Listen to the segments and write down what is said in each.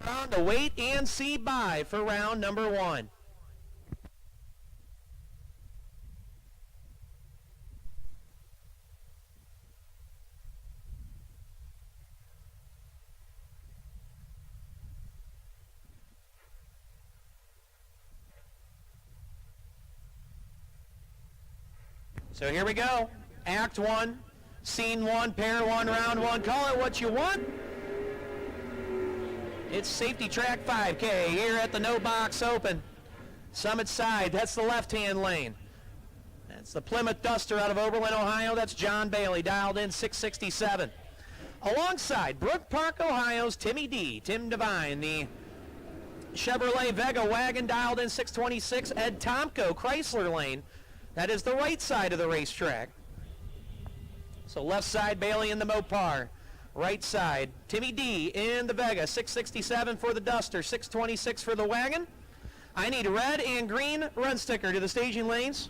On to wait and see by for round number 1. So here we go. Act 1, Scene 1, Pair 1, Round 1. Call it what you want. It's Safety Track 5K here at the No Box Open. Summit side, that's the left-hand lane. That's the Plymouth Duster out of Oberlin, Ohio. That's John Bailey, dialed in 667. Alongside Brook Park, Ohio's Timmy D, Tim Devine, the Chevrolet Vega wagon, dialed in 626. Ed Tomko, Chrysler lane. That is the right side of the racetrack. So left side, Bailey in the Mopar. Right side, Timmy D in the Vega, 667 for the Duster, 626 for the wagon. I need red and green run sticker to the staging lanes.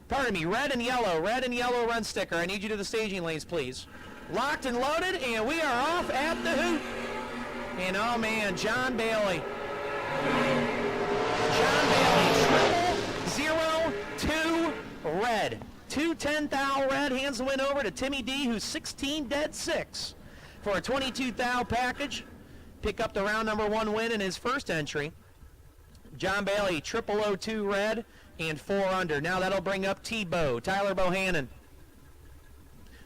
Pardon me, red and yellow run sticker. I need you to the staging lanes, please. Locked and loaded, and we are off at the hoot. And oh man, John Bailey. John Bailey, 002 red. 210 thou red, hands the win over to Timmy D, who's 16 dead 6 for a 22 thou package. Pick up the round number 1 win in his first entry. John Bailey, 002 red and 4 under. Now that'll bring up T-Bow, Tyler Bohannon.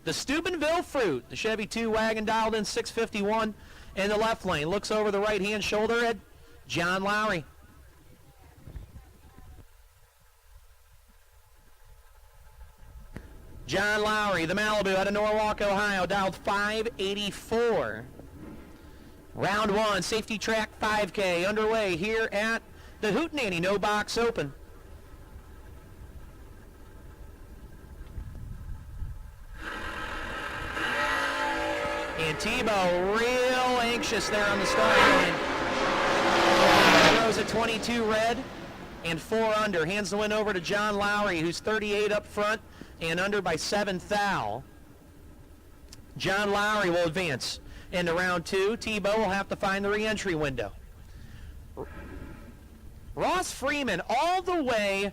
The Steubenville Fruit, the Chevy 2 wagon, dialed in 651 in the left lane. Looks over the right-hand shoulder at John Lowry. John Lowry, the Malibu out of Norwalk, Ohio, dialed 584. Round 1, Safety Track 5K underway here at the Hootenanny No Box Open. And Tebow real anxious there on the start line. Throws a 22 red and 4 under. Hands the win over to John Lowry, who's 38 up front and under by 7 thou. John Lowry will advance into round 2. Tebow will have to find the re-entry window. Ross Freeman all the way,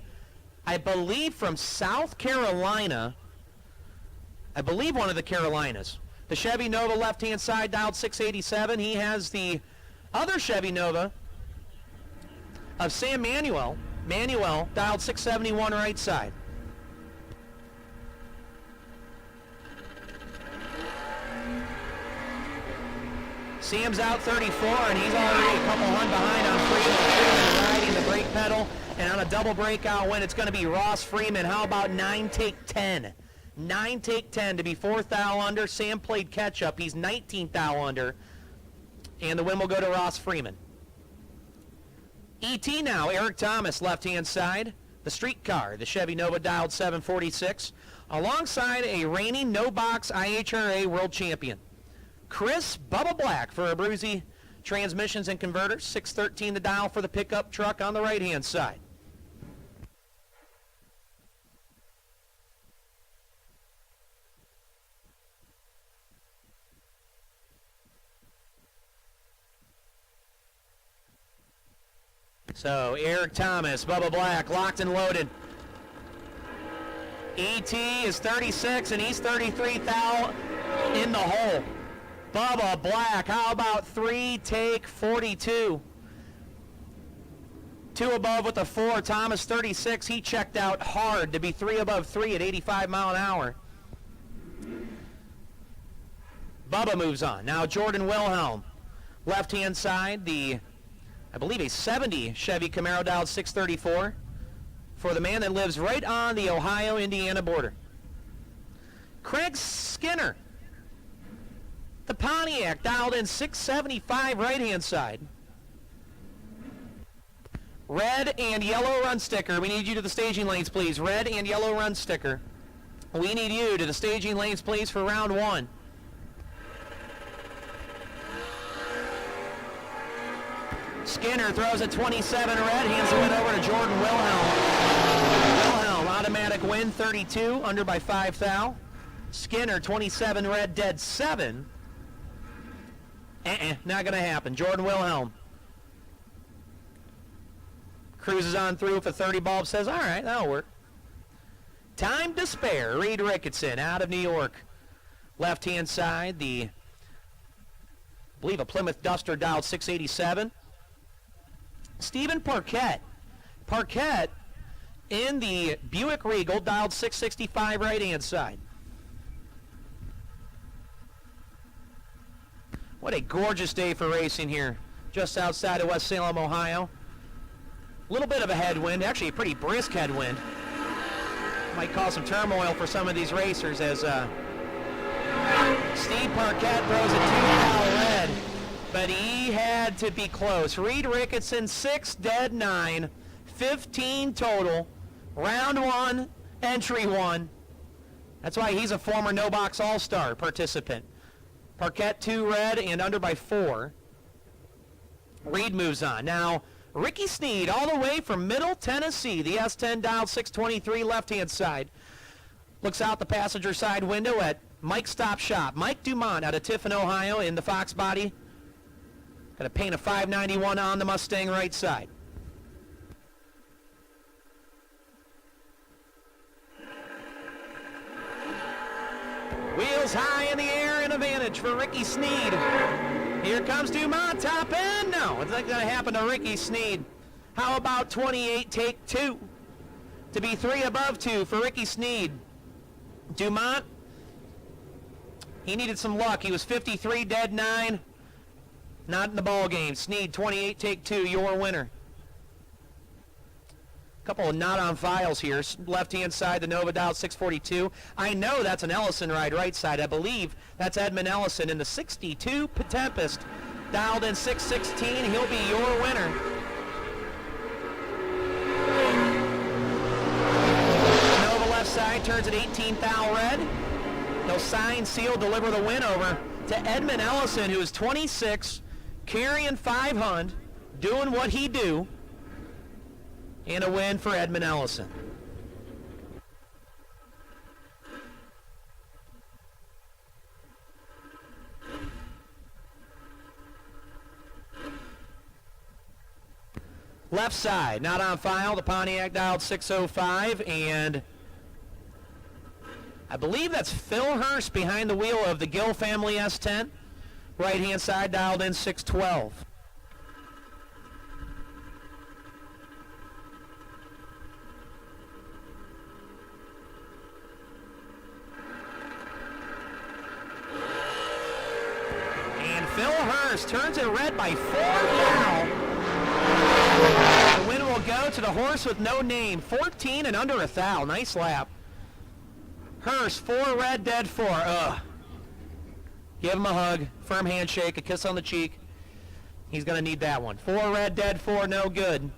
I believe, from South Carolina. I believe one of the Carolinas. The Chevy Nova left-hand side, dialed 687. He has the other Chevy Nova of Sam Manuel, dialed 671 right side. Sam's out 34, and he's already a couple hun behind on Freeman, riding the brake pedal, and on a double breakout win, it's going to be Ross Freeman. How about 9 take 10? 9 take 10 to be 4 thou under. Sam played catch-up. He's 19 thou under, and the win will go to Ross Freeman. ET now, Eric Thomas, left-hand side. The Streetcar, the Chevy Nova, dialed 746, alongside a reigning no-box IHRA world champion. Chris Bubba Black for Abruzzi Transmissions and Converters, 613 the dial for the pickup truck on the right-hand side. So Eric Thomas, Bubba Black, locked and loaded. ET is 36 and he's 33 thou in the hole. Bubba Black, how about 3 take 42? 2 above with a 4. Thomas 36, he checked out hard to be 3 above 3 at 85 mile an hour. Bubba moves on. Now Jordan Wilhelm, left-hand side, I believe a 70 Chevy Camaro, dialed 634 for the man that lives right on the Ohio-Indiana border. Craig Skinner, the Pontiac, dialed in 675 right-hand side. Red and yellow run sticker. We need you to the staging lanes, please. Red and yellow run sticker. We need you to the staging lanes, please, for round 1. Skinner throws a 27 red, hands the win over to Jordan Wilhelm. Wilhelm, automatic win, 32, under by 5 thou. Skinner, 27 red, dead 7. Not going to happen. Jordan Wilhelm cruises on through for 30 bulb, says, all right, that'll work. Time to spare. Reed Ricketson out of New York. Left-hand side, I believe a Plymouth Duster dialed 687. Stephen Parquette. Parquette in the Buick Regal dialed 665 right-hand side. What a gorgeous day for racing here, just outside of West Salem, Ohio. A little bit of a headwind, actually a pretty brisk headwind. Might cause some turmoil for some of these racers as Steve Parquette throws a 2-foul red, but he had to be close. Reed Ricketson, 6 dead 9, 15 total, round 1, entry 1. That's why he's a former No Box All-Star participant. Parquette 2 red and under by 4. Reed moves on. Now, Ricky Sneed all the way from Middle Tennessee, the S10 dialed 623 left-hand side. Looks out the passenger side window at Mike Stop Shop. Mike Dumont out of Tiffin, Ohio in the Fox body. Got a paint of 591 on the Mustang right side. Wheels high in the air, an advantage for Ricky Sneed. Here comes Dumont, top end. No, it's not going to happen to Ricky Sneed. How about 28, take 2? To be 3 above 2 for Ricky Sneed. Dumont, he needed some luck. He was 53, dead 9. Not in the ball game. Sneed, 28, take 2, your winner. Couple of not on files here. Left-hand side, the Nova dial 642. I know that's an Ellison ride right side. I believe that's Edmund Ellison in the 62 Tempest. Dialed in 616. He'll be your winner. The Nova left side turns at 18 thou red. He'll sign, seal, deliver the win over to Edmund Ellison, who is 26, carrying 500, doing what he do. And a win for Edmund Ellison. Left side, not on file, the Pontiac dialed 605, and I believe that's Phil Hurst behind the wheel of the Gill family S10. Right-hand side dialed in 612. Phil Hurst turns it red by 4 now. The win will go to the horse with no name. 14 and under 1,000. Nice lap. Hurst, 4 red, dead 4. Ugh. Give him a hug, firm handshake, a kiss on the cheek. He's going to need that one. 4 red, dead 4, no good.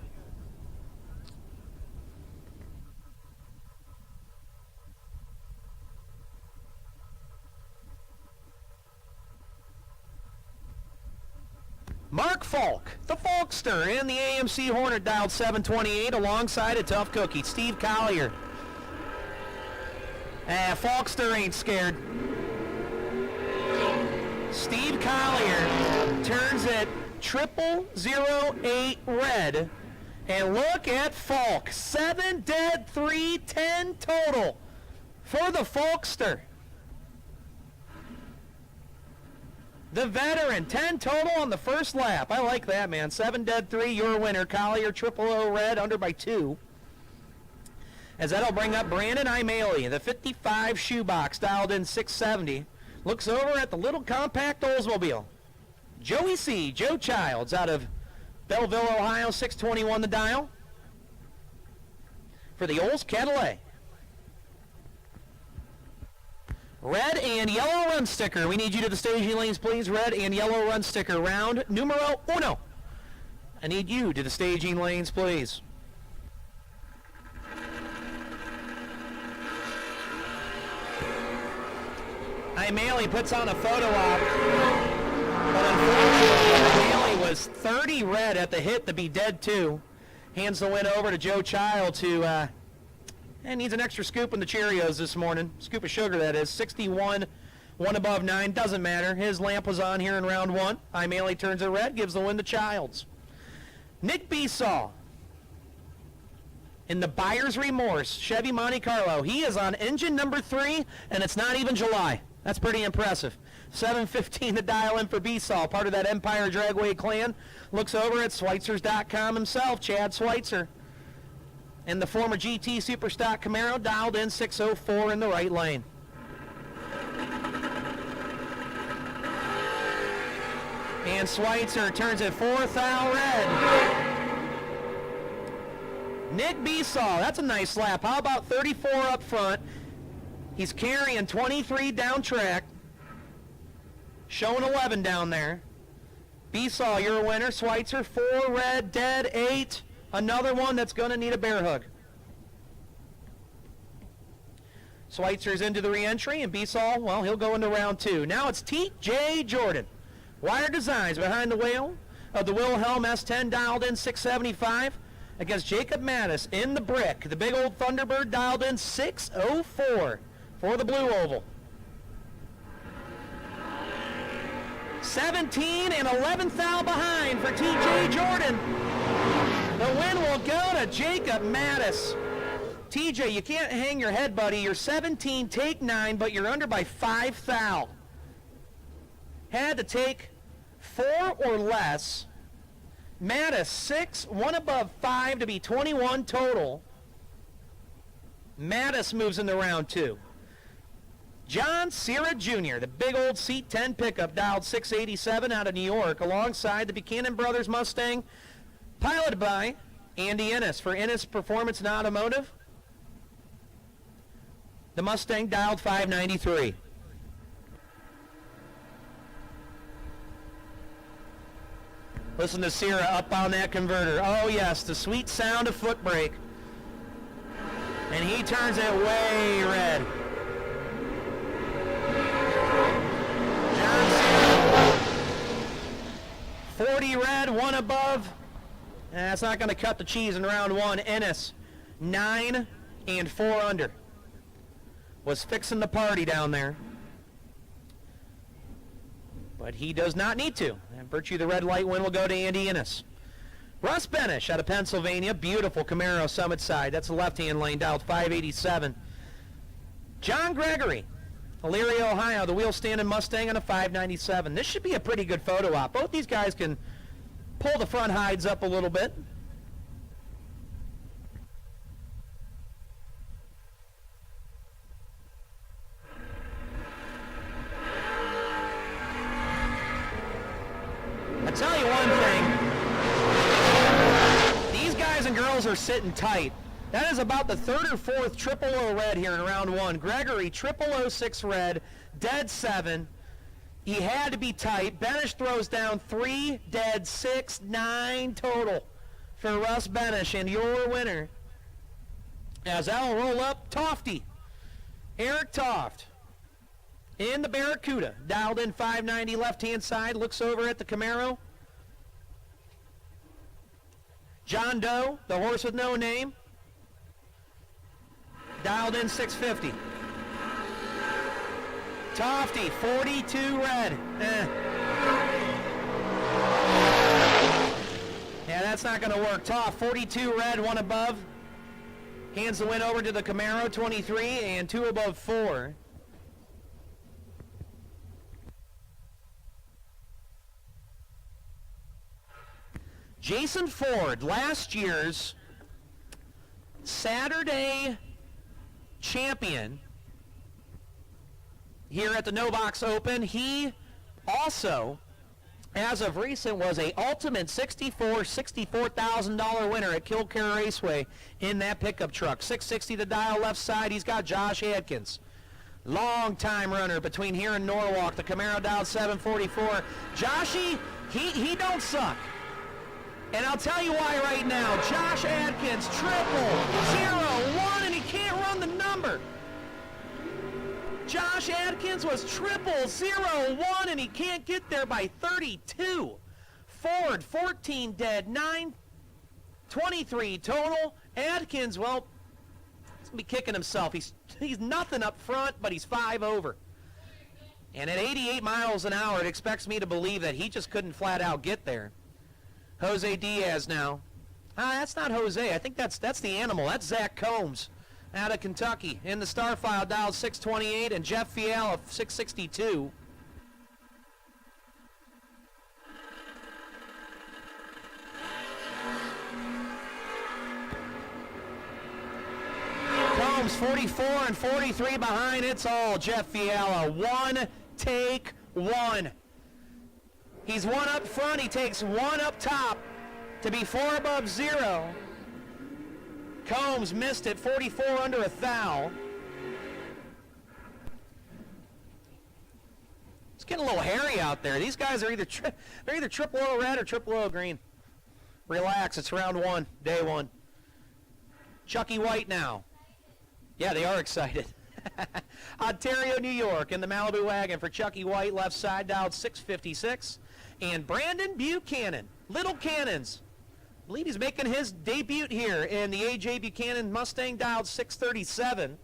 Mark Falk, the Falkster, in the AMC Hornet dialed 728 alongside a tough cookie, Steve Collier. Falkster ain't scared. Steve Collier turns it 0008 red. And look at Falk, 7 dead, 3, 10 total for the Falkster. The veteran, 10 total on the first lap. I like that, man. 7 dead, 3, your winner. Collier, 000 red, under by 2. As that'll bring up Brandon Imeli, the 55 shoebox, dialed in 670. Looks over at the little compact Oldsmobile. Joey C., Joe Childs, out of Belleville, Ohio, 621 the dial. For the Olds Cadillac. Red and yellow run sticker. We need you to the staging lanes, please. Red and yellow run sticker. Round numero uno. I need you to the staging lanes, please. Imeli puts on a photo op. But unfortunately, Imeli was 30 red at the hit to be dead 2. Hands the win over to Joe Childs, who needs an extra scoop in the Cheerios this morning. Scoop of sugar, that is. 61 1 above 9, doesn't matter. His lamp was on here in round 1. Imali turns it red, gives the win to Childs. Nick Besaw in the Buyer's Remorse Chevy Monte Carlo. He is on engine number 3, and it's not even July. That's pretty impressive. 7:15 to dial in for Besaw, part of that Empire Dragway clan. Looks over at Schweitzers.com himself, Chad Schweitzer. And the former GT Superstock Camaro dialed in 604 in the right lane. And Schweitzer turns it 4th thou red. Nick Besaw, that's a nice lap. How about 34 up front? He's carrying 23 down track. Showing 11 down there. Besaw, you're a winner. Schweitzer, 4 red, dead, 8. Another one that's going to need a bear hug. Schweitzer's into the re-entry, and Besaw, well, he'll go into round 2. Now it's T.J. Jordan. Wire Designs behind the wheel of the Wilhelm S10, dialed in 675. Against Jacob Mattis in the brick. The big old Thunderbird dialed in 604 for the blue oval. 17 and 11th thou behind for T.J. Jordan. The win will go to Jacob Mattis. TJ, you can't hang your head, buddy. You're 17, take 9, but you're under by 5 thou. Had to take 4 or less. Mattis 6, 1 above 5 to be 21 total. Mattis moves into round 2. John Cera Jr., the big old seat 10 pickup, dialed 687 out of New York, alongside the Buchanan Brothers Mustang, piloted by Andy Ennis for Ennis Performance and Automotive. The Mustang dialed 593. Listen to Cera up on that converter. Oh yes, the sweet sound of foot brake. And he turns it way red. John Cera, 40 red, 1 above. That's not going to cut the cheese in round 1. Ennis, 9 and 4 under. Was fixing the party down there. But he does not need to. And virtue of the red light win will go to Andy Ennis. Russ Benish out of Pennsylvania. Beautiful Camaro Summit side. That's the left-hand lane, dialed 587. John Gregory, Elyria, Ohio. The wheel standing Mustang on a 597. This should be a pretty good photo op. Both these guys can pull the front hides up a little bit. I tell you one thing, these guys and girls are sitting tight. That is about the 3rd or 4th 000 red here in round 1. Gregory 0006 red, dead 7. He had to be tight. Benish throws down 3, dead 6, 9 total for Russ Benish. And your winner, as I'll roll up, Tofty, Eric Toft. In the Barracuda, dialed in 590 left-hand side, looks over at the Camaro. John Doe, the horse with no name, dialed in 650. Tofty, 42 red. Yeah, that's not going to work. Toft, 42 red, 1 above. Hands the win over to the Camaro, 23, and 2 above 4. Jason Ford, last year's Saturday champion here at the No Box Open. He also, as of recent, was a ultimate $64,000 winner at Kilcare Raceway in that pickup truck. 660 to dial left side. He's got Josh Adkins. Long time runner between here and Norwalk. The Camaro dialed 744. Joshy, he don't suck. And I'll tell you why right now. Josh Adkins, 001, and he can't run the number. Josh Adkins was 001, and he can't get there by 32. Ford, 14 dead, 9, 23 total. Adkins, well, he's going to be kicking himself. He's nothing up front, but he's 5 over. And at 88 miles an hour, it expects me to believe that he just couldn't flat out get there. Jose Diaz now. That's not Jose. I think that's the animal. That's Zach Combs out of Kentucky. In the star file, dialed 628, and Jeff Fiala, 662. Combs 44 and 43 behind. It's all Jeff Fiala. One take one. He's one up front. He takes one up top to be 4 above 0. Combs missed it, 44 under a thou. It's getting a little hairy out there. These guys are either they're either triple O red or triple O green. Relax, it's round 1, day 1. Chucky White now. Yeah, they are excited. Ontario, New York, in the Malibu wagon for Chucky White, left side, dialed 656. And Brandon Buchanan, Little Cannons. I believe he's making his debut here in the A.J. Buchanan Mustang, dialed 637.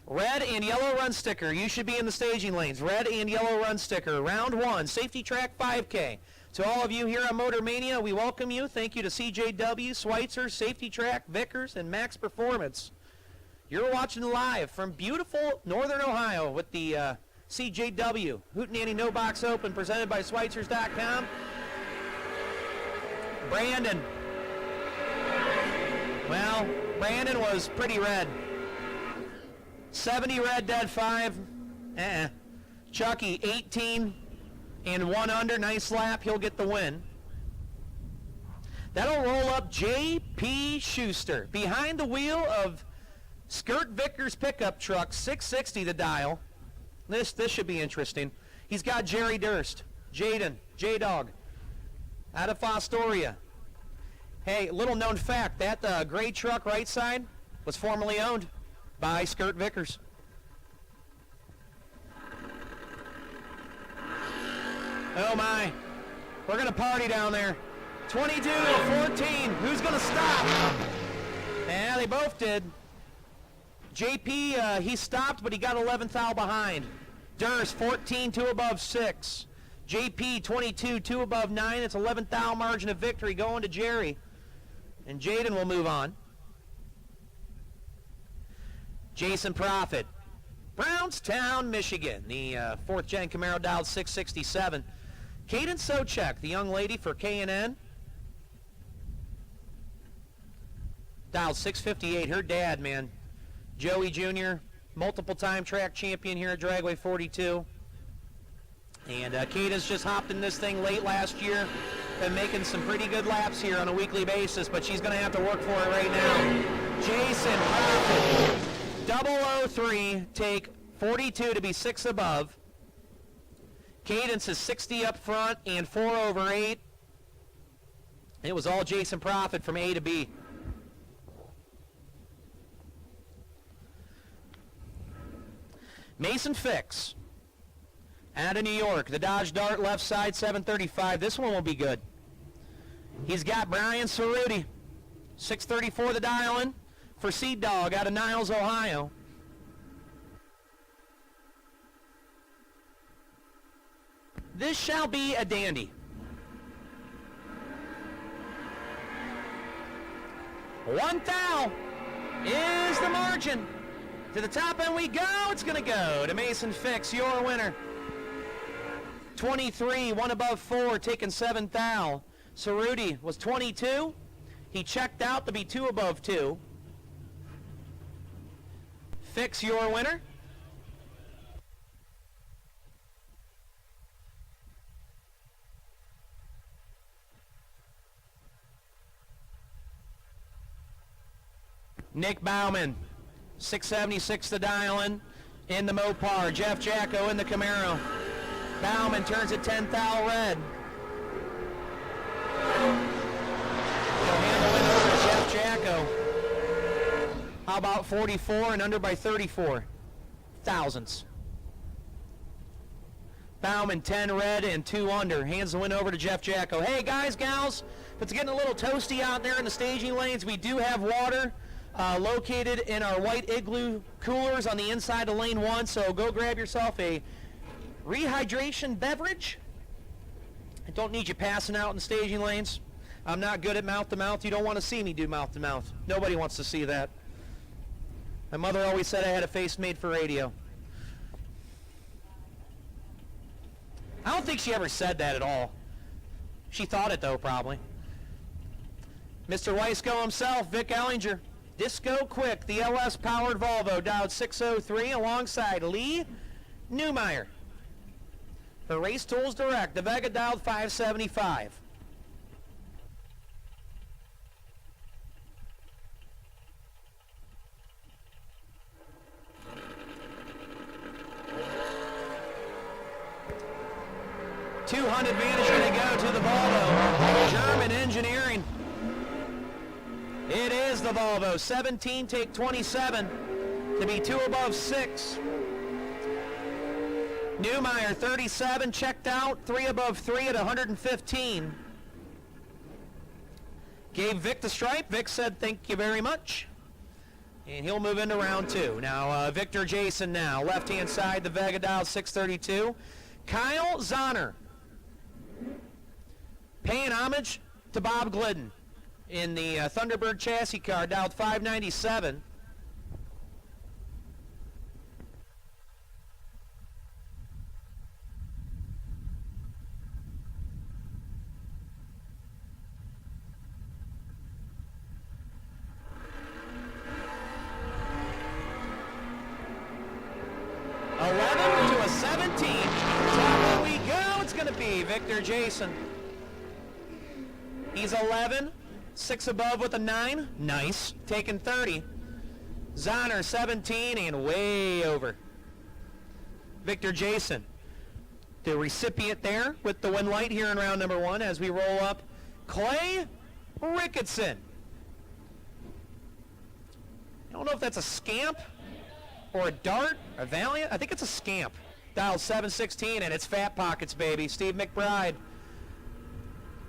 Red and yellow run sticker. You should be in the staging lanes. Red and yellow run sticker. Round 1, safety track 5K. To all of you here on Motor Mania, we welcome you. Thank you to CJW, Schweitzer, Safety Track, Vickers, and Max Performance. You're watching live from beautiful Northern Ohio with the CJW Hootenanny No Box Open presented by Schweitzers.com. Brandon. Well, Brandon was pretty red. 70 red, dead 5. Chucky, 18 and 1 under. Nice lap. He'll get the win. That'll roll up J.P. Schuster behind the wheel of Skirt Vickers pickup truck, 660 the dial. This should be interesting. He's got Jerry Durst, Jaden, J-Dog, out of Fostoria. Hey, little known fact, that gray truck right side was formerly owned by Skirt Vickers. Oh my, we're gonna party down there. 22 to 14, who's gonna stop? Yeah, they both did. JP, he stopped, but he got 11th thou behind. Durst, 14, 2 above 6. JP, 22, 2 above 9. It's 11th thou margin of victory going to Jerry. And Jaden will move on. Jason Profit, Brownstown, Michigan. The 4th gen Camaro, dialed 667. Kaden Sochek, the young lady for K&N. Dialed 658. Her dad, man. Joey Jr., multiple-time track champion here at Dragway 42. And Kata's just hopped in this thing late last year. Been making some pretty good laps here on a weekly basis, but she's going to have to work for it right now. Jason Profit, 003, take 42 to be 6 above. Cadence is 60 up front and 4 over 8. It was all Jason Profit from A to B. Mason Fix, out of New York, the Dodge Dart left side, 735. This one will be good. He's got Brian Cerruti, 634 the dial-in for Seed Dog out of Niles, Ohio. This shall be a dandy. 1 thou is the margin. To the top end we go. It's going to go to Mason Fix, your winner. 23, 1 above 4, taking 7 thou. Cerruti was 22. He checked out to be 2 above 2. Fix, your winner. Nick Bauman, 676 the dial-in the Mopar. Jeff Jacko in the Camaro. Bauman turns it 10 thou red. He'll handle it over to Jeff Jacko. How about 44 and under by 34 thousandths? Bauman 10 red and 2 under. Hands the win over to Jeff Jacko. Hey guys, gals, if it's getting a little toasty out there in the staging lanes, we do have water located in our white igloo coolers on the inside of lane 1, so go grab yourself a rehydration beverage. I don't need you passing out in the staging lanes. I'm not good at mouth-to-mouth. You don't want to see me do mouth-to-mouth. Nobody wants to see that. My mother always said I had a face made for radio. I don't think she ever said that at all. She thought it, though, probably. Mr. Weisco himself, Vic Ellinger. Disco Quick, the LS-powered Volvo, dialed 603 alongside Lee Newmeyer. The Race Tools Direct, the Vega dialed 575. $200 advantage going to go to the Volvo. German Engineering. It is the Volvo. 17, take 27 to be 2 above 6. Newmeyer, 37, checked out, 3 above 3 at 115. Gave Vic the stripe. Vic said, thank you very much. And he'll move into round 2. Now, Victor Jason now. Left-hand side, the Vega dial 632. Kyle Zahner. Paying homage to Bob Glidden in the Thunderbird chassis car, dialed 597. To a 17. Top we go. It's going to be Victor Jason. He's 11, 6 above with a 9. Nice. Taking 30. Zahner, 17, and way over. Victor Jason, the recipient there with the win light here in round number 1 as we roll up Clay Ricketson. I don't know if that's a Scamp or a Dart, a Valiant. I think it's a Scamp. Dial 716, and it's Fat Pockets, baby. Steve McBride.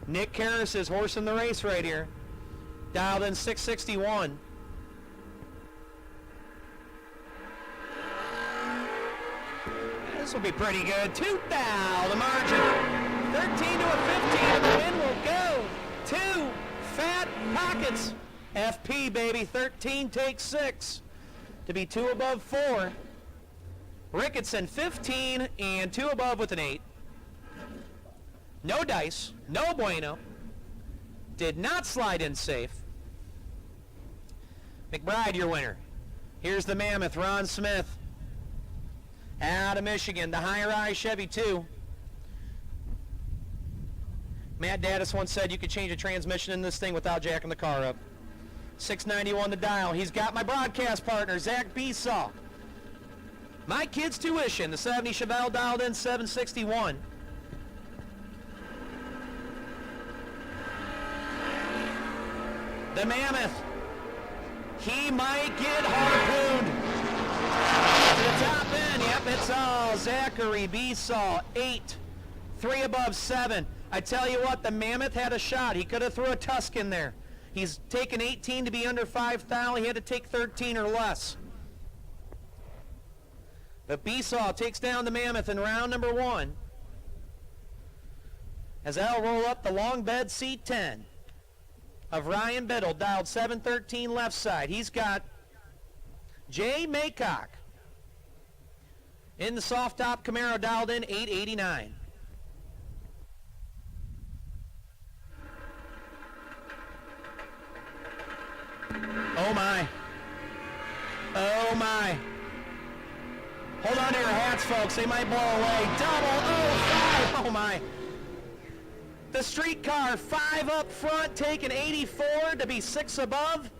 Nick Karras is horsing the race right here. Dialed in 661. This will be pretty good. 2,000 the margin. 13 to a 15, and the win will go to Fat Pockets. FP, baby. 13 takes 6 to be 2 above 4. Ricketson, 15 and 2 above with an 8. No dice, no bueno. Did not slide in safe. McBride, your winner. Here's the Mammoth, Ron Smith. Out of Michigan, the High Rise Chevy 2. Matt Daddis once said you could change a transmission in this thing without jacking the car up. 691 the dial. He's got my broadcast partner, Zach Besaw. My kid's tuition, the 70 Chevelle dialed in 761. The Mammoth. He might get harpooned. To the top end. Yep, it's all Zachary Besaw. 8. 3 above 7. I tell you what, the Mammoth had a shot. He could have threw a tusk in there. He's taken 18 to be under 5,000. He had to take 13 or less. But Besaw takes down the Mammoth in round number 1. As they'll roll up the long bed C10 of Ryan Biddle, dialed 713 left side. He's got Jay Maycock in the soft top Camaro, dialed in 889. Oh my. Oh my. Hold on to your hats, folks. They might blow away. Double 05. Oh my. The streetcar, 5 up front, taking 84 to be 6 above.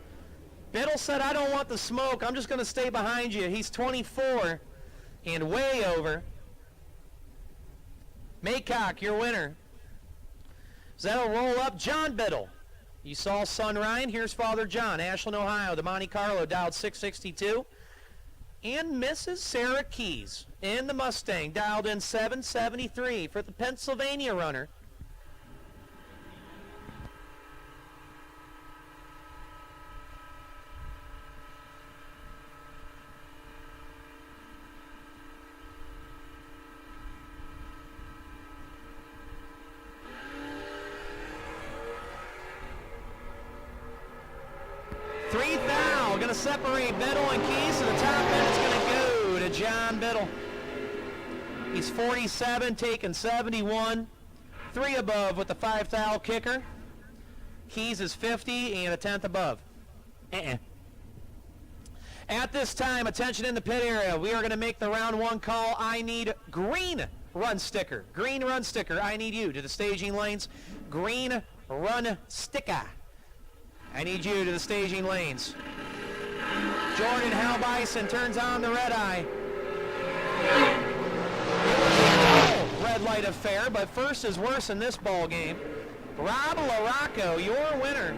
Biddle said, I don't want the smoke. I'm just going to stay behind you. He's 24 and way over. Maycock, your winner. So that'll roll up John Biddle. You saw son Ryan. Here's Father John, Ashland, Ohio, the Monte Carlo, dialed 662. And Mrs. Sarah Keys in the Mustang, dialed in 773 for the Pennsylvania runner. separate Biddle and Keys to the top, and it's going to go to John Biddle. He's 47, taking 71. 3 above with the 5 thou kicker. Keys is 50 and a 10th above. At this time, attention in the pit area, we are going to make the round 1 call. I need green run sticker. Green run sticker. I need you to the staging lanes. Green run sticker. I need you to the staging lanes. Jordan Halbison turns on the red eye. Red light affair, but first is worse in this ball game. Rob LaRocco, your winner.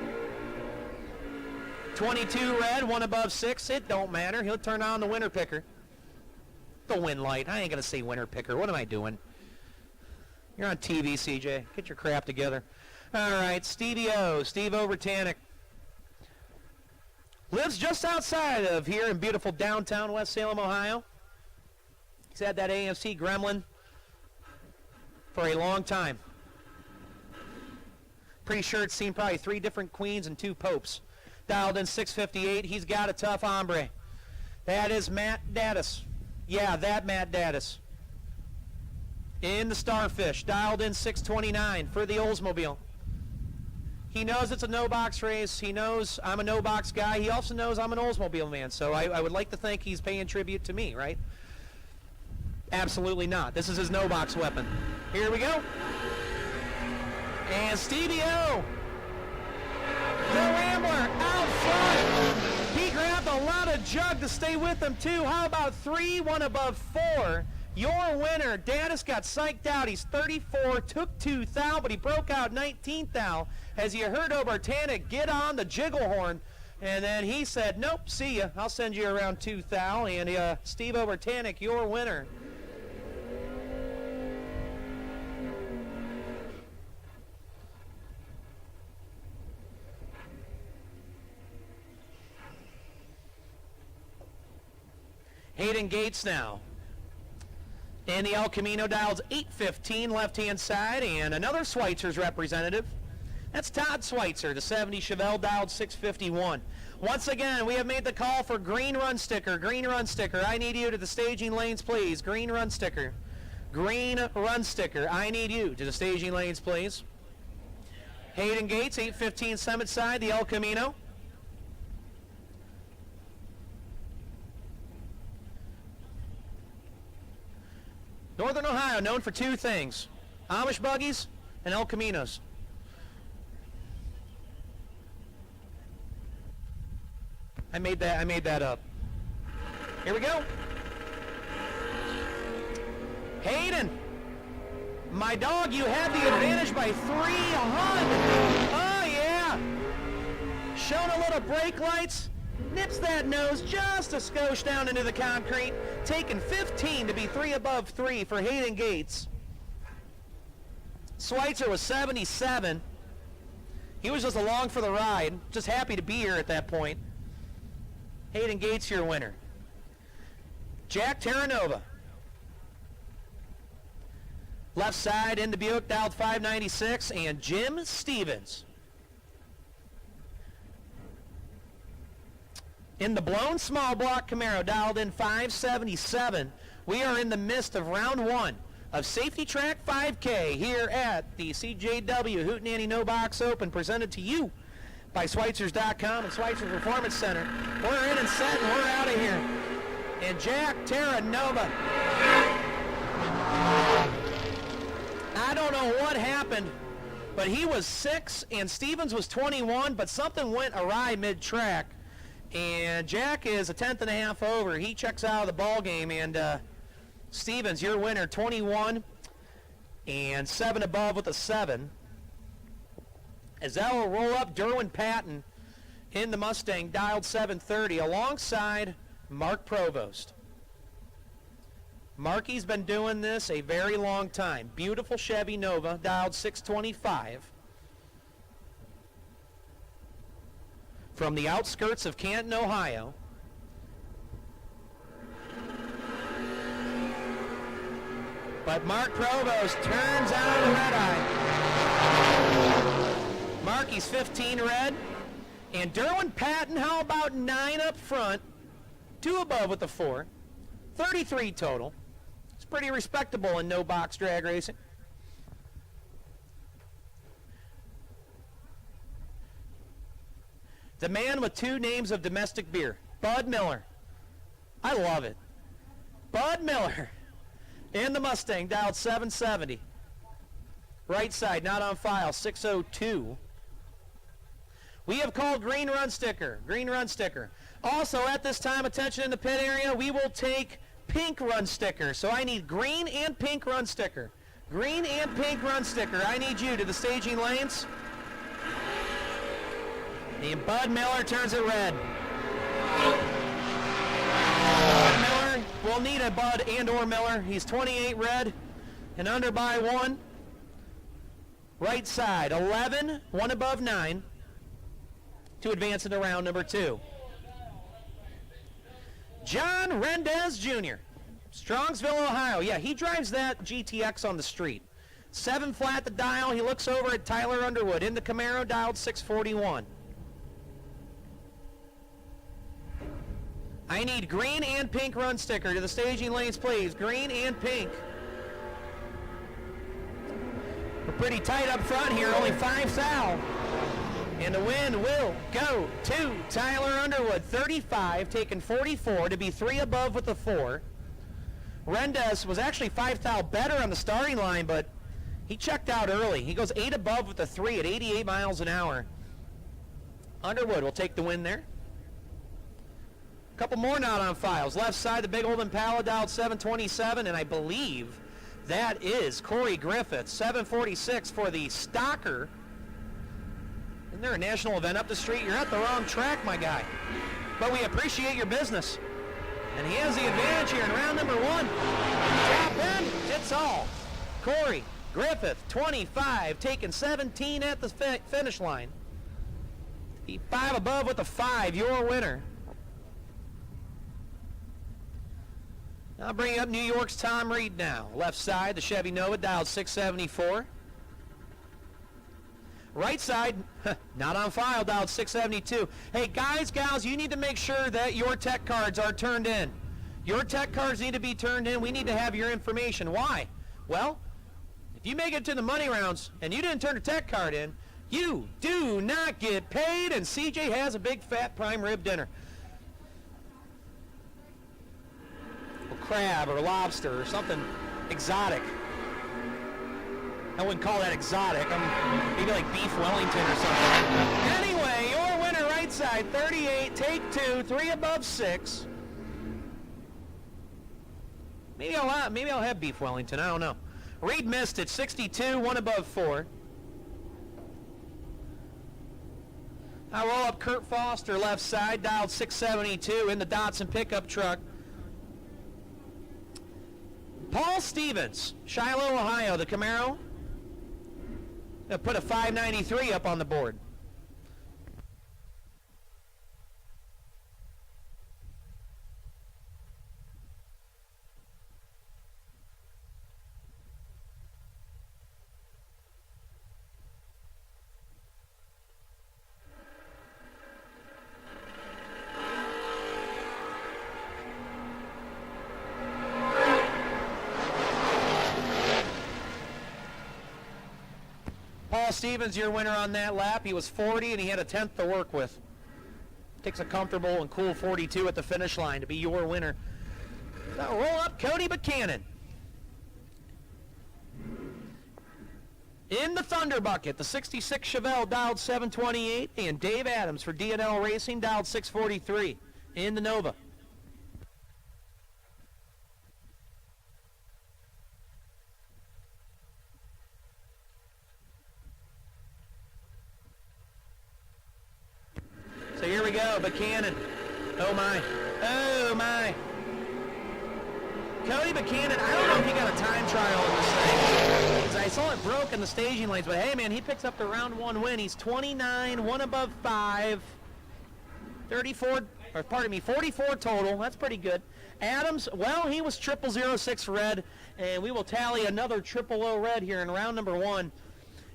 22 red, 1 above 6. It don't matter. He'll turn on the winner picker. The win light. I ain't going to say winner picker. What am I doing? You're on TV, CJ. Get your crap together. All right, Stevie O, Steve Overtanic. Lives just outside of here in beautiful downtown West Salem, Ohio. He's had that AMC Gremlin for a long time. Pretty sure it's seen probably 3 different queens and 2 popes. Dialed in 658. He's got a tough hombre. That is Matt Daddis. Yeah, that Matt Daddis. In the Starfish. Dialed in 629 for the Oldsmobile. He knows it's a no-box race. He knows I'm a no-box guy. He also knows I'm an Oldsmobile man. So I would like to think he's paying tribute to me, right? Absolutely not. This is his no-box weapon. Here we go. And Stevie O, the Rambler, out front. He grabbed a lot of jug to stay with him, too. How about 3, 1 above 4? Your winner, Daddis got psyched out. He's 34, took 2 thou, but he broke out 19 thou. As you heard Obertanic get on the jiggle horn, and then he said, nope, see ya. I'll send you around 2 thou. And Steve Obertanic, your winner. Hayden Gates now. And the El Camino dials 815 left-hand side, and another Schweitzer's representative. That's Todd Schweitzer, the 70 Chevelle, dialed 651. Once again, we have made the call for green run sticker. Green run sticker. I need you to the staging lanes, please. Green run sticker. Green run sticker. I need you to the staging lanes, please. Hayden Gates, 815 Summit side, the El Camino. Northern Ohio, known for 2 things: Amish buggies and El Caminos. I made that up. Here we go. Hayden, my dog, you had the advantage by 300. Oh yeah. Showing a little brake lights. Nips that nose just a skosh down into the concrete. Taking 15 to be 3 above 3 for Hayden Gates. Schweitzer was 77. He was just along for the ride. Just happy to be here at that point. Hayden Gates, your winner. Jack Terranova. Left side into Buick, dialed 596. And Jim Stevens. In the blown small block Camaro, dialed in 577. We are in the midst of round 1 of Safety Track 5K here at the CJW Hootenanny No Box Open, presented to you by Schweitzers.com and Schweitzers Performance Center. We're in and set, and we're out of here. And Jack Terranova. I don't know what happened, but he was 6 and Stevens was 21, but something went awry mid-track. And Jack is a 10th and a half over. He checks out of the ball game, and Stevens, your winner, 21 and 7 above with a 7. As that will roll up, Derwin Patton in the Mustang, dialed 730, alongside Mark Provost. Marky's been doing this a very long time. Beautiful Chevy Nova, dialed 625. From the outskirts of Canton, Ohio. But Mark Provost turns out of the red eye. Marky's 15 red. And Derwin Patton, how about 9 up front, 2 above with the 4, 33 total. It's pretty respectable in no box drag racing. The man with 2 names of domestic beer, Bud Miller. I love it. Bud Miller in the Mustang, dialed 770. Right side, not on file, 602. We have called green run sticker, green run sticker. Also at this time, attention in the pit area, we will take pink run sticker. So I need green and pink run sticker. Green and pink run sticker. I need you to the staging lanes. And Bud Miller turns it red. Bud Miller will need a Bud and or Miller. He's 28 red and under by 1. Right side, 11, 1 above 9 to advance into round number 2. John Rendez Jr., Strongsville, Ohio. Yeah, he drives that GTX on the street. 7 flat the dial. He looks over at Tyler Underwood in the Camaro, dialed 641. I need green and pink run sticker to the staging lanes, please. Green and pink. We're pretty tight up front here, only 5 thou. And the win will go to Tyler Underwood, 35, taking 44 to be 3 above with the 4. Rendez was actually 5 thou better on the starting line, but he checked out early. He goes 8 above with the 3 at 88 miles an hour. Underwood will take the win there. A couple more not on files. Left side, the big old Impala, dialed 727, and I believe that is Corey Griffith, 746 for the Stalker. Isn't there a national event up the street? You're at the wrong track, my guy. But we appreciate your business. And he has the advantage here in round number 1. Top end, it's all. Corey Griffith, 25, taking 17 at the finish line. He 5 above with a 5, your winner. I'll bring up New York's Tom Reed now. Left side, the Chevy Nova, dialed 674. Right side, not on file, dialed 672. Hey, guys, gals, you need to make sure that your tech cards are turned in. Your tech cards need to be turned in. We need to have your information. Why? Well, if you make it to the money rounds and you didn't turn a tech card in, you do not get paid, and CJ has a big fat prime rib dinner. Crab or lobster or something exotic. I wouldn't call that exotic. Maybe like beef Wellington or something. Anyway, your winner right side, 38, take 2, 3 above 6. Maybe I'll have beef Wellington, I don't know. Reed missed it, 62, 1 above 4. I'll roll up Kurt Foster, left side, dialed 672 in the Datsun pickup truck. Paul Stevens, Shiloh, Ohio, the Camaro. Put a 593 up on the board. Paul Stevens, your winner on that lap. He was 40 and he had a 10th to work with. Takes a comfortable and cool 42 at the finish line to be your winner. Now roll up Cody Buchanan. In the Thunder Bucket, the 66 Chevelle, dialed 728, and Dave Adams for D&L Racing, dialed 643 in the Nova. So here we go, Buchanan. Oh my. Oh my. Cody Buchanan, I don't know if he got a time trial in this thing, because I saw it broke in the staging lanes, but hey man, he picks up the round 1 win. He's 29, 1 above 5, 44 total. That's pretty good. Adams, well, he was 0006 red, and we will tally another 000 red here in round number 1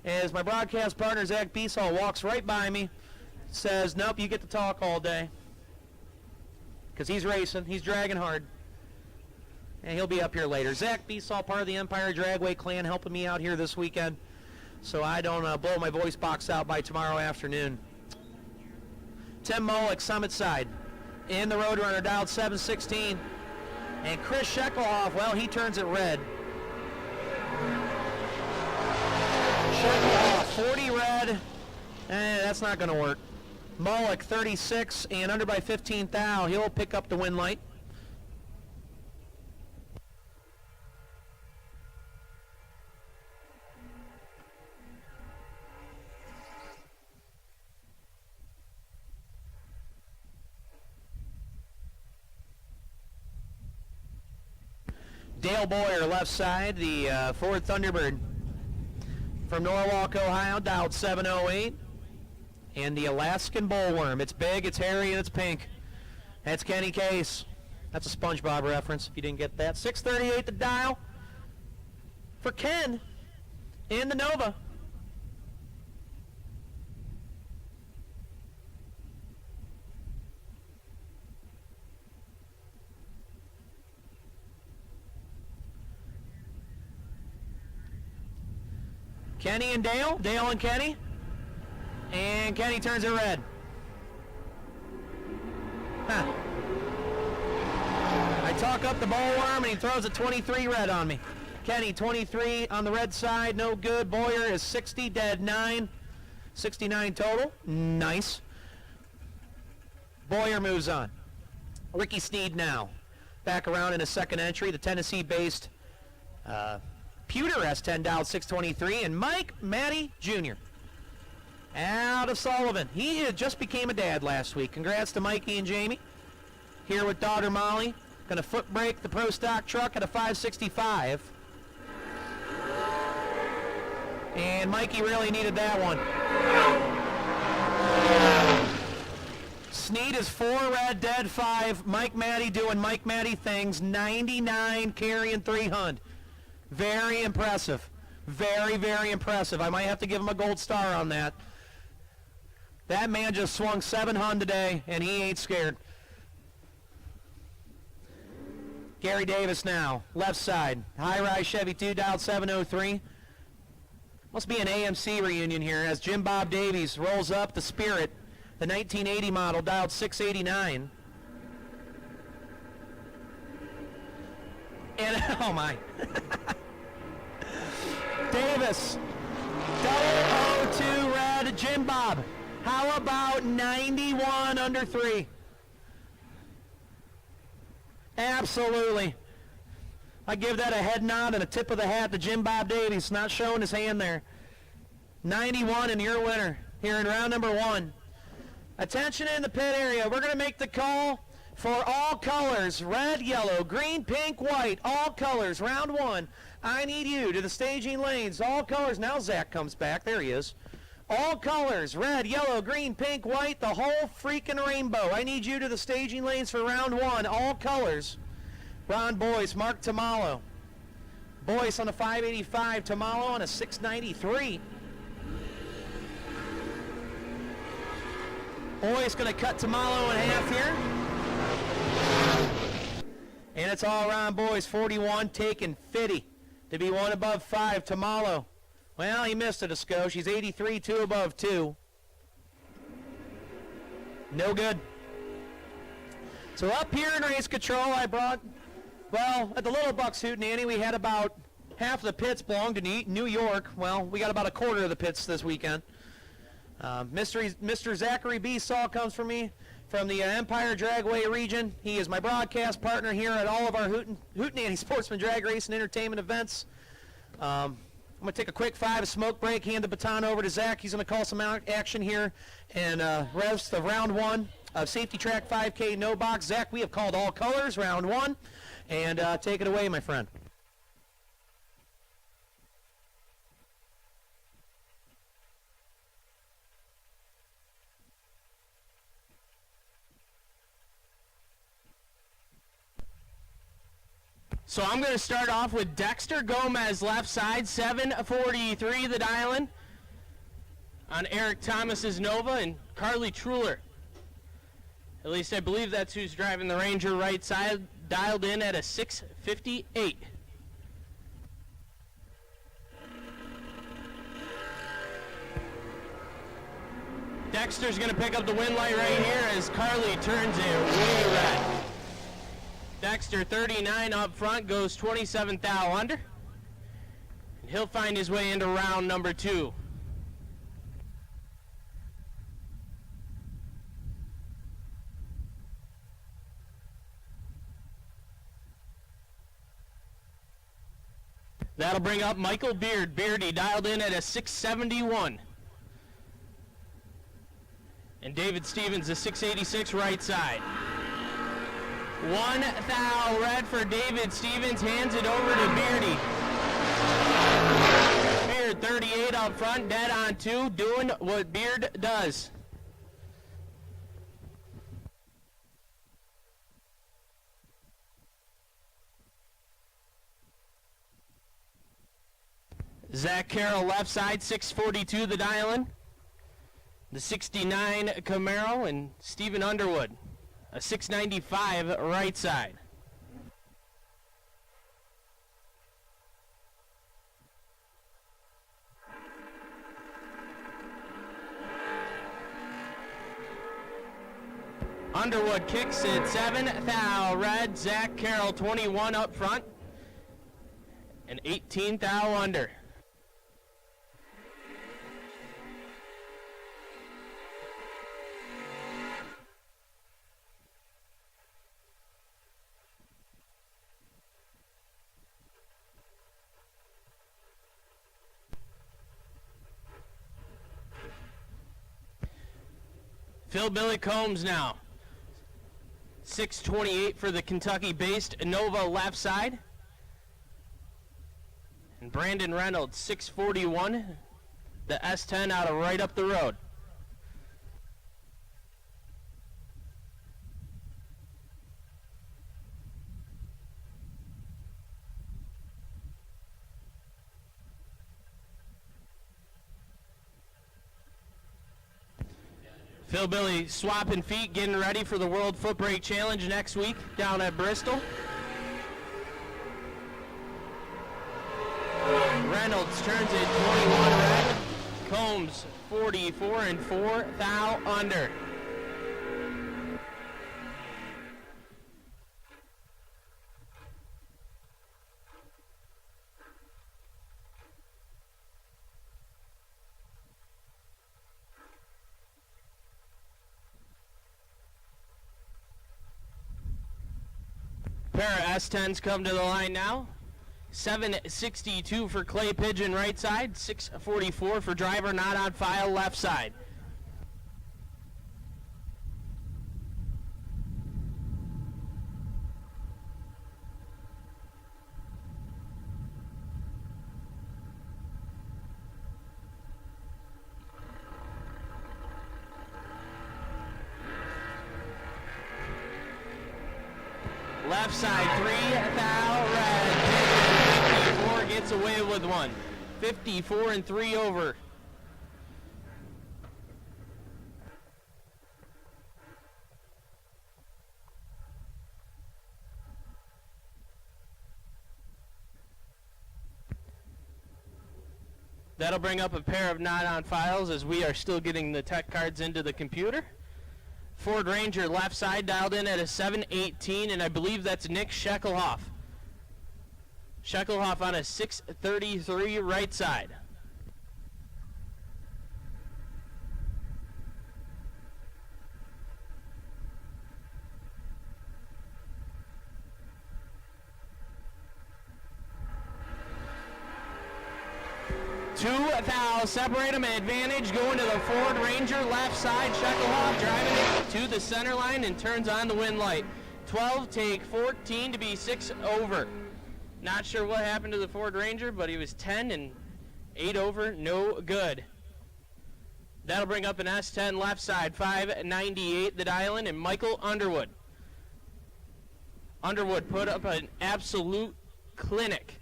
as my broadcast partner Zach Beesall walks right by me. says, nope, you get to talk all day. Because he's racing. He's dragging hard. And he'll be up here later. Zach Beesall, part of the Empire Dragway clan, helping me out here this weekend, so I don't blow my voice box out by tomorrow afternoon. Tim Mollick, Summit Side. In the Roadrunner, dialed 716. And Chris Shekelhoff, well, he turns it red. Shekelhoff, 40 red. That's not going to work. Mollick, 36, and under by 15 thou. He'll pick up the win light. Dale Boyer, left side, the Ford Thunderbird from Norwalk, Ohio, dialed 708. And the Alaskan Bullworm. It's big, it's hairy, and it's pink. That's Kenny Case. That's a SpongeBob reference, if you didn't get that. 638 the dial for Ken in the Nova. Kenny and Dale, Dale and Kenny. And Kenny turns it red. Huh. I talk up the Bullworm and he throws a 23 red on me. Kenny, 23 on the red side, no good. Boyer is 60, dead 9. 69 total, nice. Boyer moves on. Ricky Sneed now. Back around in a second entry, the Tennessee-based Pewter S10 dialed 623, and Mike Matty Jr. out of Sullivan. He just became a dad last week. Congrats to Mikey and Jamie. Here with daughter Molly. Going to foot brake the Pro Stock truck at a 565. And Mikey really needed that one. Sneed is 4 red, dead 5. Mike Matty doing Mike Matty things. 99 carrying 300. Very impressive. Very, very impressive. I might have to give him a gold star on that. That man just swung 700 today, and he ain't scared. Gary Davis now, left side. High-rise Chevy 2, dialed 703. Must be an AMC reunion here as Jim Bob Davies rolls up the Spirit, the 1980 model, dialed 689. And, oh my. Davis, 002 red, Jim Bob. How about 91 under 3? Absolutely. I give that a head nod and a tip of the hat to Jim Bob Davies, not showing his hand there. 91 and your winner here in round number 1. Attention in the pit area. We're going to make the call for all colors, red, yellow, green, pink, white, all colors, round 1. I need you to the staging lanes, all colors. Now Zach comes back. There he is. All colors, red, yellow, green, pink, white, the whole freaking rainbow. I need you to the staging lanes for round 1, all colors. Ron Boyce, Mark Tamalo. Boyce on a 585, Tamalo on a 693. Boyce going to cut Tamalo in half here. And it's all Ron Boyce, 41, taking 50 to be 1 above 5. Tamalo. Well, he missed it a skosh. He's 83, 2 above 2. No good. So up here in race control, I brought, well, at the Little Bucks Hootenanny, we had about half the pits belong to New York. Well, we got about a quarter of the pits this weekend. Mr. Zachary Beesall comes from me from the Empire Dragway region. He is my broadcast partner here at all of our Hootenanny Sportsman Drag Race and Entertainment events. I'm going to take a quick 5, a smoke break, hand the baton over to Zach. He's going to call some action here and rest of round 1 of Safety Track 5K No Box. Zach, we have called all colors, round 1, and take it away, my friend. So I'm going to start off with Dexter Gomez, left side, 743 the dial-in. on Eric Thomas's Nova and Carly Truler. At least I believe that's who's driving the Ranger right side, dialed in at a 6:58. Dexter's going to pick up the win light right here as Carly turns it way red. Dexter, 39 up front, goes 27 thou under. And he'll find his way into round number 2. That'll bring up Michael Beard. Beardy dialed in at a 671. And David Stevens, a 686 right side. 1 thou red for David Stevens, hands it over to Beardy. Beard, 38 up front, dead on 2, doing what Beard does. Zach Carroll left side, 642 the dial-in. The 69 Camaro and Stephen Underwood, a 695 right side. Underwood kicks it 7 thou red, Zach Carroll 21 up front and 18 thou under. Phil Billy Combs now. 628 for the Kentucky-based Nova left side. And Brandon Reynolds, 641, the S10 out of right up the road. Phil Billy swapping feet, getting ready for the World Foot Brake Challenge next week down at Bristol. Reynolds turns it 21 red. Combs 44 and 4 thou under. Pair of S10s come to the line now. 762 for Clay Pigeon right side, 644 for driver not on file left side. Left side, 3 thou red. 54 gets away with one. 54 and 3 over. That'll bring up a pair of not on files as we are still getting the tech cards into the computer. Ford Ranger left side dialed in at a 718, and I believe that's Nick Shekelhoff. Shekelhoff on a 633 right side. Two thou separate them, advantage going to the Ford Ranger left side. Shekelhoff driving it to the center line and turns on the win light. 12 take 14 to be 6 over. Not sure what happened to the Ford Ranger, but he was 10 and 8 over, no good. That'll bring up an S10 left side, 598 the dial-in, and Michael Underwood. Underwood put up an absolute clinic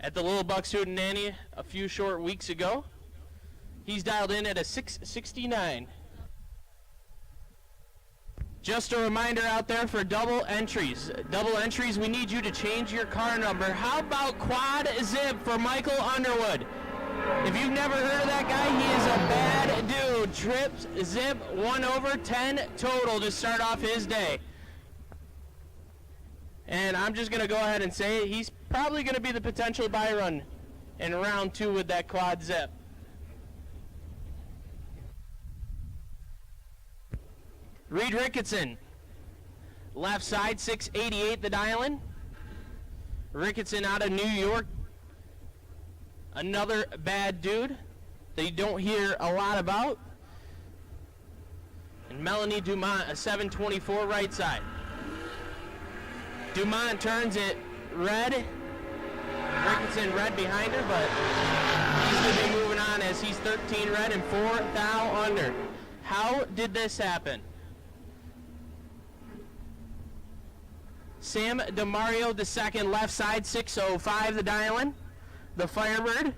at the Little Bucks Hootenanny a few short weeks ago. He's dialed in at a 669. Just a reminder out there for double entries. Double entries, we need you to change your car number. How about quad zip for Michael Underwood? If you've never heard of that guy, he is a bad dude. Trips, zip, 1 over 10 total to start off his day. And I'm just going to go ahead and say he's probably going to be the potential buy run in round 2 with that quad zip. Reed Ricketson, left side, 688 the dial-in. Ricketson out of New York, another bad dude that you don't hear a lot about. And Melanie Dumont, a 724 right side. Dumont turns it red. Ricketson red behind her, but he's going to be moving on as he's 13 red and 4 thou under. How did this happen? Sam DeMario II, left side, 605 the dial-in. The Firebird.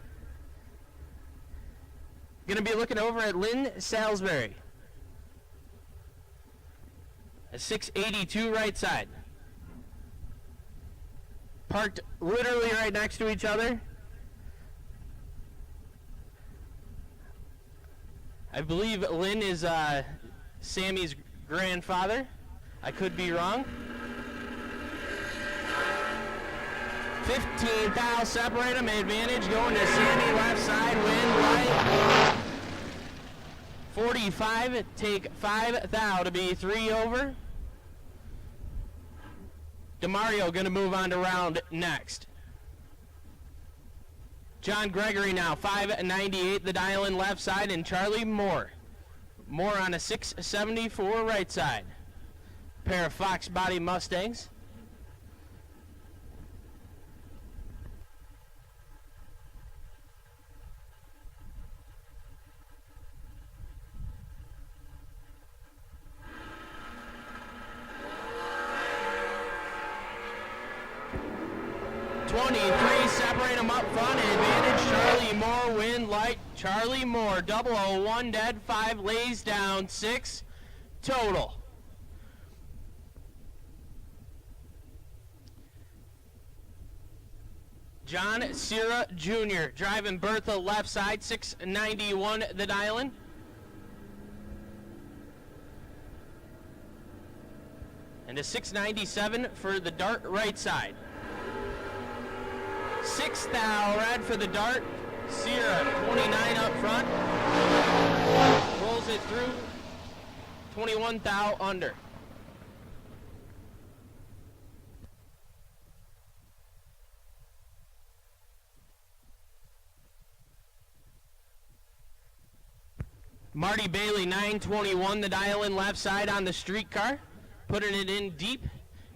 Going to be looking over at Lynn Salisbury. A 682 right side. Parked literally right next to each other. I believe Lynn is Sammy's grandfather. I could be wrong. 15 thou separate them, advantage going to Sammy, left side, wind right. 45, take 5 thou to be 3 over. DeMario going to move on to round next. John Gregory now, 598 the dial-in left side, and Charlie Moore. Moore on a 674 right side. Pair of Fox body Mustangs. Separate them up front, advantage Charlie Moore, win light Charlie Moore, 001 dead, 5 lays down, 6 total. John Sierra Jr. driving Bertha left side, 691 the dial-in. And a 697 for the Dart right side. 6 thou red for the Dart. Sierra 29 up front. Rolls it through. 21 thou under. Marty Bailey 921 the dial-in left side on the streetcar. Putting it in deep.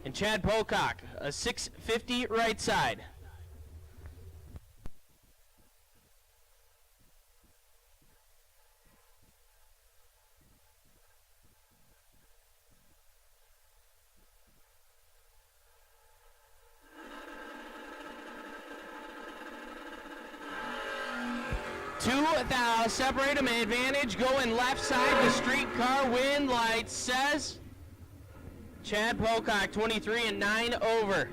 And Chad Pocock a 650 right side. Thou separate them, advantage going left side, the streetcar wind light says Chad Pocock 23 and 9 over.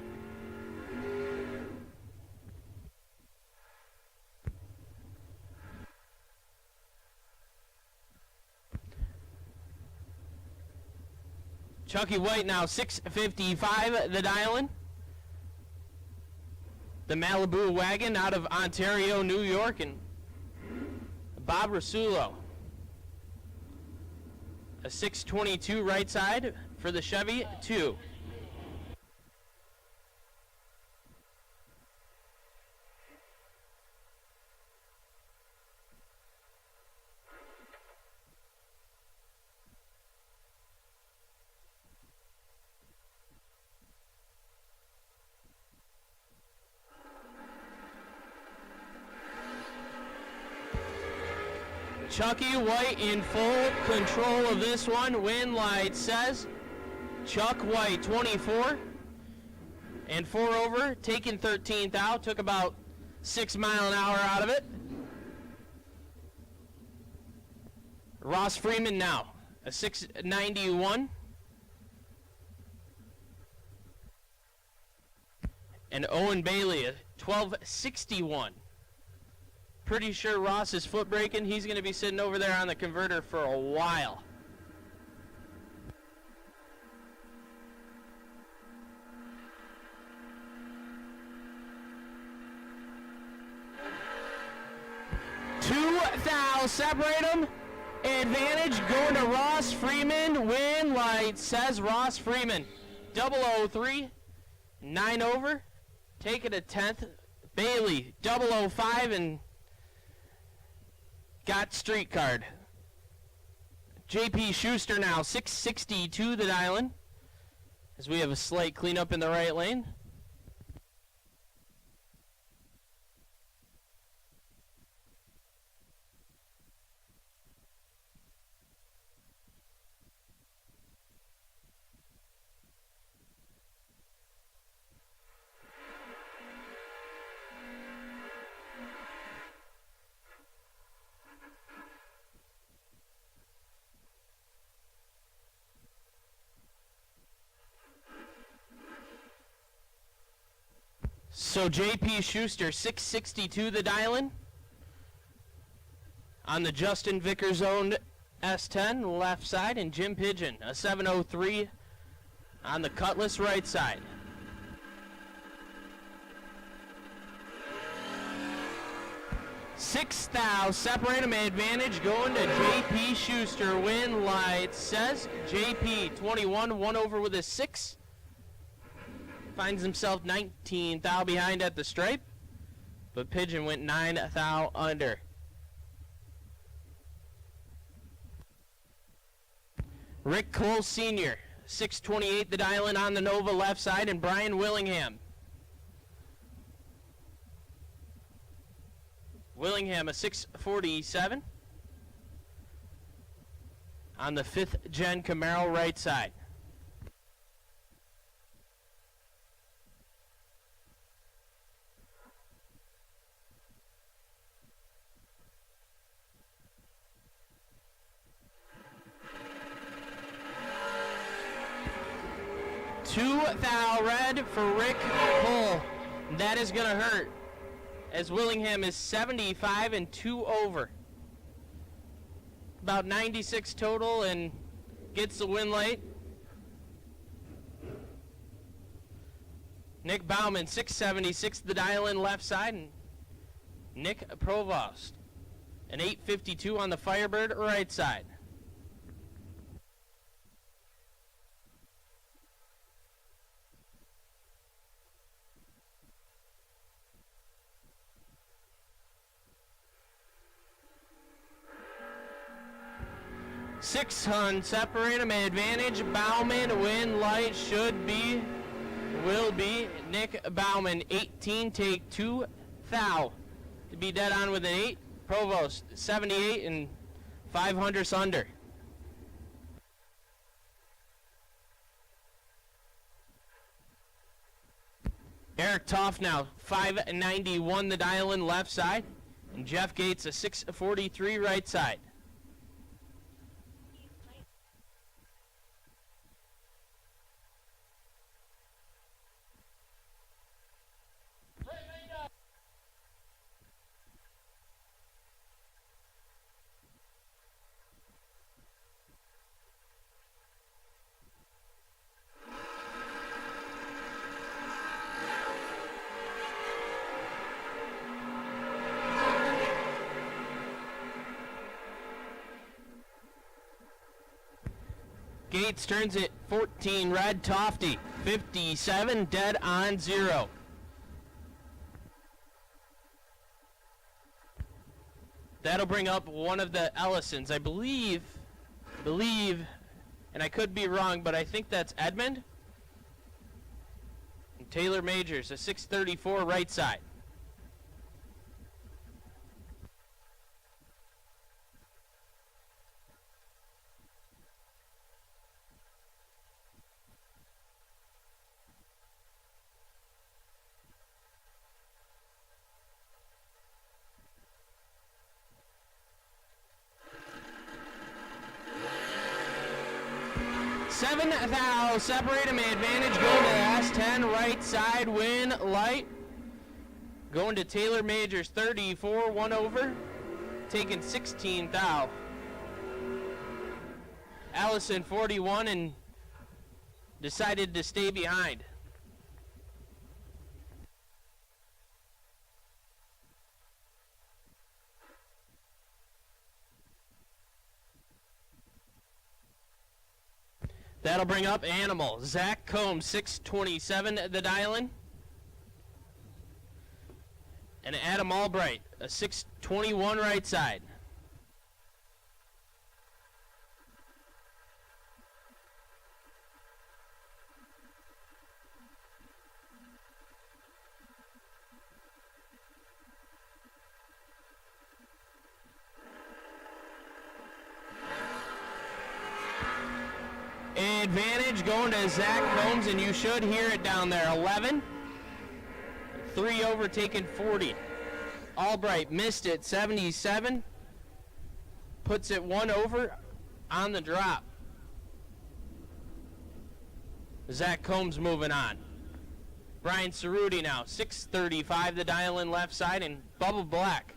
Chucky White now 655 the dial-in. The Malibu wagon out of Ontario, New York, and Bob Rasulo. A 622 right side for the Chevy 2. Chucky White in full control of this one. Wind light says Chuck White 24 and 4 over, taking 13th out. Took about 6 mile an hour out of it. Ross Freeman now, a 691. And Owen Bailey, a 1261. Pretty sure Ross is foot braking. He's going to be sitting over there on the converter for a while. Separate them. Advantage going to Ross Freeman. Win light says Ross Freeman. 003. 9 over. Take it a 10th. Bailey 005 and got street card. JP Schuster now 662 the dialing. As we have a slight cleanup in the right lane. So JP Schuster, 662 the dialing. On the Justin Vickers owned S10 left side, and Jim Pigeon, a 703 on the Cutlass right side. Sixth thou, separate them, advantage going to JP Schuster. Win light says JP 21, 1 over with a 6. Finds himself 19 thou behind at the stripe, but Pigeon went 9 thou under. Rick Cole Sr., 628 the dialing on the Nova left side, and Brian Willingham. Willingham, a 647 on the 5th gen Camaro right side. Two thou red for Rick Cole. That is going to hurt, as Willingham is 75 and 2 over. About 96 total and gets the win light. Nick Bauman, 676 the dial-in left side, and Nick Provost, an 852 on the Firebird right side. Six hun, separate them, advantage. Bauman, win light, should be, will be. Nick Bauman, 18, take 2 thou. To be dead on with an 8. Provost, 78 and 500 under. Eric Toff now, 591 the dial-in left side. And Jeff Gates, a 643 right side. Gates turns it 14 red. Tofty 57 dead on 0. That'll bring up one of the Ellisons, I believe, and I could be wrong, but I think that's Edmund. And Taylor Majors, a 634 right side. 11 thou. Separate them, advantage going to the S10 right side, win light. Going to Taylor Majors 34, 1 over. Taking 16 thou. Allison 41 and decided to stay behind. That'll bring up Animal. Zach Combs, 627 the dial-in. And Adam Albright, a 621 right side. Advantage going to Zach Combs, and you should hear it down there. 11, 3 over, taking 40. Albright missed it, 77. Puts it 1 over on the drop. Zach Combs moving on. Brian Cerruti now, 635 the dial-in left side, and Bubba Black,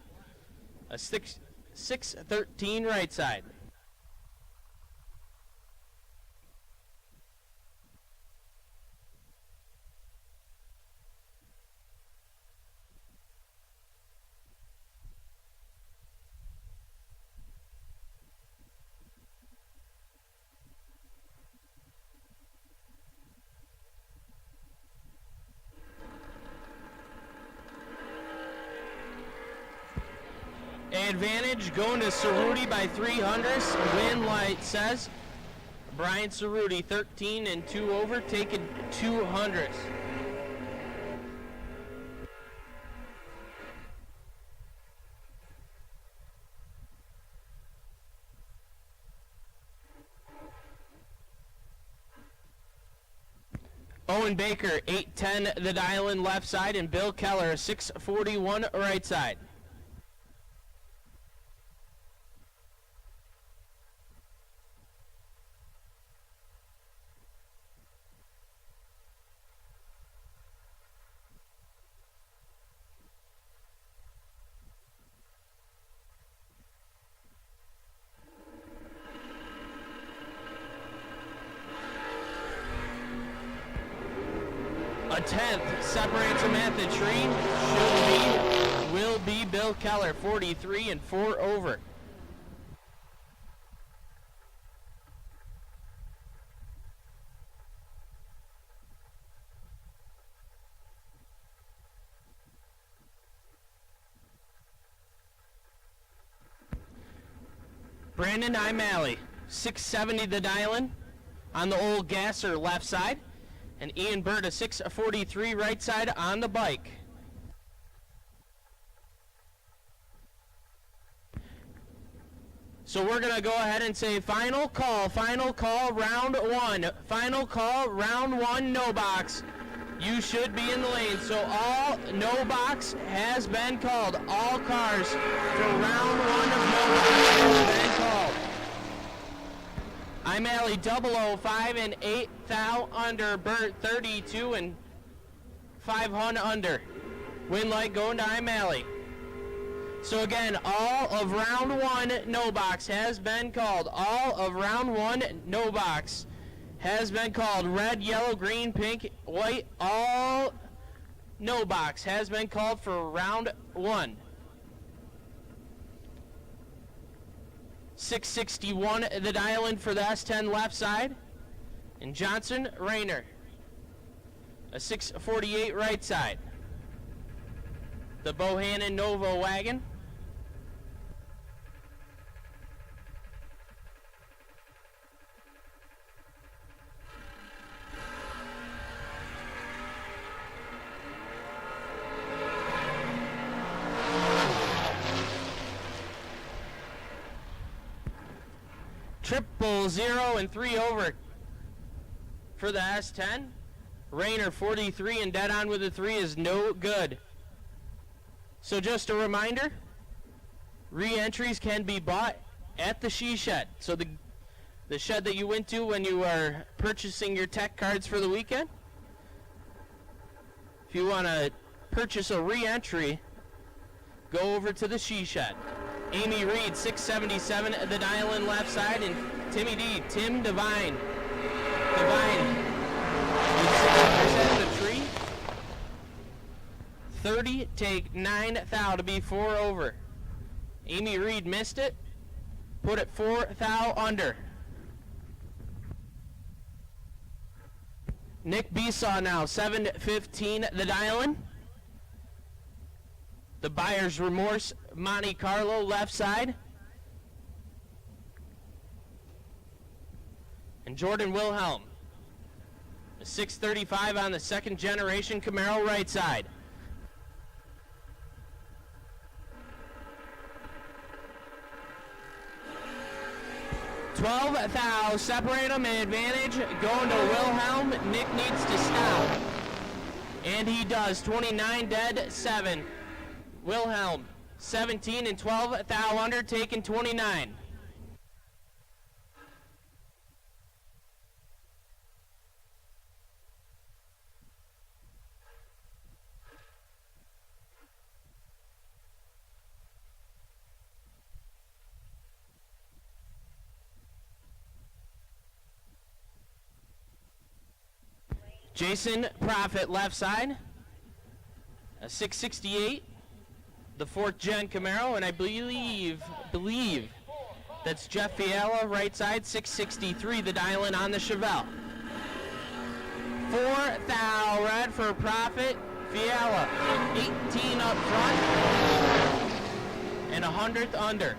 a 613 right side. Advantage going to Cerruti by 300. Win light says Brian Cerruti 13 and 2 over, taking 200. Owen Baker 810 the dial-in left side, and Bill Keller 641 right side. A 10th separates him at the tree. Will be Bill Keller, 43 and 4 over. Brandon Imalley, 670 the dial-in on the old gasser left side. And Ian Bird, a 643 right side on the bike. So we're going to go ahead and say final call, round 1. Final call, round 1, no box. You should be in the lane. So all no box has been called. All cars for round 1 of no box have been called. Imalley 005 and 8 thou under. Burt 32 and 500 under. Win light going to Imalley. So again, all of round 1 no box has been called. All of round 1 no box has been called. Red, yellow, green, pink, white, all no box has been called for round 1. 661 the dial-in for the S10 left side. And Johnson Rayner, a 648 right side. The Bohannon Nova wagon. Triple 0 and 3 over for the S10. Rayner 43 and dead on with the 3 is no good. So just a reminder, re-entries can be bought at the She Shed. So the The shed that you went to when you were purchasing your tech cards for the weekend. If you want to purchase a re-entry, go over to the She Shed. Amy Reed, 677 at the dial-in left side, and Timmy D, Tim Devine. Devine, 6% the tree. 30, take 9 thou to be 4 over. Amy Reed missed it. Put it 4 thou under. Nick Besaw now, 715 the dial-in. The Buyer's Remorse, Monte Carlo left side. And Jordan Wilhelm, a 635 on the second generation Camaro right side. Thou, separate them, advantage, going to Wilhelm. Nick needs to stop. And he does, 29 dead, 7. Wilhelm, 17 and 12, thou under, taking 29. Jason Profit left side, a 668, the 4th gen Camaro, and I believe that's Jeff Fiala right side, 663, the dial-in on the Chevelle. 4 thou red for Profit, Fiala, 18 up front, and 100th under.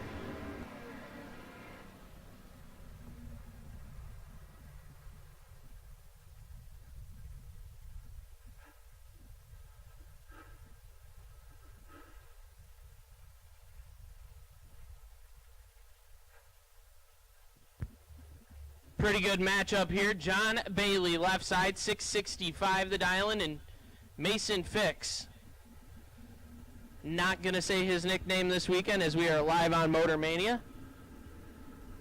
Pretty good matchup here. John Bailey, left side, 665 the dial-in, and Mason Fix. Not going to say his nickname this weekend as we are live on MotorMania.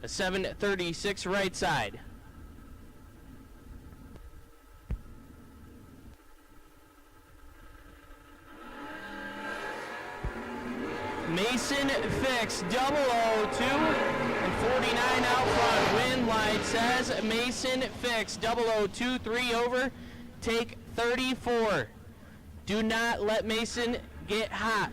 A 736 right side. Mason Fix, 002. And 49 out front. Wind light says Mason Fix, 002, 3 over, take 34. Do not let Mason get hot.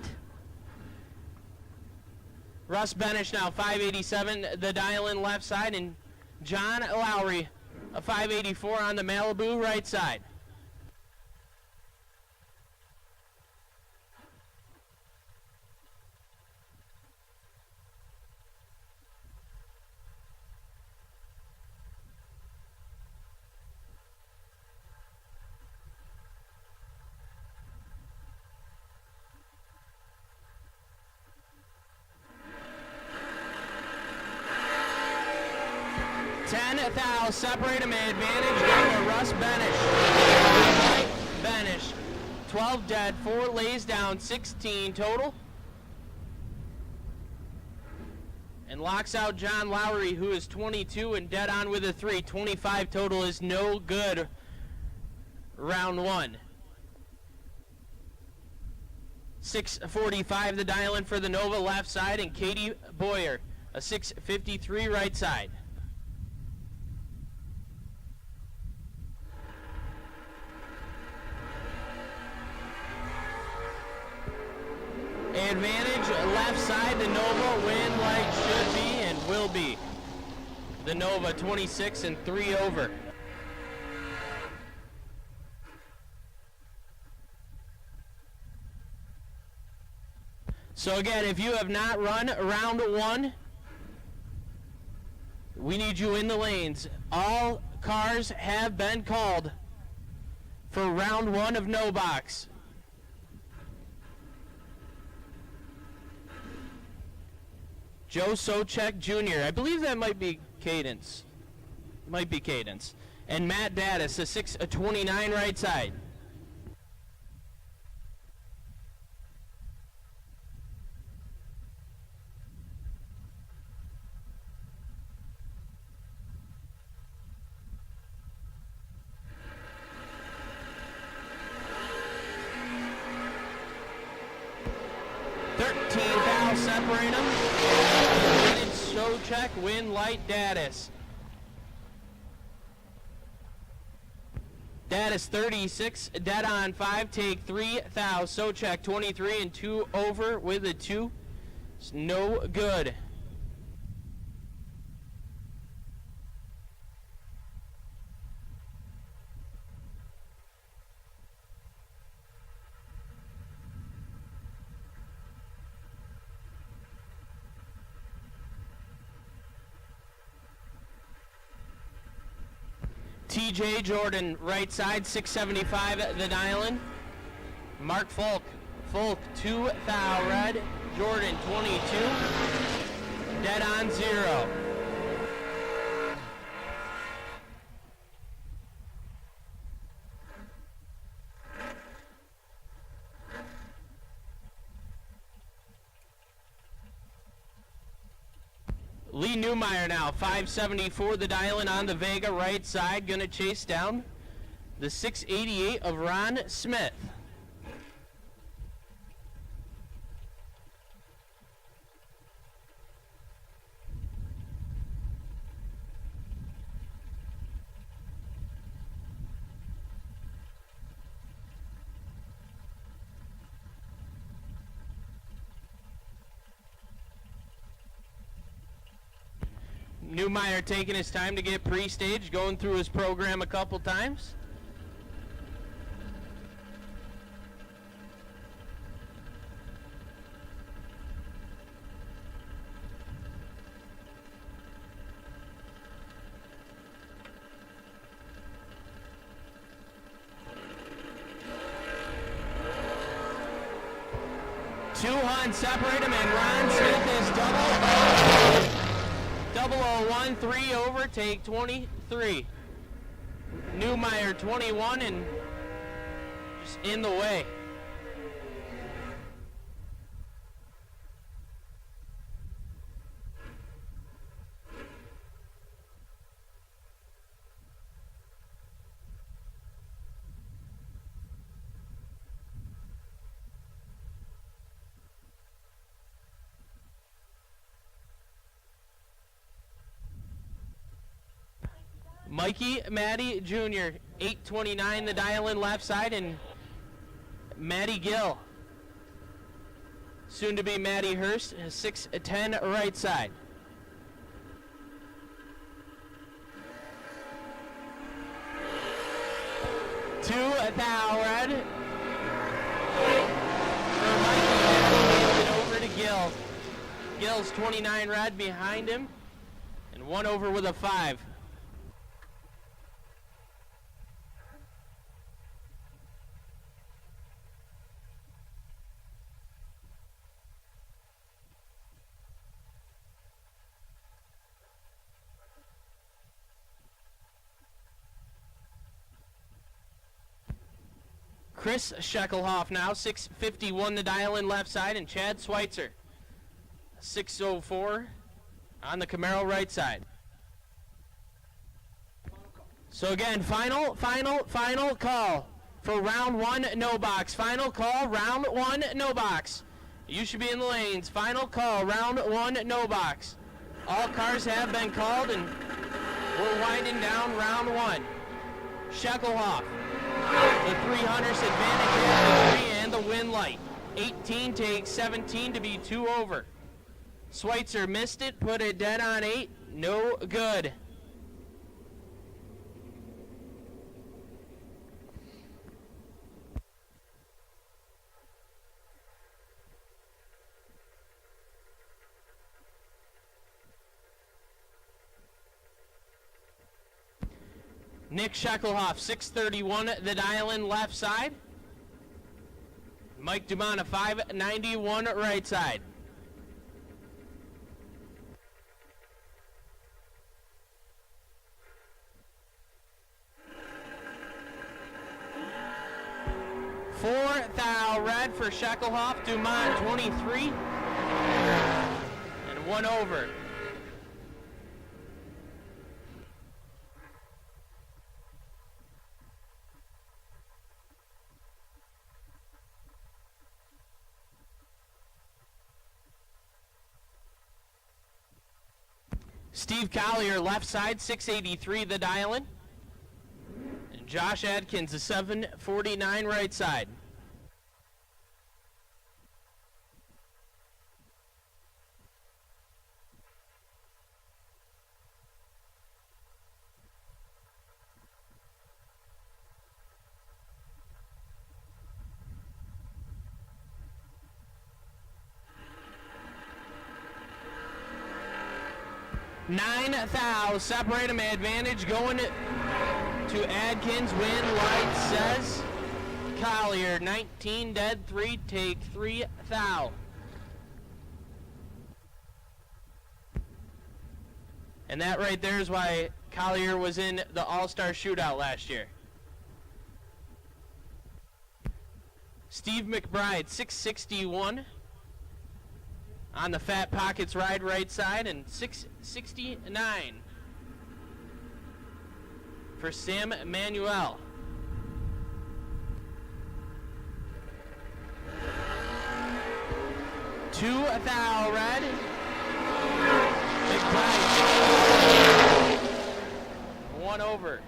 Russ Benish now, 587, the dial-in left side, and John Lowry, a 584 on the Malibu right side. Thou, separate him, advantage, go to Russ Benish. Benish, 12 dead, 4 lays down, 16 total. And locks out John Lowry, who is 22 and dead on with a 3. 25 total is no good. Round 1. 645 the dial-in for the Nova left side, and Katie Boyer, a 653 right side. Advantage left side, the Nova, wind light should be and will be. The Nova 26 and 3 over. So again, if you have not run round 1, we need you in the lanes. All cars have been called for round 1 of no box. Joe Socek Jr. I believe that might be Cadence. Might be Cadence. And Matt Daddis, a 629 right side. 13 thou separate them. Advantage show check, win light Datus. Datus 36, dead on 5, take 3 thou. So check 23 and 2 over with a 2. It's no good. TJ Jordan, right side, 675 the dialing. Mark Folk, 2 thou red. Jordan 22, dead on 0. Lee Newmeyer now, 574 the dialing on the Vega right side, gonna chase down the 688 of Ron Smith. Newmeyer taking his time to get pre-stage, going through his program a couple times. Two on separate him, and Ron Smith is double. 001, 3 over, take 23. Newmeyer 21 and just in the way. Mikey Matty Jr., 829 the dial-in left side, and Matty Gill, soon to be Matty Hurst, 610 right side. Two thou red. For Mikey, over to Gill. Gill's 29 red behind him, and 1 over with a 5. Chris Scheckelhoff now, 651 the dial-in left side, and Chad Schweitzer, 604 on the Camaro right side. So again, final call for round 1, no box. Final call, round 1, no box. You should be in the lanes. Final call, round 1, no box. All cars have been called, and we're winding down round 1. Scheckelhoff, the 300th advantage and the win light. 18 takes 17 to be 2 over. Schweitzer missed it, put it dead on 8, no good. Nick Scheckelhoff, 631 the dial-in left side. Mike Dumont, 591 right side. Four thou red for Scheckelhoff, Dumont 23, and 1 over. Steve Collier, left side, 683 the dial-in. And Josh Adkins, a 749 right side. Nine thou, separate him, advantage going to Adkins, win light says Collier, 19 dead, 3 take, 3 thou. And that right there is why Collier was in the All-Star Shootout last year. Steve McBride, 661. On the Fat Pockets ride right side, and 669 for Sam Manuel. Two thou red. McBride. One over.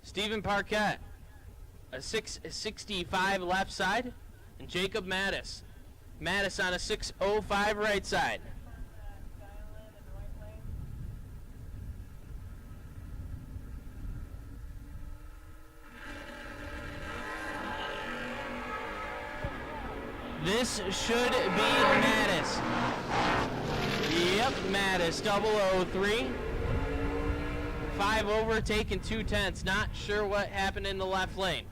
Stephen Parquette, a 665 left side, and Jacob Mattis. Mattis on a 605 right side. This should be Mattis. Yep, Mattis, 003. 5 over, taking 2 tenths. Not sure what happened in the left lane.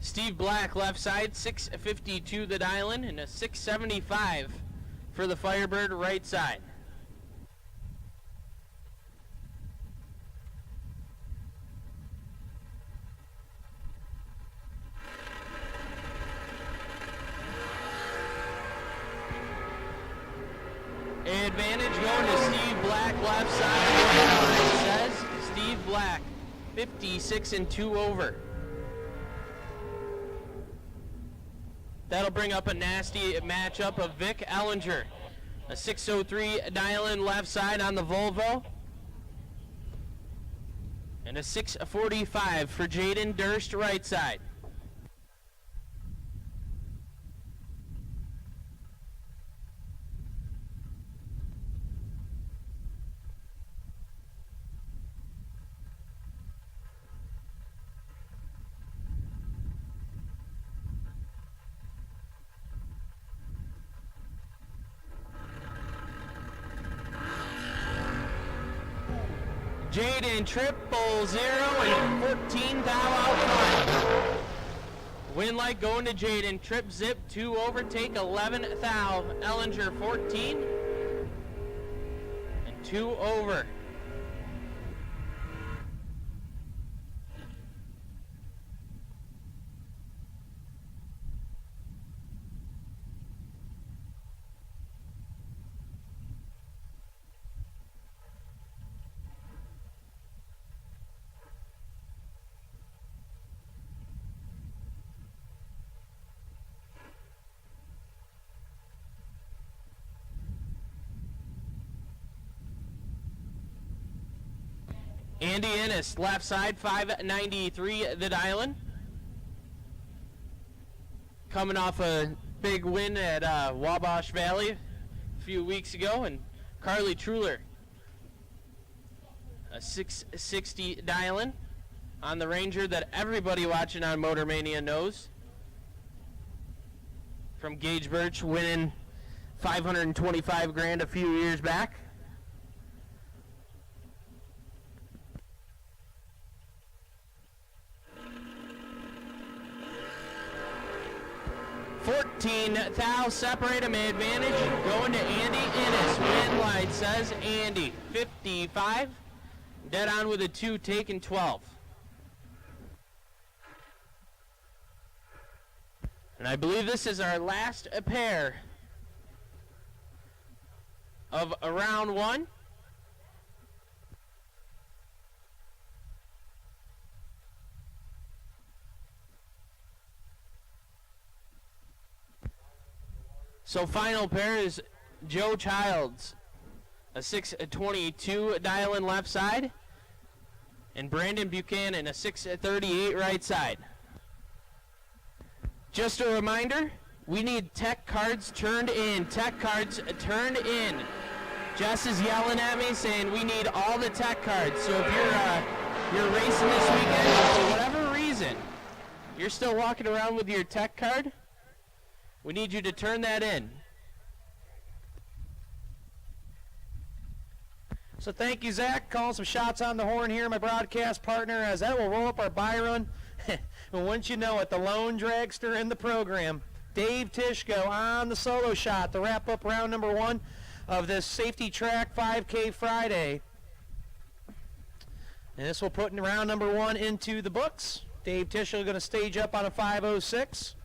Steve Black, left side, 652 the dial-in, and a 675 for the Firebird right side. Advantage going to Steve Black, left side. Says Steve Black, 56 and 2 over. That'll bring up a nasty matchup of Vic Ellinger, a 603 dial-in left side on the Volvo, and a 645 for Jaden Durst right side. Jaden 000 and 14 thou out front. Win light going to Jaden. Trip zip 2 over, take 11 thou. Ellinger 14 and 2 over. Andy Ennis, left side, 593 the dial-in. Coming off a big win at Wabash Valley a few weeks ago. And Carly Truler, a 660 dial-in on the Ranger that everybody watching on MotorMania knows. From Gage Birch, winning 525 grand a few years back. 14 thou, separate him, advantage, going to Andy Innes, win light, says Andy, 55, dead on with a 2, taking 12. And I believe this is our last pair of round 1. So final pair is Joe Childs, a 622 dial in left side, and Brandon Buchanan, a 638 right side. Just a reminder, we need tech cards turned in. Tech cards turned in. Jess is yelling at me saying we need all the tech cards. So if you're racing this weekend for whatever reason, you're still walking around with your tech card, we need you to turn that in. So thank you, Zach. Calling some shots on the horn here, my broadcast partner, as that will roll up our buy run. And once you know it, the lone dragster in the program, Dave Tishko on the solo shot to wrap up round number 1 of this Safety Track 5K Friday. And this will put in round number 1 into the books. Dave Tishko going to stage up on a 5:06.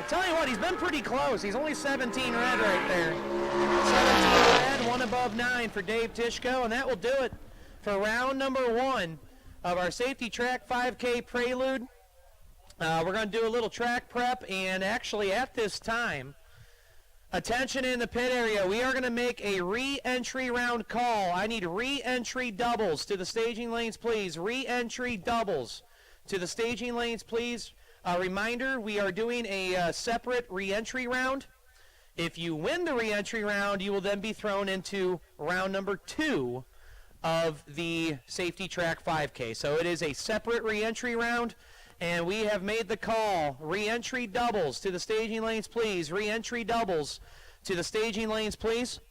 Tell you what, he's been pretty close. He's only 17 red right there. 17 red, 1 above 9 for Dave Tishko, and that will do it for round number 1 of our Safety Track 5K Prelude. We're going to do a little track prep, and actually at this time, attention in the pit area, we are going to make a re-entry round call. I need re-entry doubles to the staging lanes, please. Re-entry doubles to the staging lanes, please. A reminder, we are doing a separate re-entry round. If you win the re-entry round, you will then be thrown into round number 2 of the Safety Track 5K. So it is a separate re-entry round, and we have made the call. Re-entry doubles to the staging lanes, please. Re-entry doubles to the staging lanes, please.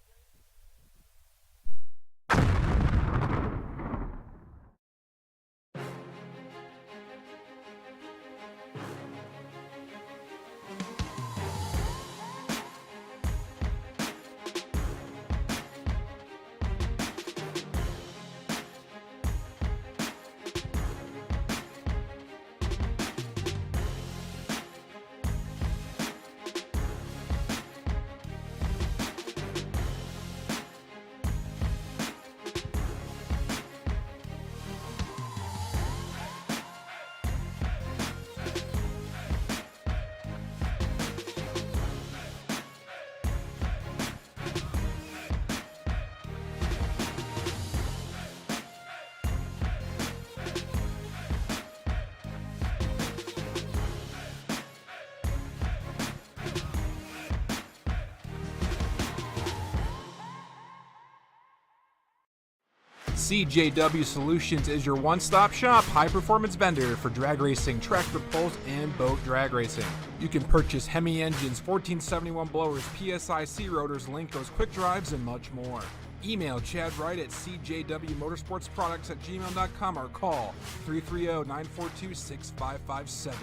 CJW Solutions is your one-stop shop high-performance vendor for drag racing, tractor pulls, and boat drag racing. You can purchase Hemi engines, 1471 blowers, PSIC rotors, Linkos, quick drives, and much more. Email Chad Wright at cjwmotorsportsproducts@gmail.com or call 330-942-6557.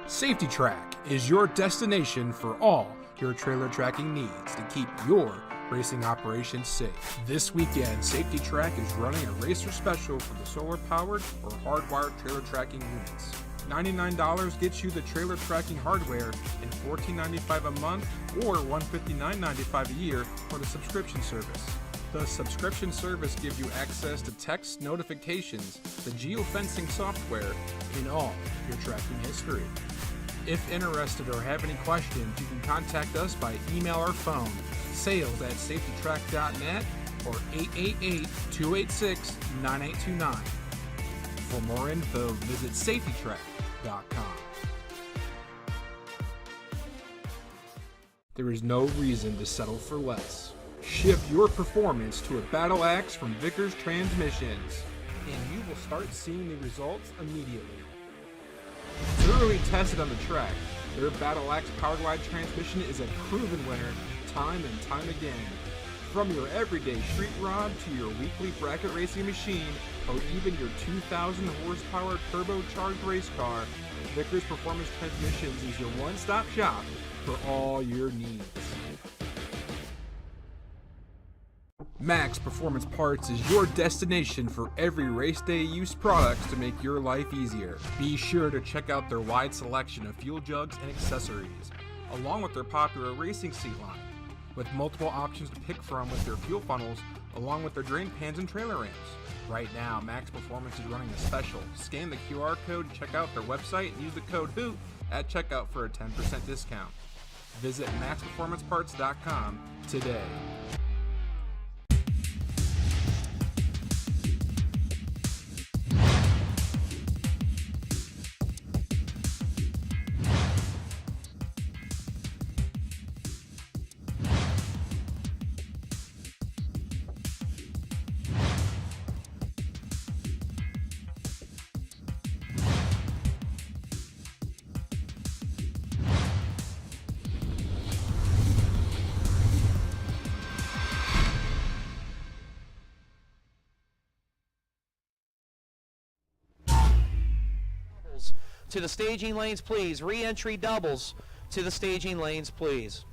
Safety Track is your destination for all your trailer tracking needs to keep your racing operations safe. This weekend, Safety Track is running a racer special for the solar-powered or hardwired trailer tracking units. $99 gets you the trailer tracking hardware and $14.95 a month or $159.95 a year for the subscription service. The subscription service gives you access to text notifications, the geofencing software, and all your tracking history. If interested or have any questions, you can contact us by email or phone, sales@safetytrack.net or 888-286-9829. For more info, visit safetytrack.com. There is no reason to settle for less. Shift your performance to a battle axe from Vickers Transmissions, and you will start seeing the results immediately. Thoroughly tested on the track, their Battle Axe power glide transmission is a proven winner time and time again. From your everyday street rod to your weekly bracket racing machine, or even your 2,000 horsepower turbocharged race car, Vickers Performance Transmissions is your one-stop shop for all your needs. Max Performance Parts is your destination for every race day use products to make your life easier. Be sure to check out their wide selection of fuel jugs and accessories, along with their popular racing seat line, with multiple options to pick from with their fuel funnels, along with their drain pans and trailer ramps. Right now, Max Performance is running a special. Scan the QR code, check out their website, and use the code HOOT at checkout for a 10% discount. Visit maxperformanceparts.com today. To the staging lanes, please. Re-entry doubles to the staging lanes, please.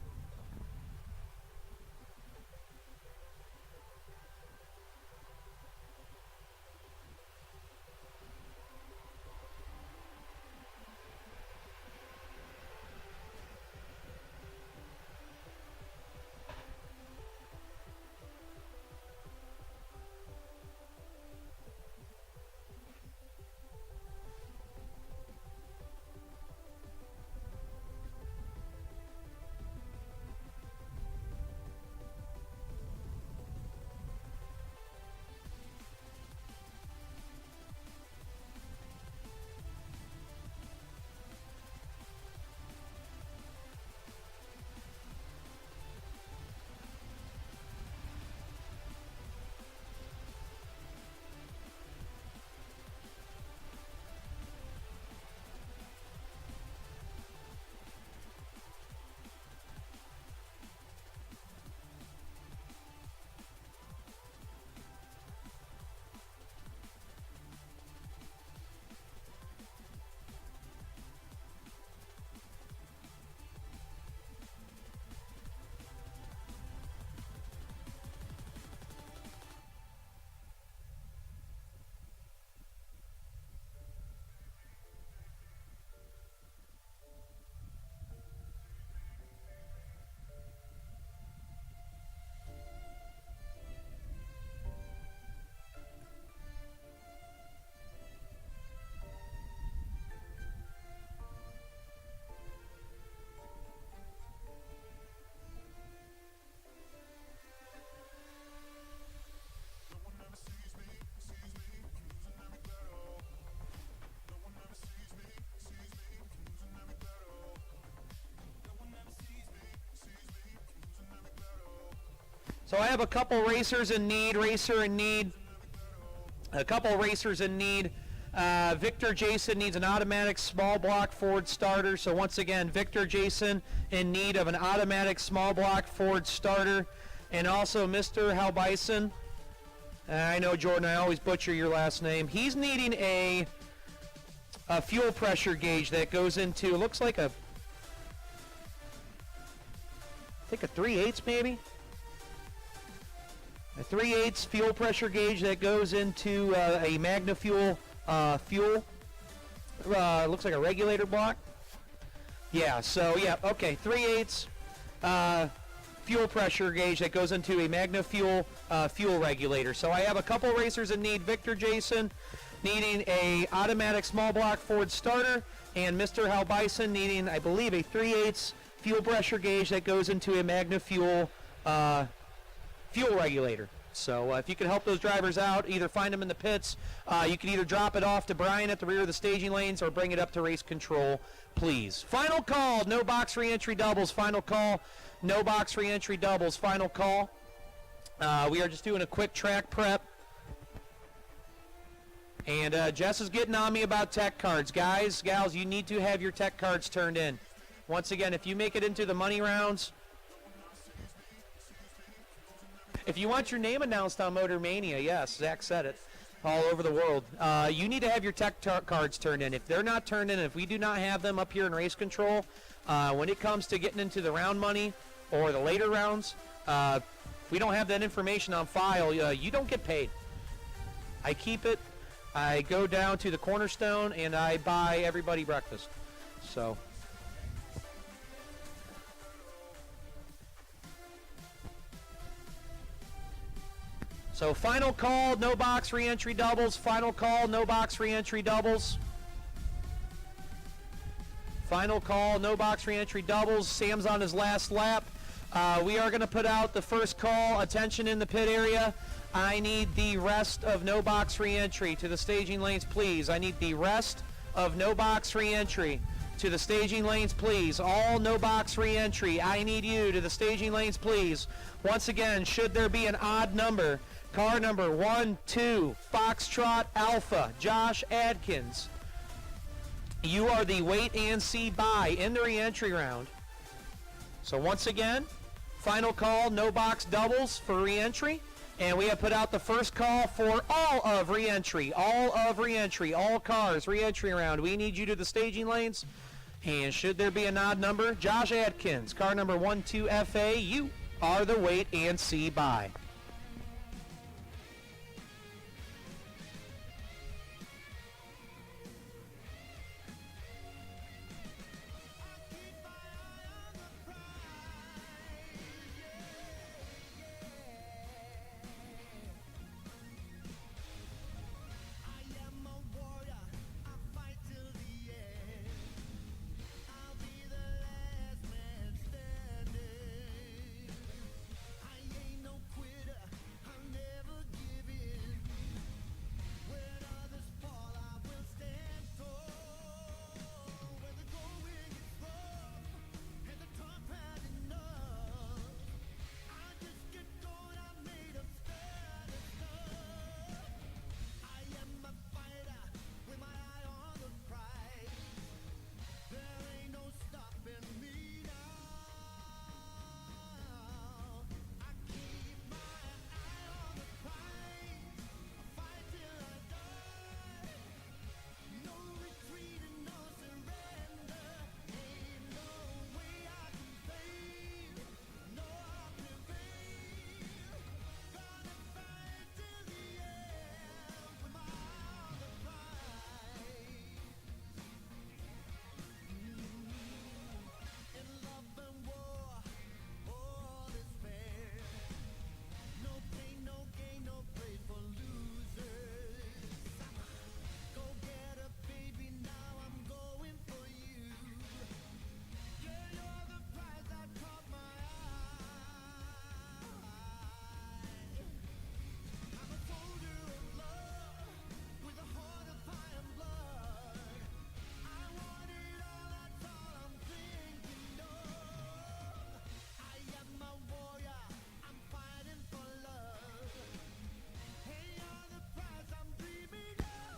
So I have a couple racers in need, Victor Jason needs an automatic small block Ford starter. So once again, Victor Jason in need of an automatic small block Ford starter. And also Mr. Hal Bison. I know, Jordan, I always butcher your last name. He's needing a fuel pressure gauge that goes into, it looks like I think a 3/8 maybe? A 3/8 fuel pressure gauge that goes into a MagnaFuel fuel. Looks like a regulator block. Yeah, so yeah, okay, 3/8 fuel pressure gauge that goes into a MagnaFuel fuel regulator. So I have a couple racers in need. Victor Jason needing a automatic small block Ford starter, and Mr. Hal Bison needing, I believe, a 3/8 fuel pressure gauge that goes into a MagnaFuel fuel regulator. So if you can help those drivers out, either find them in the pits, you can either drop it off to Brian at the rear of the staging lanes or bring it up to race control, please. Final call, no box re-entry doubles, final call, no box re-entry doubles, final call. We are just doing a quick track prep. And Jess is getting on me about tech cards. Guys, gals, you need to have your tech cards turned in. Once again, if you make it into the money rounds, If you want your name announced on MotorMania, yes, Zach said it, all over the world, you need to have your tech cards turned in. If they're not turned in, if we do not have them up here in race control, when it comes to getting into the round money or the later rounds, if we don't have that information on file, you don't get paid. I keep it. I go down to the Cornerstone and I buy everybody breakfast. So. So final call, no box re-entry doubles. Final call, no box re-entry doubles. Final call, no box re-entry doubles. Sam's on his last lap. We are going to put out the first call. Attention in the pit area. I need the rest of no box re-entry to the staging lanes, please. I need the rest of no box re-entry to the staging lanes, please. All no box re-entry. I need you to the staging lanes, please. Once again, should there be an odd number, car number 1, 2, Foxtrot Alpha, Josh Adkins. You are the wait and see buy in the re-entry round. So once again, final call, no box doubles for re-entry. And we have put out the first call for all of re-entry, all cars, re-entry round. We need you to the staging lanes. And should there be an odd number, Josh Adkins, car number 12 FA, you are the wait and see buy.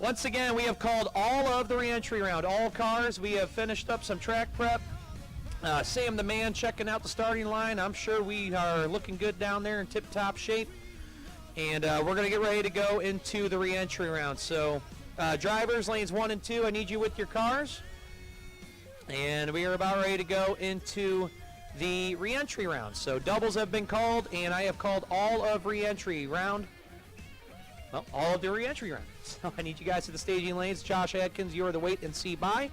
Once again, we have called all of the re-entry round, all cars. We have finished up some track prep. Sam the man checking out the starting line. I'm sure we are looking good down there in tip-top shape. And we're going to get ready to go into the re-entry round. So drivers, lanes 1 and 2, I need you with your cars. And we are about ready to go into the re-entry round. So doubles have been called, and I have called all of re-entry round. Well, all of the re-entry round. So I need you guys to the staging lanes. Josh Adkins, you are the wait and see buy.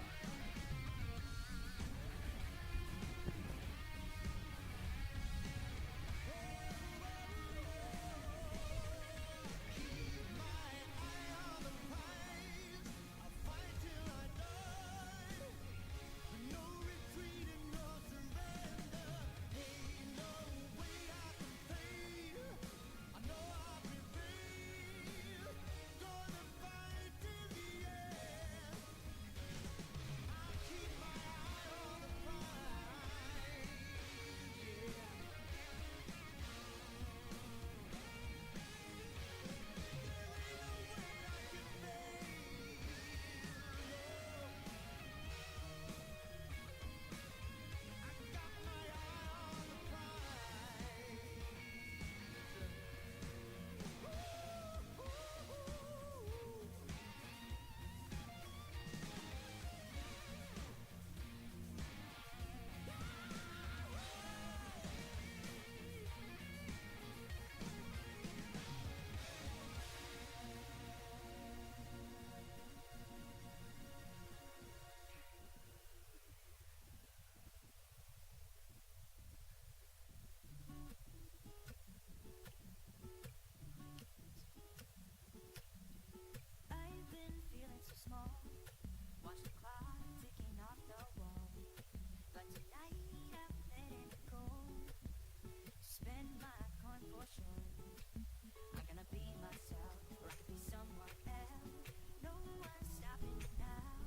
I'm gonna be myself, or I could be someone else. No one's stopping me now.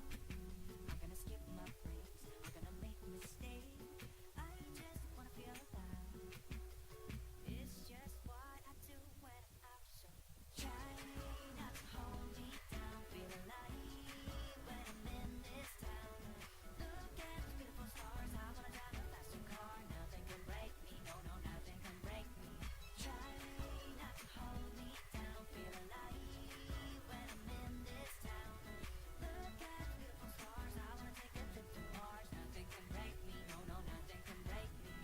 I'm gonna skip my breaks, I'm gonna make mistakes. I just wanna feel alive. It's just what I do when I'm out. So try not to hold me down. Feel alive when I'm in this town. Look at the beautiful stars. I wanna drive a faster car. Nothing can break me. No, no, nothing can break me. Try not to hold me down. Feel alive when I'm in this town. Look at the beautiful stars. I wanna take a trip to Mars. Nothing can break me. No, no, nothing can break me.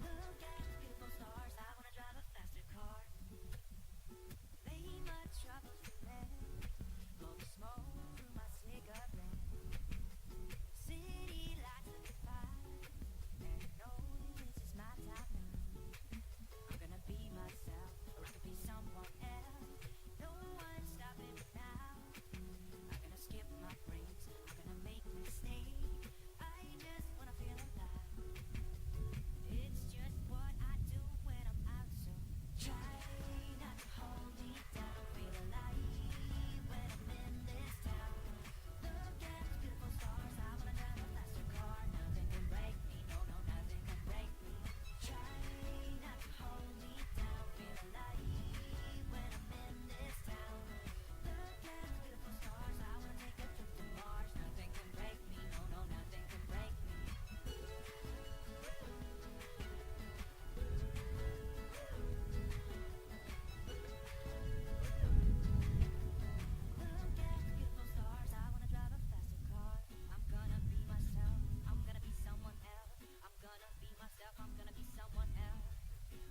Look at the beautiful stars. I wanna drive a faster car. Lay my troubles to rest. Blow the smoke through my cigarette. City lights look at fire, and I know this is my time now. I'm gonna be myself, or I could be someone else. No one's stopping me now. I'm gonna skip my breaks, I'm gonna make mistakes. I just wanna feel alive. It's just what I do when I'm out. So try not to hold me down. Feel alive when I'm in this town. Look at the beautiful stars. I wanna drive a faster car. Nothing can break me. No, no, nothing can break me. Try not to hold me down. Feel alive when I'm in this town. Look at the beautiful stars. I wanna take a trip to Mars. Nothing can break me. No, no, nothing can break me. Look at the beautiful stars. I wanna drive a faster car. I'm gonna be myself. I'm gonna be someone else. I'm gonna be myself. I'm gonna be someone else.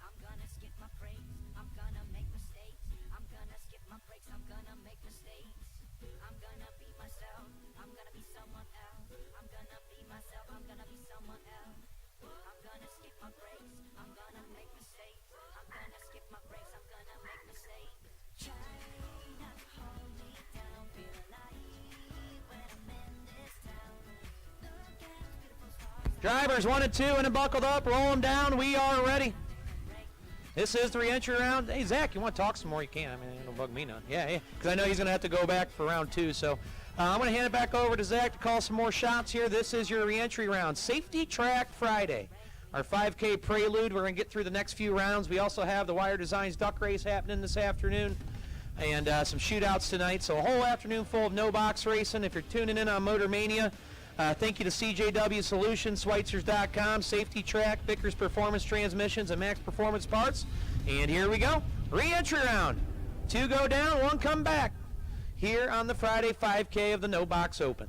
I'm gonna skip my breaks. I'm gonna make mistakes. I'm gonna skip my breaks. I'm gonna make mistakes. I'm gonna be myself. I'm gonna be someone else. I'm gonna be myself. I'm gonna be someone else. I'm gonna skip my breaks. I'm gonna make mistakes. I'm gonna skip my breaks. I'm gonna make mistakes. Try not to hold me down. Feel alive when I'm in this town. Look at the beautiful stars. Drivers 1 and 2 and then buckled up, roll them down. We are ready. This is the re-entry round. Hey, Zach, you want to talk some more? You can. I mean, it'll bug me none. Yeah, because I know he's going to have to go back for round 2. So I'm going to hand it back over to Zach to call some more shots here. This is your re-entry round. Safety Track Friday. Our 5K prelude. We're going to get through the next few rounds. We also have the Wire Designs Duck Race happening this afternoon and some shootouts tonight. So a whole afternoon full of no box racing. If you're tuning in on MotorMania, thank you to CJW Solutions, Schweitzers.com, Safety Track, Vickers Performance Transmissions, and Max Performance Parts. And here we go. Re-entry round. 2 go down, 1 come back. Here on the Friday 5K of the No Box Open.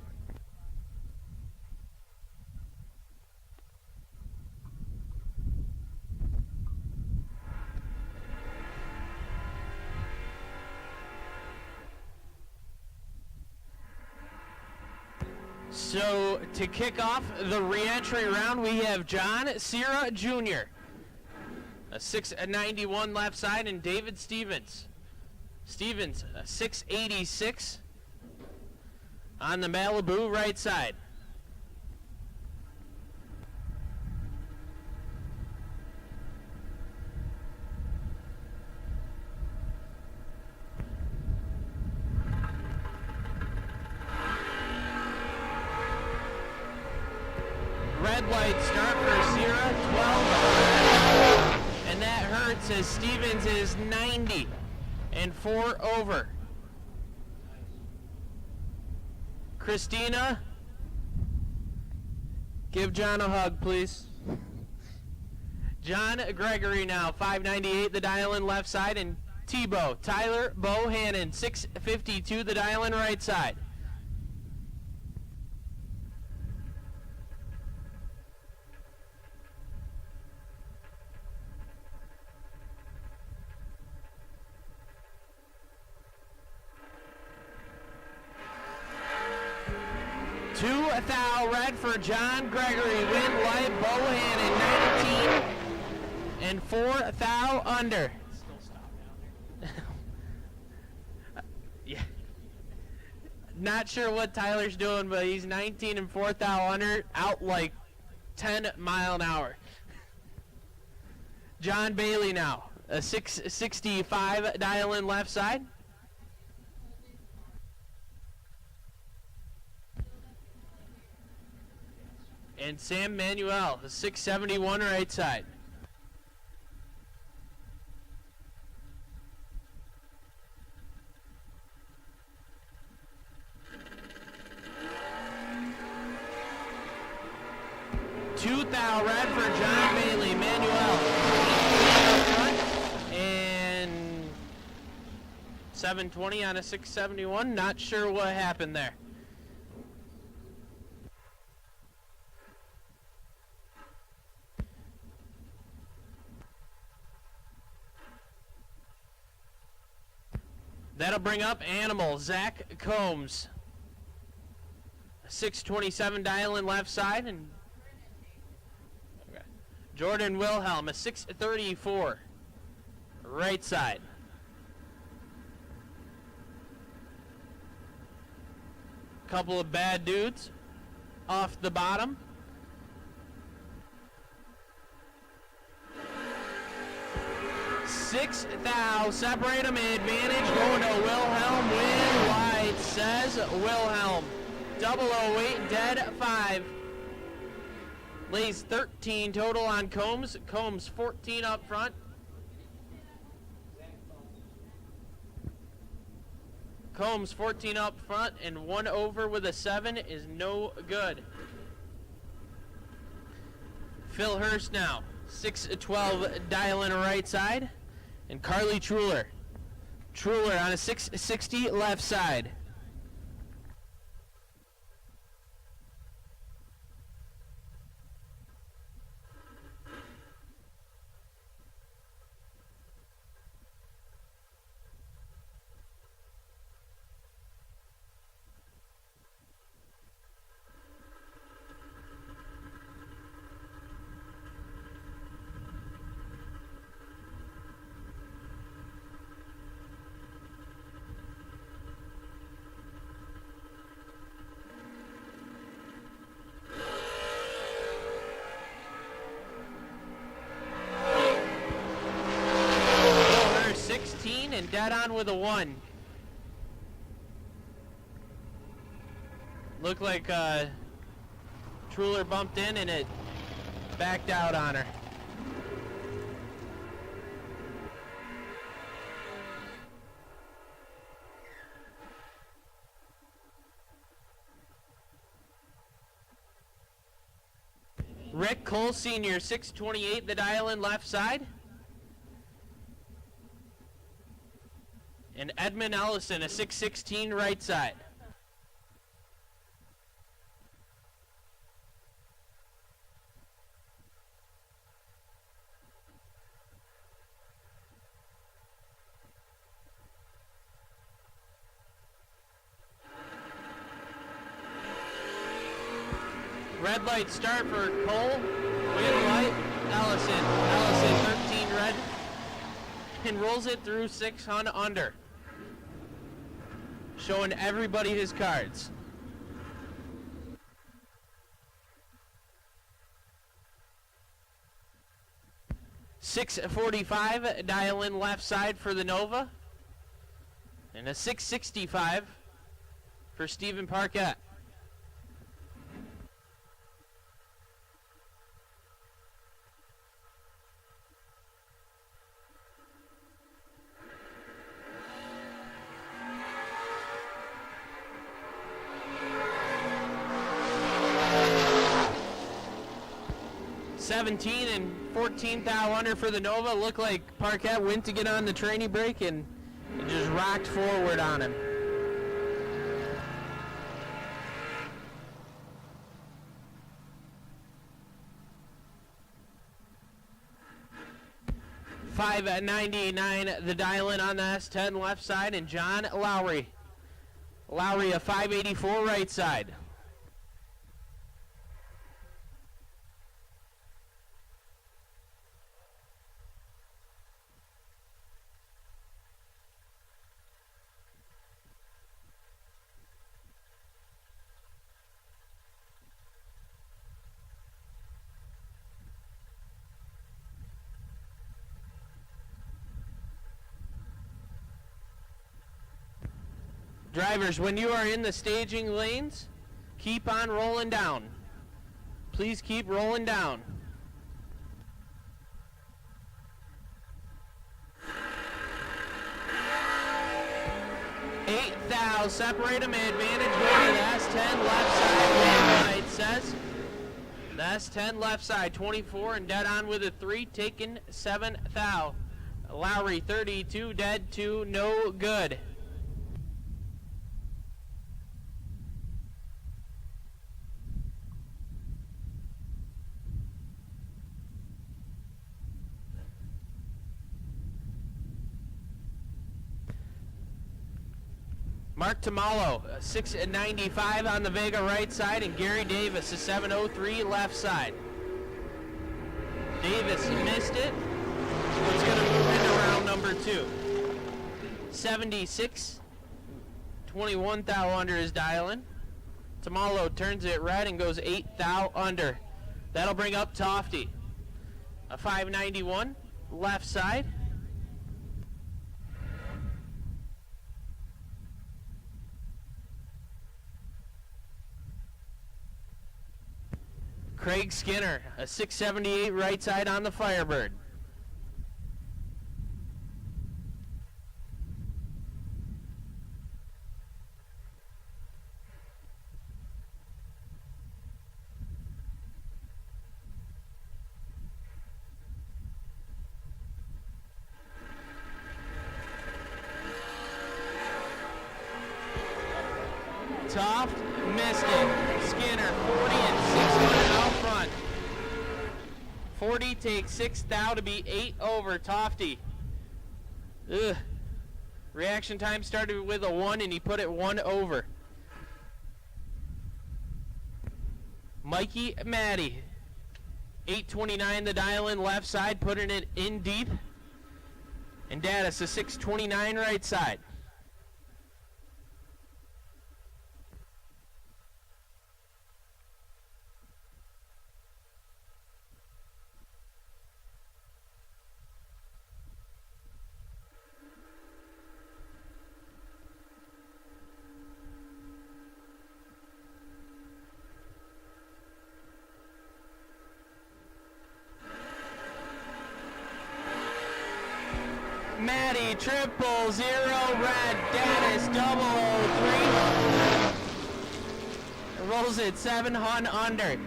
So to kick off the re-entry round, we have John Sierra Jr., a 691 left side, and David Stevens. Stevens, a 686 on the Malibu right side. Red light start for Sierra, 12, and that hurts as Stevens is 90 and 4 over. Christina, give John a hug, please. John Gregory now, 598 the dial-in left side, and Tebow, Tyler Bohannon, 652 the dial-in right side. Two thou red for John Gregory, win light Bohannon, 19 and 4 thou under. Not sure what Tyler's doing, but he's 19 and 4th out like 10 mile an hour. John Bailey now, a 665 dial in left side. And Sam Manuel, a 671 right side. $2,000 red for John Bailey, Manuel. And 720 on a 671. Not sure what happened there. That'll bring up Animal, Zach Combs. 627 dial in left side, and Jordan Wilhelm, a 634 right side. Couple of bad dudes off the bottom. $6,000, separate them, advantage going to Wilhelm, win wide, says Wilhelm. 008, dead 5. Lays 13 total on Combs. Combs 14 up front. Combs 14 up front, and 1 over with a 7 is no good. Phil Hurst now, 612 dial in a right side. And Carly Truler. Truler on a 660 left side. And dead on with a 1. Looked like Truler bumped in and it backed out on her. Rick Cole Sr., 628, the dial in left side. And Edmund Ellison, a 616 right side. Red light start for Cole. Win light, Ellison. Ellison, 13 red. And rolls it through 600 under. Showing everybody his cards. $645 dial in left side for the Nova. And a 665 for Stephen Parkett. $17 and $14,000 under for the Nova. Looked like Parkett went to get on the tranny brake and it just rocked forward on him. $599 the dial in on the S10 left side, and John Lowry. Lowry a 584 right side. Drivers, when you are in the staging lanes, keep on rolling down. Please keep rolling down. Eight thou, separate them, advantage, go to the S10 left side, right says. The S10 left side, 24 and dead on with a 3, taken 7 thou. Lowry, 32, dead 2, no good. Mark Tamalo, 695 on the Vega right side, and Gary Davis, a 703 left side. Davis missed it. It's going to move into round number 2. 76, 21 thou under is dialing. Tamalo turns it red and goes 8 thou under. That'll bring up Tofty. A 591 left side. Craig Skinner, a 678 right side on the Firebird. Toft missed it. Skinner, 40 and 600 out front. 40 takes 6 thou to be 8 over. Tofty. Ugh. Reaction time started with a 1 and he put it 1 over. Mikey Maddie. 829 the dial in left side, putting it in deep. And Daddis a 629 right side. Maddie, 000, red, Daddis, 003. Rolls it 700 under.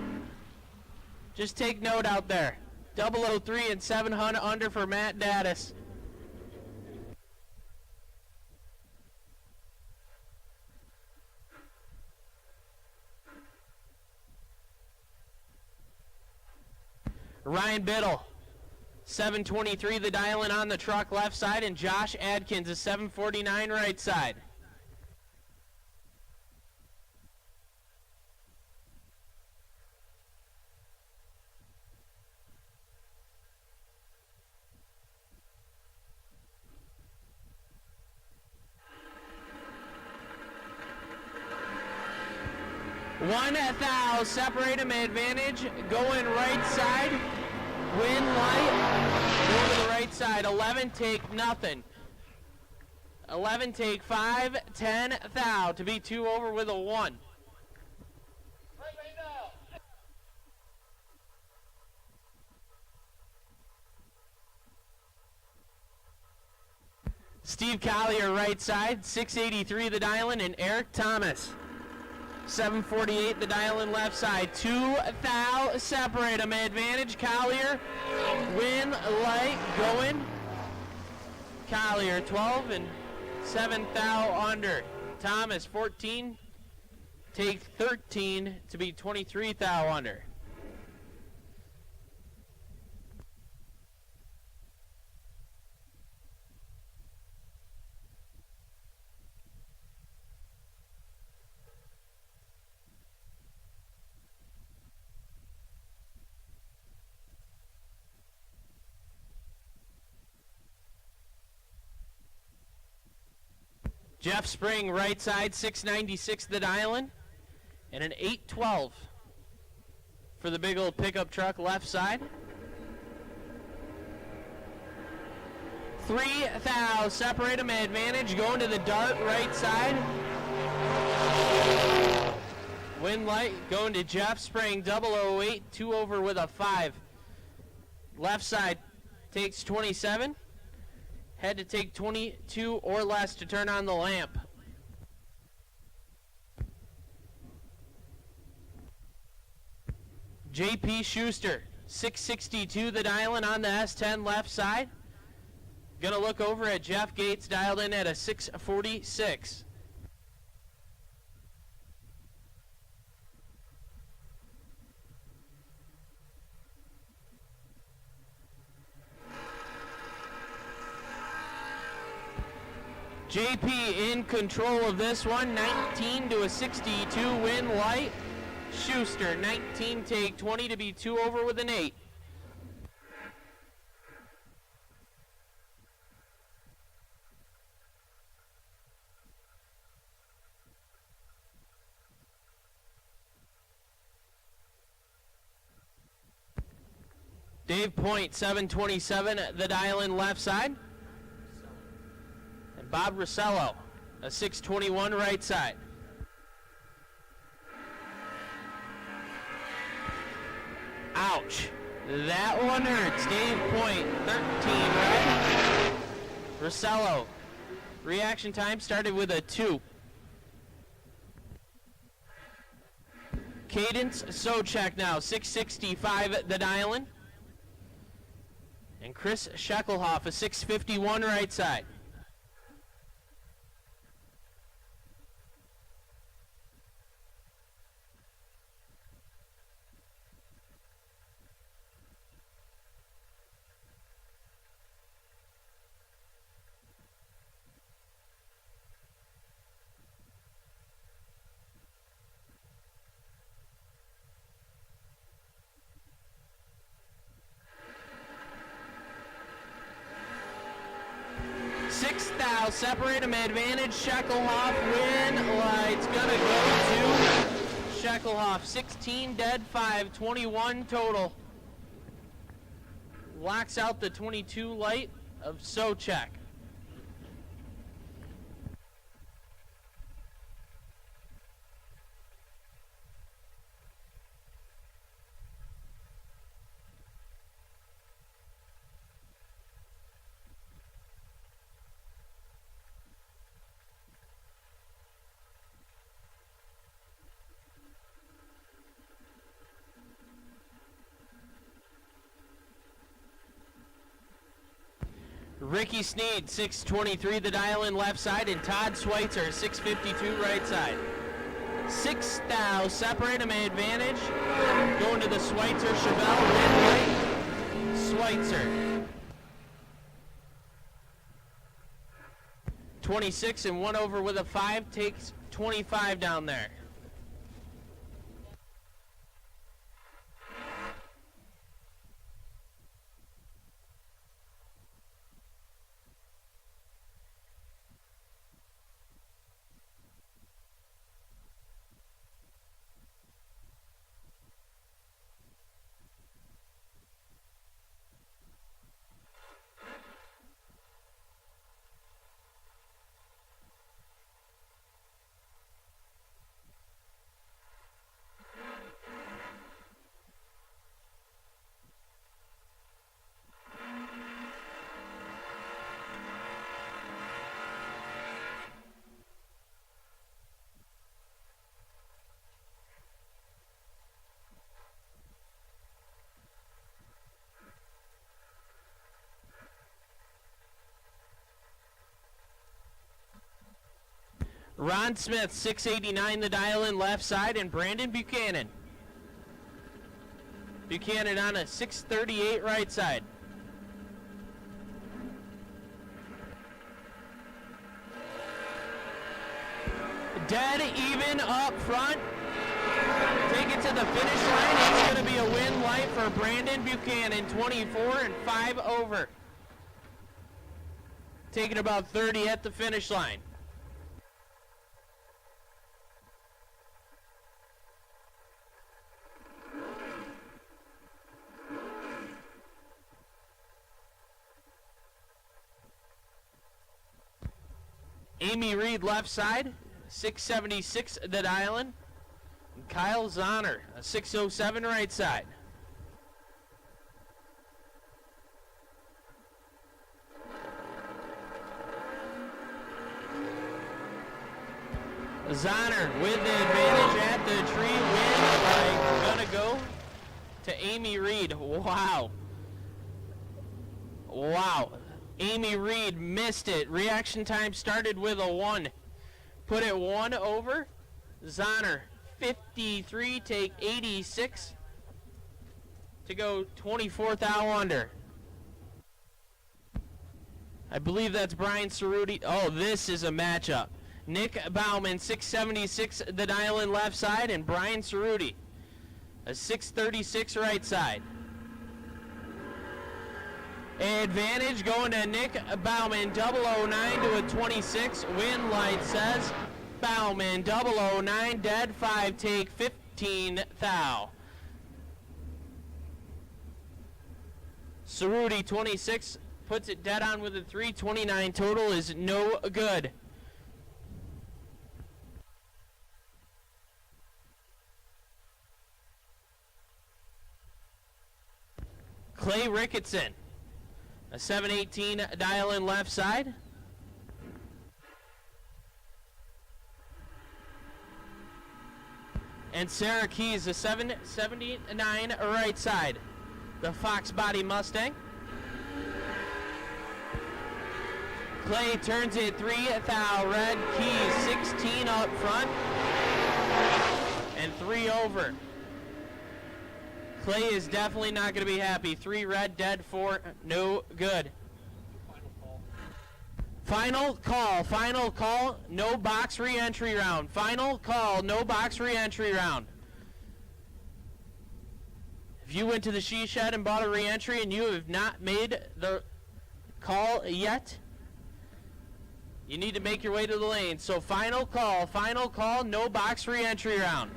Just take note out there. 003 and 700 under for Matt Daddis. Ryan Biddle. 723 the dial in on the truck left side, and Josh Adkins is 749 right side. One thou, separate him, advantage, going right side. Win light, go to the right side. 11 take nothing. 11 take 5, 10 thou to be 2 over with a 1. Steve Collier right side, 683 the dial-in, and Eric Thomas. 748 the dial-in left side. 2 thou separate them. Advantage Collier. Win light going. Collier 12 and 7 thou under. Thomas 14. Take 13 to be 23 thou under. Jeff Spring, right side, 696 the dial-in, and an 812 for the big old pickup truck left side. 3 thou, separate them, advantage, going to the dart right side. Win light going to Jeff, spraying 008, 2 over with a 5. Left side takes 27. Had to take 22 or less to turn on the lamp. JP Schuster, 662 the dialing on the S10 left side. Gonna look over at Jeff Gates, dialed in at a 646. JP in control of this one, 19 to a 62 win light. Schuster, 19 take 20 to be 2 over with an 8. Dave Point, 727, the dial in left side. And Bob Rossello, a 621 right side. Ouch. That one hurts. Dave Point, 13 right. Rossello, reaction time started with a 2. Cadence Socek now, 665 the dial-in. And Chris Sheckelhoff, a 651 right side. Separate him, advantage, Sheckelhoff, win light's gonna go to Sheckelhoff, 16 dead, 5, 21 total. Locks out the 22 light of Socek. Ricky Sneed, 623 the dial-in left side, and Todd Schweitzer, 652 right side. 6 thou, separate him, advantage. Going to the Schweitzer, Chevelle, win right. Schweitzer. 26 and 1 over with a 5, takes 25 down there. Ron Smith, 689 the dial-in left side, and Brandon Buchanan. Buchanan on a 638 right side. Dead even up front. Take it to the finish line. It's going to be a win light for Brandon Buchanan, 24 and 5 over. Taking about 30 at the finish line. Amy Reed left side, 676 the dial-in. Kyle Zahner, a 607 right side. Zahner with the advantage at the tree. Win gonna go to Amy Reed. Wow. Wow. Amy Reed missed it. Reaction time started with a 1. Put it 1 over. Zahner, 53, take 86 to go 24th thou under. I believe that's Brian Cerruti. Oh, this is a matchup. Nick Bauman, 676, the dial in left side, and Brian Cerruti, a 636 right side. Advantage going to Nick Bauman, 009 to a 26. Win light says Bauman, 009, dead 5, take 15 thou. Cerruti, 26, puts it dead on with a 329 total is no good. Clay Ricketson, a 718 dial in left side. And Sarah Keys, a 779 right side. The Fox Body Mustang. Clay turns it 3 thou red. Keys 16 up front. And 3 over. Clay is definitely not going to be happy. 3 red, dead 4, no good. Final call, no box re-entry round. Final call, no box re-entry round. If you went to the She Shed and bought a re-entry and you have not made the call yet, you need to make your way to the lane. So final call, no box re-entry round.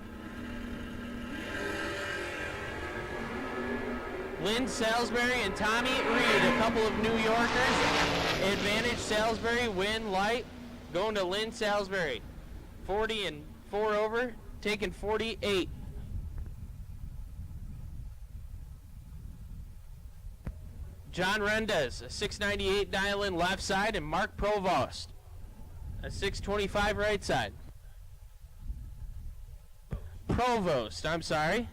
Lynn Salisbury and Tommy Reed, a couple of New Yorkers. Advantage Salisbury, win light, going to Lynn Salisbury. 40 and 4 over, taking 48. John Rendez, a 698 dial in left side, and Mark Provost, a 625 right side. Provost, I'm sorry.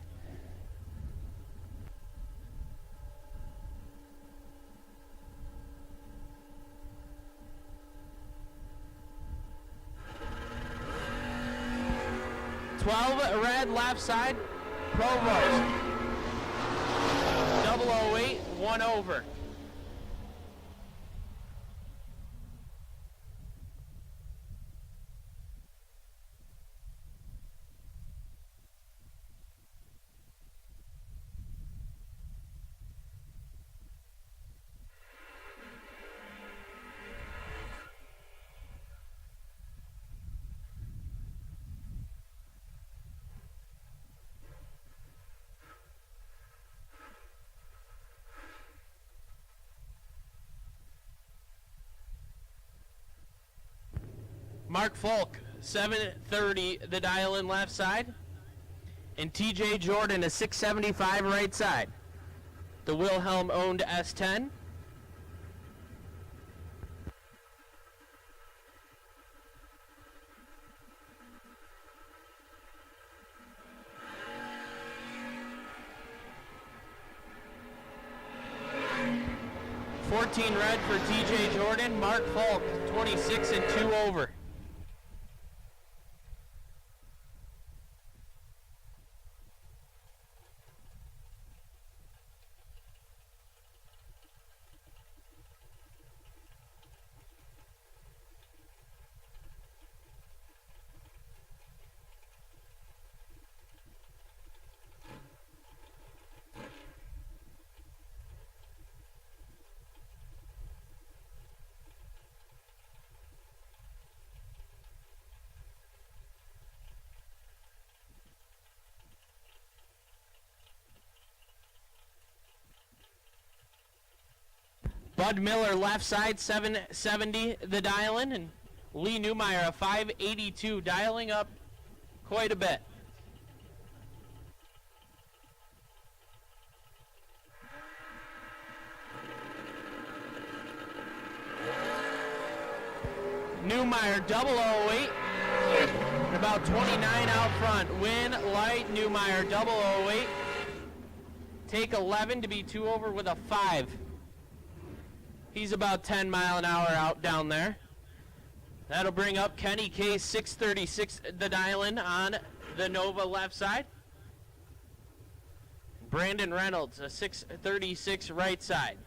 Red left side, Provost. 008, 1 over. Mark Folk, 730, the dial in left side. And TJ Jordan, a 675 right side. The Wilhelm owned S10. Red for TJ Jordan. Mark Folk, 26 and 2 over. Bud Miller left side, 770 the dial-in, and Lee Newmeyer a 582 dialing up quite a bit. Newmeyer, 008. And about 29 out front. Win light, Newmeyer, 008. Take 11 to be 2 over with a 5. He's about 10 mile an hour out down there. That'll bring up Kenny K, 636, the dial-in on the Nova left side. Brandon Reynolds, a 636 right side.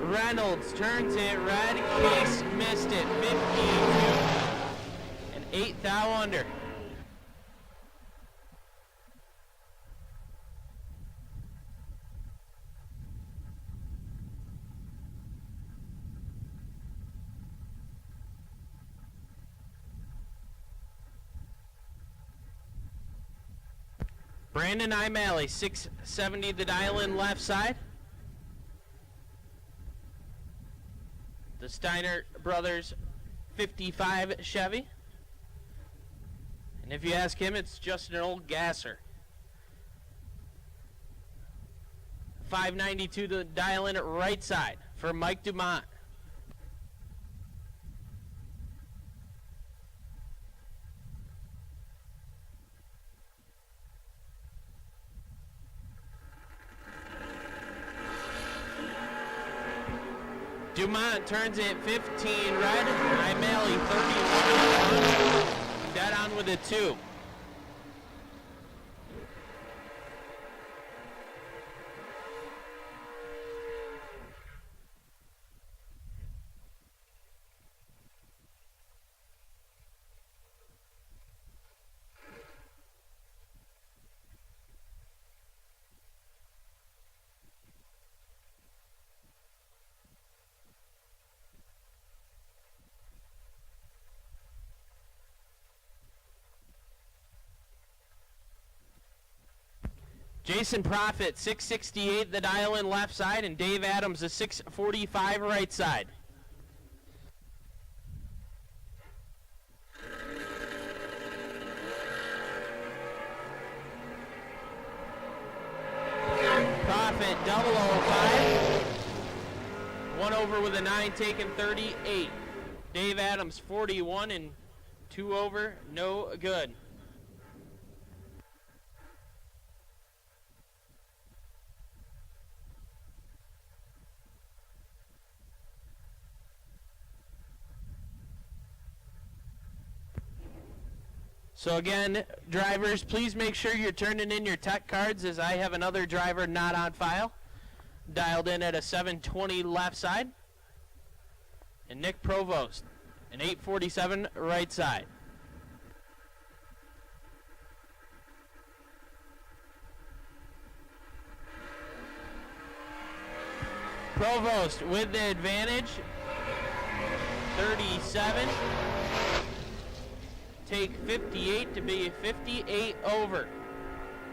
Reynolds turns it red, Case missed it, 52, and 8 thou under. Brandon Imalley, 670 the dial-in left side. The Steiner Brothers 55 Chevy. And if you ask him, it's just an old gasser. 592 the dial-in right side for Mike Dumont. Dumont turns it 15 red. Imalley 31. Dead on with a 2. Jason Profit, 668 the dial-in left side, and Dave Adams, a 645 right side. Profit, 005. 1 over with a 9, taken 38. Dave Adams, 41, and 2 over, no good. So again, drivers, please make sure you're turning in your tech cards, as I have another driver not on file, dialed in at a 720 left side. And Nick Provost, an 847 right side. Provost with the advantage, 37. Take 58 to be 58 over.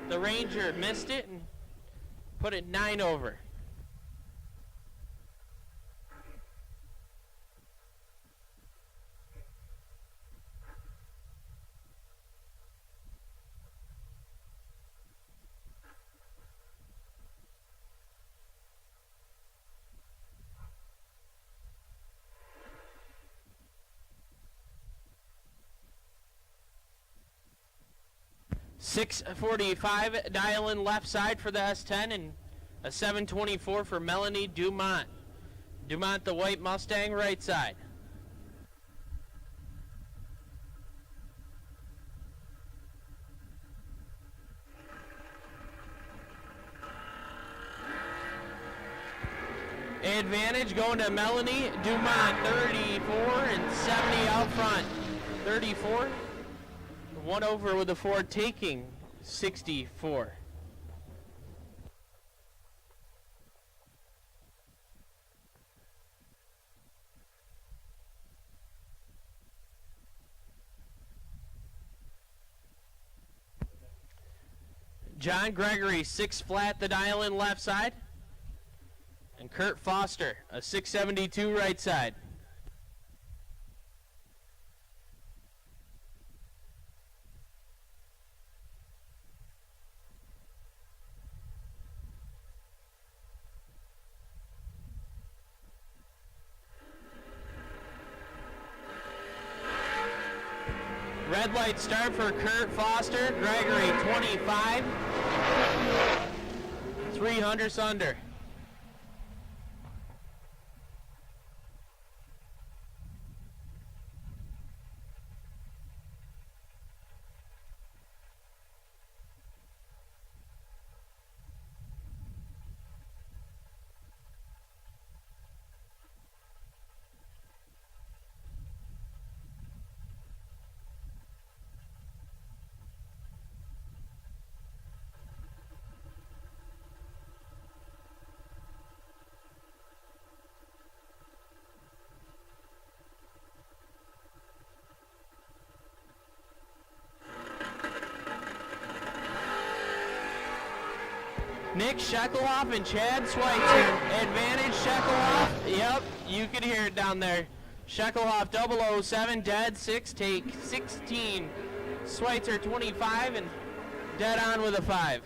The Ranger missed it and put it 9 over. .645 dial-in left side for the S10, and a 724 for Melanie Dumont. Dumont, the white Mustang, right side. Advantage going to Melanie Dumont, 34 and 70 out front. 34. 1 over with the Ford, taking 64. John Gregory, 6 flat the dial in left side. And Kurt Foster, a 672 right side. Red light start for Kurt Foster, Gregory 25, 300 under. Nick Shekeloff and Chad Schweitzer. Advantage Shekeloff. Yep, you could hear it down there. Shekeloff 007, dead 6, take 16. Schweitzer 25 and dead on with a 5.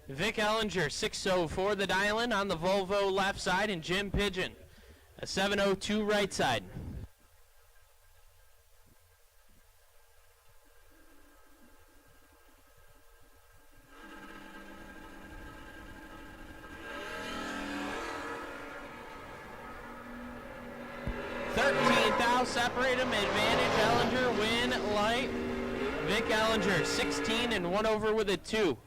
Vic Ellinger, 604 the dial-in on the Volvo left side, and Jim Pigeon, a 702 right side. $13,000 separate him, advantage Ellinger, win light. Vic Ellinger, 16 and 1 over with a 2.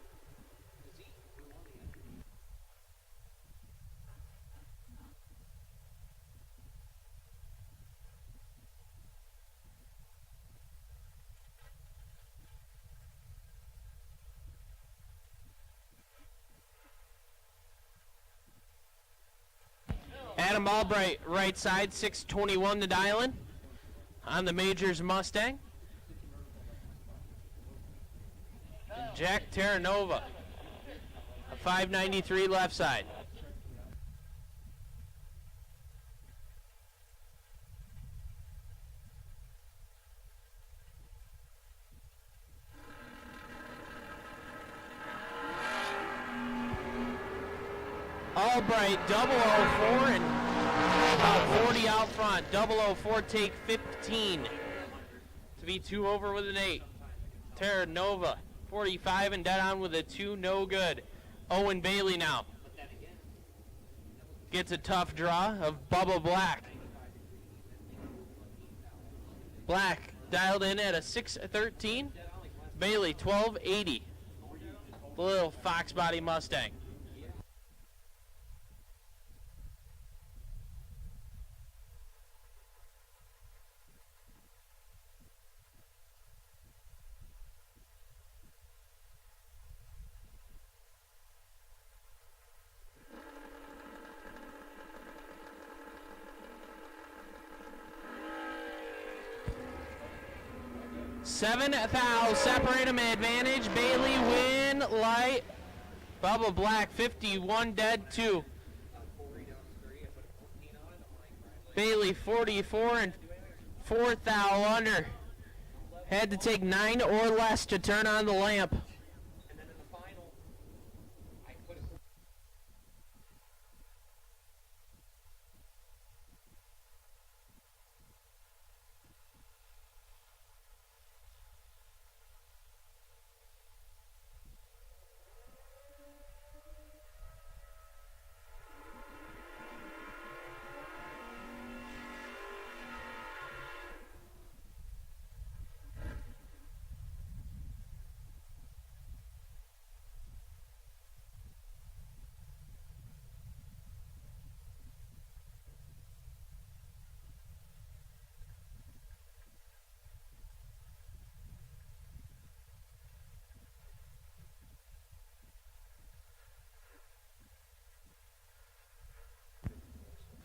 Adam Albright, right side, 621 the dial-in on the Majors Mustang. Jack Terranova, a 593 left side. Albright, 004 and about 40 out front. 004 take 15 to be 2 over with an 8. Terranova, 45 and dead on with a 2, no good. Owen Bailey now gets a tough draw of Bubba Black. Black dialed in at a 613. Bailey 1280. The little Fox body Mustang. $7,000 separate him, advantage. Bailey win light. Bubba Black 51 dead 2. Bailey 44 and 4,000 under. Had to take 9 or less to turn on the lamp.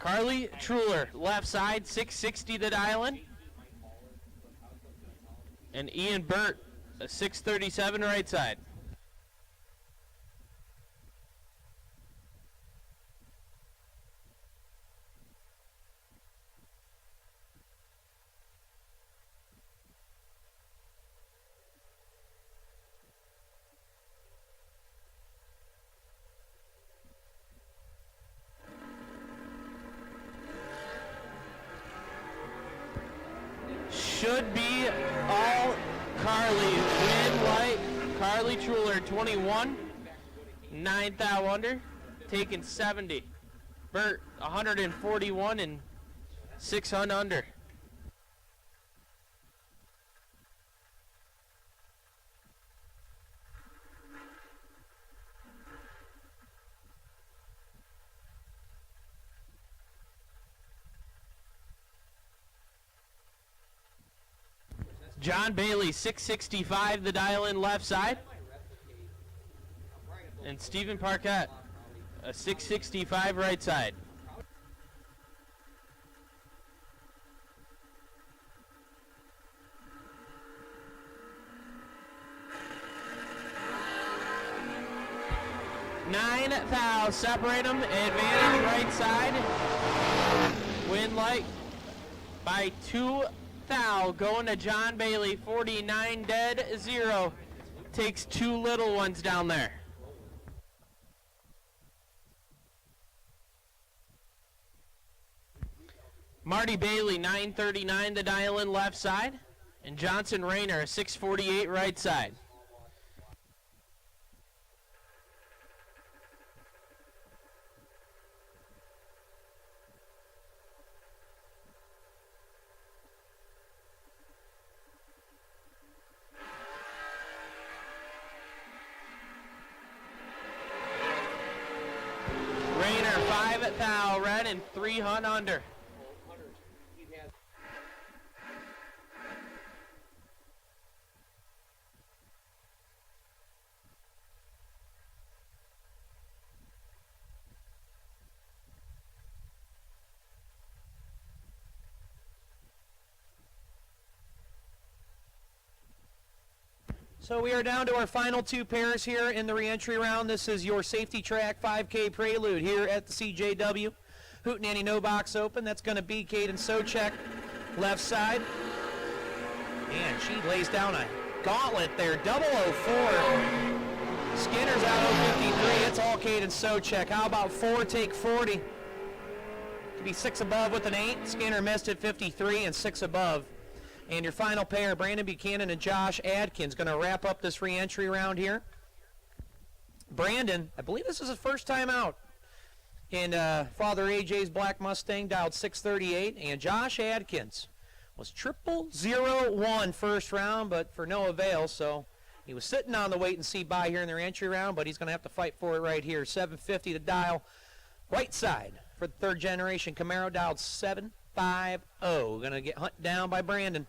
Carly Truler, left side, 660 the dial-in. And Ian Burt, a 637 right side. Should be all Carly. Win light. Carly Truler, 21. 9th thou under. Taking 70. Burt, 141 and 600 under. John Bailey, 665, the dial-in left side. And Stephen Parkett, a 665 right side. Nine thou, separate them, advantage right side. Win light by 2 thou, going to John Bailey, 49 dead, 0. Takes 2 little ones down there. Marty Bailey, 939, the dial-in left side. And Johnson Rayner, 648 right side. Rayner, 5 thou, red, and 300 under. So we are down to our final 2 pairs here in the reentry round. This is your safety track 5K prelude here at the CJW Hootenanny No Box Open. That's going to be Kaden Socek, left side. And she lays down a gauntlet there, 004. Skinner's out 053. It's all Kaden Socek. How about 4 take 40? Could be 6 above with an 8. Skinner missed at 53 and 6 above. And your final pair, Brandon Buchanan and Josh Adkins, going to wrap up this re-entry round here. Brandon, I believe this is his first time out in Father AJ's Black Mustang, dialed 638. And Josh Adkins was 0001 first round, but for no avail. So he was sitting on the wait-and-see buy here in the re-entry round, but he's going to have to fight for it right here. 750 to dial, right side for the third-generation Camaro, dialed 750. Going to get hunted down by Brandon.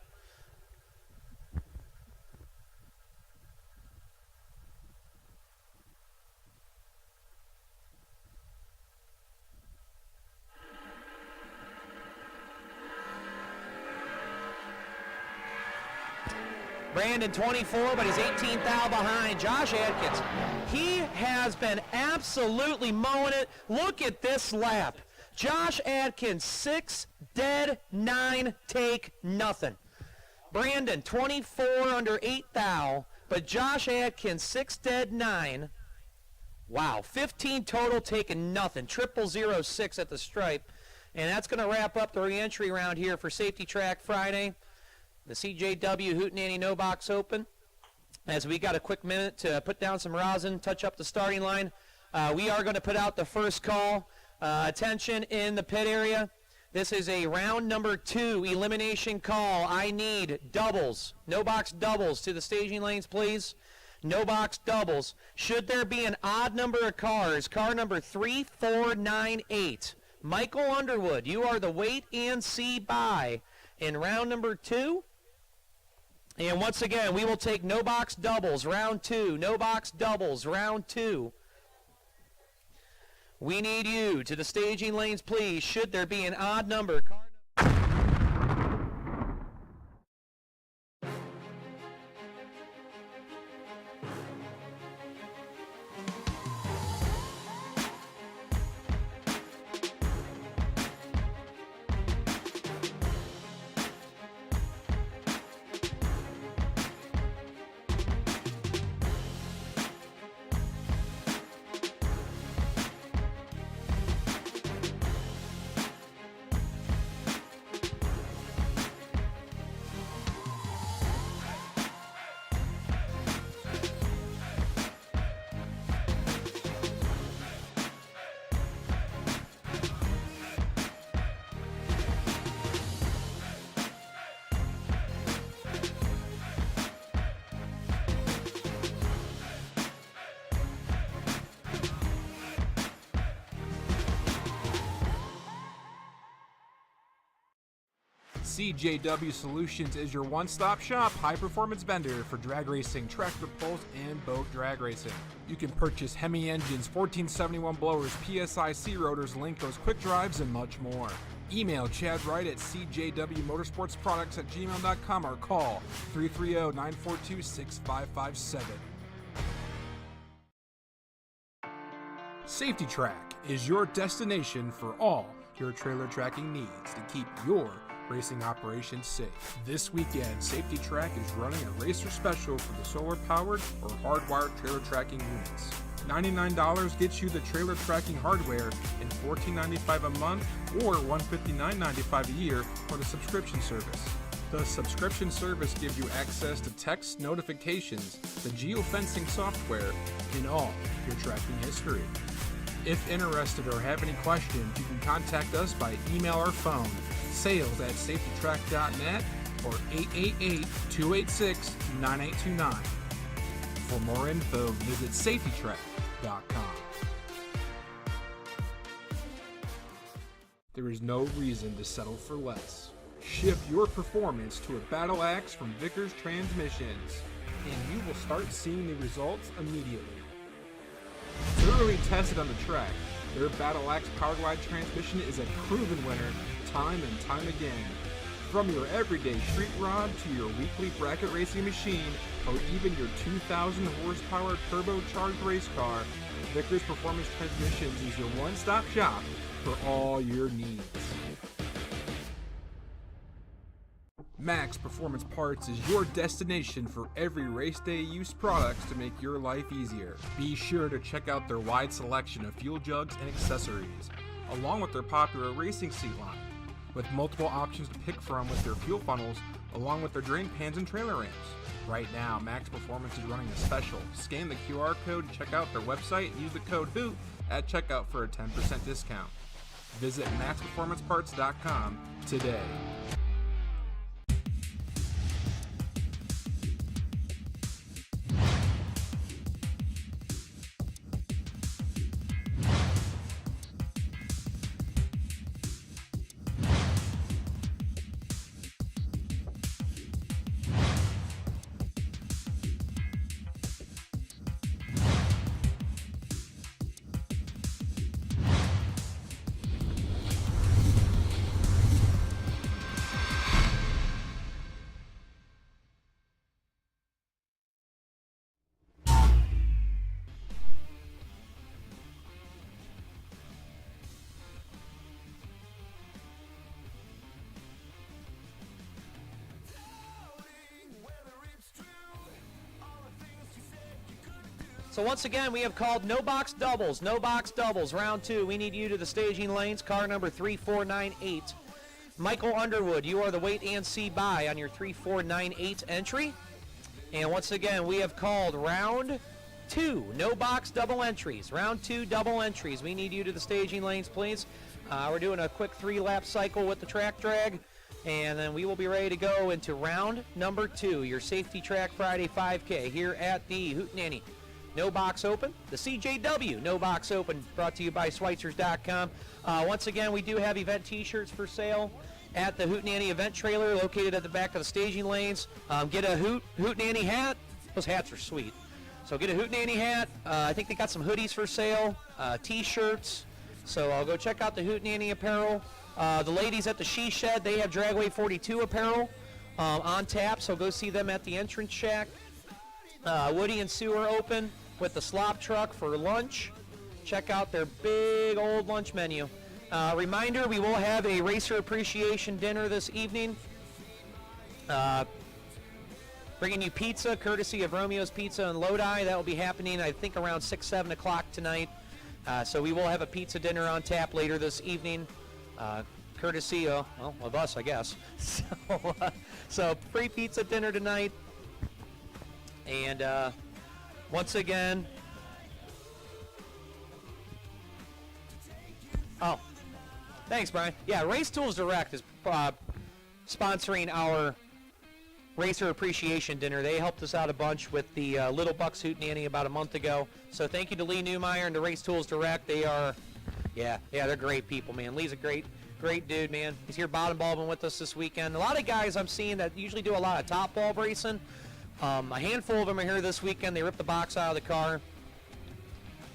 Brandon 24, but he's 18 thou behind. Josh Adkins, he has been absolutely mowing it. Look at this lap. Josh Adkins, 6 dead, 9 take nothing. Brandon 24 under 8 thou, but Josh Adkins 6 dead, 9. Wow, 15 total taking nothing. 0006 at the stripe. And that's going to wrap up the re-entry round here for Safety Track Friday. The CJW Hootenanny No Box Open. As we got a quick minute to put down some rosin, touch up the starting line, we are going to put out the first call. Attention in the pit area. This is a round number 2 elimination call. I need doubles, no box doubles to the staging lanes, please. No box doubles. Should there be an odd number of cars, car number 3498, Michael Underwood, you are the wait and see buy in round number 2. And once again, we will take no box doubles, round 2, no box doubles, round 2. We need you to the staging lanes, please. Should there be an odd number, CJW Solutions is your one-stop shop high-performance vendor for drag racing, tractor pulls, and boat drag racing. You can purchase Hemi engines, 1471 blowers, PSIC rotors, Linkos, quick drives, and much more. Email Chad Wright at cjwmotorsportsproducts@gmail.com or call 330-942-6557. Safety Track is your destination for all your trailer tracking needs to keep your racing operations safe. This weekend, Safety Track is running a racer special for the solar-powered or hardwired trailer tracking units. $99 gets you the trailer tracking hardware and $14.95 a month or $159.95 a year for the subscription service. The subscription service gives you access to text notifications, the geofencing software, and all your tracking history. If interested or have any questions, you can contact us by email or phone, sales@safetytrack.net or 888-286-9829. For more info, visit safetytrack.com. There is no reason to settle for less. Shift your performance to a Battle Axe from Vickers Transmissions, and you will start seeing the results immediately. Thoroughly tested on the track, their Battle Axe power-glide transmission is a proven winner time and time again. From your everyday street rod to your weekly bracket racing machine or even your 2,000 horsepower turbocharged race car, Vickers Performance Transmissions is your one-stop shop for all your needs. Max Performance Parts is your destination for every race day use products to make your life easier. Be sure to check out their wide selection of fuel jugs and accessories, along with their popular racing seat line, with multiple options to pick from with their fuel funnels, along with their drain pans and trailer ramps. Right now, Max Performance is running a special. Scan the QR code to check out their website and use the code HOOT at checkout for a 10% discount. Visit maxperformanceparts.com today. So once again, we have called no box doubles, round 2. We need you to the staging lanes, car number 3498. Michael Underwood, you are the wait and see by on your 3498 entry. And once again, we have called round 2, no box double entries. Round 2 double entries. We need you to the staging lanes, please. We're doing a quick 3-lap cycle with the track drag, and then we will be ready to go into round number 2, your Safety Track Friday 5K here at the Hootenanny No Box Open, the CJW No Box Open, brought to you by Schweitzers.com. Once again, we do have event t-shirts for sale at the Hootenanny event trailer located at the back of the staging lanes. Get a Hootenanny hat. Those hats are sweet. So get a Hootenanny hat. I think they got some hoodies for sale, t-shirts. So I'll go check out the Hootenanny apparel. The ladies at the She Shed, they have Dragway 42 apparel on tap, so go see them at the entrance shack. Woody and Sue are open with the slop truck for lunch. Check out their big old lunch menu. Reminder, we will have a racer appreciation dinner this evening. Bringing you pizza, courtesy of Romeo's Pizza in Lodi. That will be happening, I think, around 6, 7 o'clock tonight. So we will have a pizza dinner on tap later this evening. Courtesy of us, I guess. So free pizza dinner tonight. And once again, thanks, Brian. Yeah, Race Tools Direct is sponsoring our Racer Appreciation Dinner. They helped us out a bunch with the Little Bucks Hootenanny about a month ago. So thank you to Lee Newmeyer and to Race Tools Direct. They are, they're great people, man. Lee's a great dude, man. He's here bottom bulbing with us this weekend. A lot of guys I'm seeing that usually do a lot of top bulb racing. A handful of them are here this weekend. They ripped the box out of the car.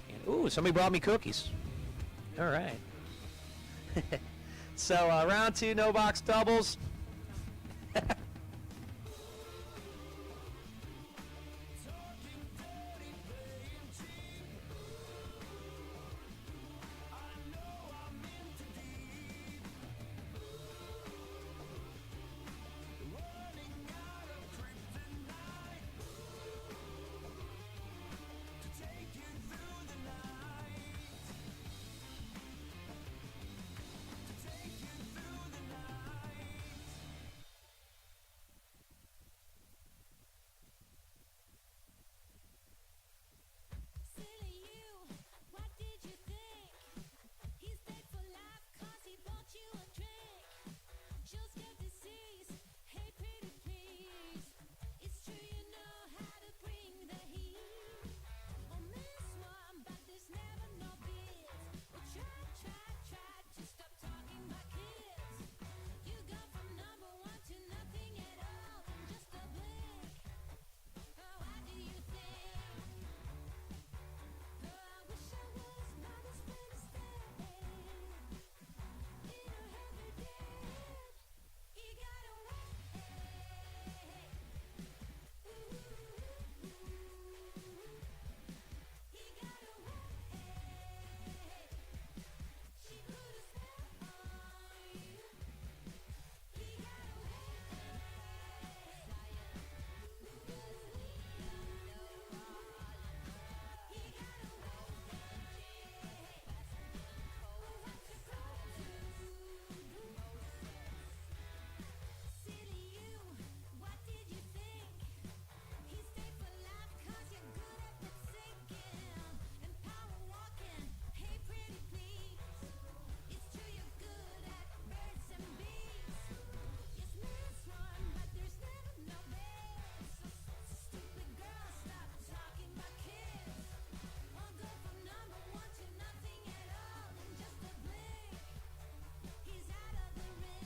And, ooh, somebody brought me cookies. All right. So round 2, no box doubles. Silly you, what did you think? He's dead for life 'cause he bought you a drink. Just get disease, hey pretty please. It's true you know how to bring the heat. Oh miss one, but there's never no beat. Oh try to stop talking about kids. You go from number 1 to nothing at all in just a blink. Oh what do you think? Oh, I wish I was not as bad as that. You know how they did. You got away. He got away. She put a spell on you. He got away. He got Silly you, what did you think? He stayed for life 'cause you're good at lip syncing and power walking. Hey pretty please, it's true you're good at birds and bees. Yes, miss one, but there's never no bears. So stupid girl, stop talking about kids. I'll go from number 1 to nothing at all in just a blink. He's out of the ring.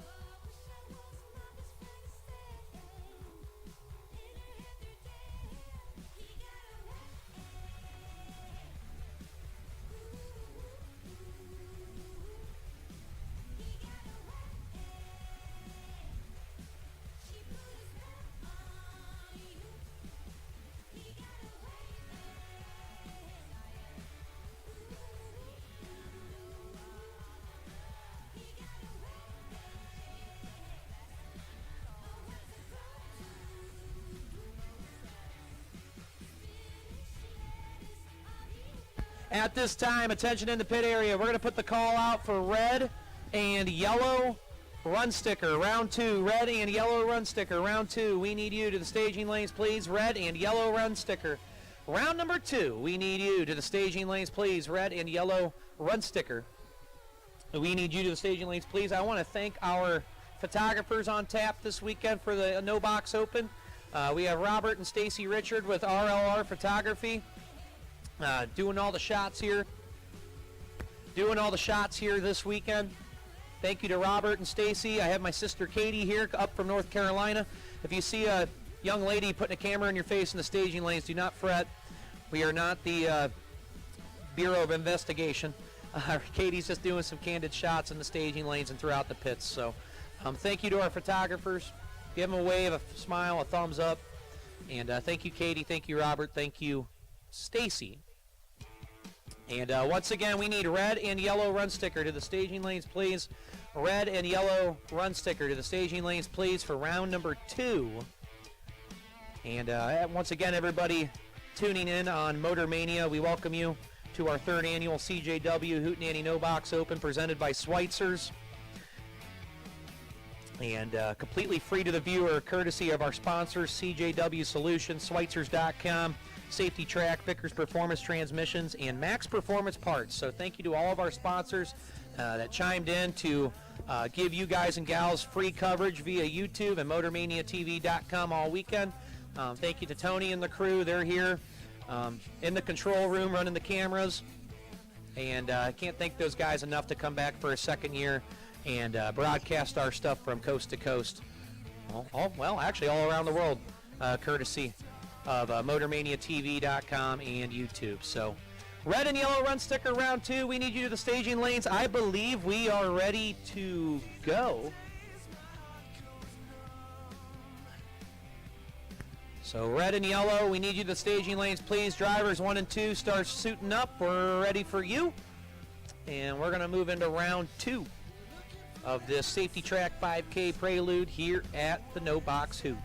Oh, I wish I was not as bad as that. In her head they're dead. He got away. He got away. She put a spell on you. He got away. He got away. Oh, what's it going to At this time, attention in the pit area, we're going to put the call out for red and yellow run sticker, round 2. Red and yellow run sticker, round 2. We need you to the staging lanes, please. Red and yellow run sticker. Round number 2, we need you to the staging lanes, please. Red and yellow run sticker. We need you to the staging lanes, please. I want to thank our photographers on tap this weekend for the No Box Open. We have Robert and Stacy Richard with RLR Photography doing all the shots here. This weekend. Thank you to Robert and Stacy. I have my sister Katie here up from North Carolina. If you see a young lady putting a camera in your face in the staging lanes, do not fret. We are not the Bureau of Investigation. Katie's just doing some candid shots in the staging lanes and throughout the pits. So thank you to our photographers. Give them a wave, a smile, a thumbs up. And thank you, Katie. Thank you, Robert. Thank you, Stacy. And once again, we need red and yellow run sticker to the staging lanes, please. Red and yellow run sticker to the staging lanes, please, for round number 2. And once again, everybody tuning in on Motor Mania, we welcome you to our 3rd annual CJW Hootenanny No Box Open presented by Schweitzer's. And completely free to the viewer, courtesy of our sponsors, CJW Solutions, Schweitzers.com, Safety Track, Vickers Performance Transmissions, and Max Performance Parts. So thank you to all of our sponsors that chimed in to give you guys and gals free coverage via YouTube and MotorManiaTV.com all weekend. Thank you to Tony and the crew. They're here in the control room running the cameras. And I can't thank those guys enough to come back for a 2nd year and broadcast our stuff from coast to coast. Well, actually all around the world, courtesy of MotorManiaTV.com and YouTube. So, red and yellow run sticker round 2. We need you to the staging lanes. I believe we are ready to go. So, red and yellow, we need you to the staging lanes, please. Drivers 1 and 2 start suiting up. We're ready for you. And we're going to move into round 2 of this Safety Track 5K Prelude here at the No Box Hoot.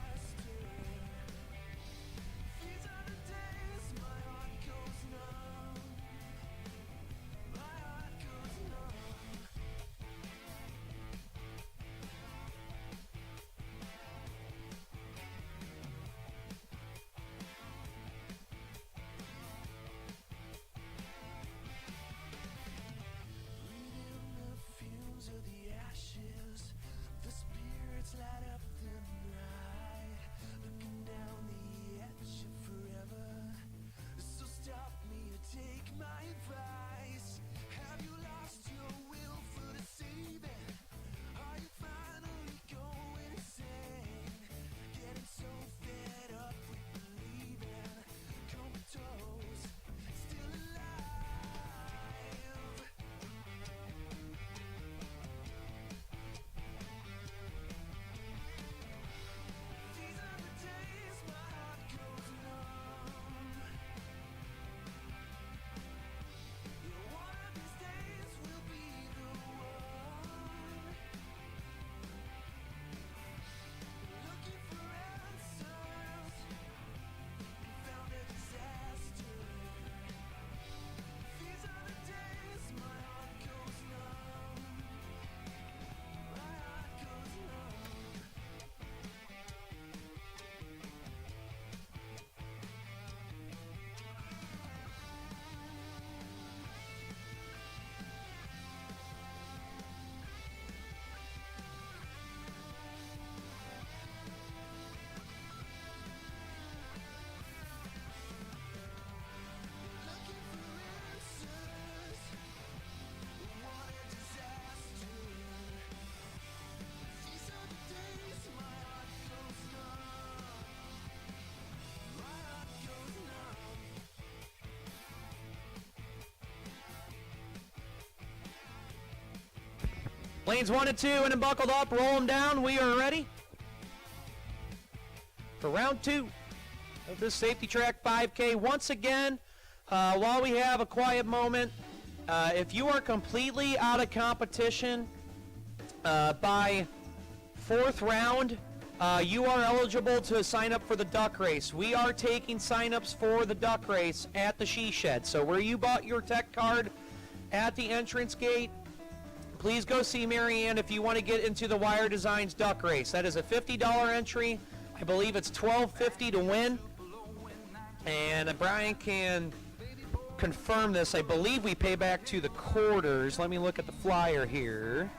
Lanes 1 and 2 and then buckled up, roll them down. We are ready for round 2 of this Safety Track 5K. Once again, while we have a quiet moment, if you are completely out of competition by 4th round, you are eligible to sign up for the duck race. We are taking sign-ups for the duck race at the She Shed. So where you bought your tech card at the entrance gate, please go see Marianne if you want to get into the Wire Designs duck race. That is a $50 entry. I believe it's $12.50 to win. And Brian can confirm this. I believe we pay back to the quarters. Let me look at the flyer here.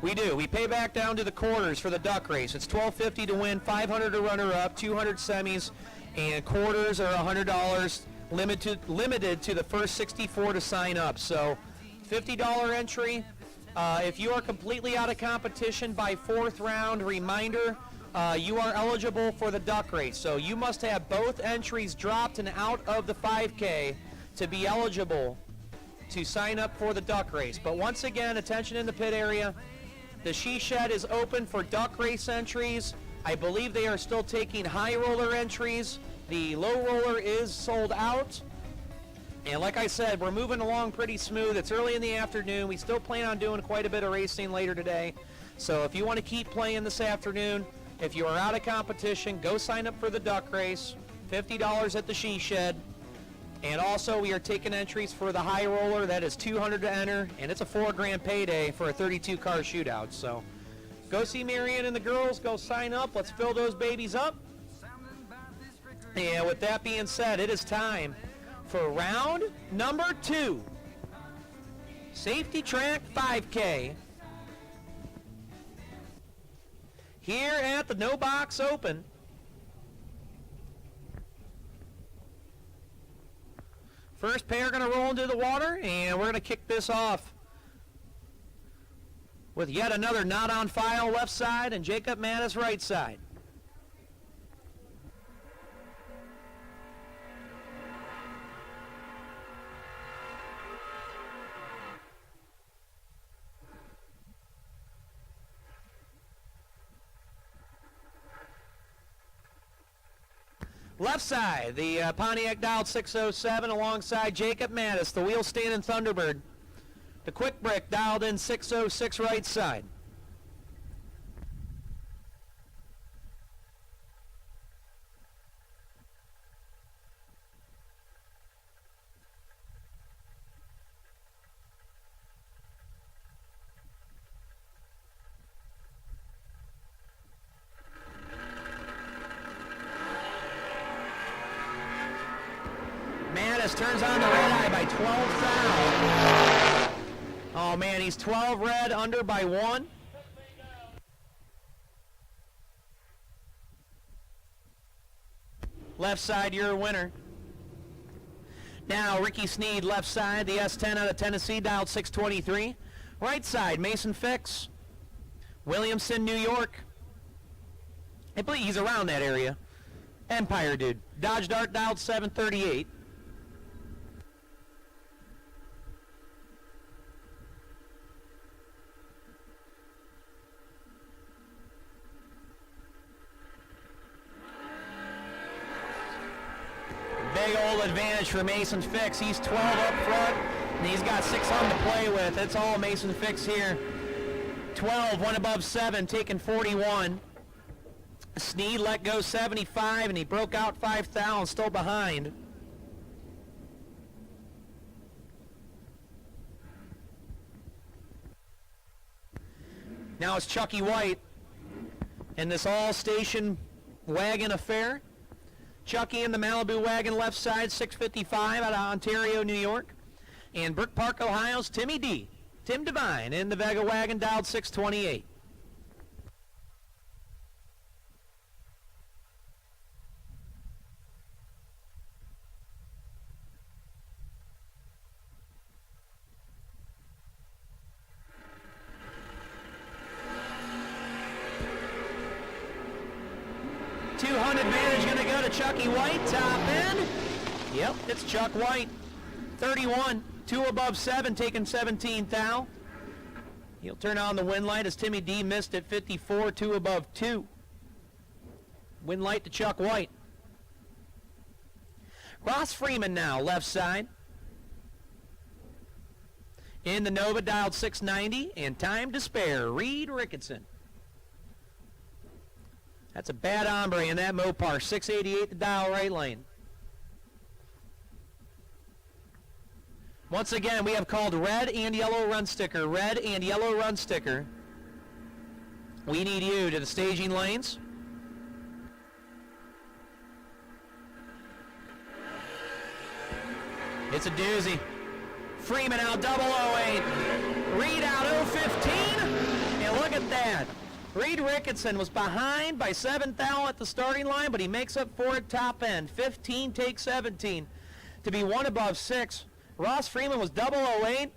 We do. We pay back down to the quarters for the duck race. It's $12.50 to win, $500 to runner-up, 200 semis, and quarters are $100. Limited to the first 64 to sign up. So $50 entry. If you are completely out of competition by 4th round, reminder, you are eligible for the duck race. So you must have both entries dropped and out of the 5K to be eligible to sign up for the duck race. But once again, attention in the pit area, the she shed is open for duck race entries. I believe they are still taking high roller entries. The low roller is sold out. And like I said, we're moving along pretty smooth. It's early in the afternoon. We still plan on doing quite a bit of racing later today. So if you want to keep playing this afternoon, if you are out of competition, go sign up for the duck race. $50 at the she shed. And also we are taking entries for the high roller. That is $200 to enter, and it's a $4,000 payday for a 32-car shootout. So go see Marianne and the girls. Go sign up. Let's fill those babies up. And with that being said, it is time for round number 2. Safety track 5K. Here at the No Box Open. First pair going to roll into the water, and we're going to kick this off with yet another not on file left side and Jacob Mattis right side. Left side, the Pontiac dialed 607 alongside Jacob Mattis, the wheel standing Thunderbird. The Quick Brick dialed in 606 right side. Mattis turns on the red eye by 12 foul. Oh man, he's 12 red, under by 1. Left side, your winner. Now Ricky Sneed, left side, the S10 out of Tennessee, dialed 623. Right side, Mason Fix, Williamson, New York. I believe he's around that area. Empire Dude, Dodge Dart, dialed 738. Big old advantage for Mason Fix. He's 12 up front, and he's got 6 on to play with. It's all Mason Fix here. 12, one above 7, taking 41. Sneed let go 75, and he broke out 5 thou, still behind. Now it's Chucky White in this all-station wagon affair. Chucky in the Malibu wagon left side, 655 out of Ontario, New York. And Brook Park, Ohio's Timmy D. Tim Devine in the Vega wagon, dialed 628. Advantage going to go to Chucky White, top end. Yep, it's Chuck White. 31, 2 above 7, taking 17 thou. He'll turn on the wind light as Timmy D missed at 54, 2 above 2. Wind light to Chuck White. Ross Freeman now, left side. In the Nova, dialed 690, and time to spare, Reed Ricketson. That's a bad hombre in that Mopar. 688 to dial right lane. Once again, we have called red and yellow run sticker. Red and yellow run sticker. We need you to the staging lanes. It's a doozy. Freeman out 008. Reed out 015. And look at that. Reed Ricketson was behind by 7 thou at the starting line, but he makes up for it top end. 15 takes 17 to be 1 above 6. Ross Freeman was 008,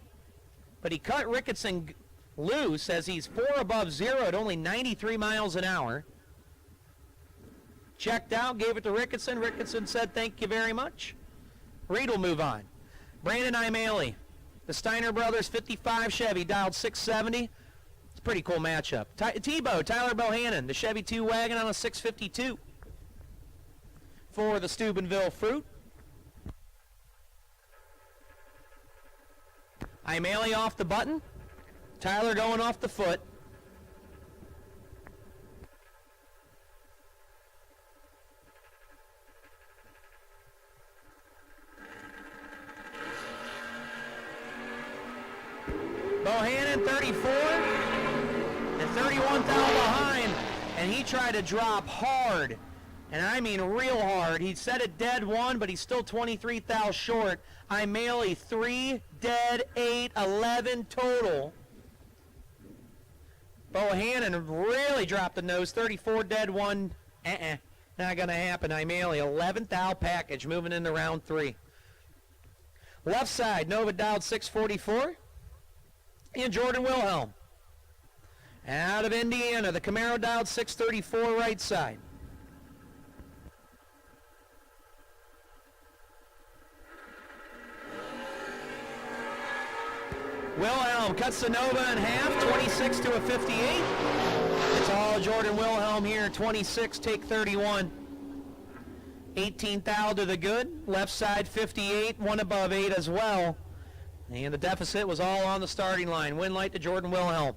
but he cut Ricketson loose as he's 4 above 0 at only 93 miles an hour. checked out, gave it to Ricketson. Ricketson said, thank you very much. Reed will move on. Brandon Imale, the Steiner Brothers 55 Chevy, dialed 670. It's a pretty cool matchup. Tebow, Tyler Bohannon, the Chevy 2 wagon on a 652 for the Steubenville Fruit. Imale off the button. Tyler going off the foot. Bohannon 34 and 31 thou behind, and he tried to drop hard, and I mean real hard. He set it dead 1, but he's still 23 thou short. Imale 3, dead 8, 11 total. Bohannon really dropped the nose, 34 dead 1. Not gonna happen. Imale 11th thou package moving into round 3. Left side, Nova dialed 644. And Jordan Wilhelm. Out of Indiana, the Camaro dialed 634 right side. Wilhelm cuts the Nova in half, 26 to a 58. It's all Jordan Wilhelm here, 26, take 31. 18 thou to the good, left side 58, one above 8 as well. And the deficit was all on the starting line. Win light to Jordan Wilhelm.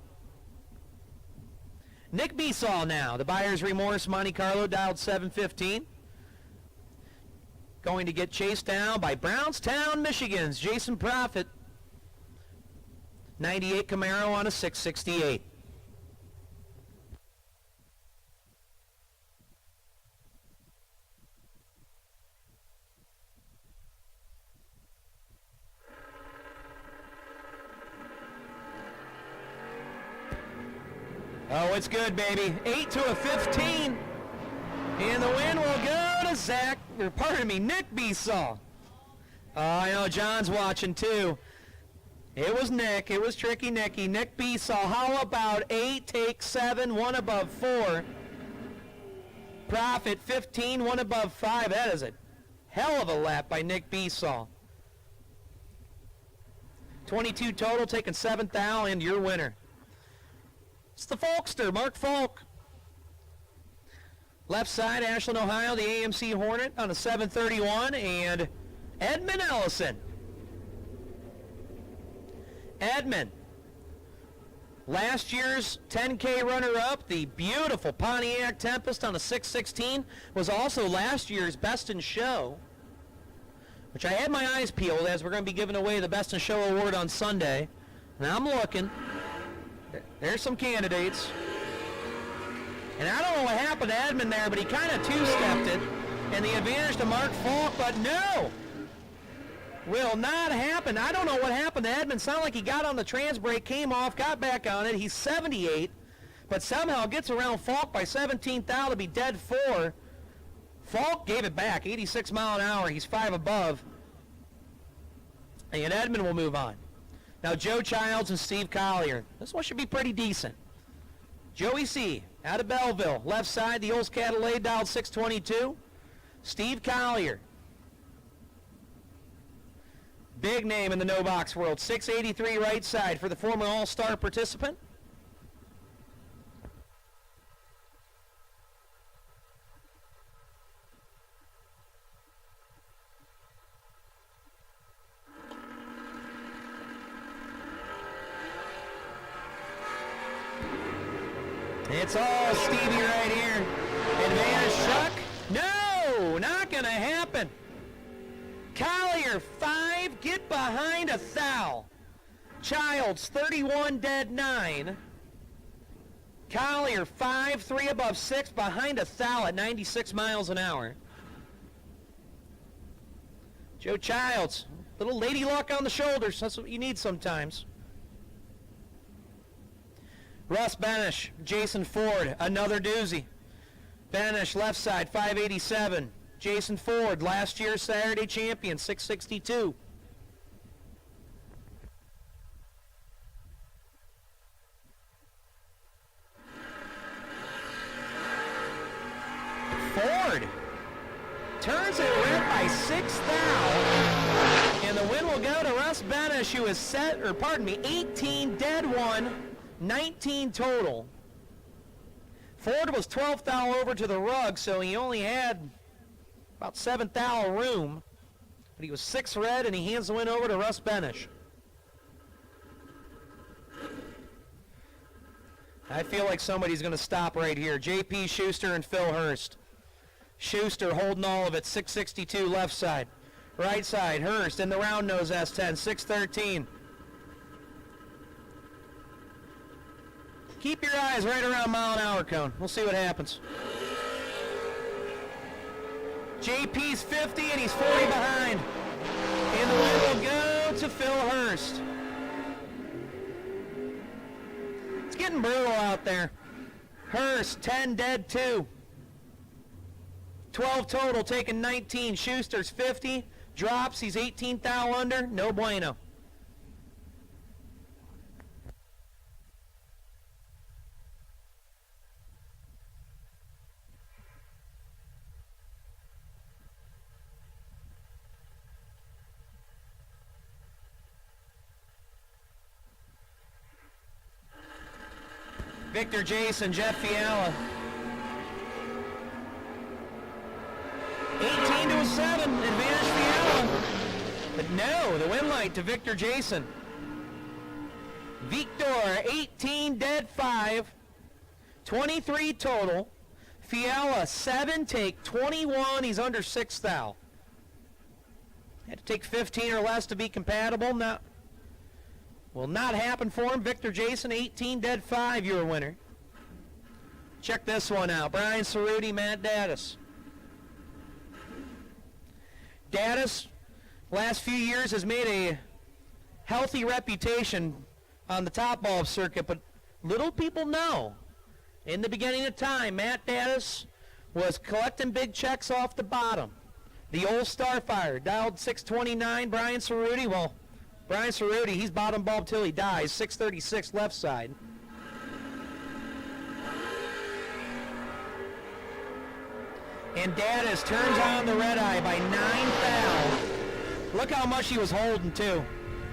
Nick Besaw now. The Buyer's Remorse Monte Carlo dialed 715. Going to get chased down by Brownstown, Michigan's Jason Profit. 98 Camaro on a 668. Oh, it's good, baby. 8 to a 15. And the win will go to Nick Besaw. Oh, I know John's watching too. It was Nick. It was Tricky Nicky. Nick Besaw. How about 8, take 7, 1 above 4. Profit 15, 1 above 5. That is a hell of a lap by Nick Besaw. 22 total, taking 7th thou, and your winner. It's the Folkster, Mark Falk. Left side, Ashland, Ohio, the AMC Hornet on a 731, and Edmund Ellison. Edmund, last year's 10K runner-up, the beautiful Pontiac Tempest on a 616, was also last year's Best in Show, which I had my eyes peeled as we're going to be giving away the Best in Show award on Sunday. Now I'm looking. There's some candidates. And I don't know what happened to Edmund there, but he kind of two-stepped it. And the advantage to Mark Falk, but no! Will not happen. I don't know what happened to Edmund. Sounded like he got on the trans brake, came off, got back on it. He's 78, but somehow gets around Falk by 17 thou to be dead 4. Falk gave it back, 86 mile an hour. He's 5 above. And Edmund will move on. Now Joe Childs and Steve Collier. This one should be pretty decent. Joey C. out of Belleville. Left side, the Olds Catalay dialed 622. Steve Collier. Big name in the no-box world. 683 right side for the former All-Star participant. It's all Stevie right here. Advantage truck. No, not going to happen. Collier 5, get behind 1 thou. Childs 31, dead 9. Collier 5, 3 above 6, behind 1 thou at 96 miles an hour. Joe Childs, little lady luck on the shoulders. That's what you need sometimes. Russ Benish, Jason Ford, another doozy. Benish left side, 587. Jason Ford, last year's Saturday champion, 662. Ford Ford turns it red by 6 thou. And the win will go to Russ Benish, who is 18 dead one, 19 total. Ford was 12 thou over to the rug, so he only had about 7 thou room. But he was 6 red, and he hands the win over to Russ Benish. I feel like somebody's going to stop right here. J.P. Schuster and Phil Hurst. Schuster holding all of it, 662 left side. Right side, Hurst in the round nose S10, 613. Keep your eyes right around mile-an-hour cone. We'll see what happens. JP's 50 and he's 40 behind. And the win will go to Phil Hurst. It's getting brutal out there. Hurst, 10 dead 2. 12 total, taking 19. Schuster's 50. Drops, he's 18 thou under. No bueno. Victor Jason, Jeff Fiala. 18 to a 7, advantage Fiala. But no, the win light to Victor Jason. Victor, 18 dead 5, 23 total. Fiala, 7 take 21, he's under 6 thou. Had to take 15 or less to be compatible. Now, will not happen for him. Victor Jason, 18 dead 5, your winner. Check this one out. Brian Cerruti, Matt Daddis. Daddis, last few years, has made a healthy reputation on the top bulb circuit, but little people know. In the beginning of time, Matt Daddis was collecting big checks off the bottom. The old Starfire, dialed 629. Brian Cerruti, well, Brian Cerruti, he's bottom bulb till he dies, 636 left side. And Daddis turns on the red eye by 9 thou. Look how much he was holding, too.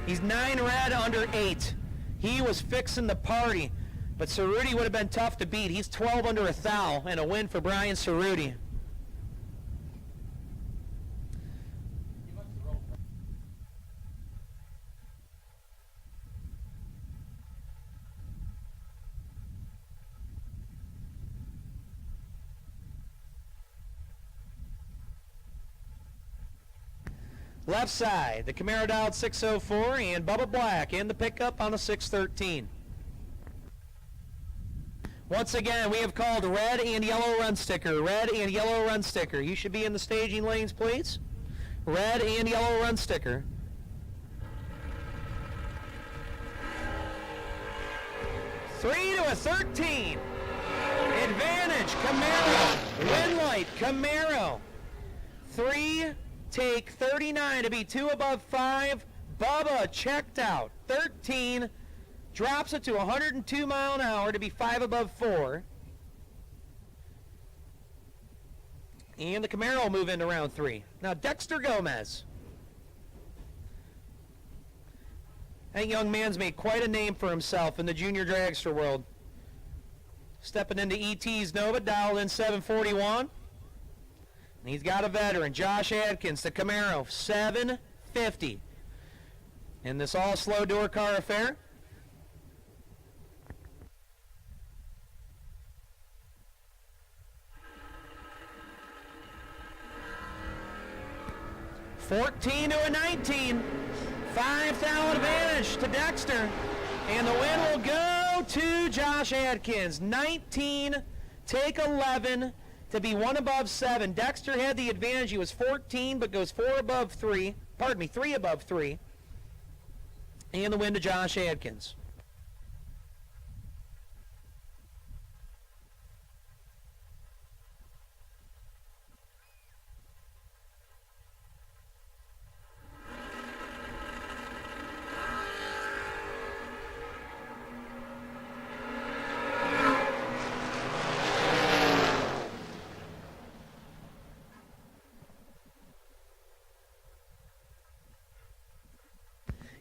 He's 9 red under 8. He was fixing the party, but Cerruti would have been tough to beat. He's 12 under 1 thou, and a win for Brian Cerruti. Left side, the Camaro dialed 604 and Bubba Black in the pickup on the 613. Once again, we have called red and yellow run sticker. Red and yellow run sticker. You should be in the staging lanes, please. Red and yellow run sticker. Three to a 13. Advantage, Camaro. Win light, Camaro. 3. Take 39 to be 2 above 5. Bubba checked out. 13 drops it to 102 mile an hour to be 5 above 4. And the Camaro will move into round 3. Now Dexter Gomez. That young man's made quite a name for himself in the junior dragster world. Stepping into ET's Nova, dialed in 741. He's got a veteran, Josh Adkins, the Camaro, 750. In this all slow door car affair. $14 to a 19. 5 thou advantage to Dexter. And the win will go to Josh Adkins. 19, take 11. To be 1 above 7. Dexter had the advantage. He was 14, but goes 4 above 3. Pardon me, 3 above 3. And the win to Josh Adkins.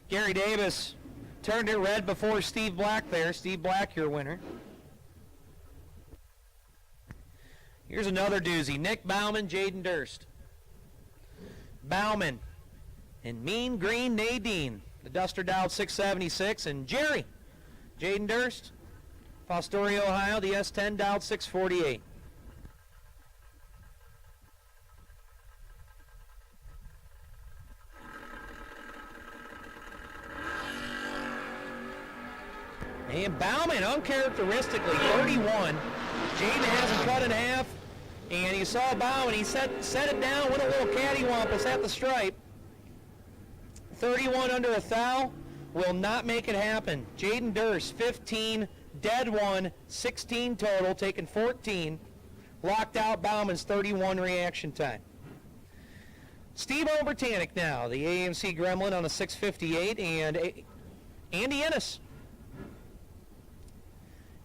Gary Davis turned it red before Steve Black there. Steve Black, your winner. Here's another doozy. Nick Bauman, Jaden Durst. Bauman and Mean Green Nadine. The Duster dialed 676. And Jerry, Jaden Durst, Fostoria, Ohio. The S10 dialed 648. And Bauman, uncharacteristically, 31. Jaden has him cut in half. And you saw Bauman, he set it down, went a little cattywampus at the stripe. 31 under a thou will not make it happen. Jaden Durst, 15, dead one, 16 total, taking 14. Locked out Bauman's 31 reaction time. Steve Obertanic now, the AMC Gremlin on a 658, and Andy Ennis.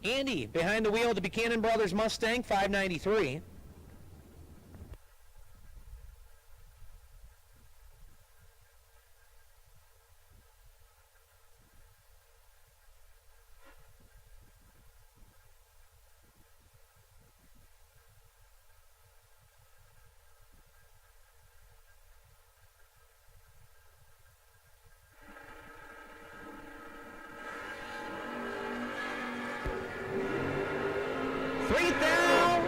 Andy, behind the wheel of the Buchanan Brothers Mustang, 593.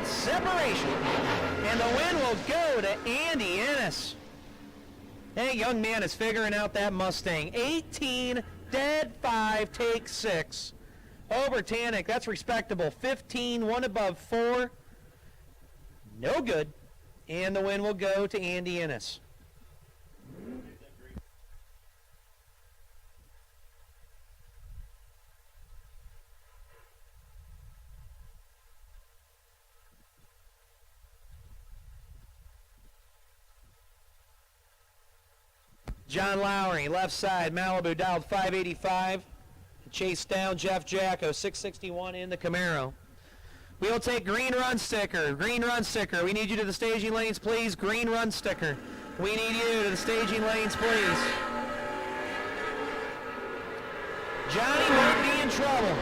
Separation. And the win will go to Andy Ennis. That young man is figuring out that Mustang. 18, dead 5, take 6. Obertanic, that's respectable. 15, one above 4. No good. And the win will go to Andy Ennis. John Lowry, left side, Malibu, dialed 585. Chase down Jeff Jacko, 661 in the Camaro. We'll take green run sticker. Green run sticker. We need you to the staging lanes, please. Green run sticker. We need you to the staging lanes, please. Johnny might be in trouble.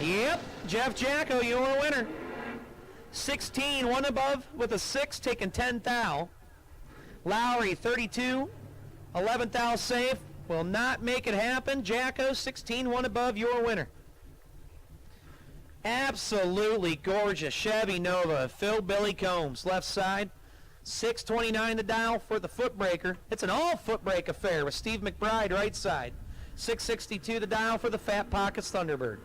Yep, Jeff Jacko, your winner. 16, one above with a 6, taking 10 thou. Lowry, 32, 11 thou safe. Will not make it happen. Jacko, 16, one above, your winner. Absolutely gorgeous Chevy Nova. Phil Billy Combs, left side. 629 the dial for the footbreaker. It's an all footbrake affair with Steve McBride, right side. 662 the dial for the Fat Pockets Thunderbird.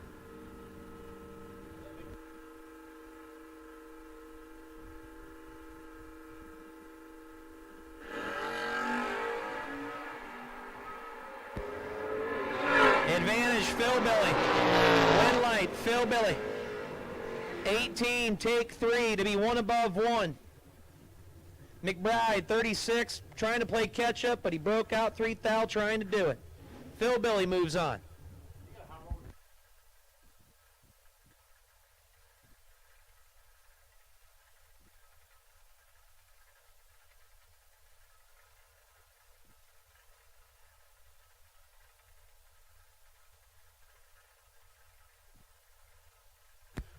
Advantage, Phil Billy. Win light, Phil Billy. 18, take 3 to be one above 1. McBride, 36, trying to play catch up, but he broke out 3 thou trying to do it. Phil Billy moves on.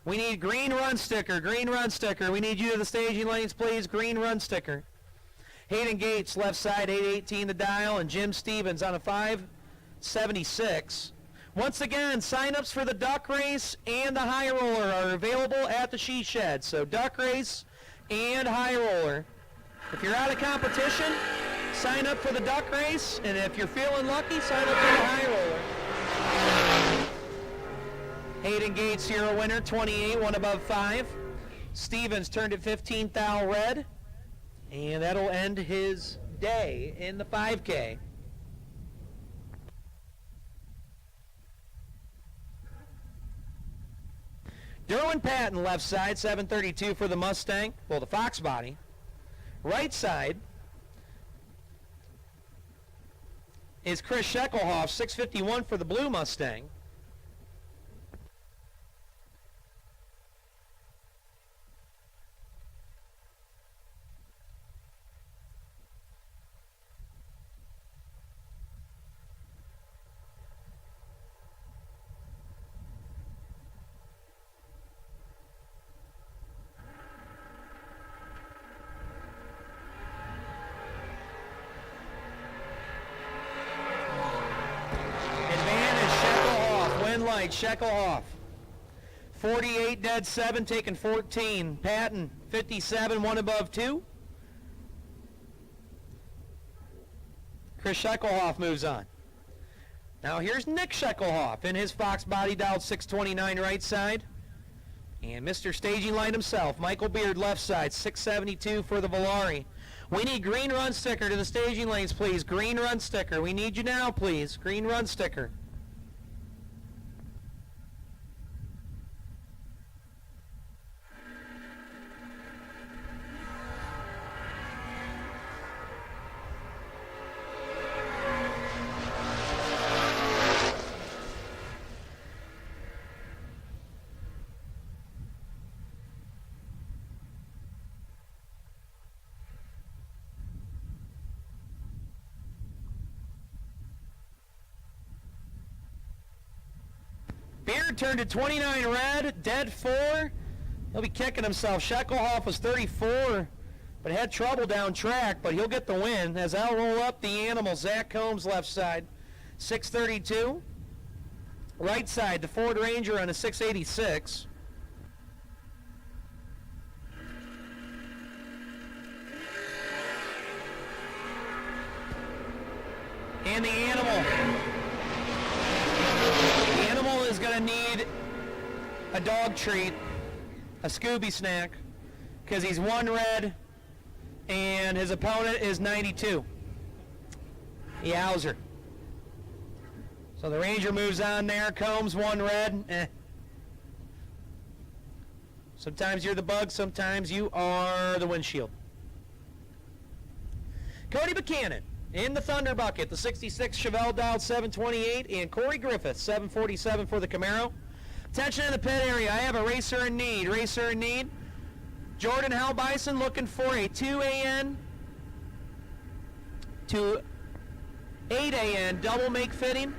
We need green run sticker, green run sticker. We need you to the staging lanes, please. Green run sticker. Hayden Gates, left side, 818 the dial, and Jim Stevens on a 576. Once again, sign-ups for the duck race and the high roller are available at the she shed. So duck race and high roller. If you're out of competition, sign up for the duck race, and if you're feeling lucky, sign up for the high roller. Hayden Gates here a winner, 28, one above 5. Stevens turned at 15 thou red, and that'll end his day in the 5K. Derwin Patton, left side, 732 for the Mustang, well, the Fox body. Right side is Chris Sheckelhoff, 651 for the blue Mustang. side, Shekelhoff. 48 dead 7, taking 14. Patton, 57, 1 above 2. Chris Shekelhoff moves on. Now here's Nick Shekelhoff in his Fox body dialed 629 right side. And Mr. Staging Light himself, Michael Beard left side, 672 for the Volare. We need green run sticker to the staging lanes, please. Green run sticker. We need you now, please. Green run sticker. Beard turned to 29 red, dead 4. He'll be kicking himself. Shekelhoff was 34, but had trouble down track, but he'll get the win as I'll roll up the animal. Zach Combs left side, 632. Right side, the Ford Ranger on a 686. And the animal. Is going to need a dog treat, a Scooby snack, because he's 1 red and his opponent is 92. Yowzer. So the Ranger moves on there. Combs 1 red. Sometimes you're the bug, sometimes you are the windshield. Cody Buchanan in the Thunder Bucket, the 66 Chevelle dialed 728, and Corey Griffith, 747 for the Camaro. Attention in the pit area, I have a racer in need. Racer in need. Jordan Halbison looking for a 2AN to 8AN double make fitting.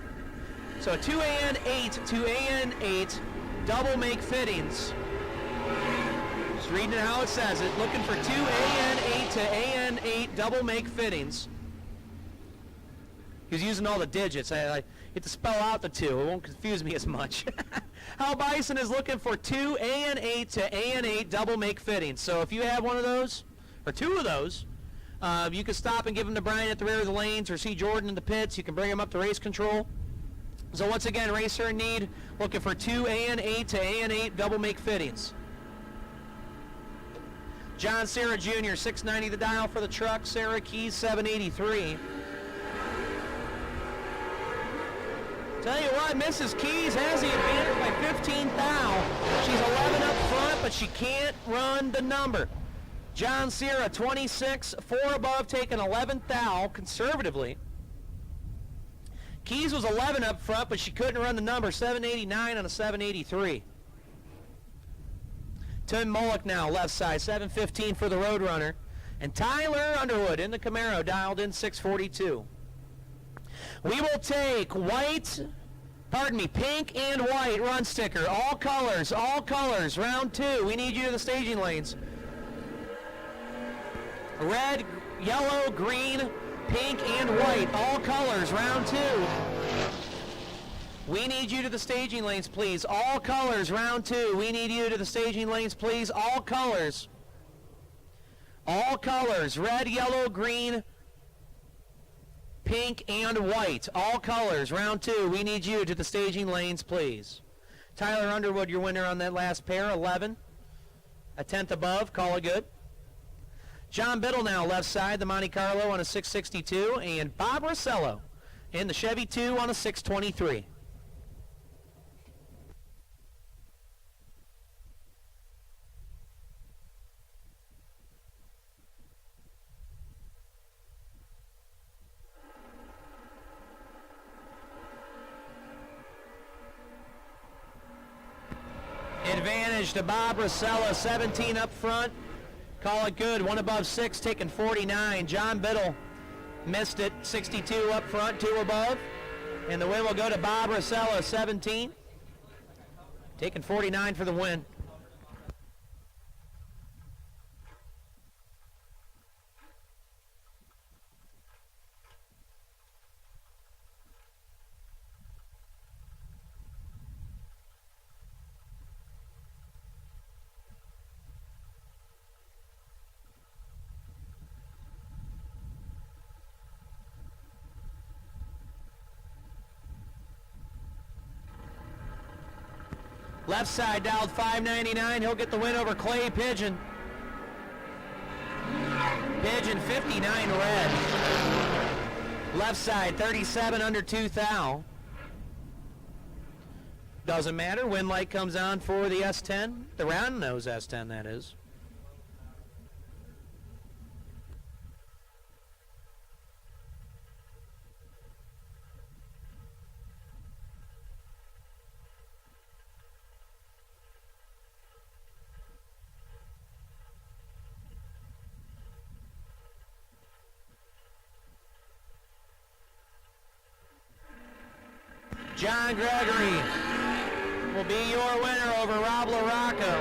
So 2AN8 to AN8 double make fittings. Just reading it how it says it. Looking for 2AN8 to AN8 double make fittings. He's using all the digits. I get to spell out the 2. It won't confuse me as much. Hal Bison is looking for 2 AN8 to AN8 double make fittings. So if you have one of those, or 2 of those, you can stop and give them to Brian at the rear of the lanes or see Jordan in the pits. You can bring them up to race control. So once again, racer in need, looking for 2 AN8 to AN8 double make fittings. John Serra Jr., 690 the dial for the truck. Sarah Keys, 783. Tell you what, Mrs. Keys has the advantage by 15 thou. She's 11 up front, but she can't run the number. John Serra, 26, 4 above, taking 11 thou conservatively. Keys was 11 up front, but she couldn't run the number, 789 on a 783. Tim Mullock now, left side, 715 for the Roadrunner. And Tyler Underwood in the Camaro, dialed in 642. We will take pink and white run sticker, all colors, round 2. We need you to the staging lanes. Red, yellow, green, pink, and white, all colors, round 2. We need you to the staging lanes, please. All colors, round 2. We need you to the staging lanes, please. All colors. All colors, red, yellow, green, pink, and white. All colors, round 2. We need you to the staging lanes, please. Tyler Underwood, your winner on that last pair, 11. A 10th above, call it good. John Biddle now, left side, the Monte Carlo on a 662, and Bob Rossello in the Chevy 2 on a 623. Advantage to Bob Rosella, 17 up front. Call it good. 1 above 6, taking 49. John Biddle missed it. 62 up front, 2 above. And the win will go to Bob Rosella, 17. Taking 49 for the win. Left side dialed 599. He'll get the win over Clay Pigeon. Pigeon 59 red. Left side 37 under 2 thou. Doesn't matter. Win light comes on for the S10. The round nose S10, that is. John Gregory will be your winner over Rob LaRocco.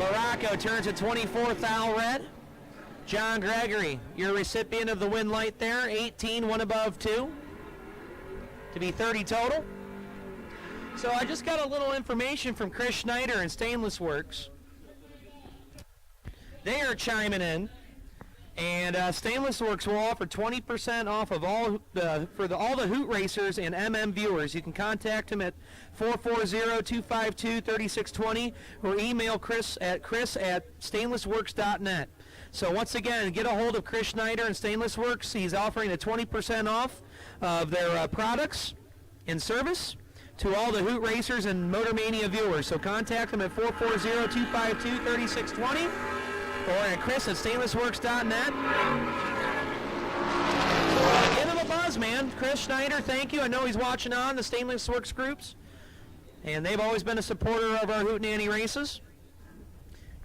LaRocco turns a 24 thou red. John Gregory, your recipient of the win light there, 18, one above 2, to be 30 total. So I just got a little information from Chris Schneider and Stainless Works. They are chiming in. And Stainless Works will offer 20% off of all all the Hoot Racers and MM viewers. You can contact him at 440-252-3620 or email Chris at stainlessworks.net. So once again, get a hold of Chris Schneider and Stainless Works. He's offering a 20% off of their products and service to all the Hoot Racers and MotorMania viewers. So contact him at 440-252-3620. Or at Chris at stainlessworks.net. Give him a buzz, man. Chris Schneider, thank you. I know he's watching on the Stainless Works groups. And they've always been a supporter of our Hootenanny races.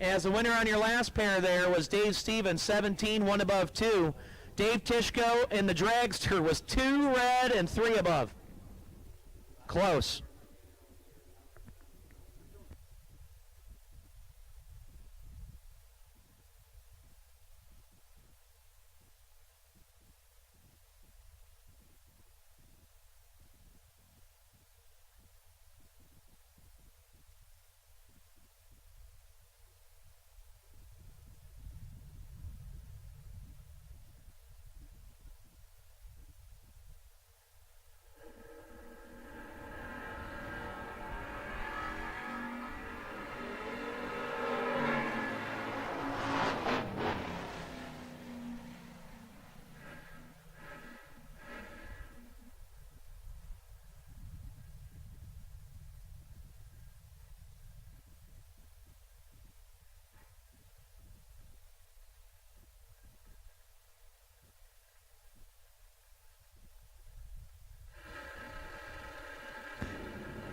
As the winner on your last pair there was Dave Stevens, 17, one above 2. Dave Tishko in the dragster was 2 red and 3 above. Close.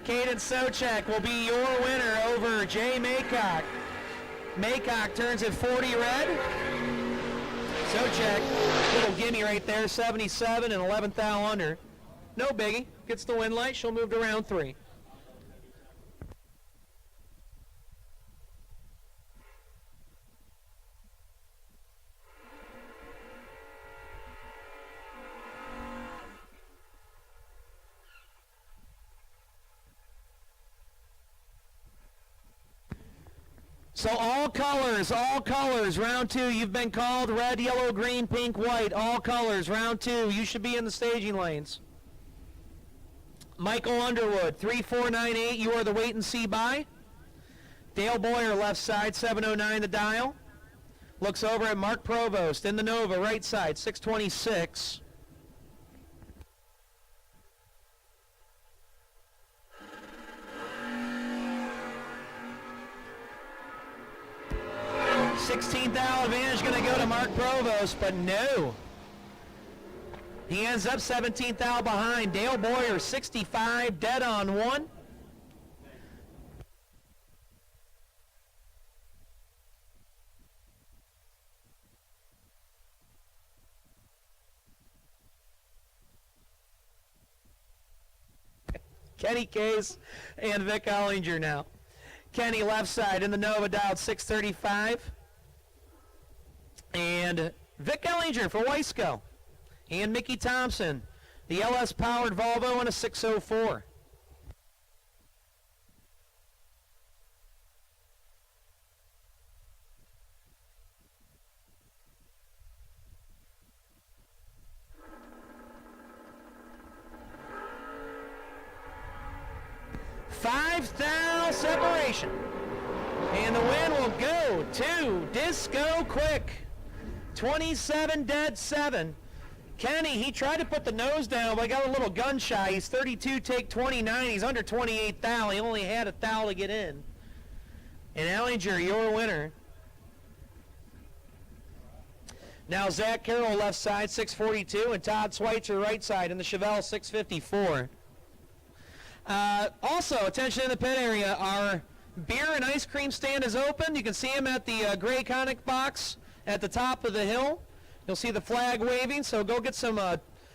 Caden Sochek will be your winner over Jay Maycock. Maycock turns at 40 red. Sochek, little gimme right there, 77 and 11 thou under. No biggie. Gets the win light. She'll move to round 3. So all colors, round 2, you've been called red, yellow, green, pink, white, all colors, round 2, you should be in the staging lanes. Michael Underwood, 3498, you are the wait and see by. Dale Boyer, left side, 709 the dial. Looks over at Mark Provost in the Nova, right side, 626. $16,000 advantage going to go to Mark Provost, but no. He ends up $17,000 behind. Dale Boyer, 65, dead on 1. Kenny Case and Vic Ellinger now. Kenny left side in the Nova, dialed 635. And Vic Ellinger for Weisco. And Mickey Thompson, the LS-powered Volvo, and a 604. thou separation. And the win will go to Disco Quick. 27 dead 7. Kenny, he tried to put the nose down, but he got a little gun shy. He's 32, take 29. He's under 28 thou. He only had a thou to get in. And Ellinger, your winner. Now Zach Carroll left side, 642, and Todd Schweitzer right side in the Chevelle, 654. Also, attention in the pit area, our beer and ice cream stand is open. You can see him at the gray conic box at the top of the hill. You'll see the flag waving, so go get some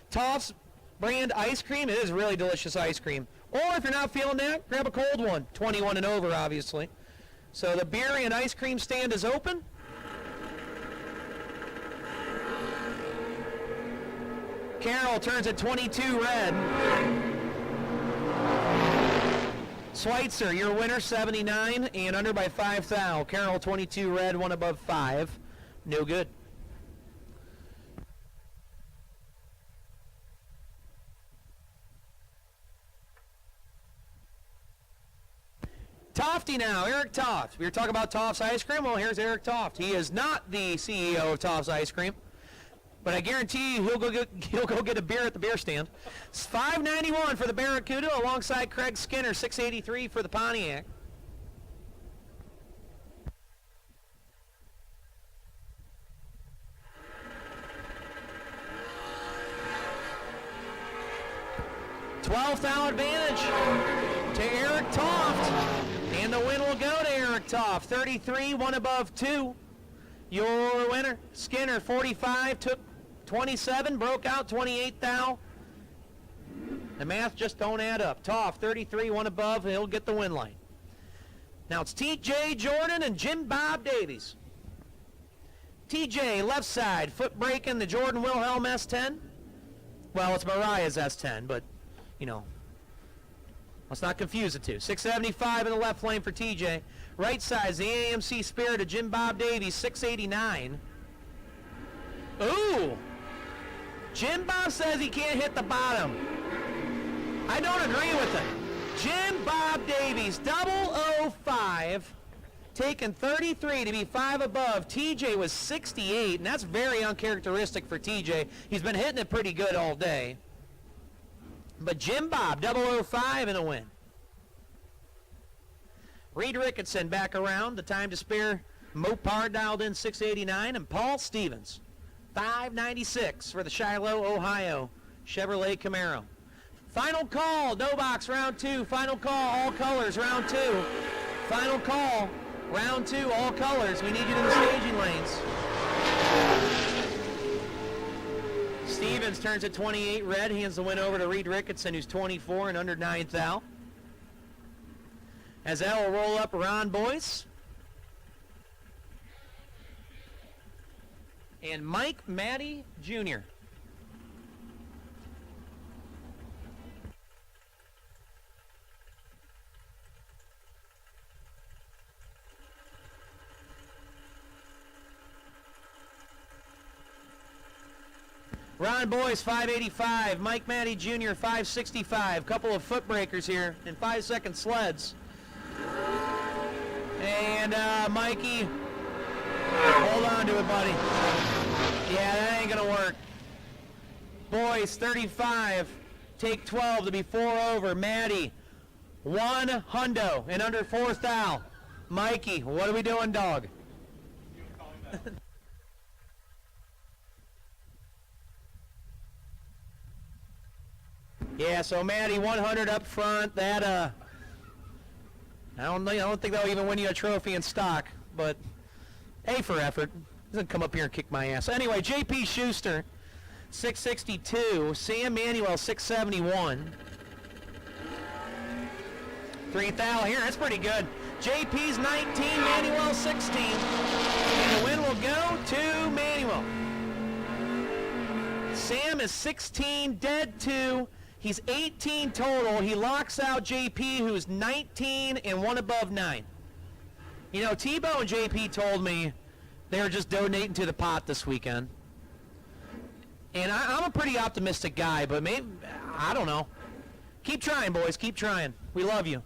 Toff's brand ice cream. It is really delicious ice cream. Or if you're not feeling that, grab a cold one, 21 and over, obviously. So the beer and ice cream stand is open. Carroll turns at 22 red. Schweitzer, your winner, 79 and under by 5 thou. Carroll, 22 red, one above 5. No good. Tofty now, Eric Toft. We were talking about Toft's Ice Cream. Well, here's Eric Toft. He is not the CEO of Toft's Ice Cream, but I guarantee you he'll go get a beer at the beer stand. It's $5.91 for the Barracuda alongside Craig Skinner, $6.83 for the Pontiac. $12 thou advantage to Eric Toft. And the win will go to Eric Toft. 33, one above 2. Your winner, Skinner, 45, took 27, broke out 28 thou. The math just don't add up. Toft, 33, one above, he'll get the win line. Now it's TJ Jordan and Jim Bob Davies. TJ, left side, foot braking the Jordan Wilhelm S10. Well, it's Mariah's S10, but, you know, let's not confuse the two. 675 in the left lane for TJ. Right side is the AMC Spirit of Jim Bob Davies, 689. Ooh! Jim Bob says he can't hit the bottom. I don't agree with him. Jim Bob Davies, 005, taking 33 to be 5 above. TJ was 68, and that's very uncharacteristic for TJ. He's been hitting it pretty good all day. But Jim Bob, 005 in a win. Reed Ricketson back around. The time to spare. Mopar dialed in 689. And Paul Stevens, 596 for the Shiloh, Ohio Chevrolet Camaro. Final call, no box, round 2. Final call, all colors, round 2. Final call, round 2, all colors. We need you in the staging lanes. Stevens turns at 28 red, hands the win over to Reed Ricketson, who's 24 and under 9 thou. As that will roll up Ron Boyce. And Mike Matty Jr. Ron Boyce, 585. Mike Matty Jr., 565. Couple of foot breakers here and 5-second sleds. And Mikey, hold on to it, buddy. Yeah, that ain't gonna work. Boyce, 35. Take 12 to be 4 over. Matty, 1 hundo and under 4 thou. Mikey, what are we doing, dog? Yeah, so Matty, 100 up front. That I don't think that'll even win you a trophy in stock, but A for effort. Doesn't come up here and kick my ass. Anyway, JP Schuster, 662. Sam Manuel, 671. 3 thou here. That's pretty good. JP's 19, Manuel 16. And the win will go to Manuel. Sam is 16, dead 2. He's 18 total. He locks out JP, who's 19 and 1 above 9. You know, Tebow and JP told me they were just donating to the pot this weekend. And I'm a pretty optimistic guy, but maybe, I don't know. Keep trying, boys. Keep trying. We love you.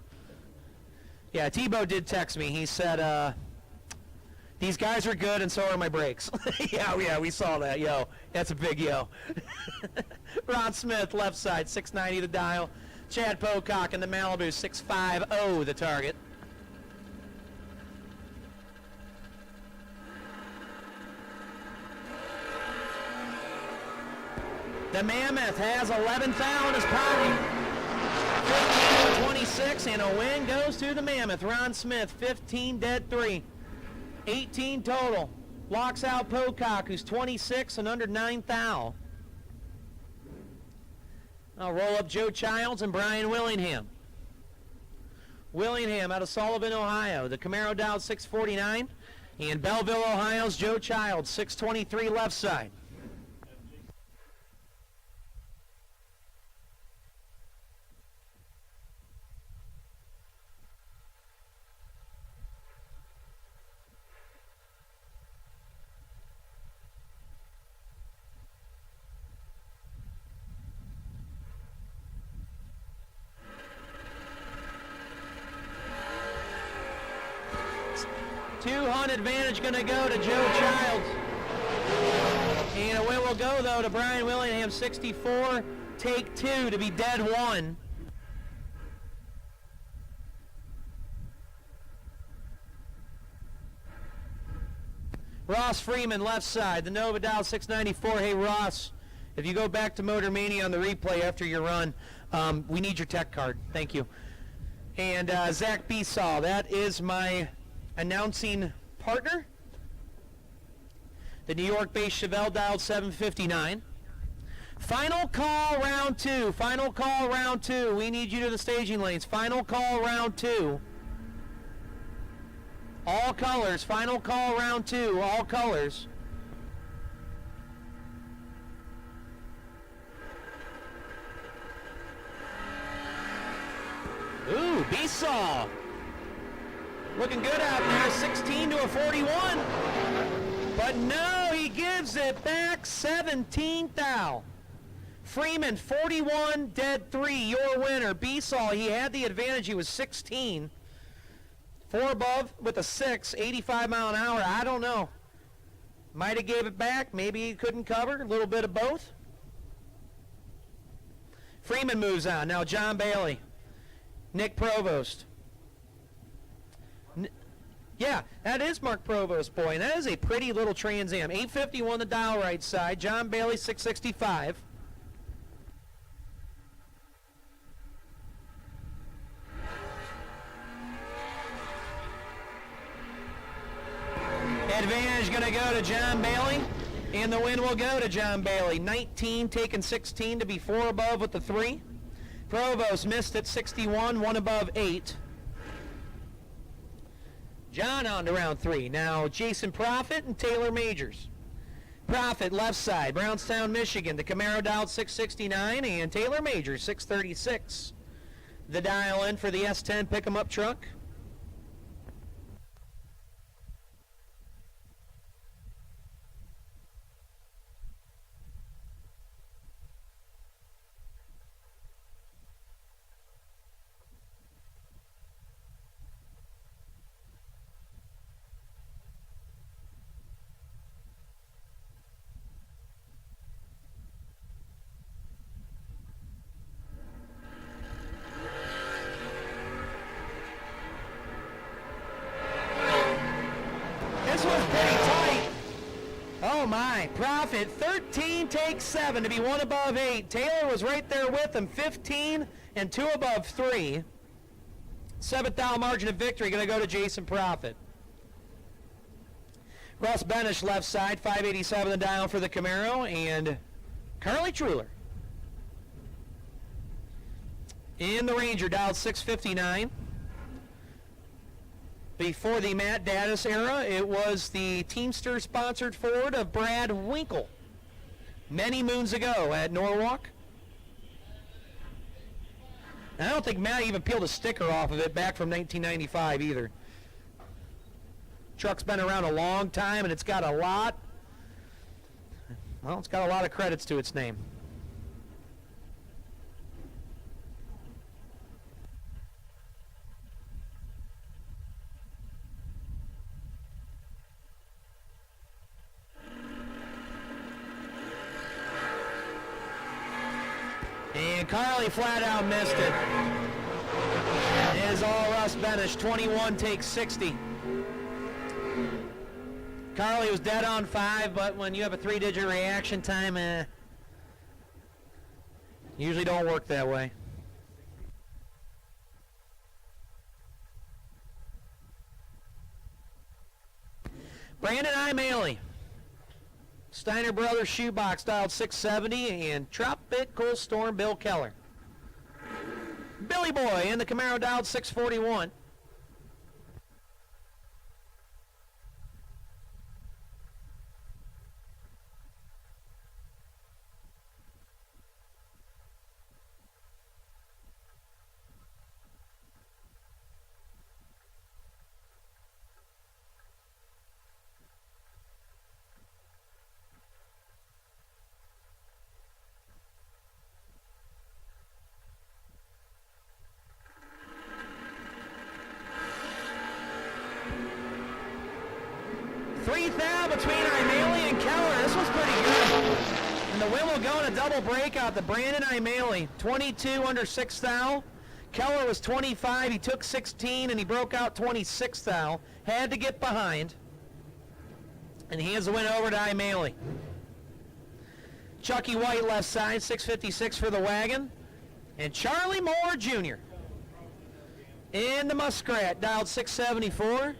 Yeah, Tebow did text me. He said, these guys are good and so are my brakes. yeah, we saw that. Yo, that's a big yo. Ron Smith, left side, 690 the dial. Chad Pocock in the Malibu, 650 the target. The Mammoth has 11th out in his pocket. 26, and a win goes to the Mammoth. Ron Smith, 15 dead 3. 18 total. Locks out Pocock, who's 26 and under 9 thou. I'll roll up Joe Childs and Brian Willingham. Willingham out of Sullivan, Ohio. The Camaro dialed 649. And Belleville, Ohio's Joe Childs, 623 left side. Two-hunt advantage going to go to Joe Childs. And a win will go, though, to Brian Willingham, 64. Take 2 to be dead 1. Ross Freeman, left side. The Nova dial 694. Hey, Ross, if you go back to MotorMania on the replay after your run, we need your tech card. Thank you. And Zach Besaw, that is my announcing partner. The New York-based Chevelle dialed 759. Final call round 2. Final call round 2. We need you to the staging lanes. Final call round 2. All colors. Final call round 2. All colors. Ooh, Besaw. Looking good out there, 16 to a 41. But no, he gives it back, 17 thou. Freeman, 41, dead 3, your winner. Besaw, he had the advantage, he was 16. 4 above with a 6, 85 mile an hour, I don't know. Might have gave it back, maybe he couldn't cover, a little bit of both. Freeman moves on, now John Bailey. Nick Provost. Yeah, that is Mark Provost, boy, and that is a pretty little Trans Am. 851 the dial right side. John Bailey, 665. Advantage going to go to John Bailey, and the win will go to John Bailey. 19, taking 16 to be 4 above with the 3. Provost missed at 61, 1 above 8. John on to round 3. Now Jason Profit and Taylor Majors. Profit left side, Brownstown, Michigan. The Camaro dialed 669 and Taylor Majors 636. The dial in for the S10 pick-em-up truck. Profit 13 takes 7 to be 1 above 8. Taylor was right there with him, 15 and 2 above 3. 7th thou margin of victory going to go to Jason Profit. Russ Benish left side, 587 the dial for the Camaro, and Carly Truler. In the Ranger dialed 659. Before the Matt Daddis era, it was the Teamster-sponsored Ford of Brad Winkle many moons ago at Norwalk. And I don't think Matt even peeled a sticker off of it back from 1995 either. Truck's been around a long time, and it's got a lot of credits to its name. And Carly flat out missed it. It is all Russ Benish, 21 takes 60. Carly was dead on 5, but when you have a 3-digit reaction time, usually don't work that way. Brandon Imaley. Steiner Brothers Shoebox dialed 670, and Tropical Storm Bill Keller. Billy Boy in the Camaro dialed 641. Between Imaley and Keller. This was pretty good. And the win will go in a double breakout to Brandon Imaley. 22 under 6 thou. Keller was 25. He took 16 and he broke out 26 thou. Had to get behind. And he has the win over to Imaley. Chucky White left side, 656 for the wagon. And Charlie Moore Jr. in the Muskrat, dialed 674.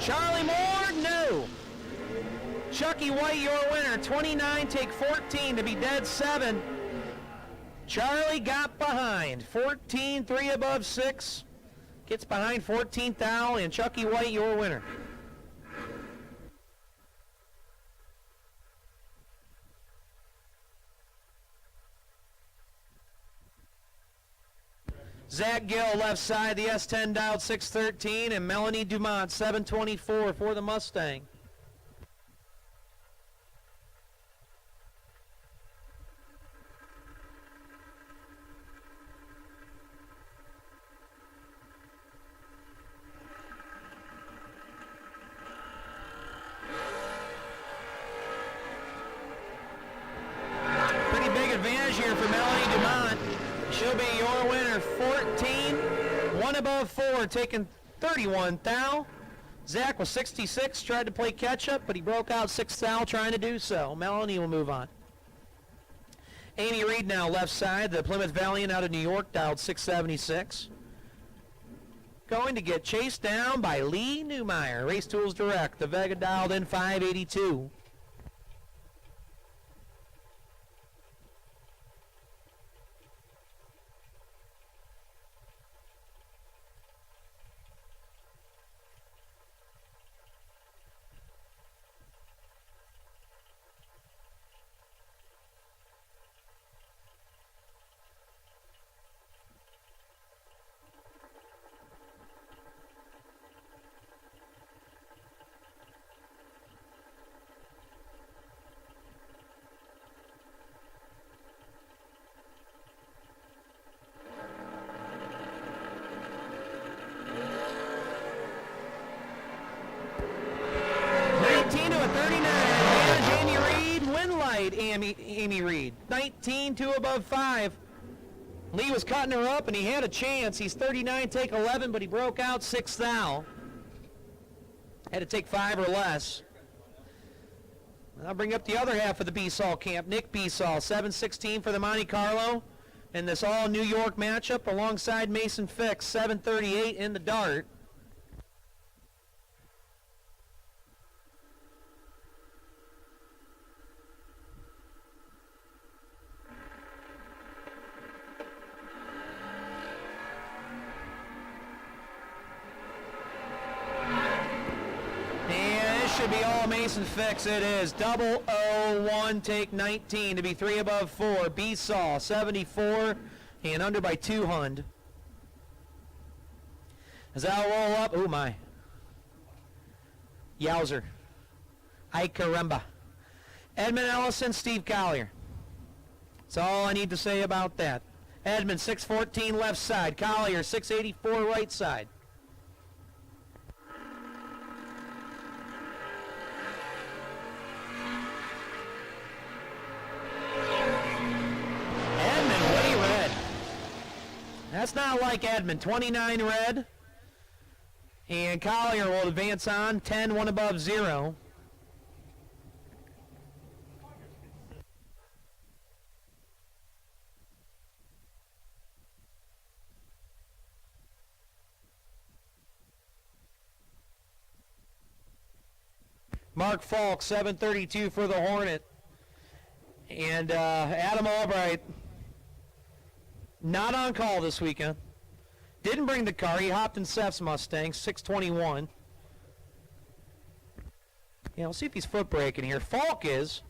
Charlie Moore, no. Chucky White, your winner. 29, take 14 to be dead 7. Charlie got behind. 14, 3 above 6. Gets behind 14th thou, and Chucky White, your winner. Zach Gill left side, the S10 dialed 613, and Melanie Dumont 724 for the Mustang. Pretty big advantage here for Melanie Dumont. She'll be your winner, 14, 1 above 4, taking 31 thou. Zach was 66, tried to play catch-up, but he broke out 6 thou trying to do so. Melanie will move on. Amy Reed now left side, the Plymouth Valiant out of New York, dialed 676. Going to get chased down by Lee Newmeyer, Race Tools Direct, the Vega dialed in 582. Amy Reed. 19, 2 above 5. Lee was cutting her up, and he had a chance. He's 39, take 11, but he broke out 6 thou. Had to take 5 or less. I'll bring up the other half of the Beasall camp. Nick Beasall, 716 for the Monte Carlo. In this all New York matchup alongside Mason Fix, 738 in the Dart. Should be all Mason Fix. It is 00 001, take 19 to be 3 above 4. B-Saw, 74 and under by 2 hund. As that'll roll up, oh my. Yowzer. Ay caramba. Edmund Ellison, Steve Collier. That's all I need to say about that. Edmund, 614 left side. Collier, 684 right side. Edmund, way red. That's not like Edmund. 29 red. And Collier will advance on. 10, 1 above 0. Mark Falk, 732 for the Hornet. And Adam Albright, not on call this weekend. Didn't bring the car. He hopped in Seth's Mustang, 621. Yeah, we'll see if he's foot braking here. Falk is.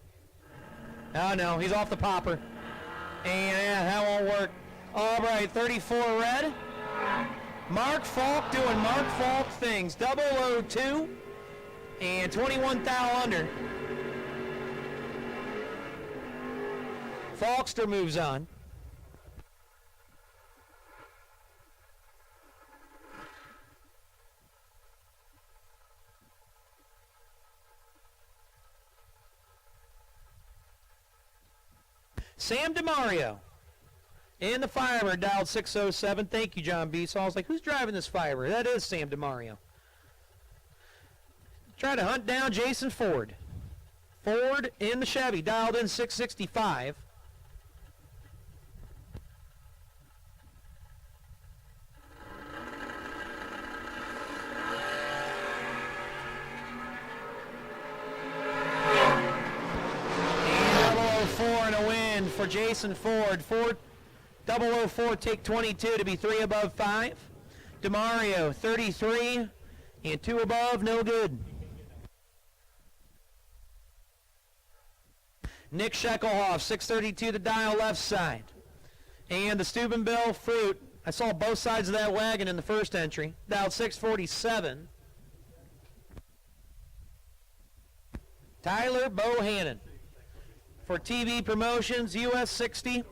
Oh, no, he's off the popper. And yeah, that won't work. Albright, 34 red. Mark Falk doing Mark Falk things. 002. And 21 thou under. Falkster moves on. Sam DeMario in the Firebird, dialed 607. Thank you, John B. So I was like, who's driving this Firebird? That is Sam DeMario. Try to hunt down Jason Ford. Ford in the Chevy, dialed in 665. And 004 and a win for Jason Ford. 004 take 22 to be 3 above 5. DeMario 33 and 2 above, no good. Nick Sheckelhoff, 632 to dial left side. And the Steubenville Fruit. I saw both sides of that wagon in the first entry. Dialed 647. Tyler Bohannon for TV Promotions, US 60.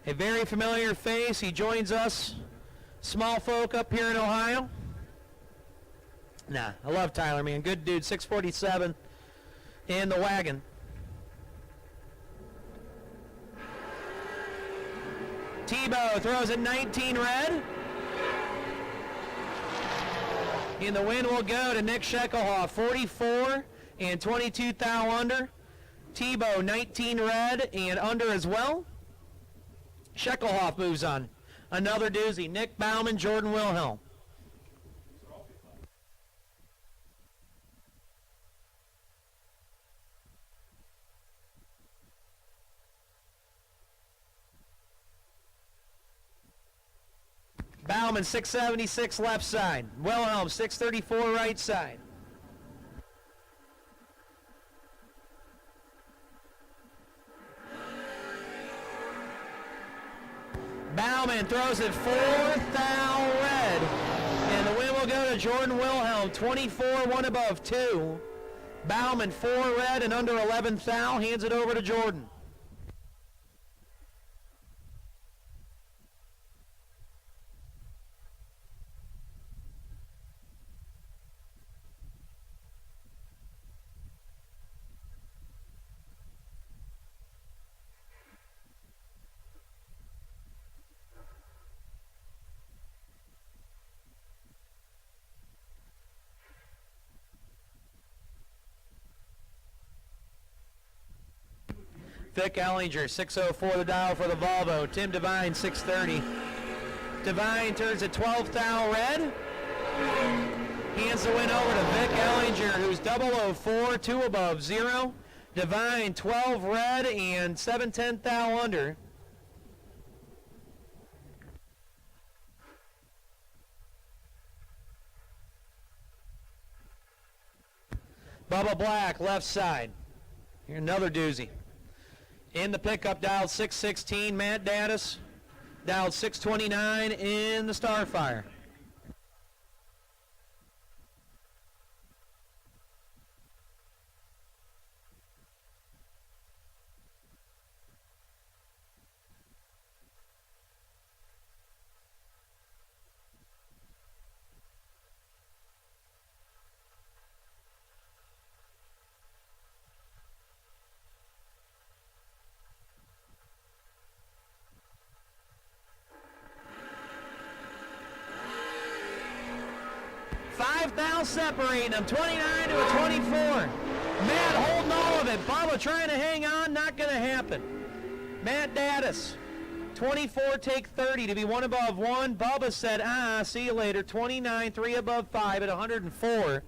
A very familiar face. He joins us, small folk up here in Ohio. Nah, I love Tyler, man. Good dude, 647. In the wagon. Tebow throws it 19 red. And the win will go to Nick Sheckelhoff, 44 and 22 thou under. Tebow 19 red and under as well. Sheckelhoff moves on. Another doozy. Nick Bauman, Jordan Wilhelm. Bauman, 676 left side. Wilhelm, 634 right side. Bauman throws it 4 thou red. And the win will go to Jordan Wilhelm, 24, 1 above 2. Bauman, 4 red and under 11 thou, hands it over to Jordan. Vic Ellinger, 604 the dial for the Volvo. Tim Devine, 630. Devine turns a 12 thou red. Hands the win over to Vic Ellinger, who's 004, 2 above 0. Devine, 12 red and 710 thou under. Bubba Black, left side. Here, another doozy. In the pickup, dialed 616, Matt Daddis. Dialed 629 in the Starfire. Separating them, 29 to a 24. Matt holding all of it. Bubba trying to hang on, not going to happen. Matt Daddis, 24, take 30 to be one above one. Bubba said, see you later. 29, 3 above 5 at 104.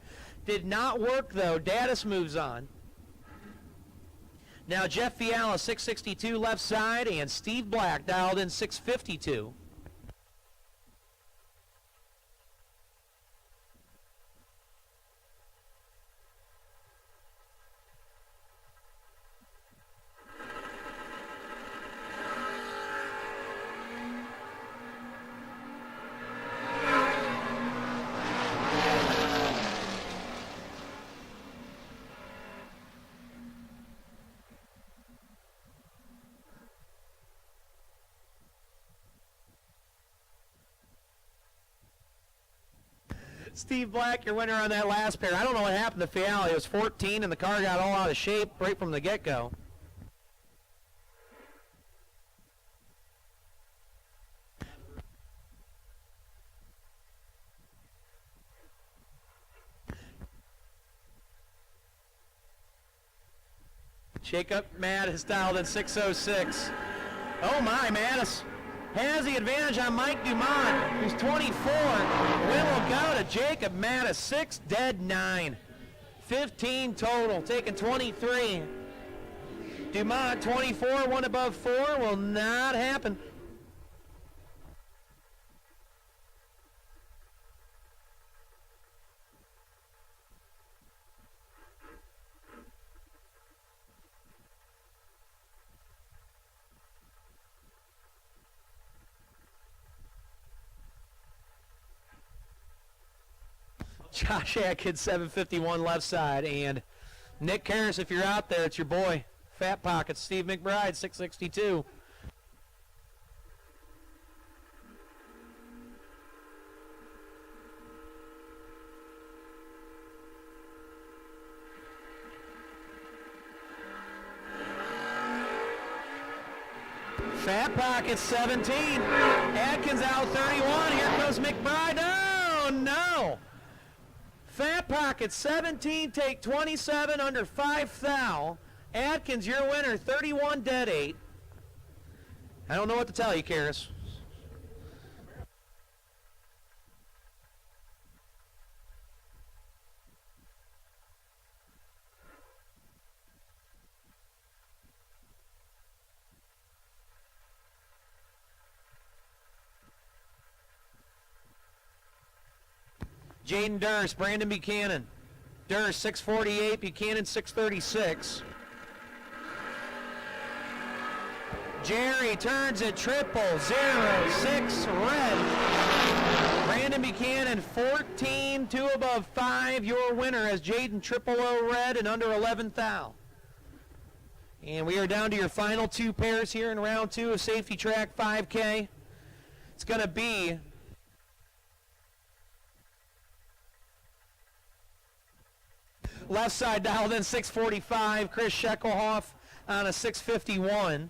Did not work, though. Daddis moves on. Now Jeff Fiala, 662 left side, and Steve Black dialed in 652. Steve Black, your winner on that last pair. I don't know what happened to Fiala. He was 14, and the car got all out of shape right from the get-go. Shake-up Mattis dialed in 606. Oh my, Mattis has the advantage on Mike Dumont, who's 24. Win will go to Jacob Mattis, 6 dead 9. 15 total, taking 23. Dumont, 24, 1 above 4, will not happen. Josh Atkins, 751 left side, and Nick Karras, if you're out there, it's your boy. Fat Pockets, Steve McBride, 662. Fat Pockets, 17. Atkins out 31. Here goes McBride. Oh, no. Fat Pocket, 17, take 27, under 5 thou. Atkins, your winner, 31, dead 8. I don't know what to tell you, Karras. Jaden Durst, Brandon Buchanan. Durst, 648, Buchanan, 636. Jerry turns it triple, 0, 6, red. Brandon Buchanan, 14, 2 above 5. Your winner as Jaden, 000 red and under 11 thou. And we are down to your final 2 pairs here in round 2 of Safety Track 5K. It's going to be left side dialed in 645, Chris Sheckelhoff on a 651.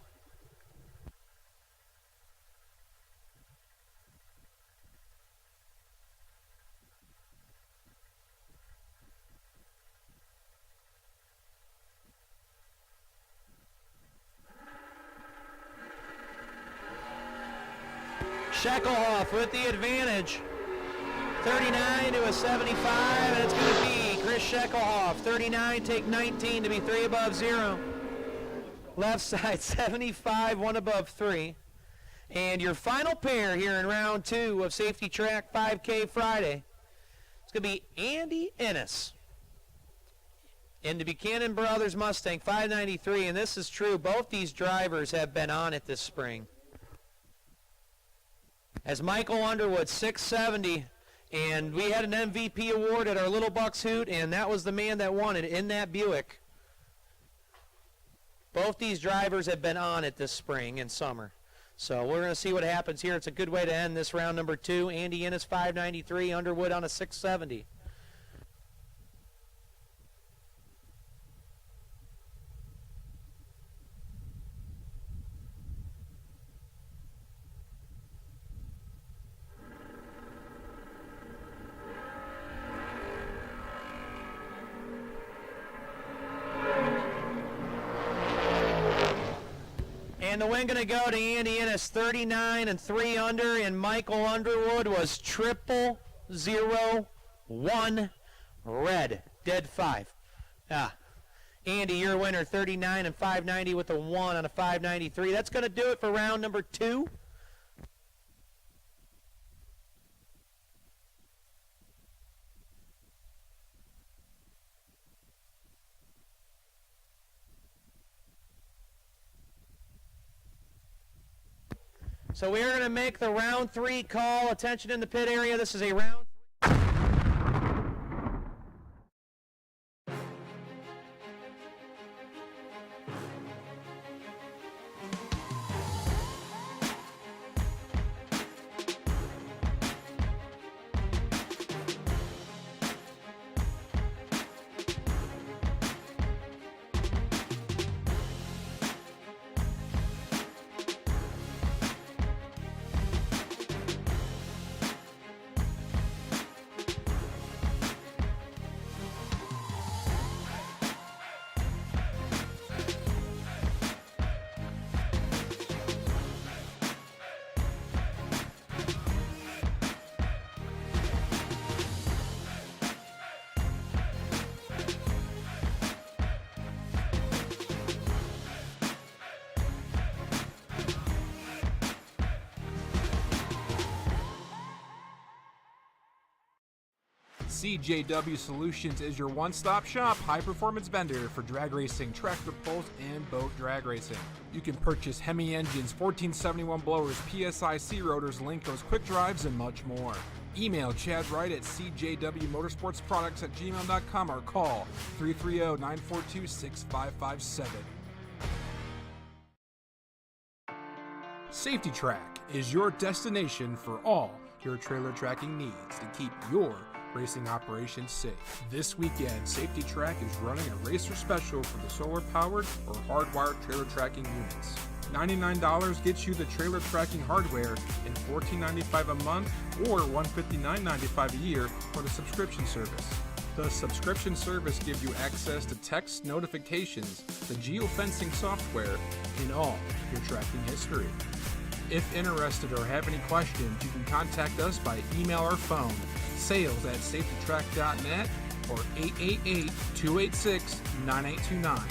Sheckelhoff with the advantage. 39 to a 75, and it's going to be Chris Sheckelhoff. 39, take 19 to be 3 above 0. Left side 75, 1 above 3. And your final pair here in round 2 of Safety Track 5K Friday, it's going to be Andy Ennis. in the Buchanan Brothers Mustang 593, and this is true, both these drivers have been on it this spring. As Michael Underwood, 670, and we had an MVP award at our Little Bucks Hoot, and that was the man that won it in that Buick. Both these drivers have been on it this spring and summer. So we're going to see what happens here. It's a good way to end this round number 2. Andy Innes 593, Underwood on a 670. And the win going to go to Andy Innes, 39 and 3 under, and Michael Underwood was 001 red, dead 5. Andy, your winner, 39 and 590 with a 1 on a 593. That's going to do it for round number 2. So we are going to make the round 3 call. Attention in the pit area. This is a round 3. CJW Solutions is your one-stop shop high-performance vendor for drag racing, tractor pulls, and boat drag racing. You can purchase Hemi engines, 1471 blowers, PSIC rotors, Linkos, quick drives, and much more. Email Chad Wright at cjwmotorsportsproducts@gmail.com or call 330-942-6557. Safety Track is your destination for all your trailer tracking needs to keep your racing operations safe. This weekend, Safety Track is running a racer special for the solar-powered or hardwired trailer tracking units. $99 gets you the trailer tracking hardware and $14.95 a month or $159.95 a year for the subscription service. The subscription service gives you access to text notifications, the geofencing software, and all your tracking history. If interested or have any questions, you can contact us by email or phone, sales@safetytrack.net or 888-286-9829.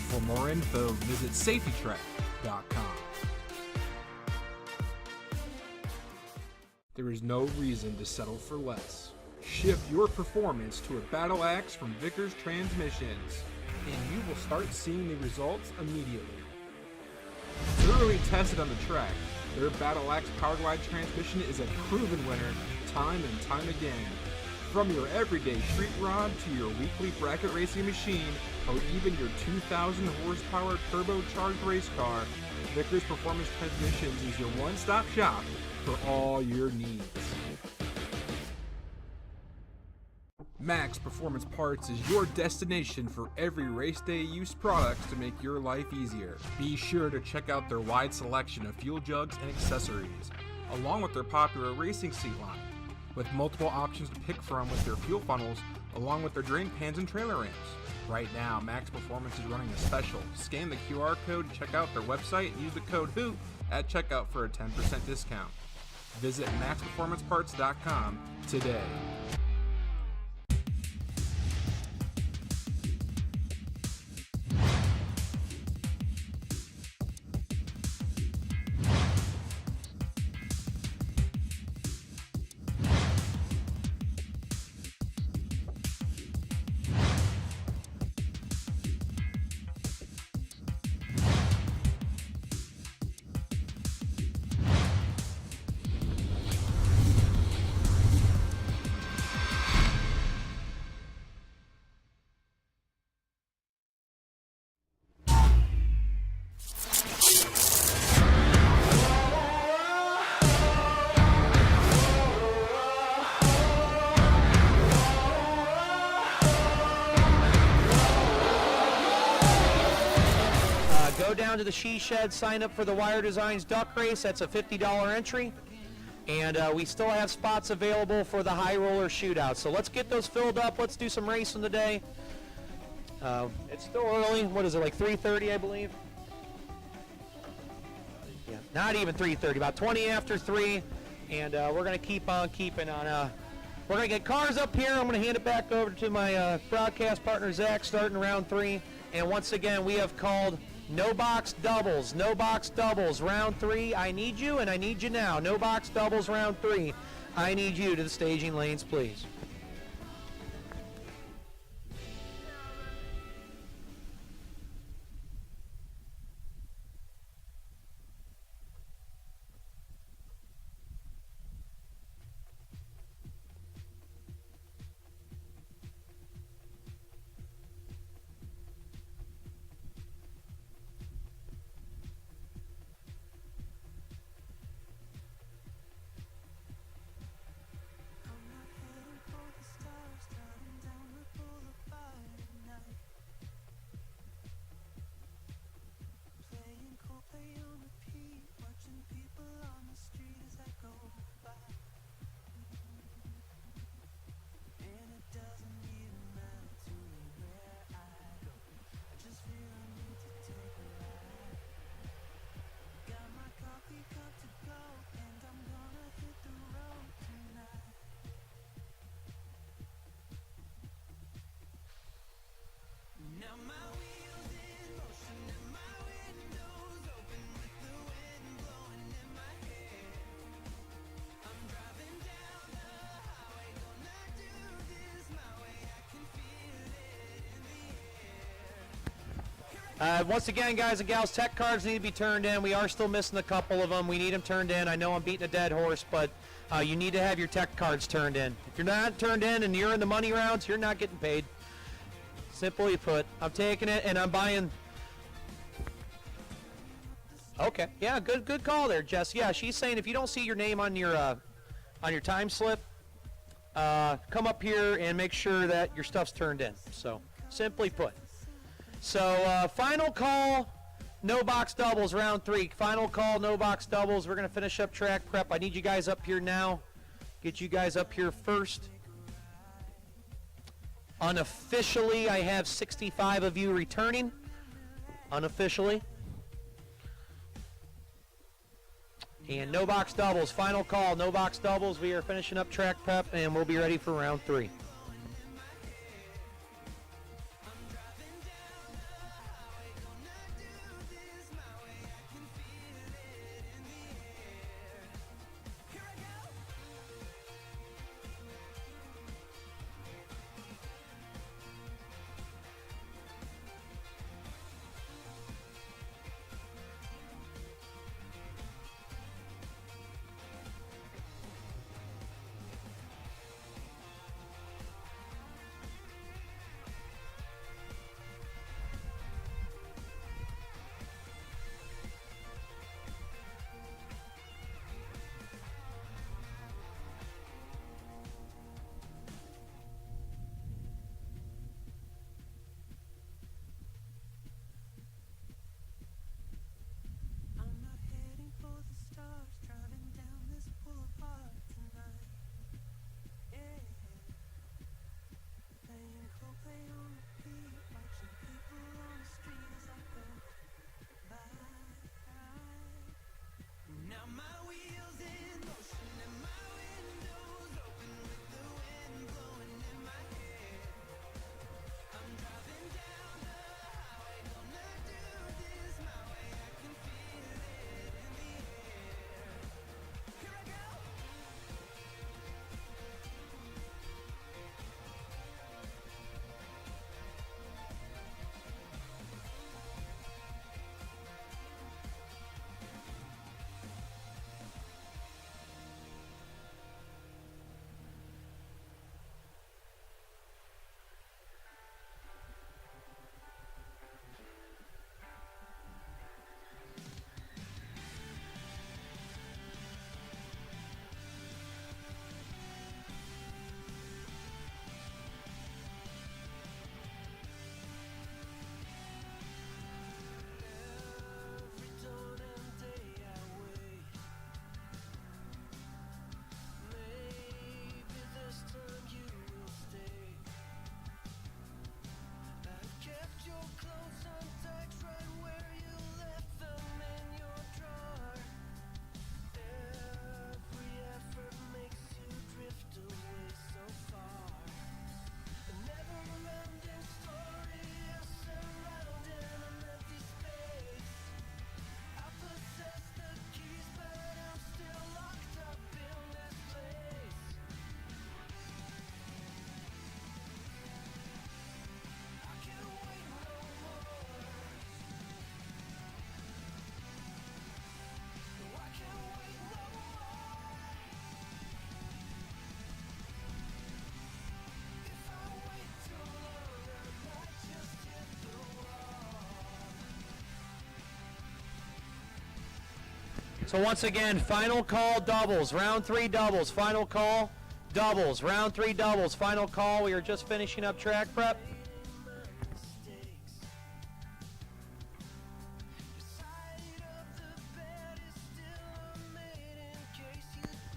For more info, visit safetytrack.com. There is no reason to settle for less. Shift your performance to a Battle Axe from Vickers Transmissions, and you will start seeing the results immediately. Thoroughly tested on the track, their Battle Axe powered wide transmission is a proven winner time and time again. From your everyday street rod to your weekly bracket racing machine or even your 2,000 horsepower turbocharged race car, Vickers Performance Transmissions is your one-stop shop for all your needs. Max Performance Parts is your destination for every race day use products to make your life easier. Be sure to check out their wide selection of fuel jugs and accessories, along with their popular racing seat line, with multiple options to pick from with their fuel funnels, along with their drain pans and trailer ramps. Right now, Max Performance is running a special. Scan the QR code to check out their website and use the code HOOT at checkout for a 10% discount. Visit maxperformanceparts.com today. go down to the She Shed, sign up for the Wire Designs Duck Race. That's a $50 entry. And we still have spots available for the High Roller Shootout. So let's get those filled up. Let's do some racing today. It's still early. What is it, like 3:30, I believe? Yeah, not even 3:30, about 20 after 3. And we're going to keep on keeping on. We're going to get cars up here. I'm going to hand it back over to my broadcast partner, Zach, starting round 3. And once again, we have called no box doubles. No box doubles. Round 3, I need you, and I need you now. No box doubles, round 3. I need you to the staging lanes, please. Once again, guys and gals, tech cards need to be turned in. We are still missing a couple of them. We need them turned in. I know I'm beating a dead horse, but you need to have your tech cards turned in. If you're not turned in and you're in the money rounds, you're not getting paid. Simply put, I'm taking it and I'm buying. Okay, yeah, good call there, Jess. Yeah, she's saying if you don't see your name on your time slip, come up here and make sure that your stuff's turned in. So, simply put. So, final call, no box doubles, round 3. Final call, no box doubles. We're going to finish up track prep. I need you guys up here now. Get you guys up here first. Unofficially, I have 65 of you returning. Unofficially. And no box doubles, final call, no box doubles. We are finishing up track prep, and we'll be ready for round 3. So once again, final call doubles, round 3 doubles, final call doubles, round 3 doubles, final call. We are just finishing up track prep.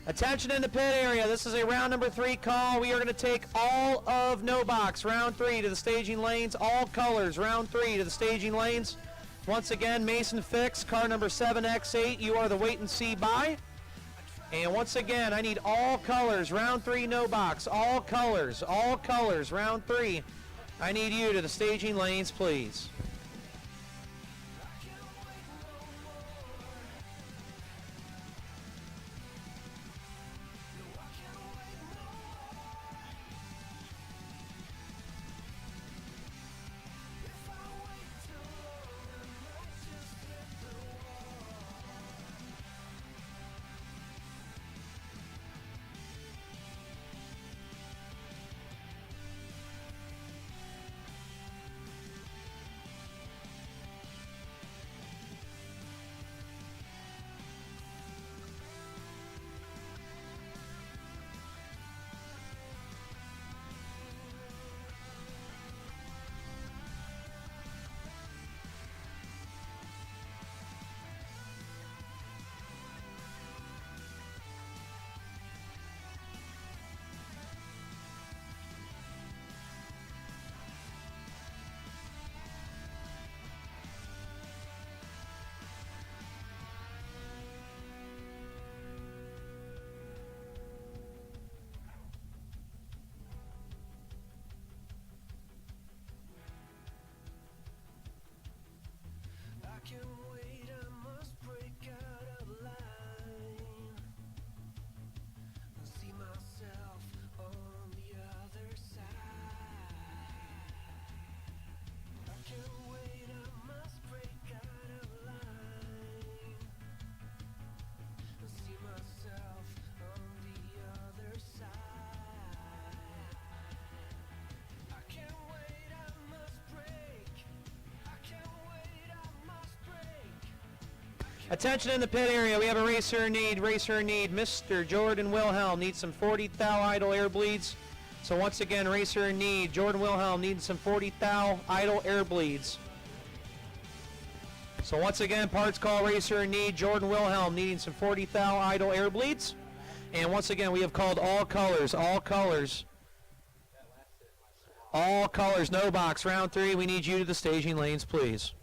Attention in the pit area. This is a round number 3 call. We are going to take all of no box, round 3 to the staging lanes, all colors, round 3 to the staging lanes. Once again, Mason Fix, car number 7X8, you are the wait and see by. And once again, I need all colors, round 3 no box, all colors, round 3. I need you to the staging lanes, please. Attention in the pit area, we have a racer in need, Mr. Jordan Wilhelm needs some 40 thou idle air bleeds. So once again, racer in need, Jordan Wilhelm needs some 40 thou idle air bleeds. So once again, parts call racer in need, Jordan Wilhelm needing some 40 thou idle air bleeds. And once again, we have called all colors, no box, round 3. We need you to the staging lanes, please.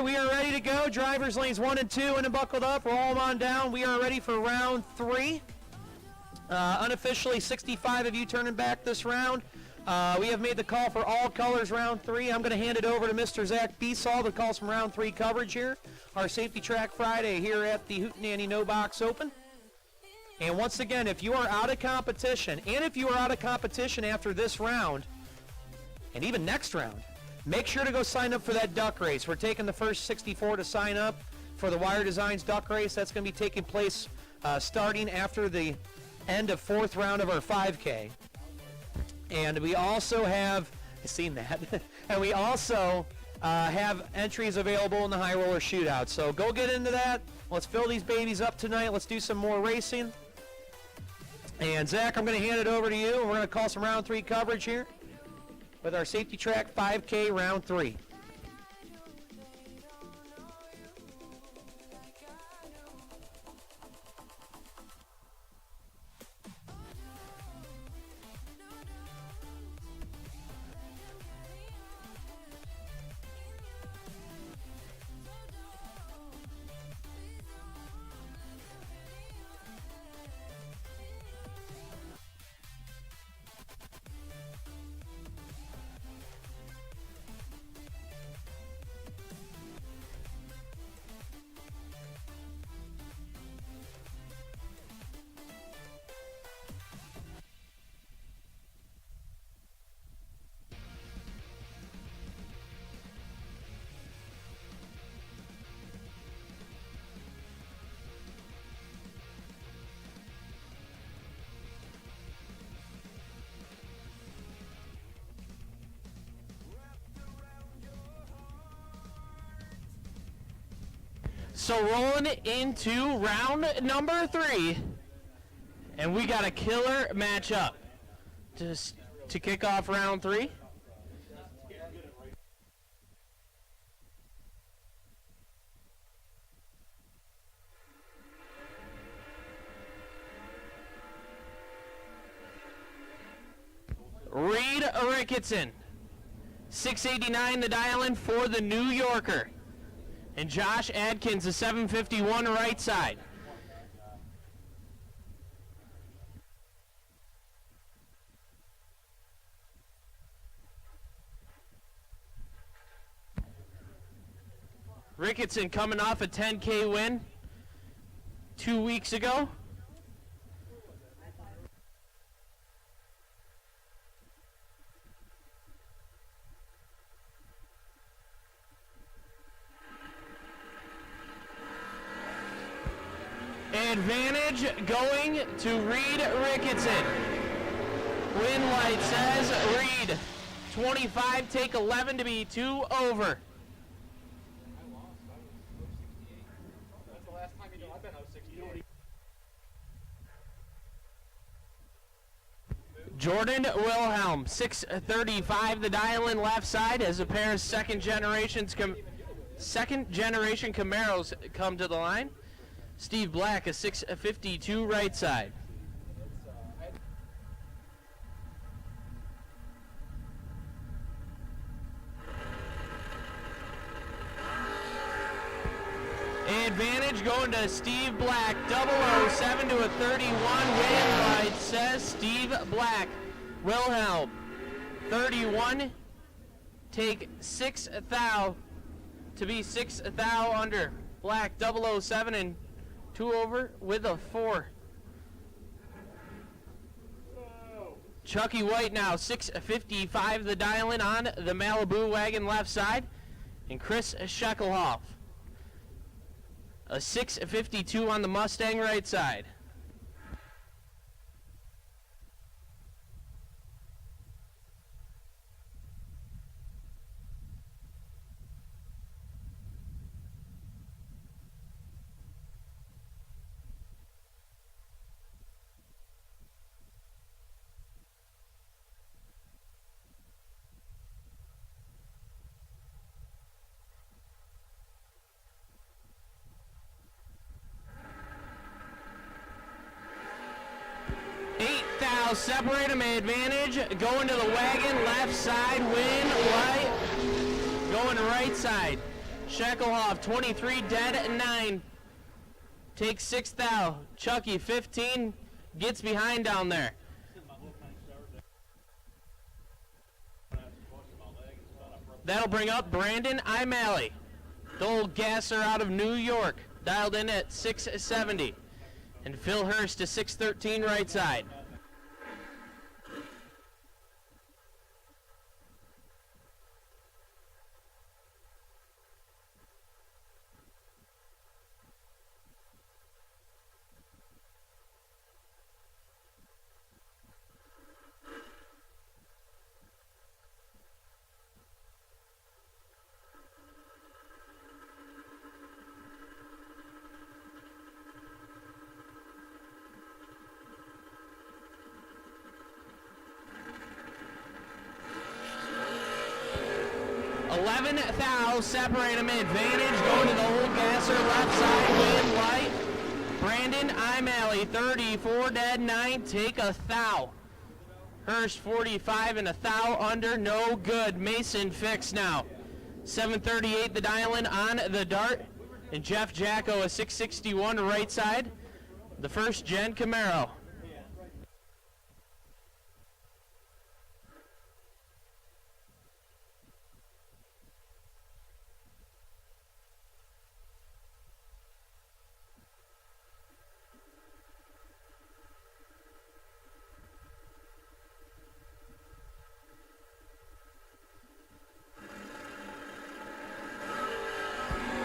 we are ready to go. Drivers lanes 1 and 2 and buckled up. Roll them on down. We are ready for round 3. Unofficially, 65 of you turning back this round. We have made the call for all colors round 3. I'm going to hand it over to Mr. Zach Beesall to call some round 3 coverage here. Our Safety Track Friday here at the Hootenanny No Box Open. And once again, if you are out of competition, and if you are out of competition after this round, and even next round, make sure to go sign up for that duck race. We're taking the first 64 to sign up for the Wire Designs duck race. That's going to be taking place starting after the end of 4th round of our 5K. And we also have, I've seen that, and we also have entries available in the High Roller Shootout. So go get into that. Let's fill these babies up tonight. Let's do some more racing. And Zach, I'm going to hand it over to you. We're going to call some round 3 coverage here with our Safety Track 5K round 3. So rolling into round number 3, and we got a killer matchup to kick off round 3. Reed Ricketson, 689 the dial-in for the New Yorker. And Josh Adkins, a 751 right side. Ricketson coming off a 10K win 2 weeks ago. Advantage going to Reed Ricketson. Win light says Reed. 25, take 11 to be 2 over. Jordan Wilhelm, 635 the dial-in left side as a pair of second generation Camaros come to the line. Steve Black, a 652 right side. Advantage going to Steve Black, 007 to a 31 win by, says Steve Black. Wilhelm, 31, take 6 thou to be 6 thou under. Black, 007 and 2 over with a 4. Chucky White now, 655 the dial-in on the Malibu wagon left side. And Chris Scheckelhoff, a 652 on the Mustang right side. Separate them, advantage going to the wagon left side, win right, going to right side. Shekelhoff 23 dead at 9. Takes 6 thou. Chucky 15 gets behind down there. That'll bring up Brandon Imalley, the old gasser out of New York, dialed in at 670. And Phil Hurst to 613 right side. Thou separate them. Advantage going to the old gasser left side. Win light. Brandon Imalley 34 dead 9. Take a thou. Hurst 45 and a thou under. No good. Mason fixed now. 738 the dial-in on the dart. And Jeff Jacko a 661 right side. The first gen Camaro.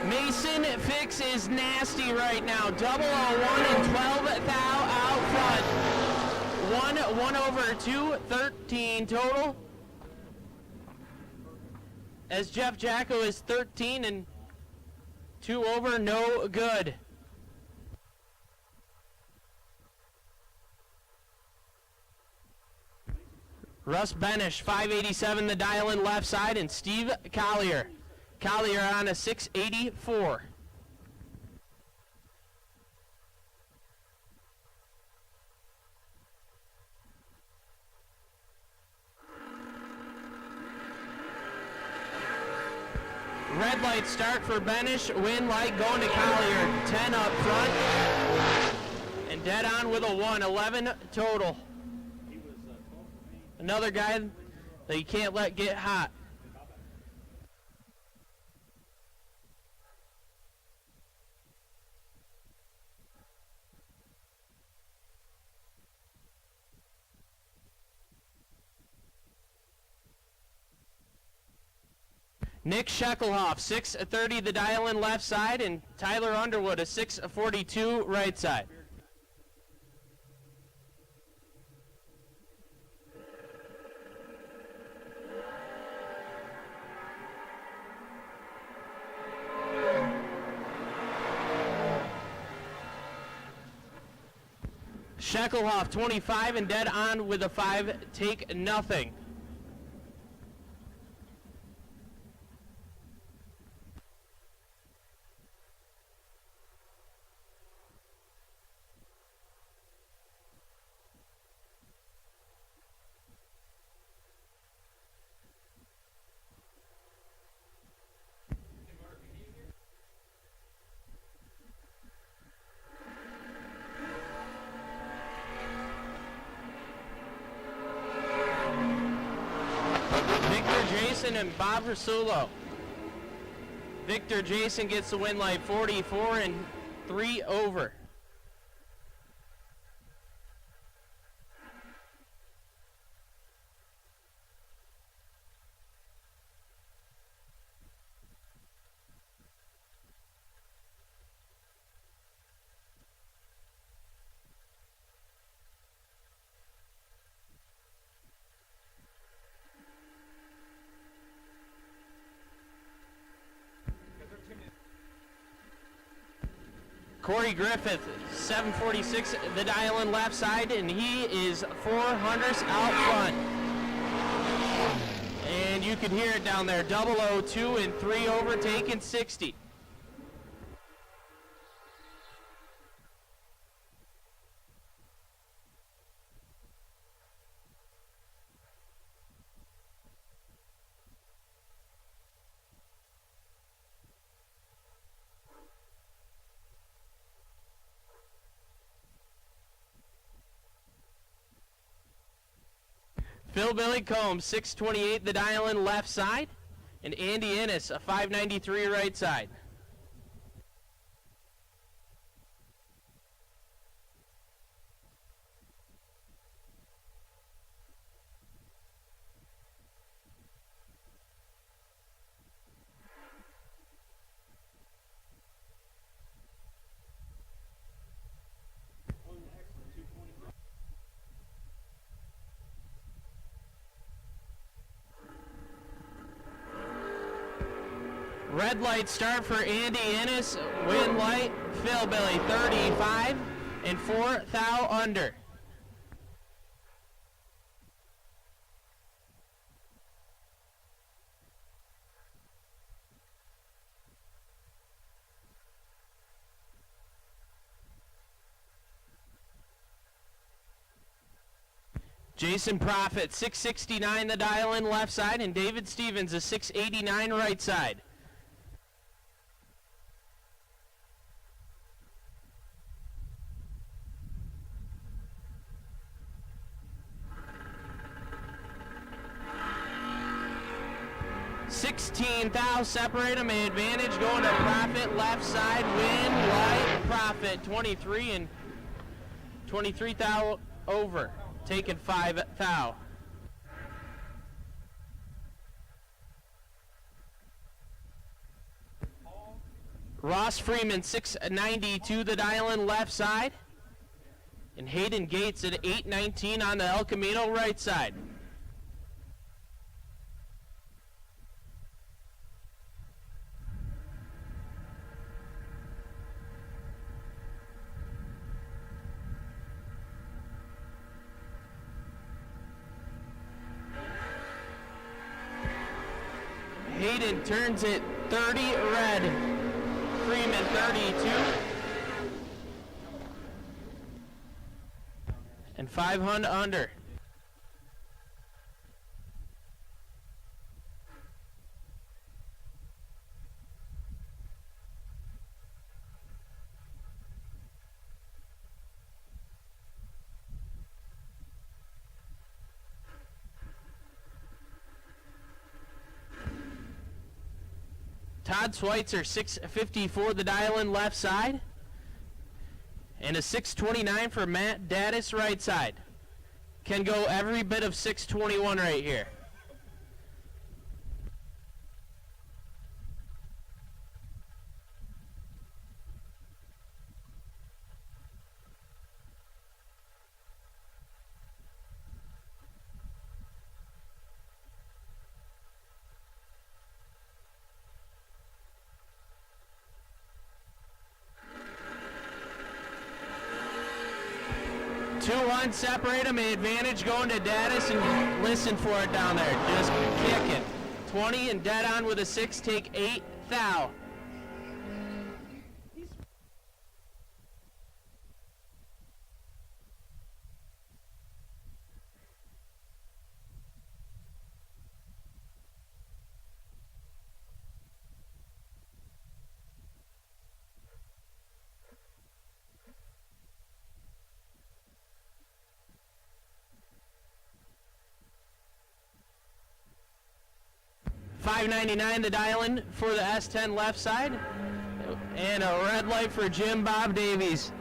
Mason Fix is nasty right now. 001 and 12 thou out front. 1 over 2, 13 total. As Jeff Jacko is 13 and 2 over, no good. Russ Benish, 587 the dial-in left side, and Steve Collier. Collier on a 684. Red light start for Benish, win light going to Collier, 10 up front, and dead on with a 1, 11 total. Another guy that you can't let get hot. Nick Shekelhoff, 630 the dial-in left side, and Tyler Underwood, a 642 right side. Shekelhoff, 25 and dead on with a 5, take nothing. And Bob Rasulo. Victor Jason gets the win light, 44 and 3 over. Corey Griffith, 746, the dial-in left side, and he is 400 out front. And you can hear it down there, 002 and 3 over, taking 60. Phil Billy Combs, 628 the dial in left side. And Andy Innes, a 593 right side. Red light start for Andy Innes. Win light, Phil Billy, 35 and 4 thou under. Jason Profit, 669 the dial in left side, and David Stevens, a 689 right side. $16,000 separate them, advantage going to Profit left side, win light Profit 23 and 23,000 over, taking 5,000. Ross Freeman 692 the dial in left side, and Hayden Gates at 819 on the El Camino right side. Hayden turns it 30 red, Freeman 32, and 500 under. Todd Schweitzer, 654 the dial in left side, and a 629 for Matt Daddis right side. Can go every bit of 621 right here. Two on, separate them, advantage going to Daddis, and listen for it down there. Just kick it. 20 and dead on with a 6, take 8 thou. $5.99 the dial-in for the S10 left side, and a red light for Jim Bob Davies.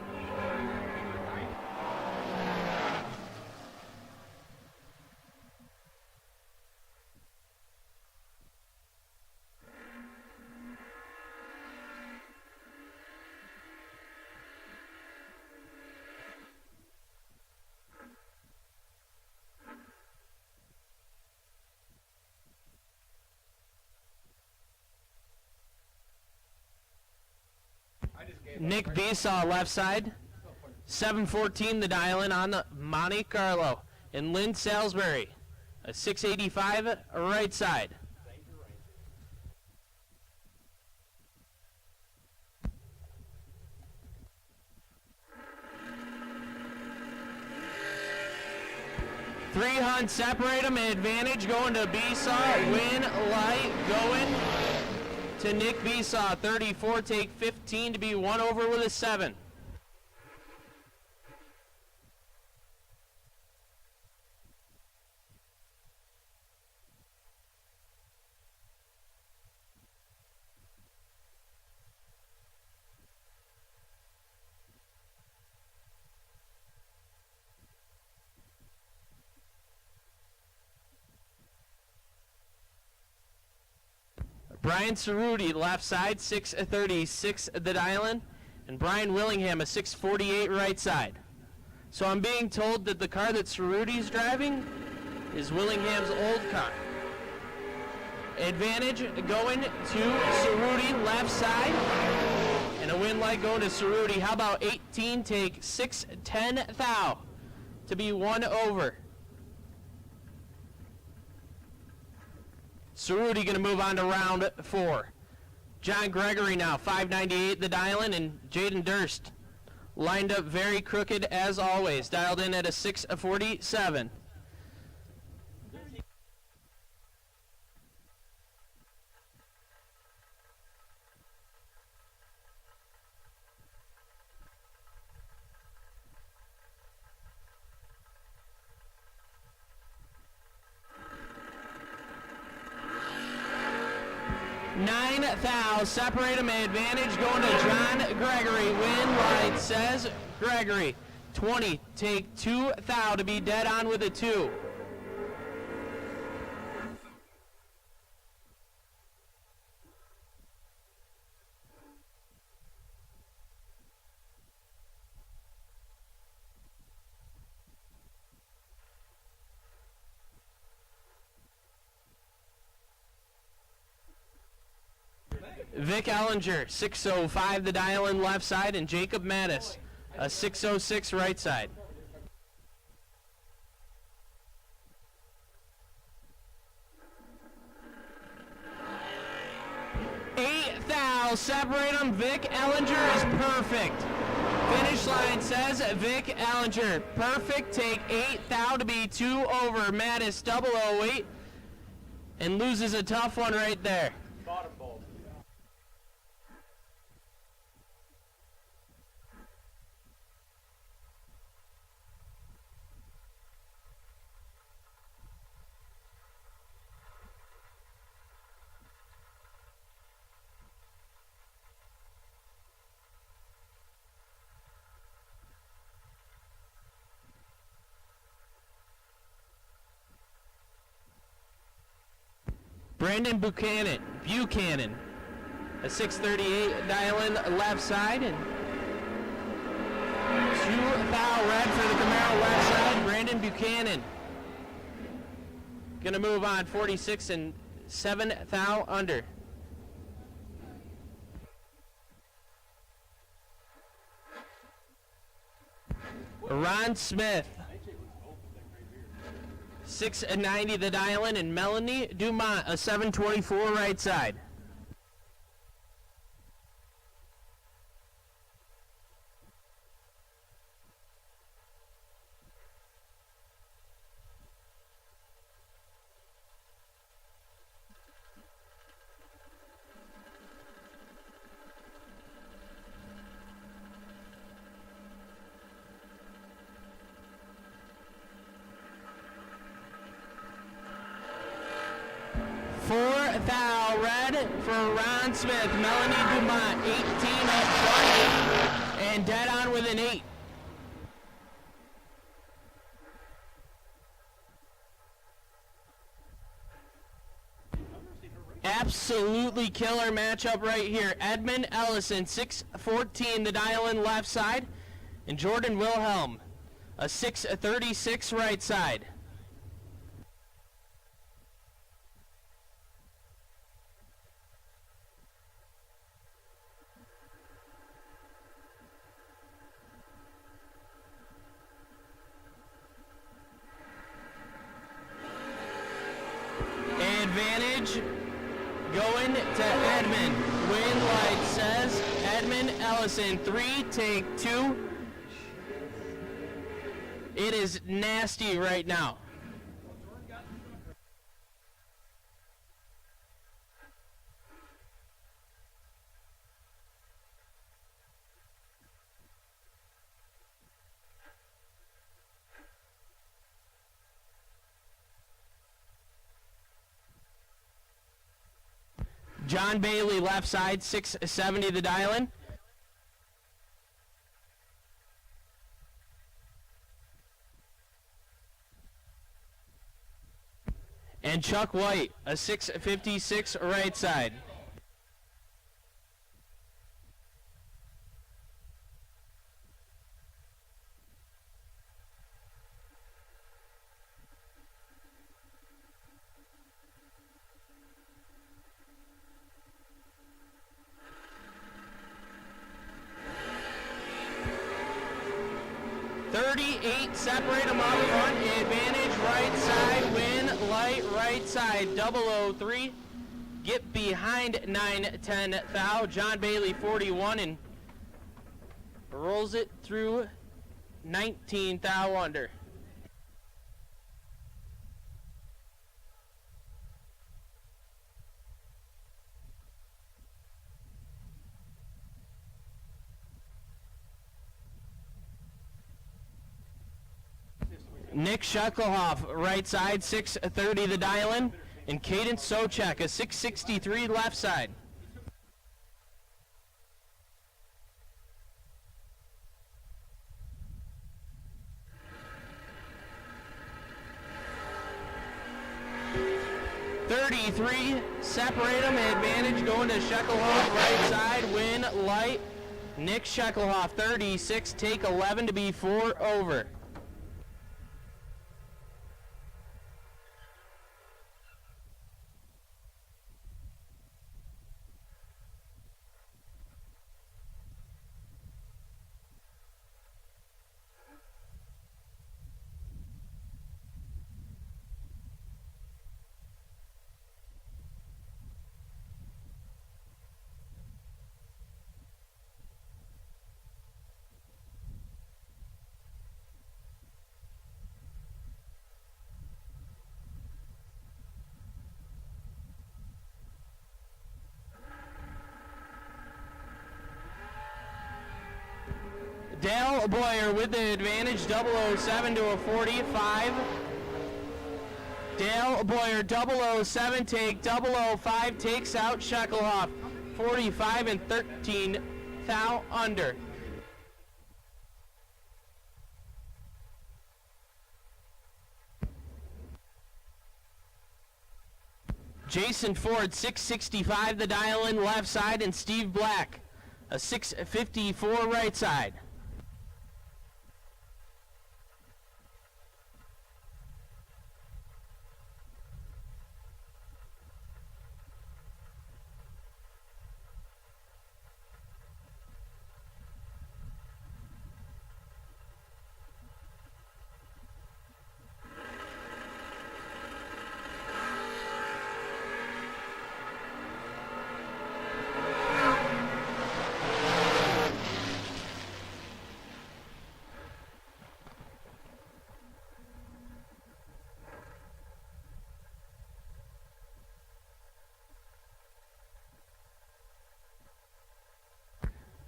Nick Besaw left side, 714 the dial-in on the Monte Carlo, and Lynn Salisbury, a 685 right side. Three hunts separate them, advantage going to Besaw, win light going to Nick Besaw, 34, take 15 to be 1 over with a 7. Brian Cerruti, left side, 636 the dial-in. And Brian Willingham, a 648 right side. So I'm being told that the car that Cerruti's driving is Willingham's old car. Advantage going to Cerruti, left side. And a win light going to Cerruti. How about 18 take 610 thou to be 1 over. Cerruti going to move on to round 4. John Gregory now, 598 the dial-in, and Jaden Durst lined up very crooked as always, dialed in at a 647. Nine thou, separate him, advantage going to John Gregory. Win light says Gregory. 20, take 2 thou to be dead on with a 2. Vic Ellinger, 605 the dial-in left side, and Jacob Mattis, a 606 right side. 8 thou, separate them. Vic Ellinger is perfect. Finish line says Vic Ellinger. Perfect, take 8 thou to be 2 over. Mattis 008 and loses a tough one right there. Brandon Buchanan, a 638 dial-in left side, and 2 thou red for the Camaro left side. Brandon Buchanan gonna move on, 46 and 7 thou under. Ron Smith, 690 the dial-in, and Melanie Dumont, a 724 right side. Thou red for Ron Smith. Melanie Dumont, 18 up 20, and dead on with an 8. Absolutely killer matchup right here. Edmund Ellison, 614 the dial-in left side, and Jordan Wilhelm, a 636 right side. Advantage going to Edmund. Win light says Edmund Ellison. 3, take 2. It is nasty right now. John Bailey, left side, 670 the dial-in. And Chuck White, a 656 right side. separate them up front, advantage right side, win, light, right side, 003. Get behind 9-10 thou, John Bailey 41, and rolls it through 19 thou under. Nick Shucklehoff, right side, 630 the dial-in, and Cadence Sochek, a 663 left side. Separate them, advantage going to Shucklehoff, right side, win, light. Nick Shucklehoff, 36, take 11 to be 4 over. Dale Boyer with the advantage, 007 to a 45. Dale Boyer, 007, take 005, takes out Shucklehoff, 45 and 13 thou under. Jason Ford, 665 the dial-in left side, and Steve Black, a 654 right side.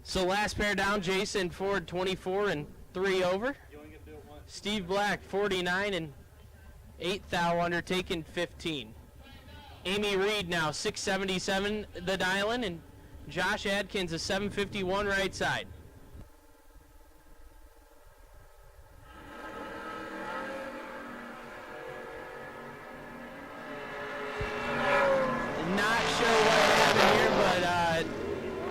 So last pair down, Jason Ford 24 and 3 over. Steve Black 49 and 8 thou under, taking 15. Amy Reed now 677 the dial-in, and Josh Adkins a 751 right side. Not sure what happened here, but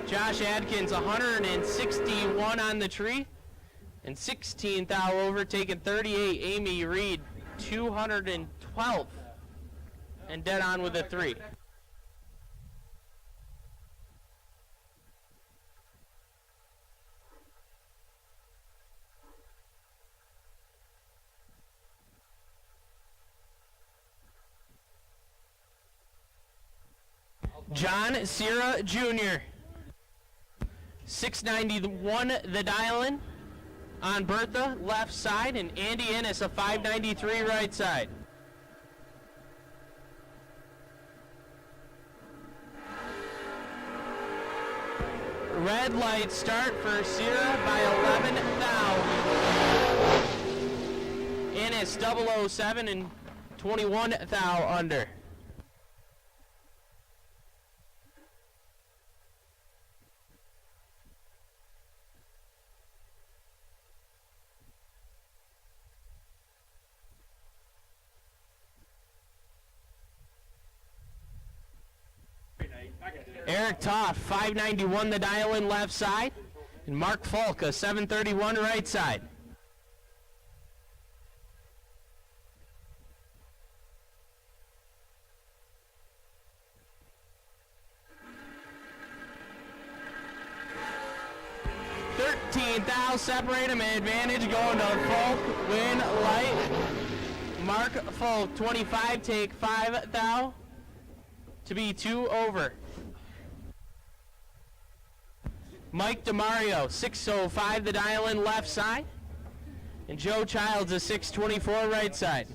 Josh Adkins 161 on the tree and 16 thou over, taking 38. Amy Reed 212 and dead on with a 3. John Sierra Jr. 691 the dial-in on Bertha left side, and Andy Ennis a 593 right side. Red light start for Sierra by 11 thou. Ennis 007 and 21 thou under. Eric Toff, 591 the dial-in left side, and Mark Falk, a 731 right side. 14 thou, separate him, advantage going to Folk, win light. Mark Folk, 25, take 5 thou to be 2 over. Mike DeMario, 605 the dial in left side. And Joe Childs, a 624 right side.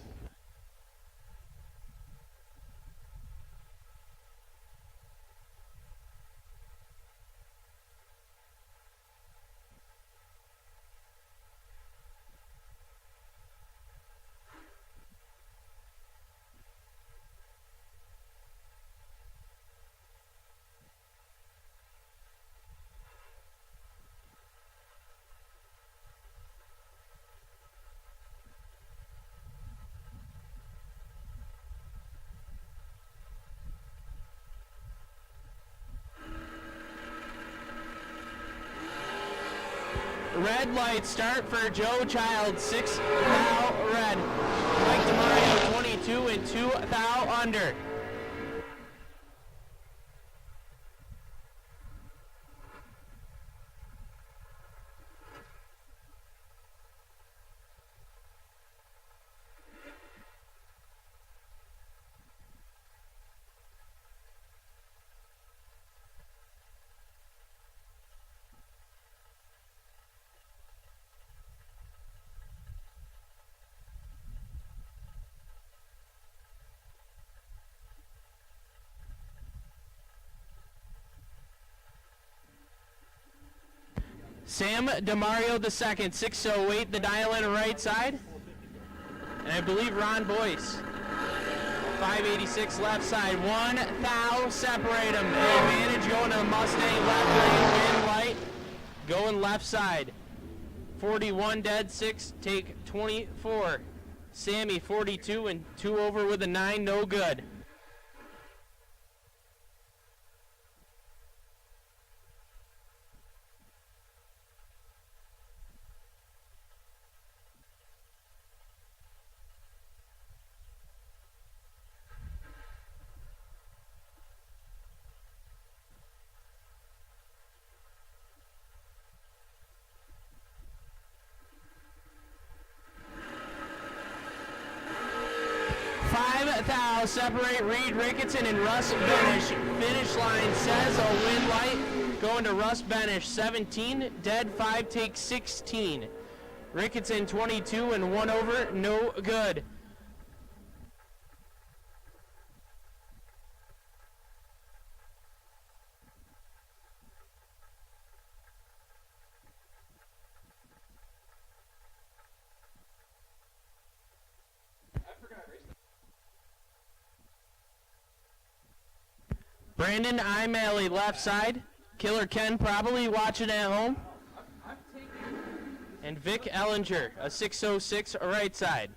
Red light start for Joe Child, 6 thou red. Mike DeMario, 22 and 2 thou under. Sam DeMario II, 608 the dial in right side. And I believe Ron Boyce, 586 left side. 1 thou, separate him. Advantage going to the Mustang left lane, win light. Going left side. 41 dead, 6 take 24. Sammy 42 and 2 over with a 9, no good. Thou, separate Reed Ricketson and Russ Benish. Finish line says a win light. Going to Russ Benish, 17, dead 5, take 16. Ricketson 22 and 1 over, no good. Brandon Imalley left side. Killer Ken probably watching at home. And Vic Ellinger, a 606 right side.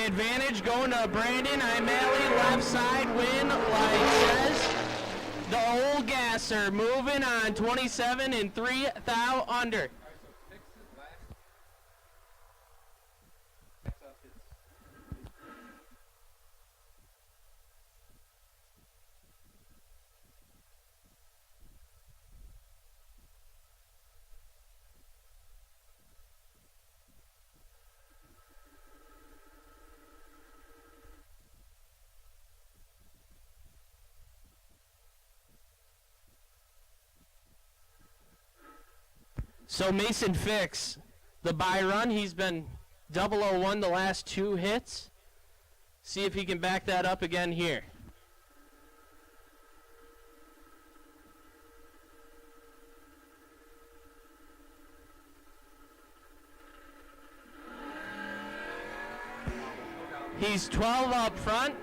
Advantage going to Brandon Imalley, left side, win, like says the old gasser, moving on, 27 and 3 thou under. So Mason Fix, the buy run, he's been 001 the last 2 hits. See if he can back that up again here. He's 12 up front.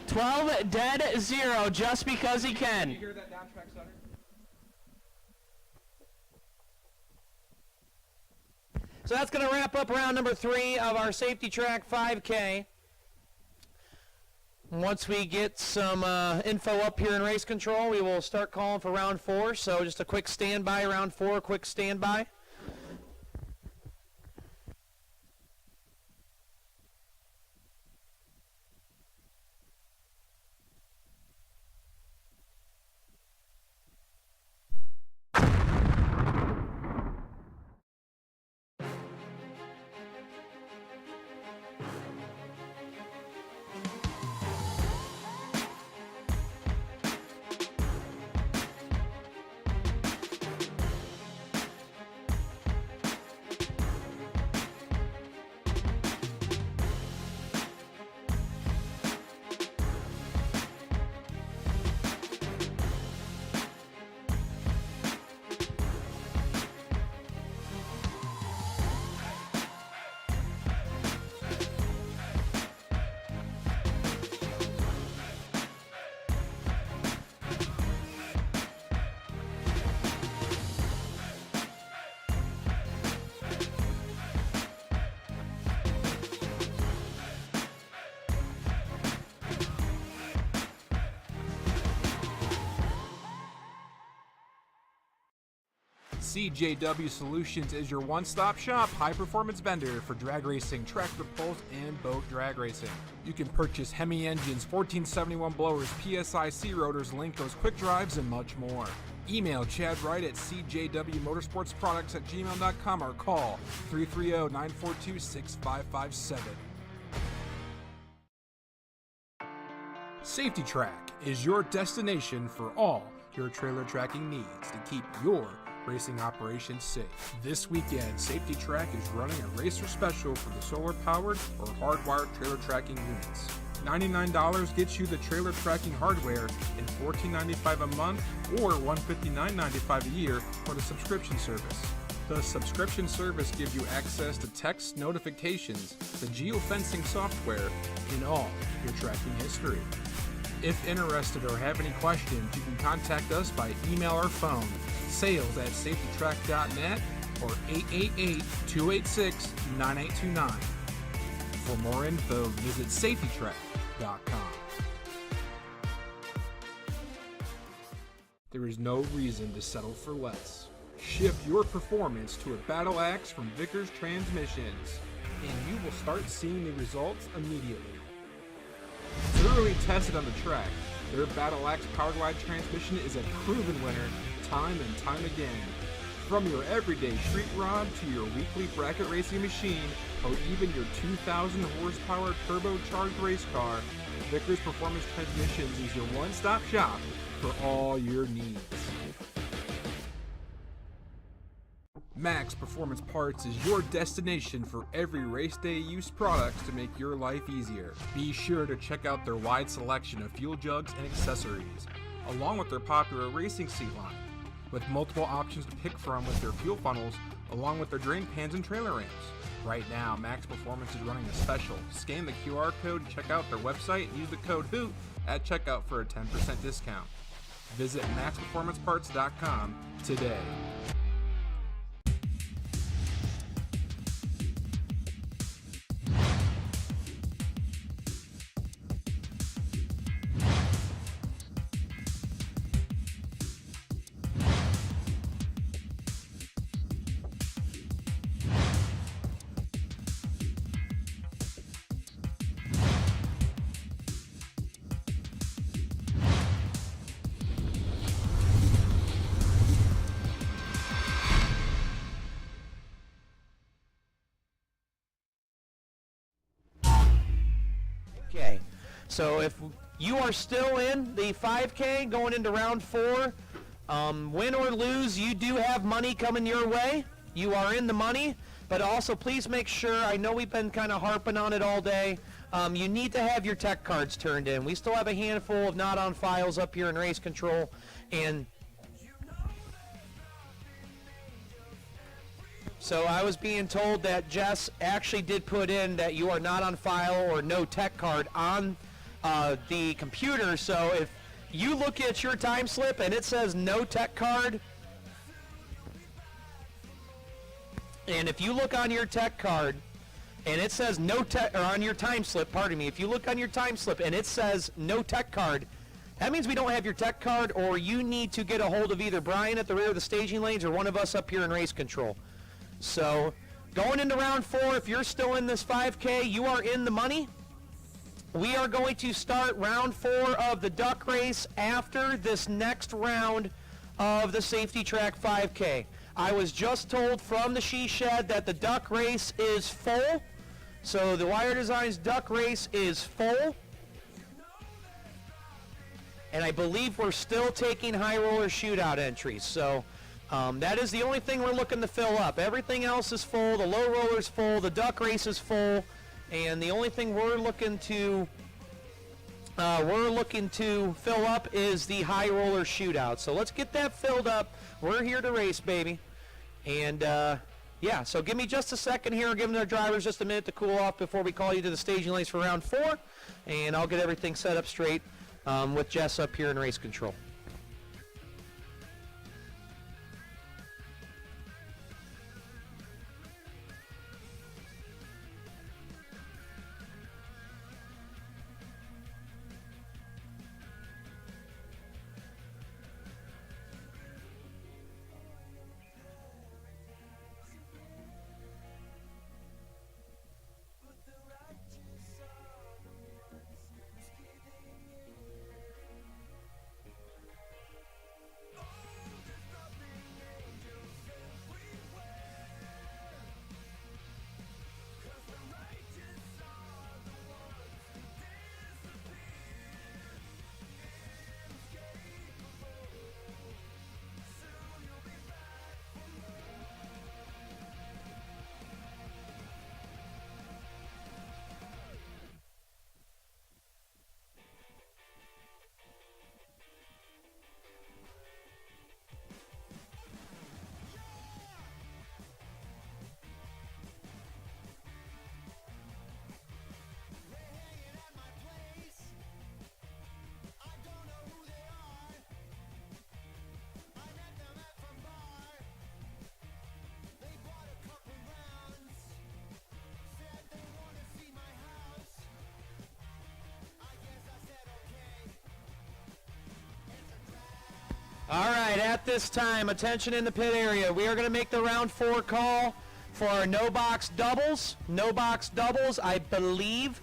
12 dead 0 just because he can. You hear that down track center? So that's going to wrap up round number 3 of our safety track 5K. Once we get some info up here in race control, we will start calling for round 4. So just a quick standby, round 4, quick standby. CJW Solutions is your one-stop shop high-performance vendor for drag racing, tractor pulls, and boat drag racing. You can purchase Hemi engines, 1471 blowers, PSIC rotors, Linkos, quick drives, and much more. Email Chad Wright at cjwmotorsportsproducts@gmail.com or call 330-942-6557. Safety Track is your destination for all your trailer tracking needs to keep your racing operations safe. This weekend, Safety Track is running a racer special for the solar-powered or hardwired trailer tracking units. $99 gets you the trailer tracking hardware and $14.95 a month or $159.95 a year for the subscription service. The subscription service gives you access to text notifications, the geofencing software, and all your tracking history. If interested or have any questions, you can contact us by email or phone, sales@safetytrack.net or 888-286-9829. For more info, visit safetytrack.com. There is no reason to settle for less. Shift your performance to a Battle Axe from Vickers Transmissions, and you will start seeing the results immediately. Thoroughly tested on the track, their Battle Axe powered wide transmission is a proven winner time and time again. From your everyday street rod to your weekly bracket racing machine or even your 2,000 horsepower turbocharged race car, Vickers Performance Transmissions is your one-stop shop for all your needs. Max Performance Parts is your destination for every race day use products to make your life easier. Be sure to check out their wide selection of fuel jugs and accessories, along with their popular racing seat line, with multiple options to pick from with their fuel funnels, along with their drain pans and trailer ramps. Right now, Max Performance is running a special. Scan the QR code to check out their website and use the code HOOT at checkout for a 10% discount. Visit maxperformanceparts.com today. Okay, so if you are still in the 5K going into round 4, win or lose, you do have money coming your way. You are in the money, but also please make sure, I know we've been kind of harping on it all day, you need to have your tech cards turned in. We still have a handful of not on files up here in race control, and so I was being told that Jess actually did put in that you are not on file or no tech card on the computer. So if you look at your time slip and it says no tech card, And if you look on your tech card and it says no tech, or on your time slip, pardon me, if you look on your time slip and it says no tech card, that means we don't have your tech card, or you need to get a hold of either Brian at the rear of the staging lanes or one of us up here in race control. So going into round 4, if you're still in this 5K, you are in the money. We are going to start round 4 of the duck race after this next round of the safety track 5K. I was just told from the she shed that the duck race is full. So the Wire Designs duck race is full. And I believe we're still taking high roller shootout entries. So that is the only thing we're looking to fill up. Everything else is full. The low roller's full. The duck race is full. And the only thing we're looking to fill up is the high roller shootout. So let's get that filled up. We're here to race, baby. And yeah, so give me just a second here. Give our drivers just a minute to cool off before we call you to the staging lanes for round 4. And I'll get everything set up straight with Jess up here in race control. All right, at this time, attention in the pit area. We are going to make the round 4 call for our no box doubles. No box doubles, I believe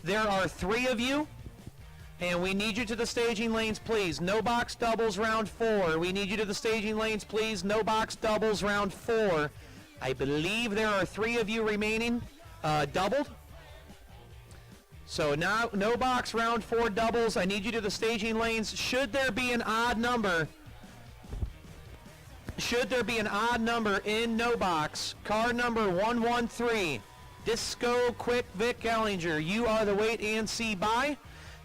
there are 3 of you, and we need you to the staging lanes, please. No box doubles round 4. We need you to the staging lanes, please. No box doubles round 4. I believe there are 3 of you remaining doubled. So now, no box round 4 doubles. I need you to the staging lanes. Should there be an odd number in no box, car number 113, Disco Quick Vic Ellinger, you are the wait and see by,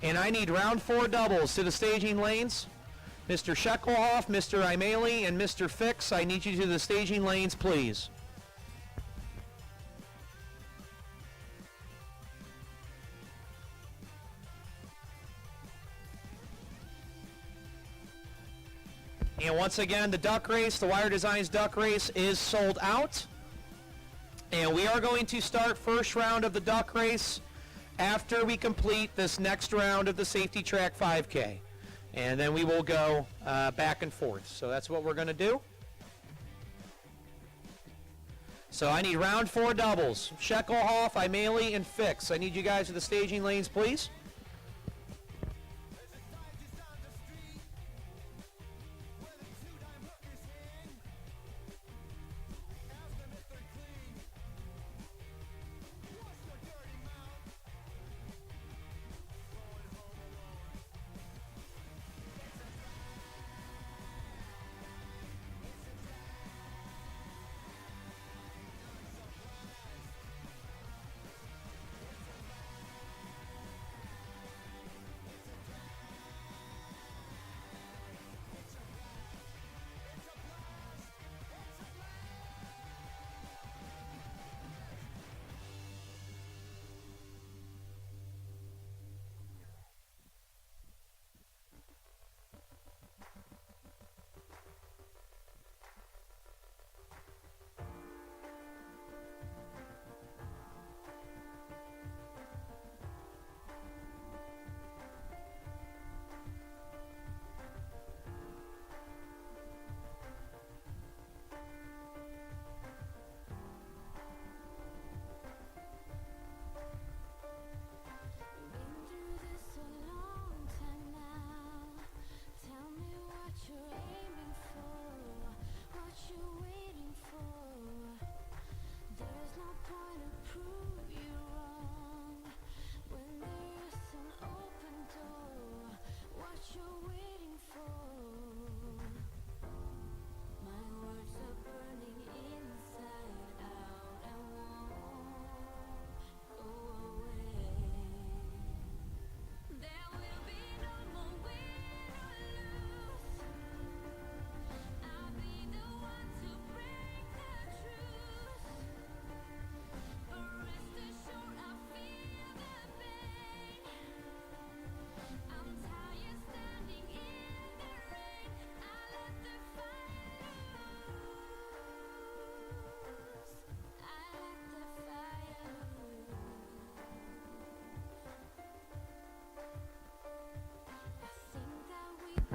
and I need round 4 doubles to the staging lanes. Mr. Sheckelhoff, Mr. Imeli, and Mr. Fix, I need you to the staging lanes, please. And once again, the duck race, the Wire Designs duck race is sold out. And we are going to start first round of the duck race after we complete this next round of the safety track 5K. And then we will go back and forth. So that's what we're going to do. So I need round 4 doubles. Sheckelhoff, Imeli, and Fix. I need you guys to the staging lanes, please.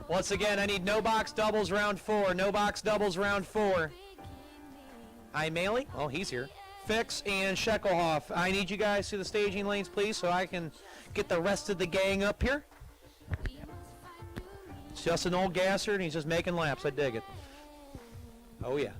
Once again, I need no box doubles round 4. No box doubles round 4. Maley. Oh, he's here. Fix and Sheckelhoff. I need you guys to the staging lanes, please, so I can get the rest of the gang up here. It's just an old gasser, and he's just making laps. I dig it. Oh, yeah.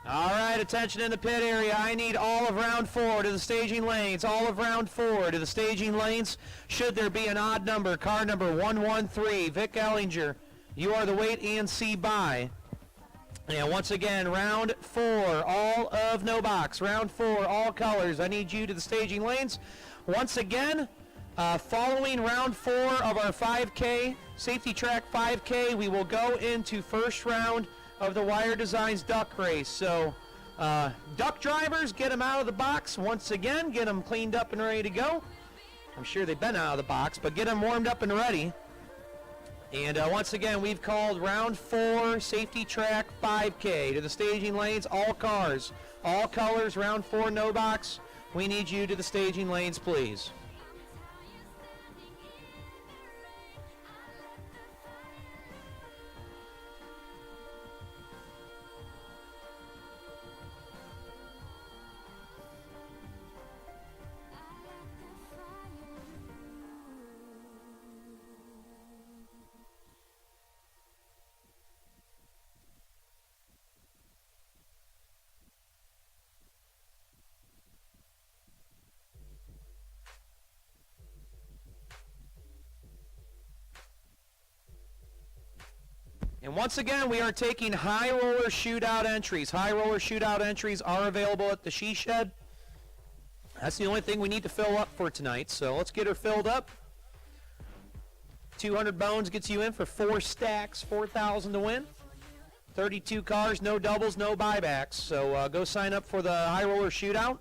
All right, attention in the pit area. I need all of round 4 to the staging lanes. All of round 4 to the staging lanes. Should there be an odd number, car number 113, Vic Ellinger, you are the wait and see by. And once again, round 4, all of no box. Round 4, all colors. I need you to the staging lanes. Once again, following round 4 of our 5K, safety track 5K, we will go into first round of the Wire Designs duck race. So duck drivers, get them out of the box once again, get them cleaned up and ready to go. I'm sure they've been out of the box, but get them warmed up and ready. And once again, we've called round 4 safety track 5K to the staging lanes, all cars, all colors, round 4 no box. We need you to the staging lanes, please. And once again, we are taking high roller shootout entries. High roller shootout entries are available at the She Shed. That's the only thing we need to fill up for tonight. So let's get her filled up. 200 bones gets you in for 4 stacks, 4,000 to win. 32 cars, no doubles, no buybacks. So go sign up for the high roller shootout.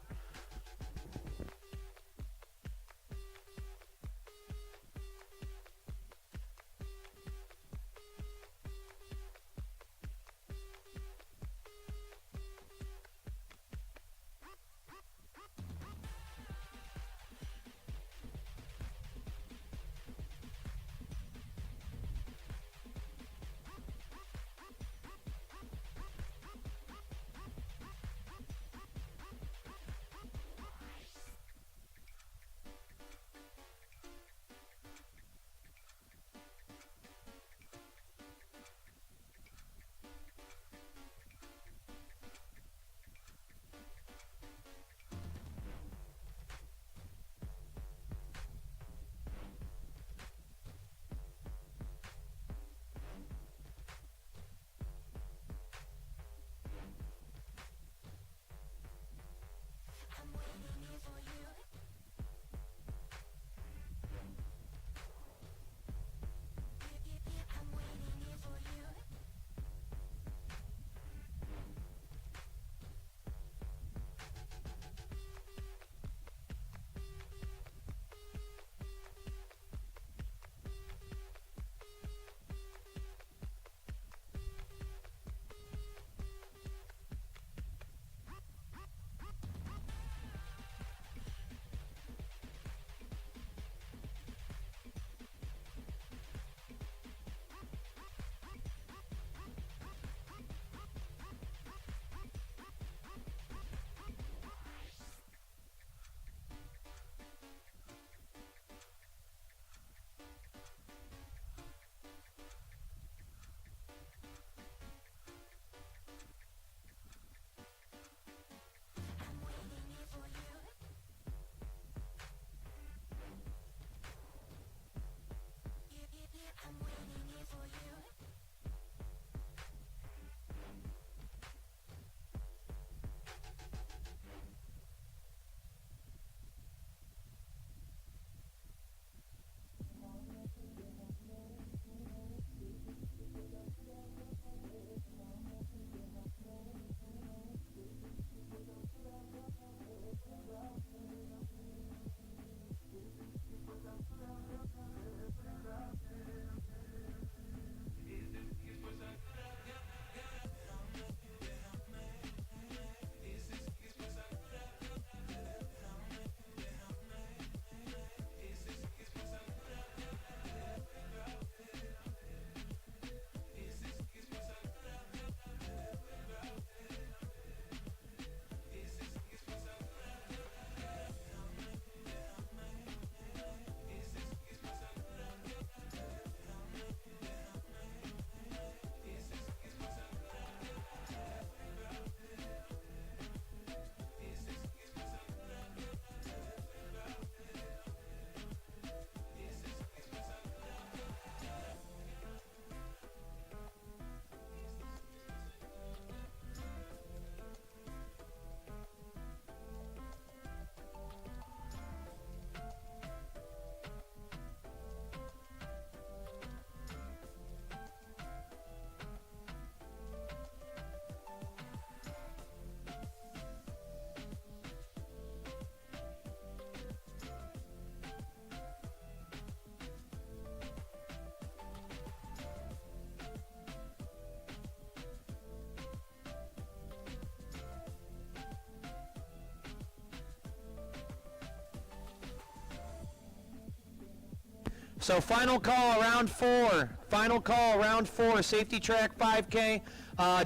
So final call, round 4. Final call, round 4, safety track 5K.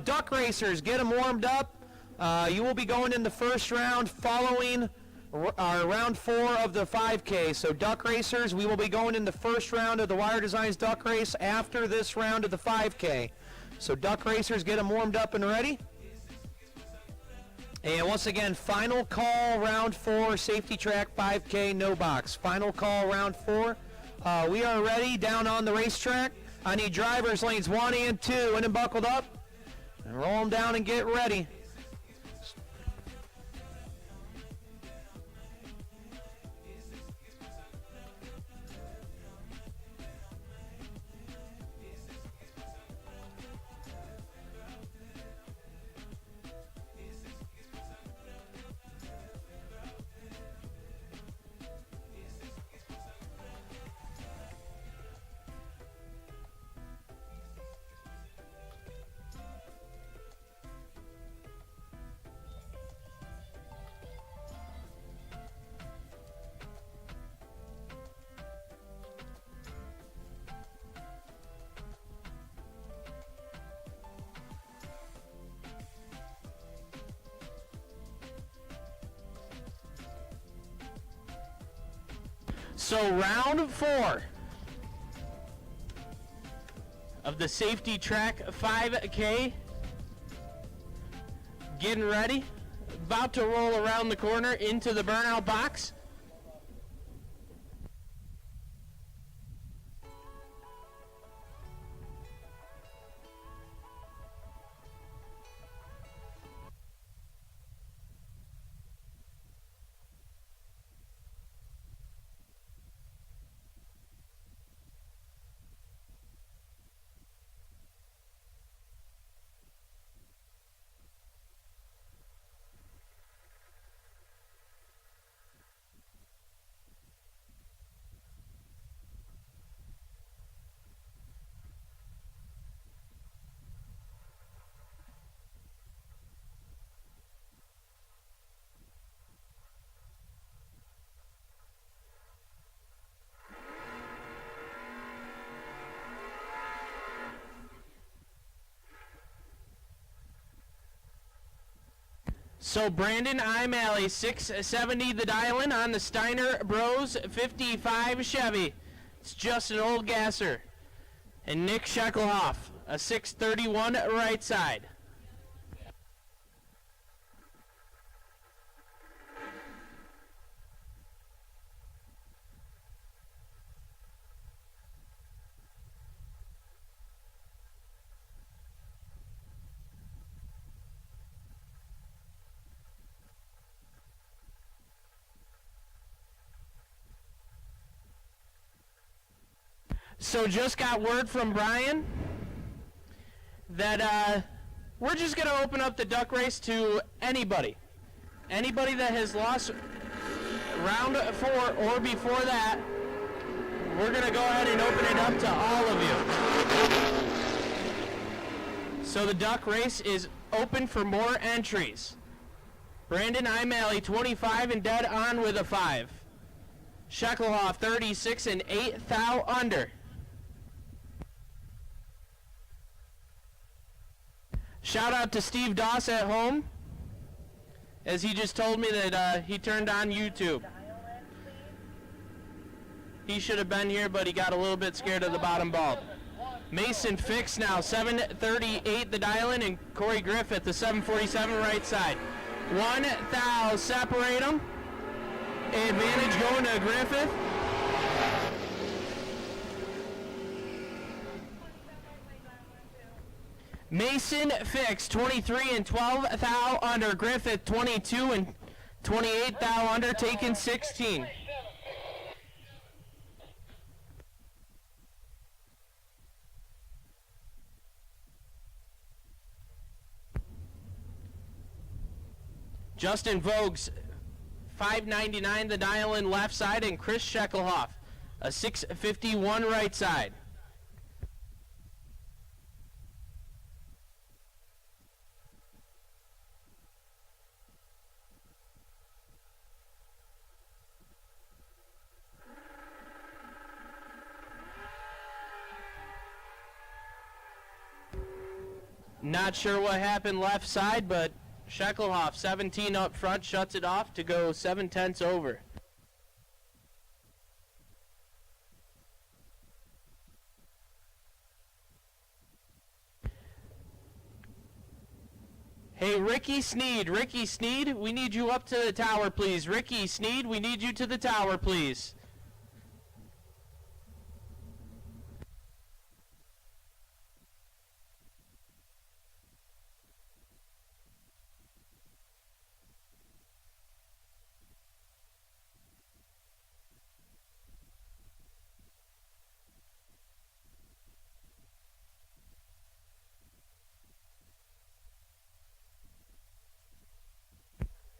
Duck racers, get them warmed up. You will be going in the first round following our round 4 of the 5K. So duck racers, we will be going in the first round of the Wire Designs duck race after this round of the 5K. So duck racers, get them warmed up and ready. And once again, final call, round 4, safety track 5K, no box. Final call, round 4. We are ready down on the racetrack. I need drivers lanes 1 and 2 in and buckled up. And roll them down and get ready. So round 4 of the safety track 5K. Getting ready. About to roll around the corner into the burnout box. So Brandon Imalley, 670 the dial-in on the Steiner Bros 55 Chevy. It's just an old gasser. And Nick Sheckelhoff, a 631 right side. So just got word from Brian that we're just going to open up the duck race to anybody. Anybody that has lost round 4 or before that, we're going to go ahead and open it up to all of you. So the duck race is open for more entries. Brandon Imalley, 25 and dead on with a 5. Sheckelhoff, 36 and 8 thou under. Shout out to Steve Doss at home, as he just told me that he turned on YouTube. He should have been here, but he got a little bit scared of the bottom bulb. Mason Fix now, 738 the dial-in, and Corey Griffith, the 747 right side. 1 thou, separate them. Advantage going to Griffith. Mason Fix, 23 and 12 thou under. Griffith, 22 and 28 thou under, taking 16. Justin Vogues, 599 the dial-in left side, and Chris Sheckelhoff, a 651 right side. Not sure what happened left side, but Shekelhoff, 17 up front, shuts it off to go 7/10 over. Hey, Ricky Sneed, we need you up to the tower, please. Ricky Sneed, we need you to the tower, please.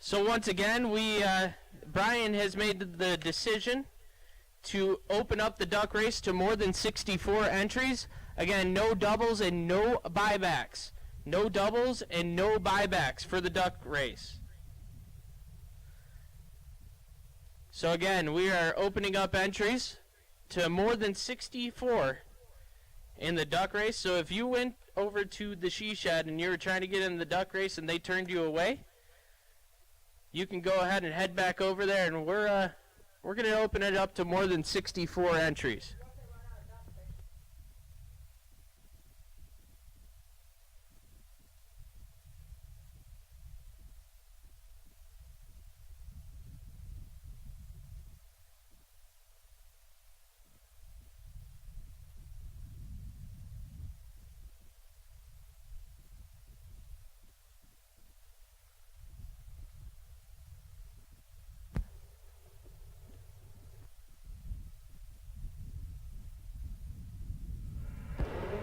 So once again, Brian has made the decision to open up the duck race to more than 64 entries. Again, no doubles and no buybacks. No doubles and no buybacks for the duck race. So again, we are opening up entries to more than 64 in the duck race. So if you went over to the she shed and you were trying to get in the duck race and they turned you away, you can go ahead and head back over there, and we're going to open it up to more than 64 entries.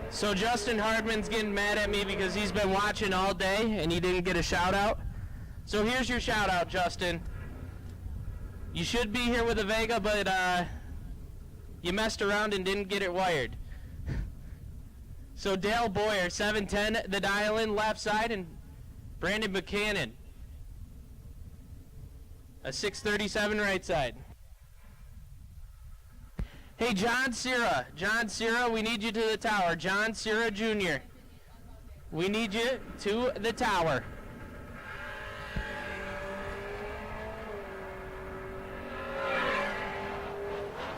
So Justin Hardman's getting mad at me because he's been watching all day and he didn't get a shout out. So here's your shout out, Justin. You should be here with a Vega, but you messed around and didn't get it wired. So Dale Boyer, 710, the dial-in left side, and Brandon Buchanan, a 637 right side. Hey, John Sierra, we need you to the tower. John Sierra Jr., we need you to the tower.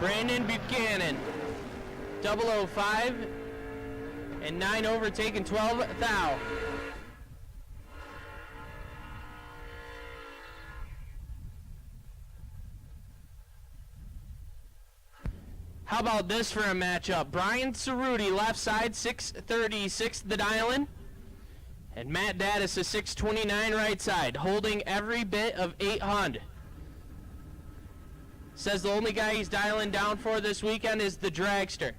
Brandon Buchanan, 005 and 9 overtaking 12 thou. How about this for a matchup? Brian Cerruti, left side, 636, the dial-in. And Matt Daddis, a 629 right side, holding every bit of 800. Says the only guy he's dialing down for this weekend is the dragster.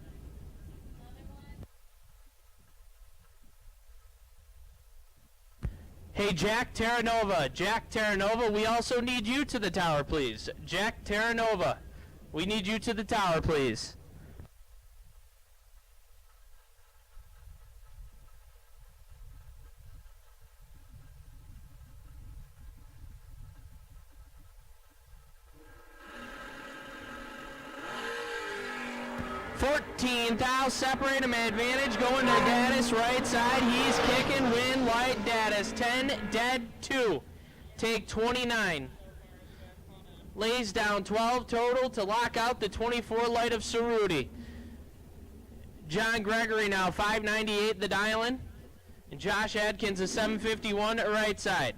Hey, Jack Terranova, we also need you to the tower, please. Jack Terranova. We need you to the tower, please. Thou separate him advantage going to Daddis right side. He's kicking win light Daddis 10 dead 2. Take 29. Lays down 12 total to lock out the 24 light of Cerruti. John Gregory now 598 the dial-in. And Josh Adkins a 751 right side.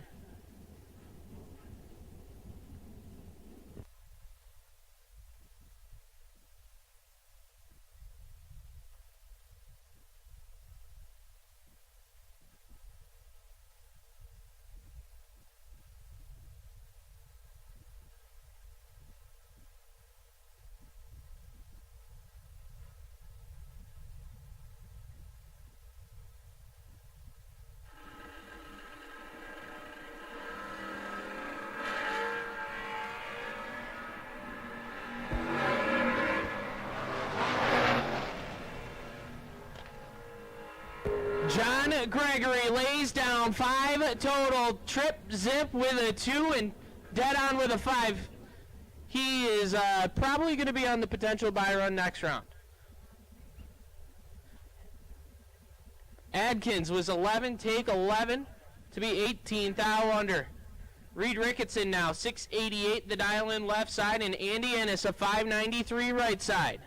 John Gregory lays down 5 total, trip zip with a 2 and dead on with a 5. He is probably going to be on the potential buy run next round. Adkins was 11, take 11 to be 18 thou under. Reed Ricketson now 688 the dial in left side, and Andy Ennis a 593 right side.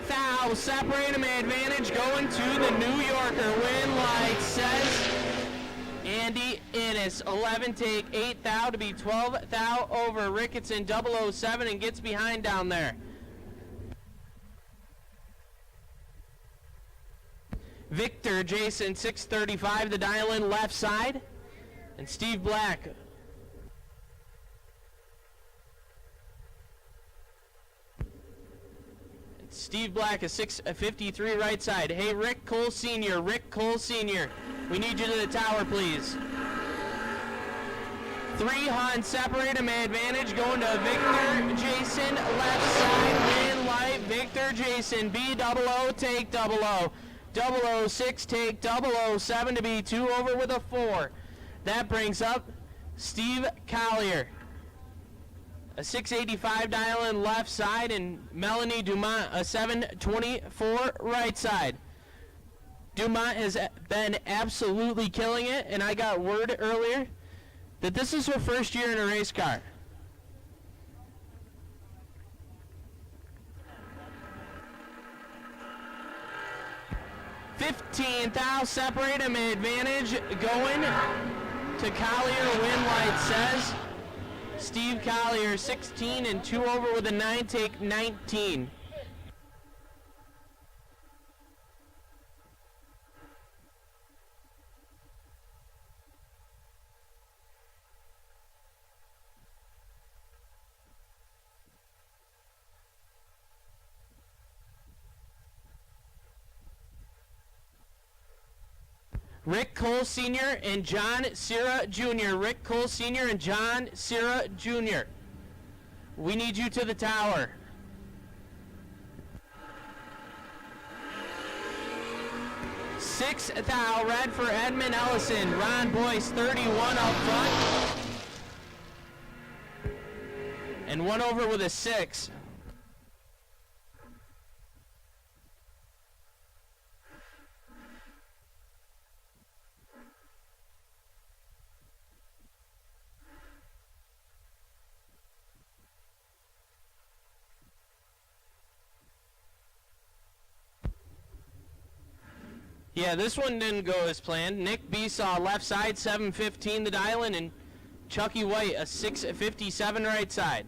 Thou separate him advantage going to the New Yorker. Win light says Andy Ennis 11 take 8 thou to be 12 thou over. Ricketson 007 and gets behind down there. Victor Jason 635 the dial in left side, and Steve Black is 653 right side. Hey, Rick Cole Sr., we need you to the tower, please. 3 Hun, separate him advantage, going to Victor Jason, left side, win light, Victor Jason, B00, take 00, 006, take 007 to be 2 over with a 4. That brings up Steve Collier. A 685 dial in left side, and Melanie Dumont a 724 right side. Dumont has been absolutely killing it, and I got word earlier that this is her first year in a race car. $15,000 separate him advantage going to Collier. Win light says Steve Collier 16 and 2 over with a 9 take 19. Rick Cole Sr. and John Sierra Jr. Rick Cole Sr. and John Sierra Jr. We need you to the tower. $6 thou red for Edmund Ellison. Ron Boyce 31 up front. And 1 over with a 6. Yeah, this one didn't go as planned. Nick Besaw, left side, 715 the dial in, and Chucky White, a 657 right side.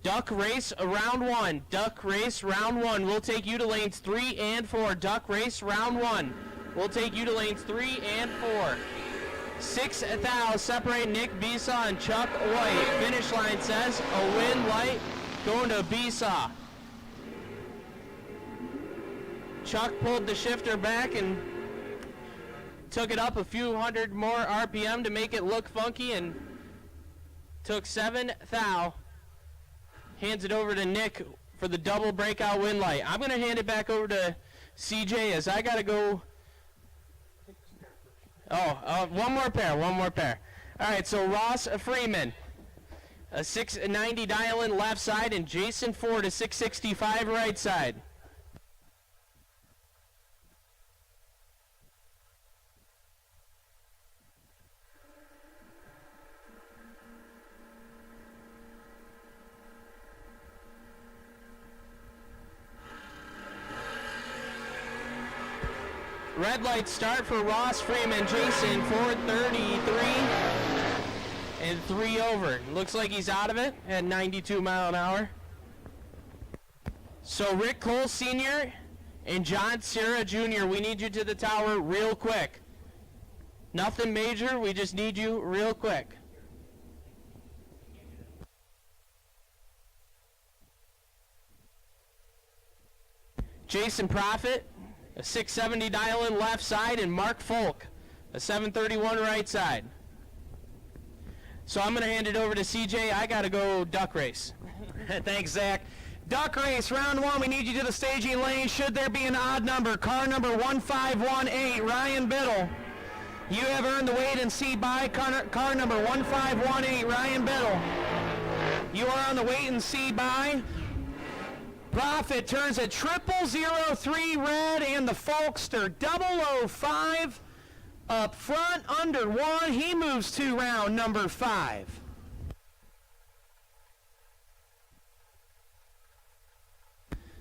Duck race round 1. Duck race round 1. We'll take you to lanes 3 and 4. Duck race round 1. We'll take you to lanes 3 and 4. 6 thou separate Nick Besaw and Chuck White. Finish line says a win light going to Besaw. Chuck pulled the shifter back and took it up a few hundred more RPM to make it look funky, and took 7 thou. Hands it over to Nick for the double breakout win light. I'm going to hand it back over to CJ as I got to go. One more pair. All right, so Ross Freeman, a 690 dial in left side, and Jason Ford, a 665 right side. Red light start for Ross Freeman. Jason Ford 33 and 3 over. Looks like he's out of it at 92 mile an hour. So Rick Cole Sr. and John Sierra Jr., we need you to the tower real quick. Nothing major, we just need you real quick. Jason Profit, a 670 dial in left side, and Mark Folk, a 731 right side. So I'm going to hand it over to CJ. I got to go duck race. Thanks, Zach. Duck race, round one. We need you to the staging lane. Should there be an odd number, car number 1518, Ryan Biddle. You have earned the wait and see by car number 1518, Ryan Biddle. You are on the wait and see by. Profit turns at 0003 red and the Folkster 005 up front under one. He moves to round number 5.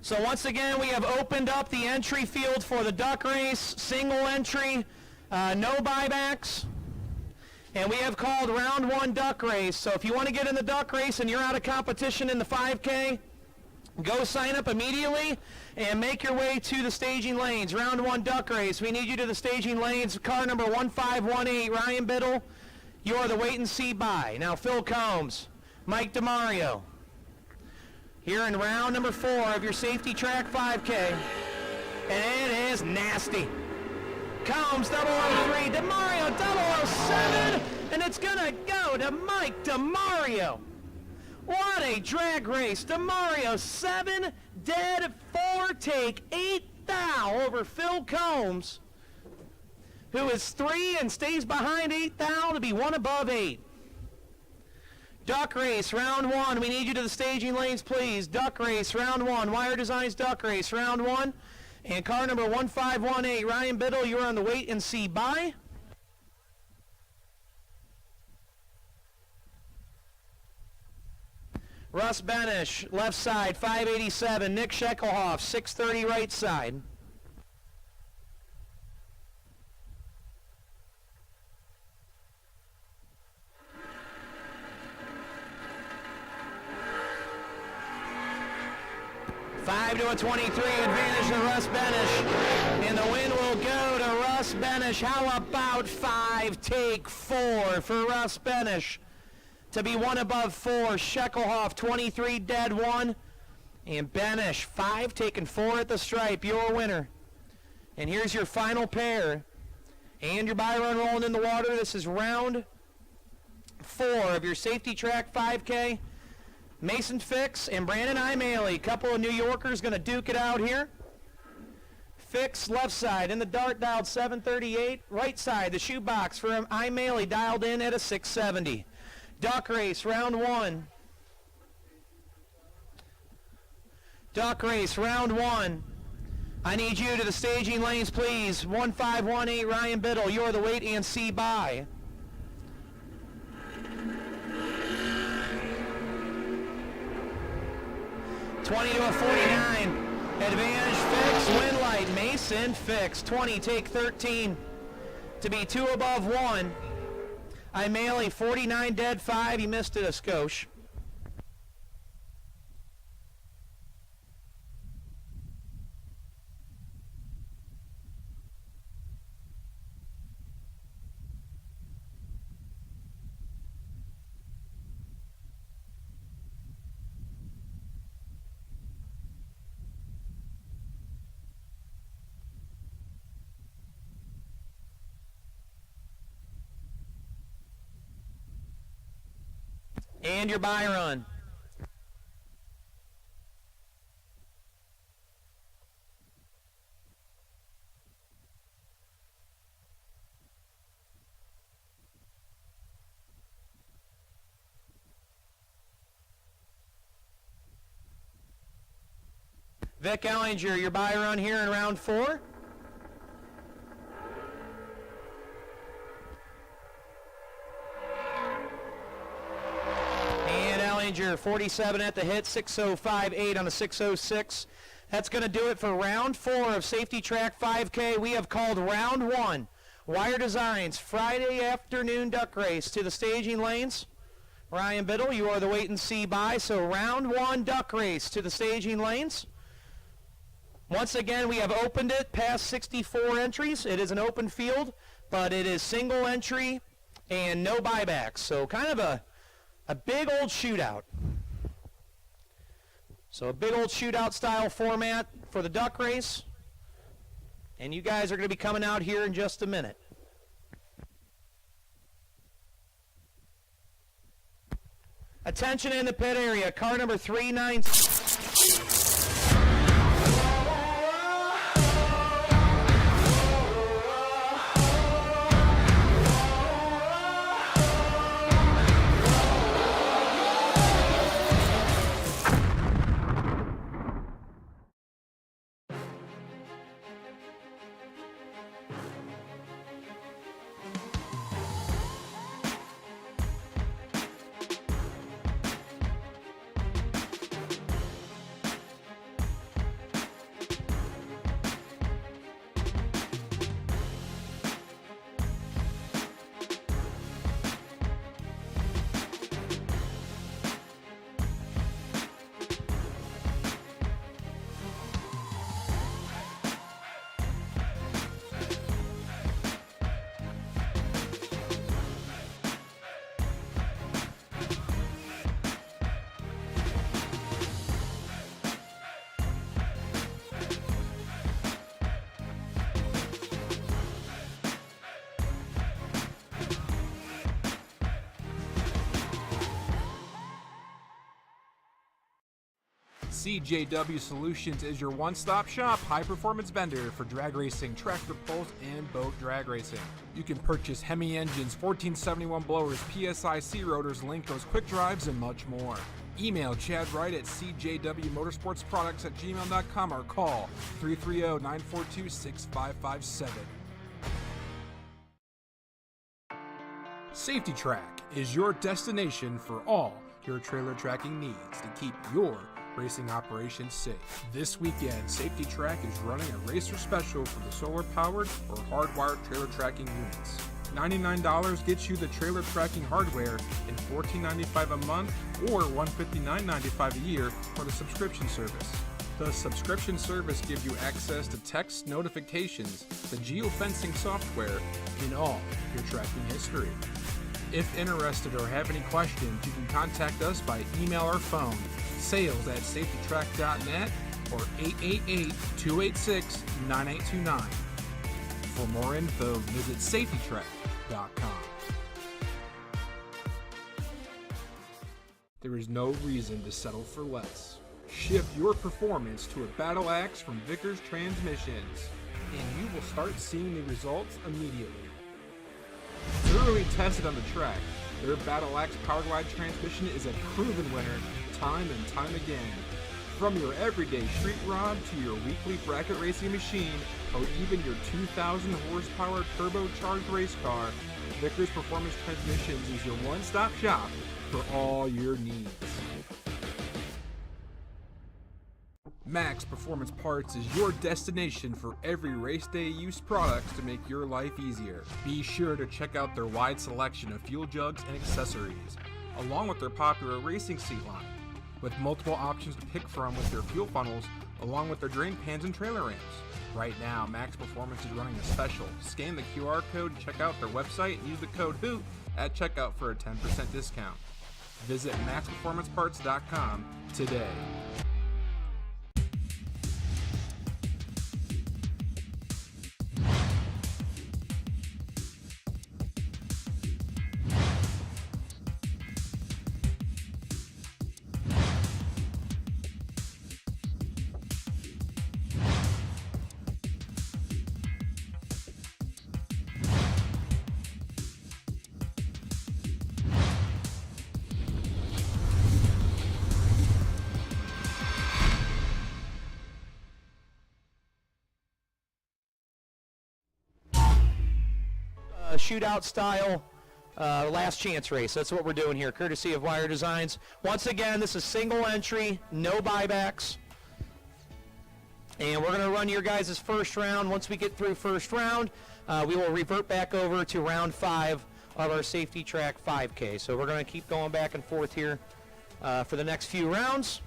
So once again, we have opened up the entry field for the duck race, single entry, no buybacks. And we have called round 1 duck race. So if you want to get in the duck race and you're out of competition in the 5K, go sign up immediately and make your way to the staging lanes. Round 1 duck race. We need you to the staging lanes. Car number 1518, Ryan Biddle. You are the wait and see by. Now Phil Combs, Mike DeMario. Here in round number 4 of your safety track 5K. And it is nasty. Combs 003, DeMario 007, and it's gonna go to Mike DeMario. What a drag race. DeMario 7, dead 4, take 8 thou over Phil Combs, who is 3 and stays behind 8 thou to be 1 above 8. Duck race, round 1. We need you to the staging lanes, please. Duck race, round 1. Wire Designs duck race, round 1. And car number 1518, Ryan Biddle, you're on the wait and see by. Russ Benish, left side, 587. Nick Shekelhoff, 630 right side. Five to a 23, advantage to Russ Benish. And the win will go to Russ Benish. How about 5, take 4 for Russ Benish? To be 1 above 4, Shekelhoff 23 dead 1, and Benish 5 taking 4 at the stripe, your winner. And here's your final pair, and your buy run rolling in the water. This is round 4 of your safety track 5K. Mason Fix and Brandon Imaley, couple of New Yorkers going to duke it out here. Fix left side in the dart dialed 738, right side the shoebox for Imaley dialed in at a 670. Duck race, round 1. Duck race, round 1. I need you to the staging lanes, please. 1518, Ryan Biddle, you're the wait and see by. $20 to a 49. Advantage Fix, win light, Mason Fix. 20, take 13. To be 2 above 1. Imaley, 49 dead 5. He missed it a skosh. And your buy run. Vic Ellinger, your buy run here in round 4. Ellinger, 47 at the hit, 605.8 on the 606. That's going to do it for round 4 of Safety Track 5K. We have called round 1. Wire Designs, Friday afternoon duck race to the staging lanes. Ryan Biddle, you are the wait and see by. So round 1 duck race to the staging lanes. Once again, we have opened it past 64 entries. It is an open field, but it is single entry and no buybacks. So kind of a big old shootout. So a big old shootout style format for the duck race. And you guys are going to be coming out here in just a minute. Attention in the pit area, car number 39. CJW Solutions is your one-stop shop high-performance vendor for drag racing, tractor pulls, and boat drag racing. You can purchase Hemi engines, 1471 blowers, PSIC rotors, Linkos quick drives, and much more. Email Chad Wright at cjwmotorsportsproducts@gmail.com or call 330-942-6557. Safety Track is your destination for all your trailer tracking needs to keep your racing operations safe. This weekend, Safety Track is running a racer special for the solar-powered or hardwired trailer tracking units. $99 gets you the trailer tracking hardware and $14.95 a month or $159.95 a year for the subscription service. The subscription service gives you access to text notifications, the geofencing software, and all your tracking history. If interested or have any questions, you can contact us by email or phone, sales@safetytrack.net or 888-286-9829. For more info, visit safetytrack.com. There is no reason to settle for less. Shift your performance to a battle axe from Vickers Transmissions, and you will start seeing the results immediately. Thoroughly tested on the track, their Battle Axe powered wide transmission is a proven winner time and time again. From your everyday street rod to your weekly bracket racing machine or even your 2,000 horsepower turbocharged race car, Vickers Performance Transmissions is your one-stop shop for all your needs. Max Performance Parts is your destination for every race day use products to make your life easier. Be sure to check out their wide selection of fuel jugs and accessories, along with their popular racing seat line, with multiple options to pick from with their fuel funnels, along with their drain pans and trailer ramps. Right now, Max Performance is running a special. Scan the QR code to check out their website and use the code HOOT at checkout for a 10% discount. Visit maxperformanceparts.com today. Shootout style last chance race. That's what we're doing here, courtesy of Wire Designs. Once again, this is single entry, no buybacks. And we're going to run your guys' first round. Once we get through first round, we will revert back over to round 5 of our Safety Track 5K. So we're going to keep going back and forth here for the next few rounds.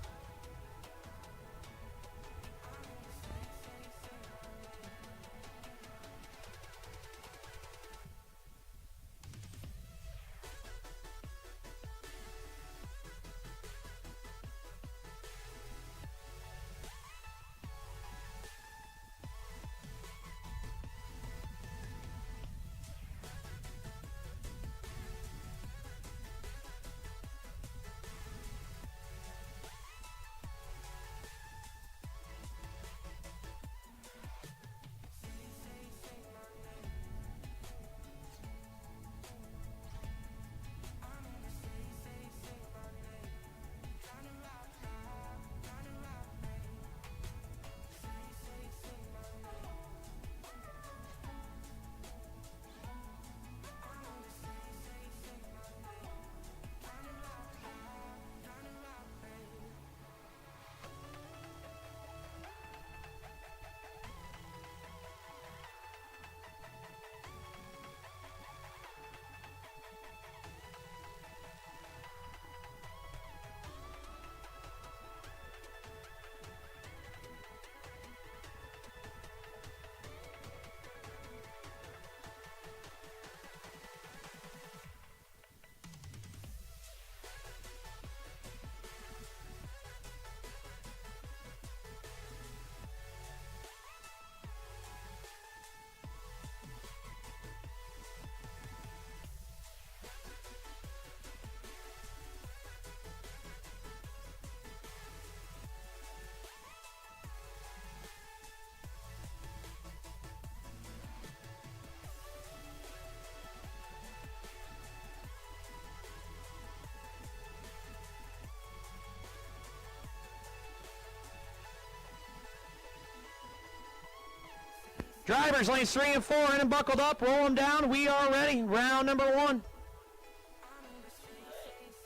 Drivers lanes 3 and 4 in and buckled up. Roll them down. We are ready. Round number 1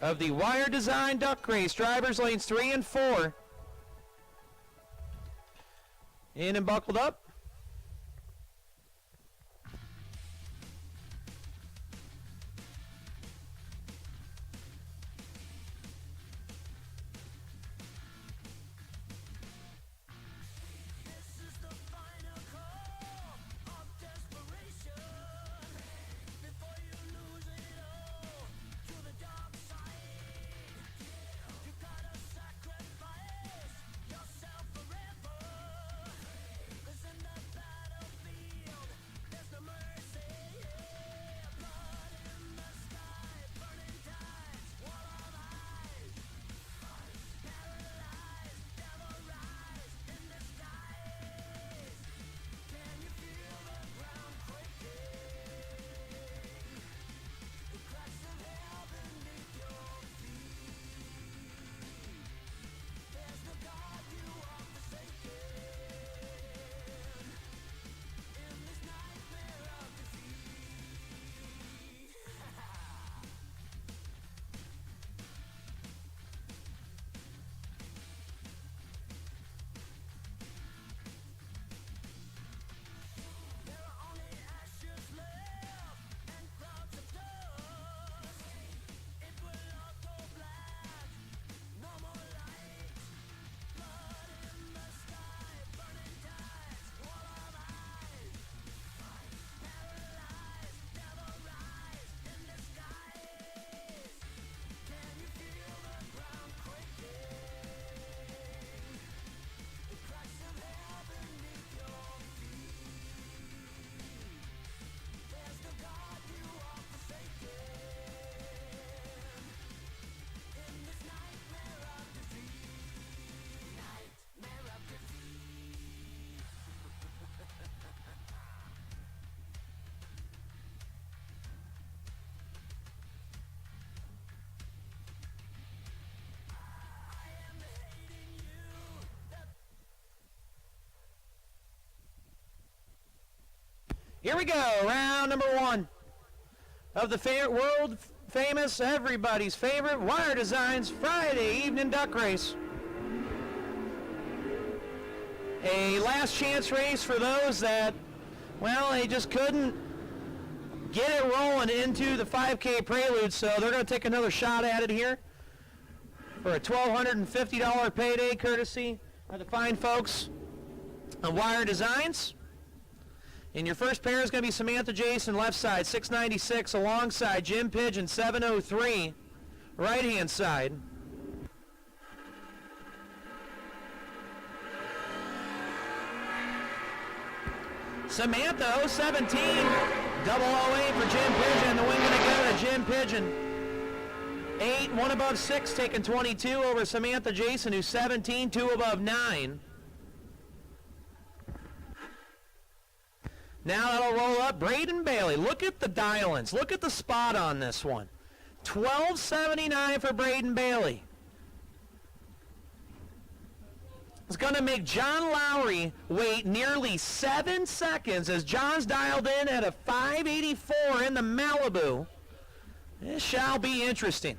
of the Wire Design Duck Race. Drivers lanes 3 and 4 in and buckled up. Here we go, round number 1 of the world famous, everybody's favorite Wire Designs Friday evening duck race. A last chance race for those that, well, they just couldn't get it rolling into the 5K prelude, so they're going to take another shot at it here for a $1,250 payday courtesy of the fine folks of Wire Designs. And your first pair is going to be Samantha Jason, left side, 696, alongside Jim Pigeon, 703, right-hand side. Samantha, 017, 008 for Jim Pigeon. The win going to go to Jim Pigeon. 8, 1 above 6, taking 22 over Samantha Jason, who's 17, 2 above 9. Now that'll roll up. Braden Bailey. Look at the dial-ins. Look at the spot on this one. 12.79 for Braden Bailey. It's going to make John Lowry wait nearly 7 seconds as John's dialed in at a 584 in the Malibu. This shall be interesting.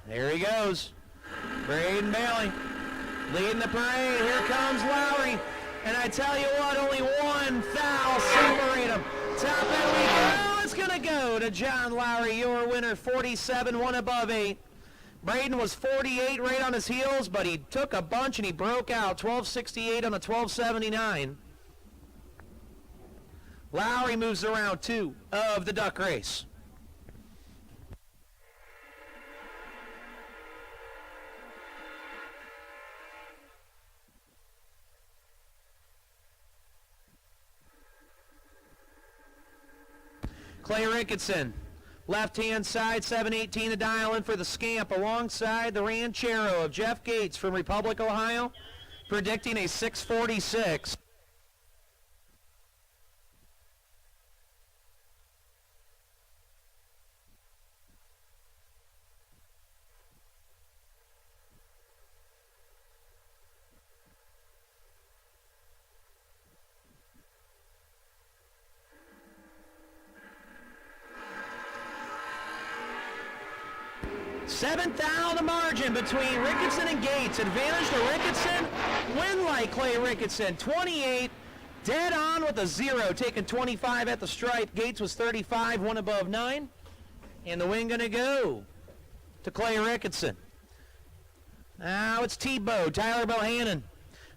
There he goes. Braden Bailey leading the parade. Here comes Lowry. And I tell you what, only one foul separate them. Top end we go. It's going to go to John Lowry, your winner, 47, 1 above 8. Braden was 48 right on his heels, but he took a bunch and he broke out. 12.68 on a 12.79. Lowry moves to round 2 of the duck race. Clay Ricketson, left-hand side, 718 to dial in for the Scamp, alongside the Ranchero of Jeff Gates from Republic, Ohio, predicting a 646. Seventh out the margin between Ricketson and Gates. Advantage to Ricketson. Win like Clay Ricketson. 28, dead on with a 0, taking 25 at the stripe. Gates was 35, one above 9. And the win gonna go to Clay Ricketson. Now it's Tebow, Tyler Bohannon.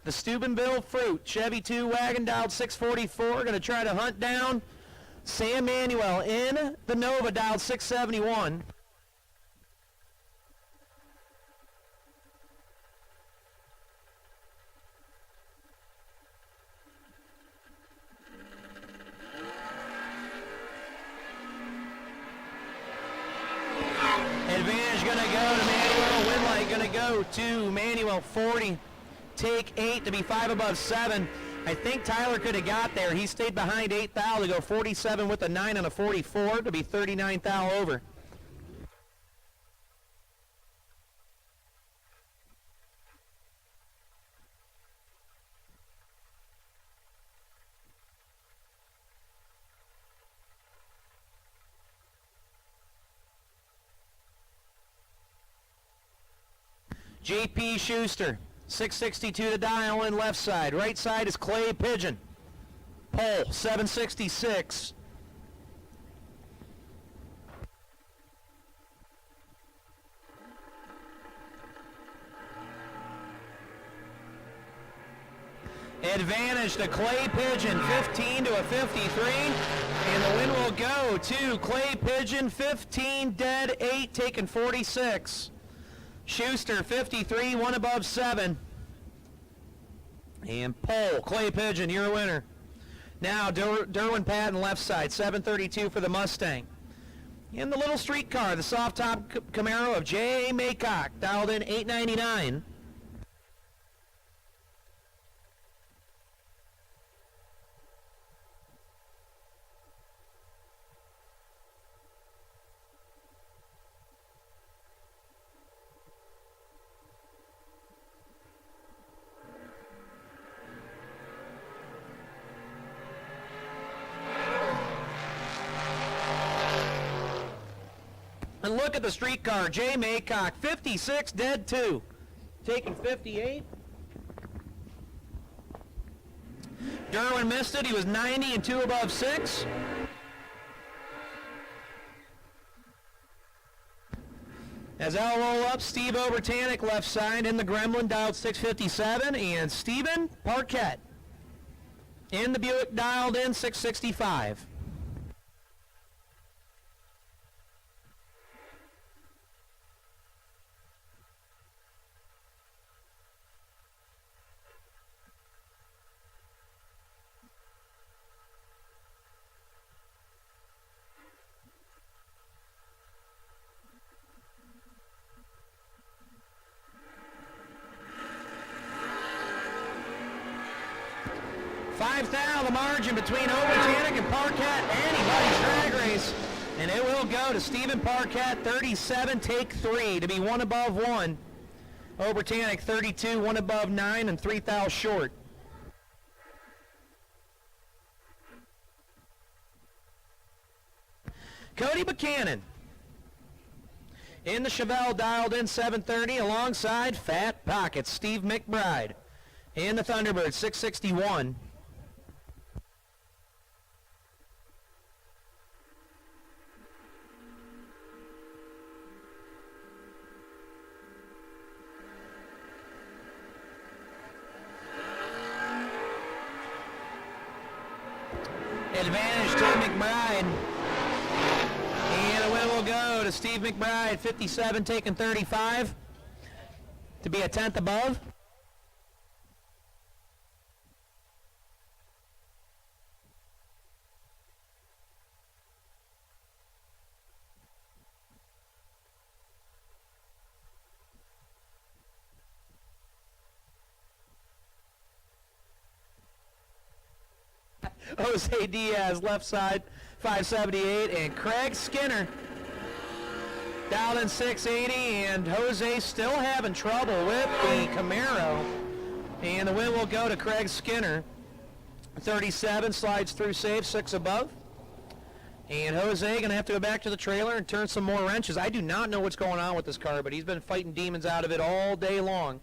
The Steubenville Fruit, Chevy 2 wagon, dialed 644. Gonna try to hunt down Sam Manuel in the Nova, dialed 671. Advantage gonna go to Manuel. Win light gonna go to Manuel. 40, take 8 to be 5 above 7. I think Tyler could have got there. He stayed behind 8 thou to go 47 with a 9 and a 44 to be 39 thou over. JP Schuster, 662 to dial in left side. Right side is Clay Pigeon. Pole, 766. Advantage to Clay Pigeon, 15 to a 53. And the win will go to Clay Pigeon, 15, dead, 8, taking 46. Schuster, 53, one above 7. And pole, Clay Pigeon, you're a winner. Now, Derwin Patton, left side, 732 for the Mustang. In the little streetcar, the soft top Camaro of J.A. Maycock, dialed in 899. And look at the streetcar, Jay Maycock, 56, dead 2, taking 58. Derwin missed it, he was 90 and 2 above 6. As I'll roll up, Steve Obertanic left side in the Gremlin, dialed 657, and Stephen Parquette in the Buick, dialed in 665. The margin between Obertanic and Parquette, anybody's drag race, and it will go to Stephen Parquette, 37, take 3 to be 1 above 1. Obertanic, 32, 1 above 9 and 3 thou short. Cody Buchanan in the Chevelle, dialed in 730 alongside Fat Pockets, Steve McBride in the Thunderbird, 661. Advantage to McBride. And the win will go to Steve McBride, 57, taking 35 to be a 10th above. Jose Diaz, left side, 578, and Craig Skinner, dialed in 680, and Jose still having trouble with the Camaro, and the win will go to Craig Skinner, 37, slides through safe, 6 above. And Jose going to have to go back to the trailer and turn some more wrenches. I do not know what's going on with this car, but he's been fighting demons out of it all day long.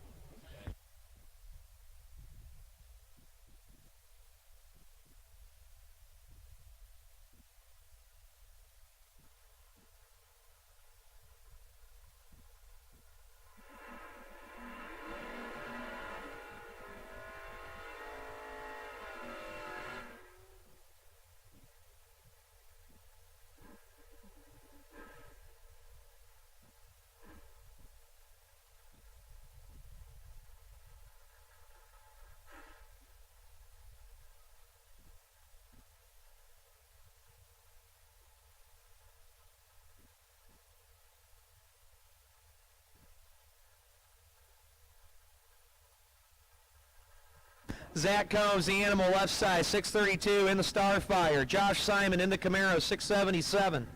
Zach Combs, the Animal, left side, 632 in the Starfire. Josh Simon in the Camaro, 677.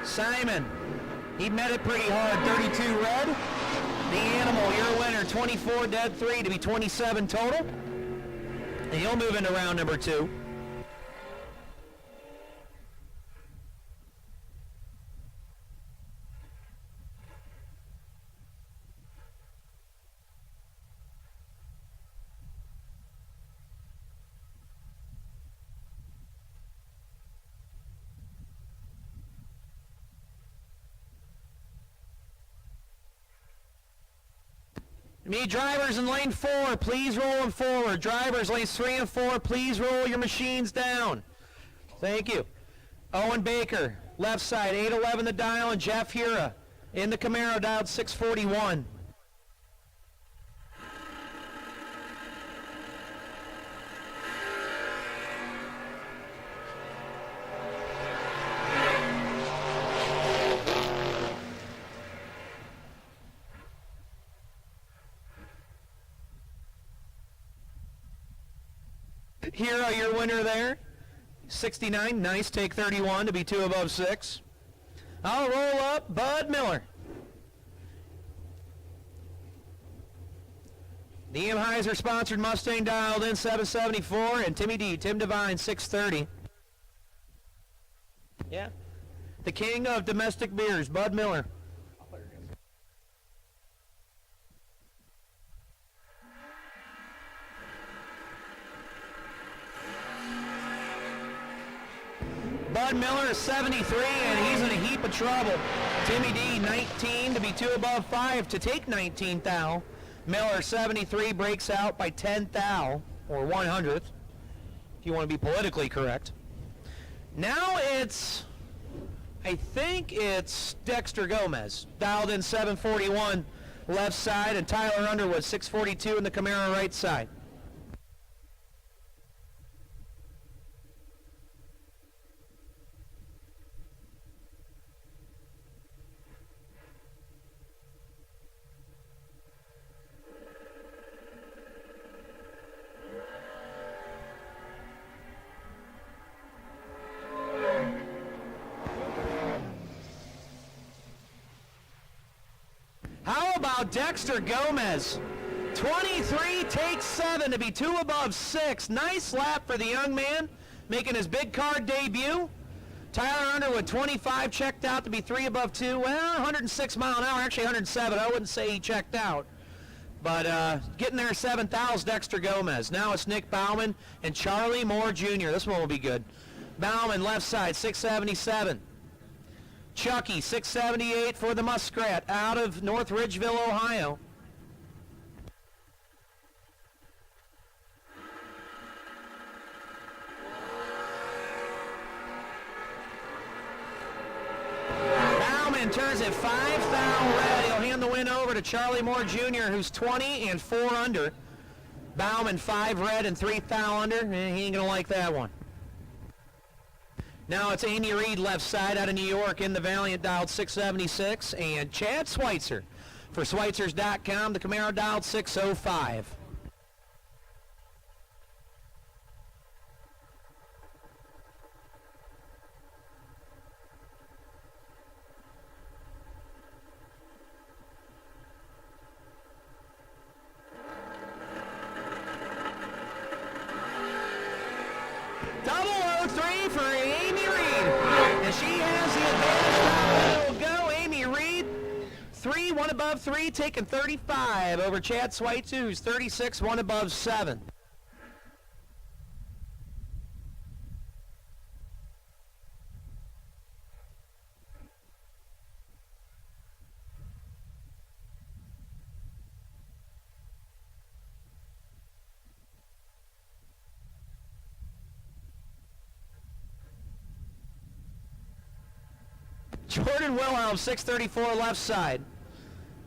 Simon, he met it pretty hard, 32 red. The Animal, your winner, 24 dead 3 to be 27 total. And he'll move into round number 2. Me drivers in lane 4, please roll them forward. Drivers lanes 3 and 4, please roll your machines down. Thank you. Owen Baker, left side, 811 the dial, and Jeff Hura in the Camaro, dialed 641. Hero, your winner there. 69, nice, take 31 to be 2 above 6. I'll roll up Bud Miller. The Heiser sponsored Mustang dialed in 774, and Tim Devine 630. Yeah. The king of domestic beers, Bud Miller. Bud Miller is 73, and he's in a heap of trouble. Timmy D, 19 to be 2 above 5 to take 19 thou. Miller, 73, breaks out by 10 thou, or 100th, if you want to be politically correct. Now I think it's Dexter Gomez, dialed in 741 left side, and Tyler Underwood, 642 in the Camaro right side. How about Dexter Gomez? 23 takes 7 to be 2 above 6. Nice lap for the young man, making his big card debut. Tyler Underwood, 25, checked out to be 3 above 2. Well, 106 mile an hour, actually 107. I wouldn't say he checked out. But getting there 7,000 Dexter Gomez. Now it's Nick Bauman and Charlie Moore Jr. This one will be good. Bauman, left side, 677. Chucky, 678 for the Muskrat out of North Ridgeville, Ohio. Bauman turns at 5 thou red. He'll hand the win over to Charlie Moore Jr., who's 20 and 4 under. Bauman 5 red and 3 thou under. He ain't going to like that one. Now it's Andy Reid, left side out of New York in the Valiant, dialed 676, and Chad Schweitzer for Schweitzers.com, the Camaro, dialed 605. 003 for Amy Reed. And she has the advantage. Now will go. Amy Reed, 3, 1 above 3, taking 35 over Chad Schweitzer, who's 36, 1 above 7. Jordan Wilhelm, 634 left side.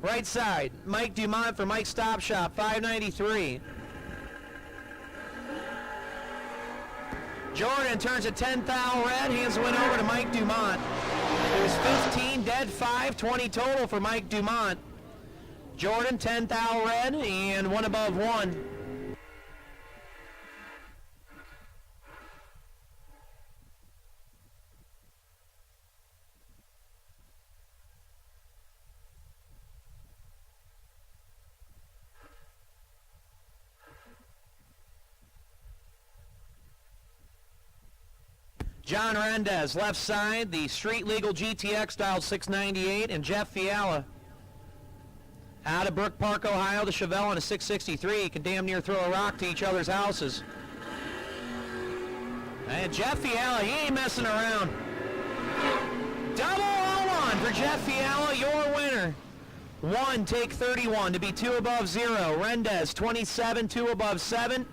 Right side, Mike Dumont for Mike Stop Shop, 593. Jordan turns a 10 thou red, hands the win over to Mike Dumont. It was 15, dead 5, 20 total for Mike Dumont. Jordan, 10 thou red, and 1 above 1. John Rendez, left side, the street legal GTX dialed 698, and Jeff Fiala. Out of Brook Park, Ohio, the Chevelle on a 663 can damn near throw a rock to each other's houses. And Jeff Fiala, he ain't messing around. 001 for Jeff Fiala, your winner. 1, take 31 to be 2 above 0. Rendez, 27, 2 above 7.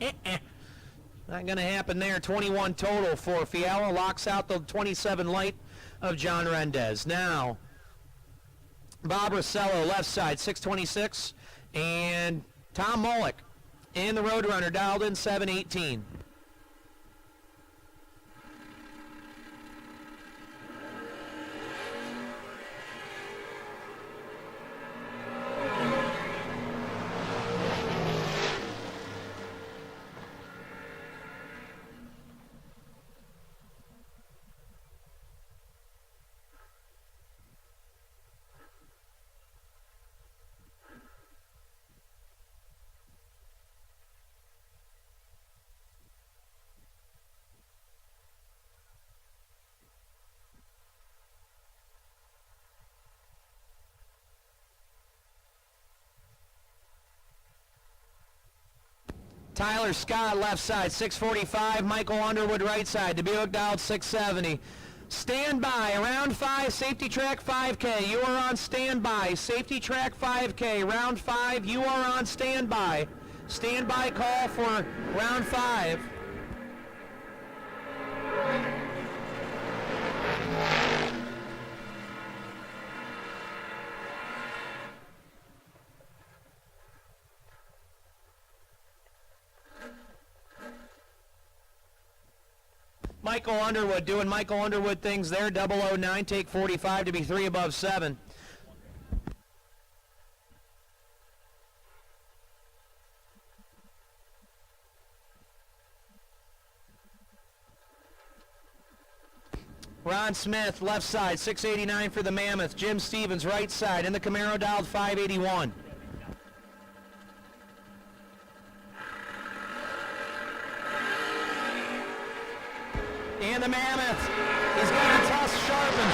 Not going to happen there. 21 total for Fiala. Locks out the 27 light of John Rendez. Now, Bob Rossello, left side, 626. And Tom Mullick in the Roadrunner, dialed in 718. Tyler Scott, left side, 645. Michael Underwood, right side. The Buick dialed 670. Standby, round 5, safety track 5K. You are on standby. Safety track 5K, round 5. You are on standby. Standby call for round 5. Michael Underwood doing Michael Underwood things there. 009, take 45 to be 3 above 7. Ron Smith, left side, 689 for the Mammoth. Jim Stevens, right side, in the Camaro, dialed 581. And the Mammoth, he's got a toss sharpened.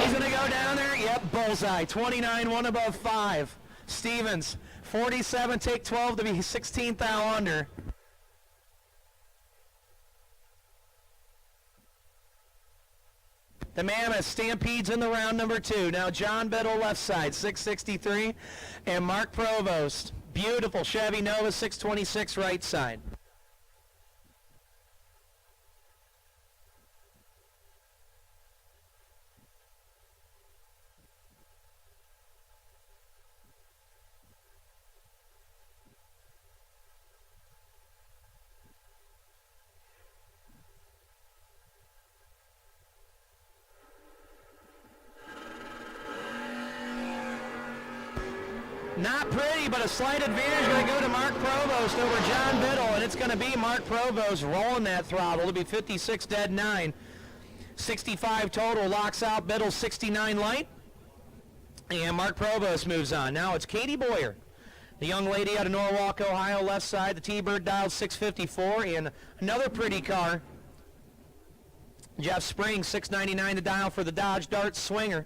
He's going to go down there. Yep, bullseye. 29, 1 above 5. Stevens, 47, take 12 to be 16th thou under. The Mammoth stampedes in the round number 2. Now John Biddle, left side, 663. And Mark Provost, beautiful Chevy Nova, 626, right side. Not pretty, but a slight advantage going to go to Mark Provost over John Biddle, and it's going to be Mark Provost rolling that throttle. It'll be 56 dead 9. 65 total, locks out Biddle 69 light, and Mark Provost moves on. Now it's Katie Boyer, the young lady out of Norwalk, Ohio, left side. The T-Bird dialed 654, and another pretty car Jeff Spring, 699 to dial for the Dodge Dart Swinger.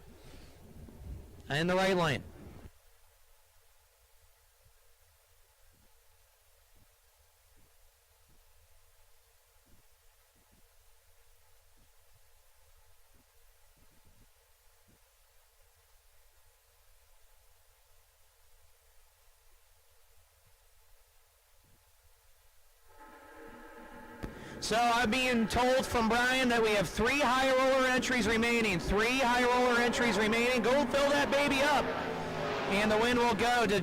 In the right lane. So I'm being told from Brian that we have 3 high roller entries remaining. 3 high roller entries remaining. Go fill that baby up. And the win will go to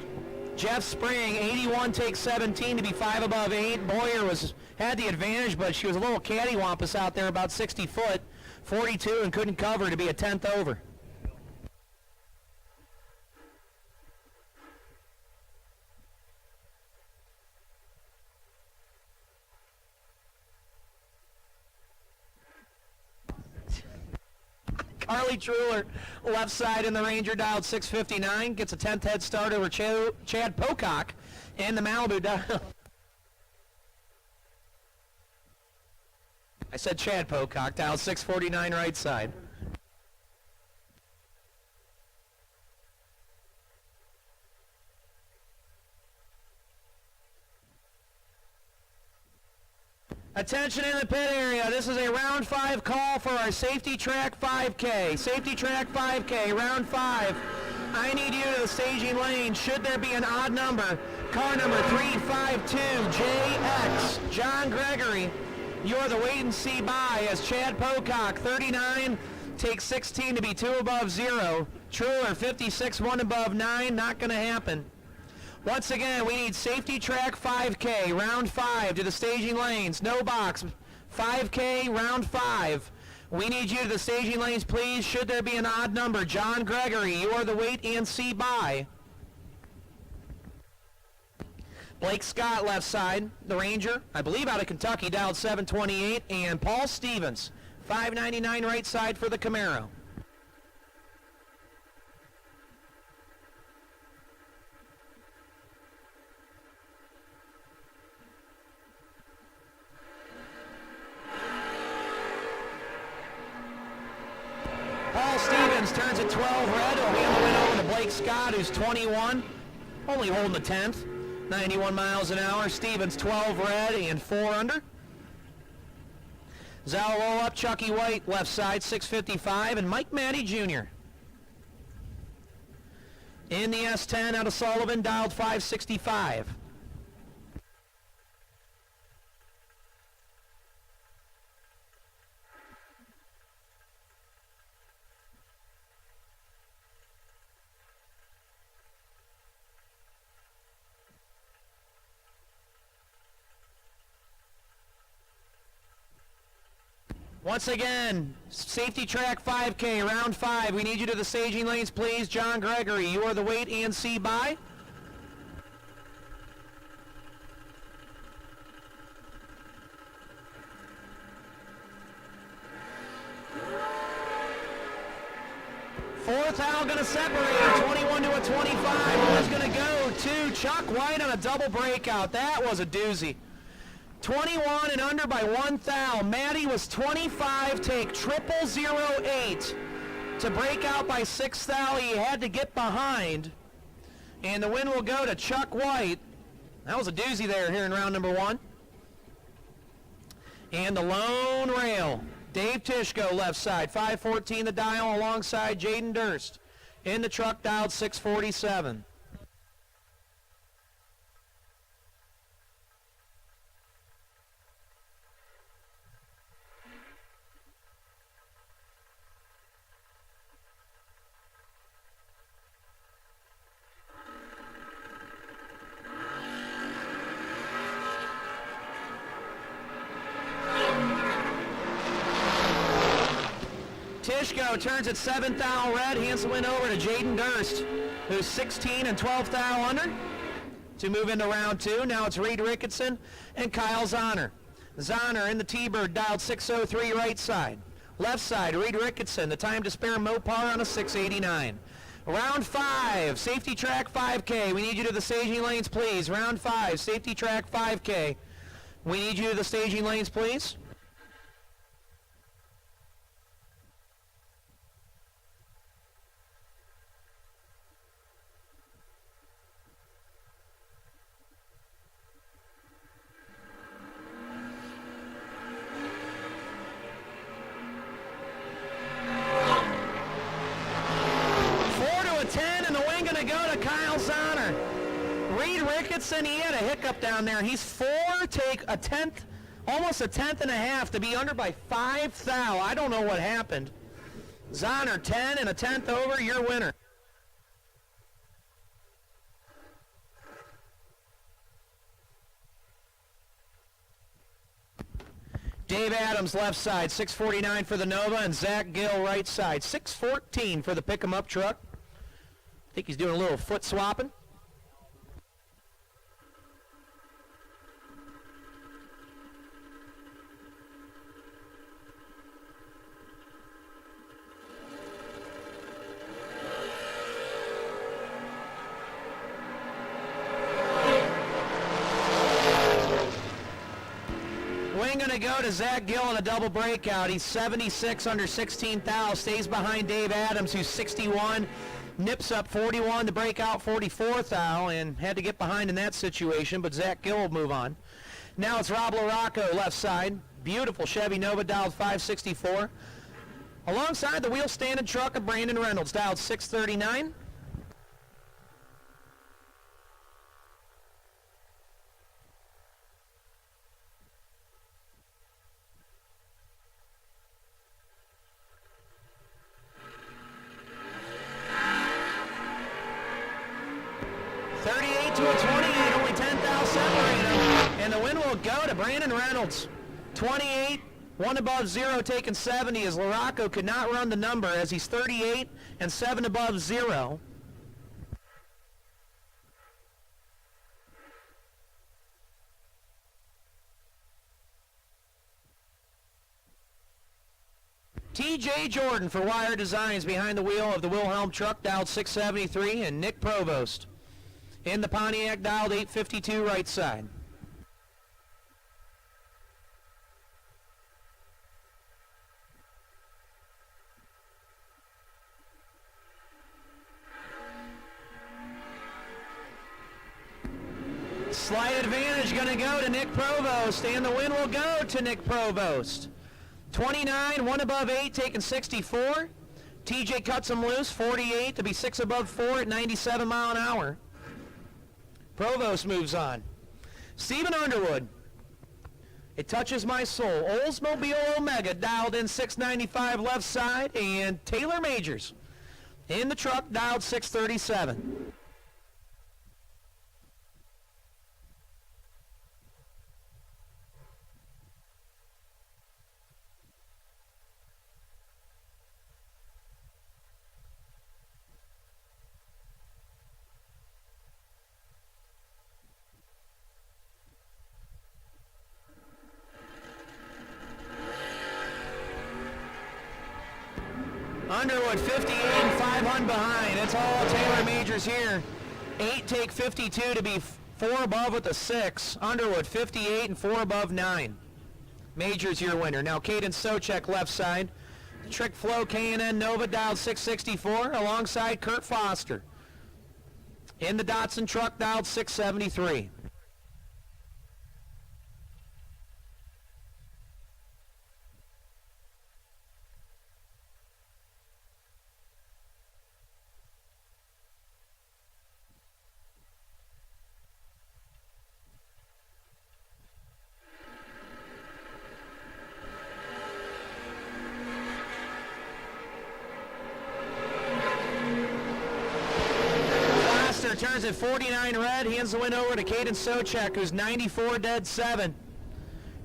Jeff Spring. 81 takes 17 to be 5 above 8. Boyer had the advantage, but she was a little cattywampus out there, about 60 foot. 42 and couldn't cover to be a 10th over. Carly Truler, left side in the Ranger, dialed 659, gets a 10th head start over Chad Pocock in the Malibu dial. I said Chad Pocock, dialed 649 right side. Attention in the pit area. This is a round 5 call for our Safety Track 5K. Safety Track 5K, round 5. I need you to the staging lane. Should there be an odd number, car number 352JX, John Gregory. You're the wait and see by as Chad Pocock, 39, takes 16 to be 2 above 0. Truler, 56, 1 above 9, not going to happen. Once again, we need Safety Track 5K, round 5 to the staging lanes. No box, 5K, round 5. We need you to the staging lanes, please. Should there be an odd number, John Gregory, you are the wait and see by. Blake Scott, left side, the Ranger, I believe out of Kentucky, dialed 728. And Paul Stevens, 599 right side for the Camaro. Paul Stevens turns at 12 red. He'll hand the win over to Blake Scott, who's 21, only holding the 10th, 91 miles an hour. Stevens 12 red and 4 under. Zal roll up, Chucky White, left side, 655, and Mike Matty Jr. In the S10 out of Sullivan, dialed 565. Once again, Safety Track 5K, round 5. We need you to the staging lanes, please. John Gregory, you are the wait and see by. Fourth out going to separate, 21 to a 25. Is going to go to Chuck White on a double breakout. That was a doozy. 21 and under by 1 thou. Matty was 25, take 0008 to break out by 6 thou. He had to get behind. And the win will go to Chuck White. That was a doozy there here in round number 1. And the lone rail, Dave Tishko, left side, 514 the dial alongside Jaden Durst. In the truck, dialed 647. Tishko turns at 7 thou red, hands the win over to Jaden Durst, who's 16 and 12 thou under, to move into round 2. Now it's Reed Ricketson and Kyle Zahner. Zahner in the T-Bird, dialed 603 right side. Left side, Reed Ricketson, the time to spare Mopar on a 689. Round 5, Safety Track 5K. We need you to the staging lanes, please. Round 5, Safety Track 5K. We need you to the staging lanes, please. Listen, he had a hiccup down there. He's 4 take a tenth, almost a tenth and a half to be under by 5 thou. I don't know what happened. Zahner 10 and a tenth over, your winner. Dave Adams left side, 649 for the Nova, and Zach Gill right side, 614 for the pick-em-up truck. I think he's doing a little foot swapping. Going to go to Zach Gill in a double breakout. He's 76 under 16 thou, stays behind Dave Adams, who's 61, nips up 41 to break out 44 thou, and had to get behind in that situation, but Zach Gill will move on. Now it's Rob LaRocco left side. Beautiful Chevy Nova, dialed 564. Alongside the wheel standing truck of Brandon Reynolds, dialed 639. To a 28, only 10 thou separate them, and the win will go to Brandon Reynolds. 28, 1 above 0, taking 70, as LaRocco could not run the number, as he's 38 and 7 above 0. TJ Jordan for Wire Designs behind the wheel of the Wilhelm truck, dialed 673, and Nick Provost in the Pontiac, dialed 852 right side. Slight advantage going to go to Nick Provost, and the win will go to Nick Provost. 29, 1 above 8, taking 64. TJ cuts him loose, 48 to be 6 above 4 at 97 mile an hour. Provost moves on. Stephen Underwood. It touches my soul. Oldsmobile Omega, dialed in 695 left side, and Taylor Majors in the truck, dialed 637. Underwood 58 and 5 on behind. It's all Taylor Majors here. 8 take 52 to be 4 above with a 6. Underwood 58 and 4 above 9. Majors your winner. Now Caden Socek left side. Trick Flow K&N Nova, dialed 664 alongside Kurt Foster. In the Datsun truck, dialed 673. Turns at 49 red, hands the win over to Caden Socek, who's 94 dead 7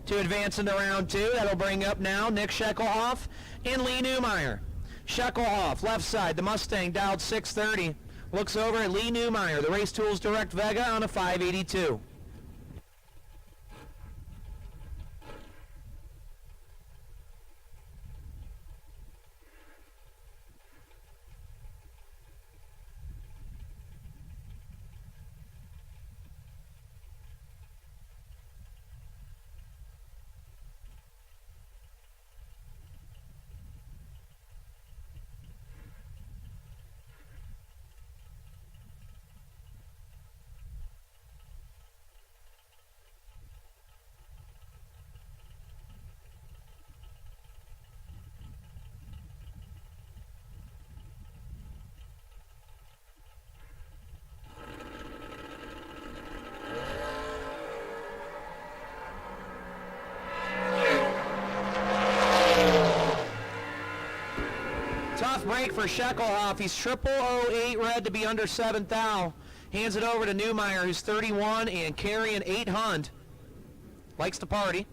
to advance into round 2. That'll bring up now Nick Scheckelhoff and Lee Newmeyer. Scheckelhoff, left side, the Mustang, dialed 630. Looks over at Lee Newmeyer, the Race Tools Direct Vega on a 582. break for Shekelhoff. He's 0008 red to be under 7th thou. Hands it over to Newmeyer, who's 31 and carrying 800. Likes to party.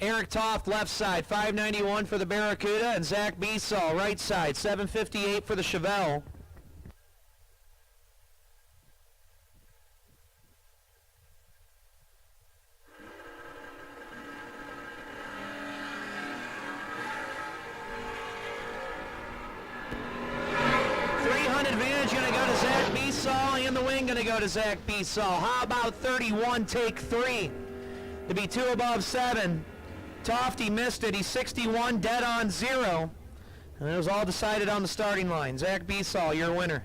Eric Toft, left side, 591 for the Barracuda, and Zach Beesall, right side, 758 for the Chevelle. Advantage going to go to Zach Beesall, and the wing going to go to Zach Beesall. How about 31, take 3 to be 2 above 7. Tofty missed it. He's 61, dead on 0. And it was all decided on the starting line. Zach Beesall, your winner.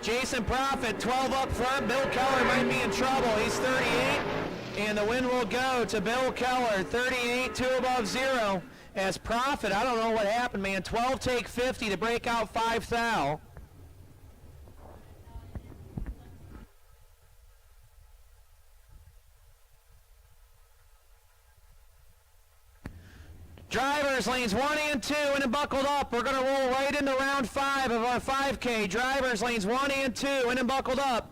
Jason Profit, 12 up front. Bill Keller might be in trouble. He's 38, and the win will go to Bill Keller, 38, 2 above 0. As Profit, I don't know what happened, man. 12 take 50 to break out 5 thou. Drivers lanes 1 and 2 and then buckled up. We're going to roll right into round 5 of our 5K. Drivers lanes 1 and 2 and then buckled up.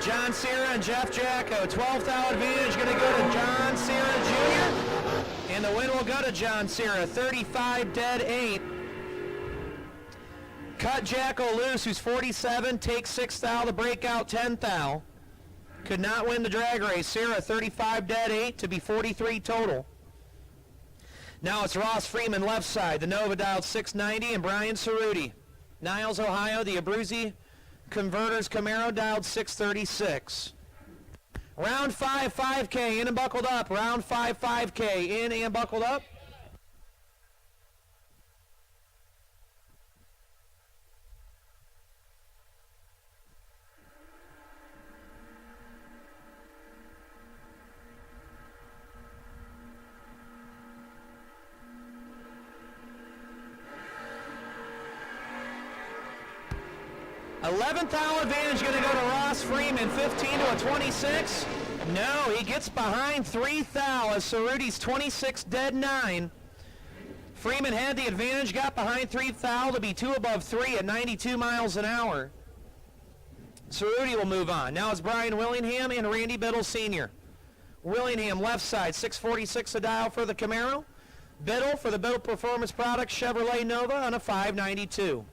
John Cera and Jeff Jacko. 12th thou advantage going to go to John Cera Jr. And the win will go to John Cera. 35 dead 8. Cut Jacko loose, who's 47, takes 6 thou to break out 10 thou. Could not win the drag race. Sarah, 35 dead 8 to be 43 total. Now it's Ross Freeman left side. The Nova dialed 690 and Brian Cerruti. Niles, Ohio, the Abruzzi Converters Camaro dialed 636. Round 5, 5K, in and buckled up. Round 5, 5K, in and buckled up. Eleventh thou advantage going to go to Ross Freeman, 15 to a 26. No, he gets behind 3 thou as Cerruti's 26 dead 9. Freeman had the advantage, got behind 3 thou to be 2 above 3 at 92 miles an hour. Cerruti will move on. Now it's Brian Willingham and Randy Biddle Sr. Willingham left side, 646 a dial for the Camaro. Biddle for the Biddle Performance Products Chevrolet Nova on a 592.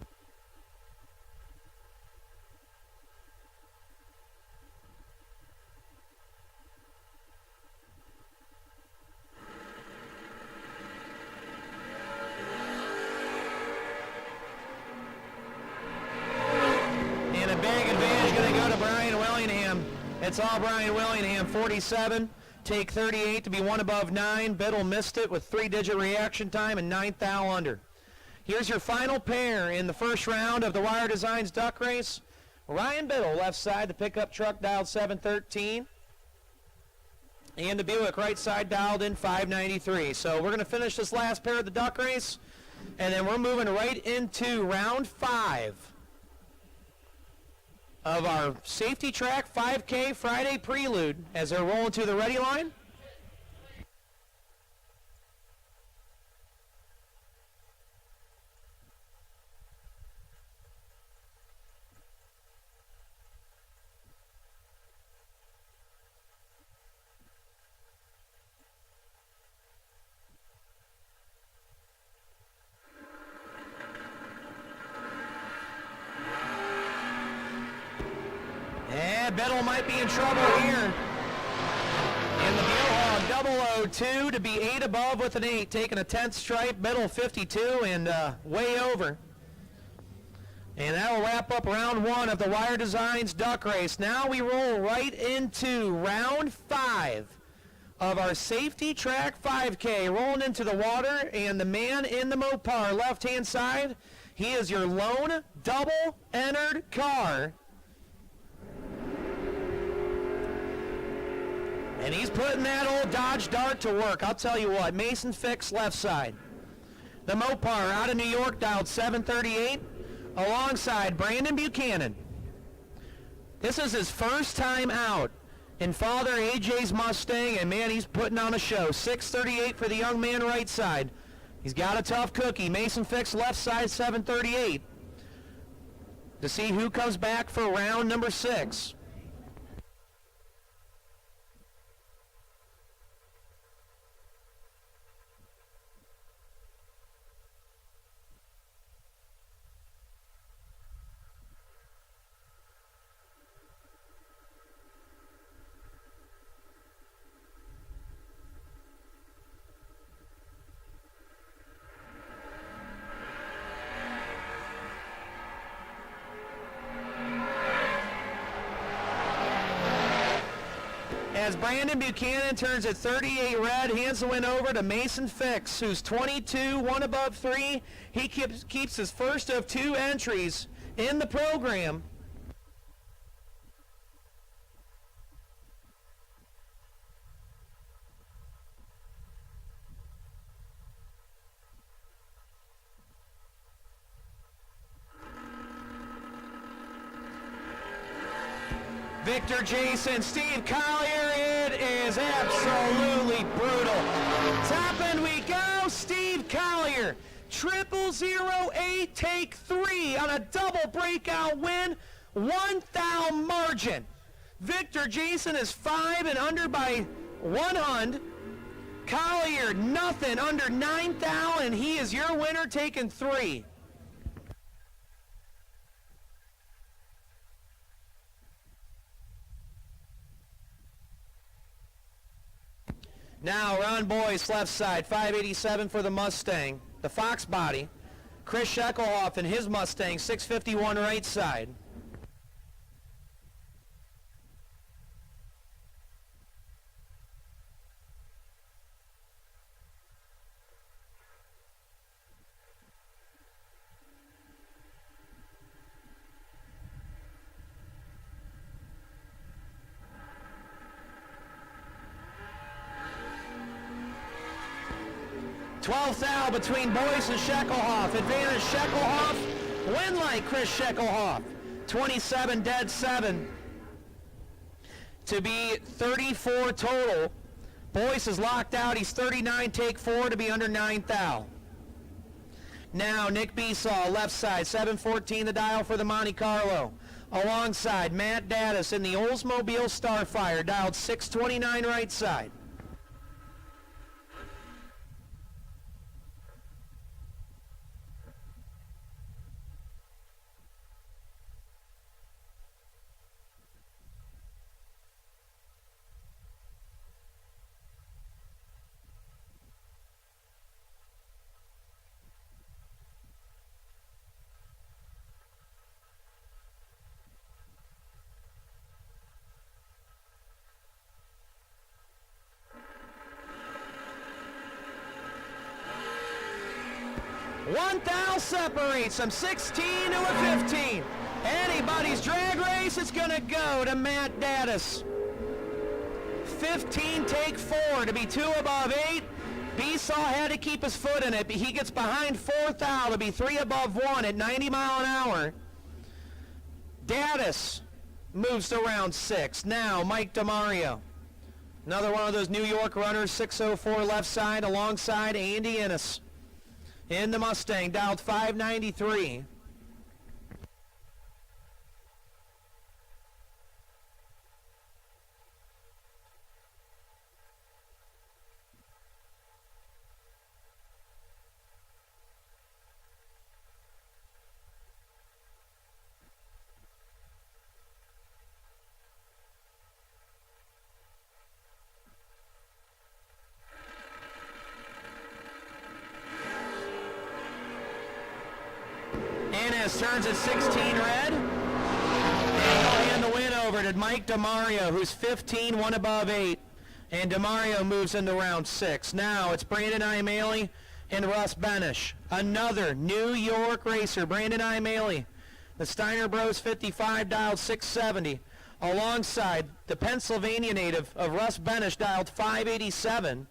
It's all Brian Willingham, 47, take 38 to be 1 above 9. Biddle missed it with 3-digit reaction time and 9 thou under. Here's your final pair in the first round of the Wire Designs Duck Race. Ryan Biddle, left side, the pickup truck dialed 713. And the Buick, right side, dialed in 593. So we're going to finish this last pair of the Duck Race, and then we're moving right into round 5 of our safety track 5K Friday prelude as they're rolling to the ready line. And Biddle might be in trouble here. In the Buell 002 to be 8 above with an 8, taking a 10th stripe. Biddle 52 and way over. And that'll wrap up round 1 of the Wire Designs Duck Race. Now we roll right into round 5 of our safety track 5K. Rolling into the water, and the man in the Mopar left-hand side, he is your lone double entered car. And he's putting that old Dodge Dart to work. I'll tell you what, Mason Fix left side. The Mopar out of New York, dialed 738, alongside Brandon Buchanan. This is his first time out in Father AJ's Mustang, and man, he's putting on a show. 638 for the young man right side. He's got a tough cookie. Mason Fix left side, 738. To see who comes back for round number 6. As Brandon Buchanan turns at 38 red, hands the win over to Mason Fix, who's 22, 1 above 3. He keeps his first of 2 entries in the program. Victor Jason, Steve Collier, it is absolutely brutal. Top end we go, Steve Collier. 0008, take 3 on a double breakout win, 1 thou margin. Victor Jason is 5 and under by 1 hund. Collier, nothing under 9 thou, and he is your winner, taking 3. Now, Ron Boyce, left side, 587 for the Mustang. The Fox body. Chris Sheckelhoff in his Mustang, 651 right side. Twelfth thou between Boyce and Sheckelhoff. Advantage Sheckelhoff. Win like Chris Sheckelhoff. 27 dead 7. To be 34 total. Boyce is locked out. He's 39, take 4 to be under 9 thou. Now Nick Besaw, left side, 714 the dial for the Monte Carlo. Alongside Matt Daddis in the Oldsmobile Starfire, dialed 629 right side. One thou separates them, 16 to a 15. Anybody's drag race, it's going to go to Matt Daddis. 15, take 4 to be 2 above 8. Besaw had to keep his foot in it, but he gets behind 4 thou to be 3 above 1 at 90 mile an hour. Daddis moves to round 6. Now Mike DeMario. Another one of those New York runners, 604 left side, alongside Andy Ennis. In the Mustang, dialed 593. Advantage turns at 16 red. And we'll hand the win over to Mike DeMario, who's 15, one above 8. And DeMario moves into round 6. Now it's Brandon Imale and Russ Benish. Another New York racer, Brandon Imale. The Steiner Bros 55 dialed 670. Alongside the Pennsylvania native of Russ Benish dialed 587.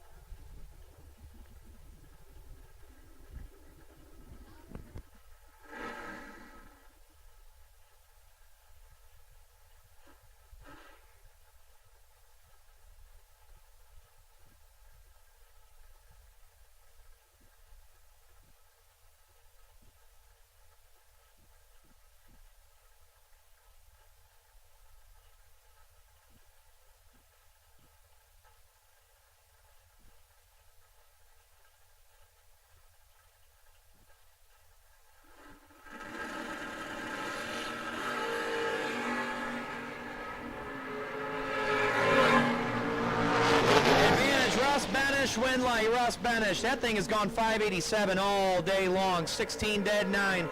Win light, Russ Benish. That thing has gone 587 all day long. 16 dead, 9.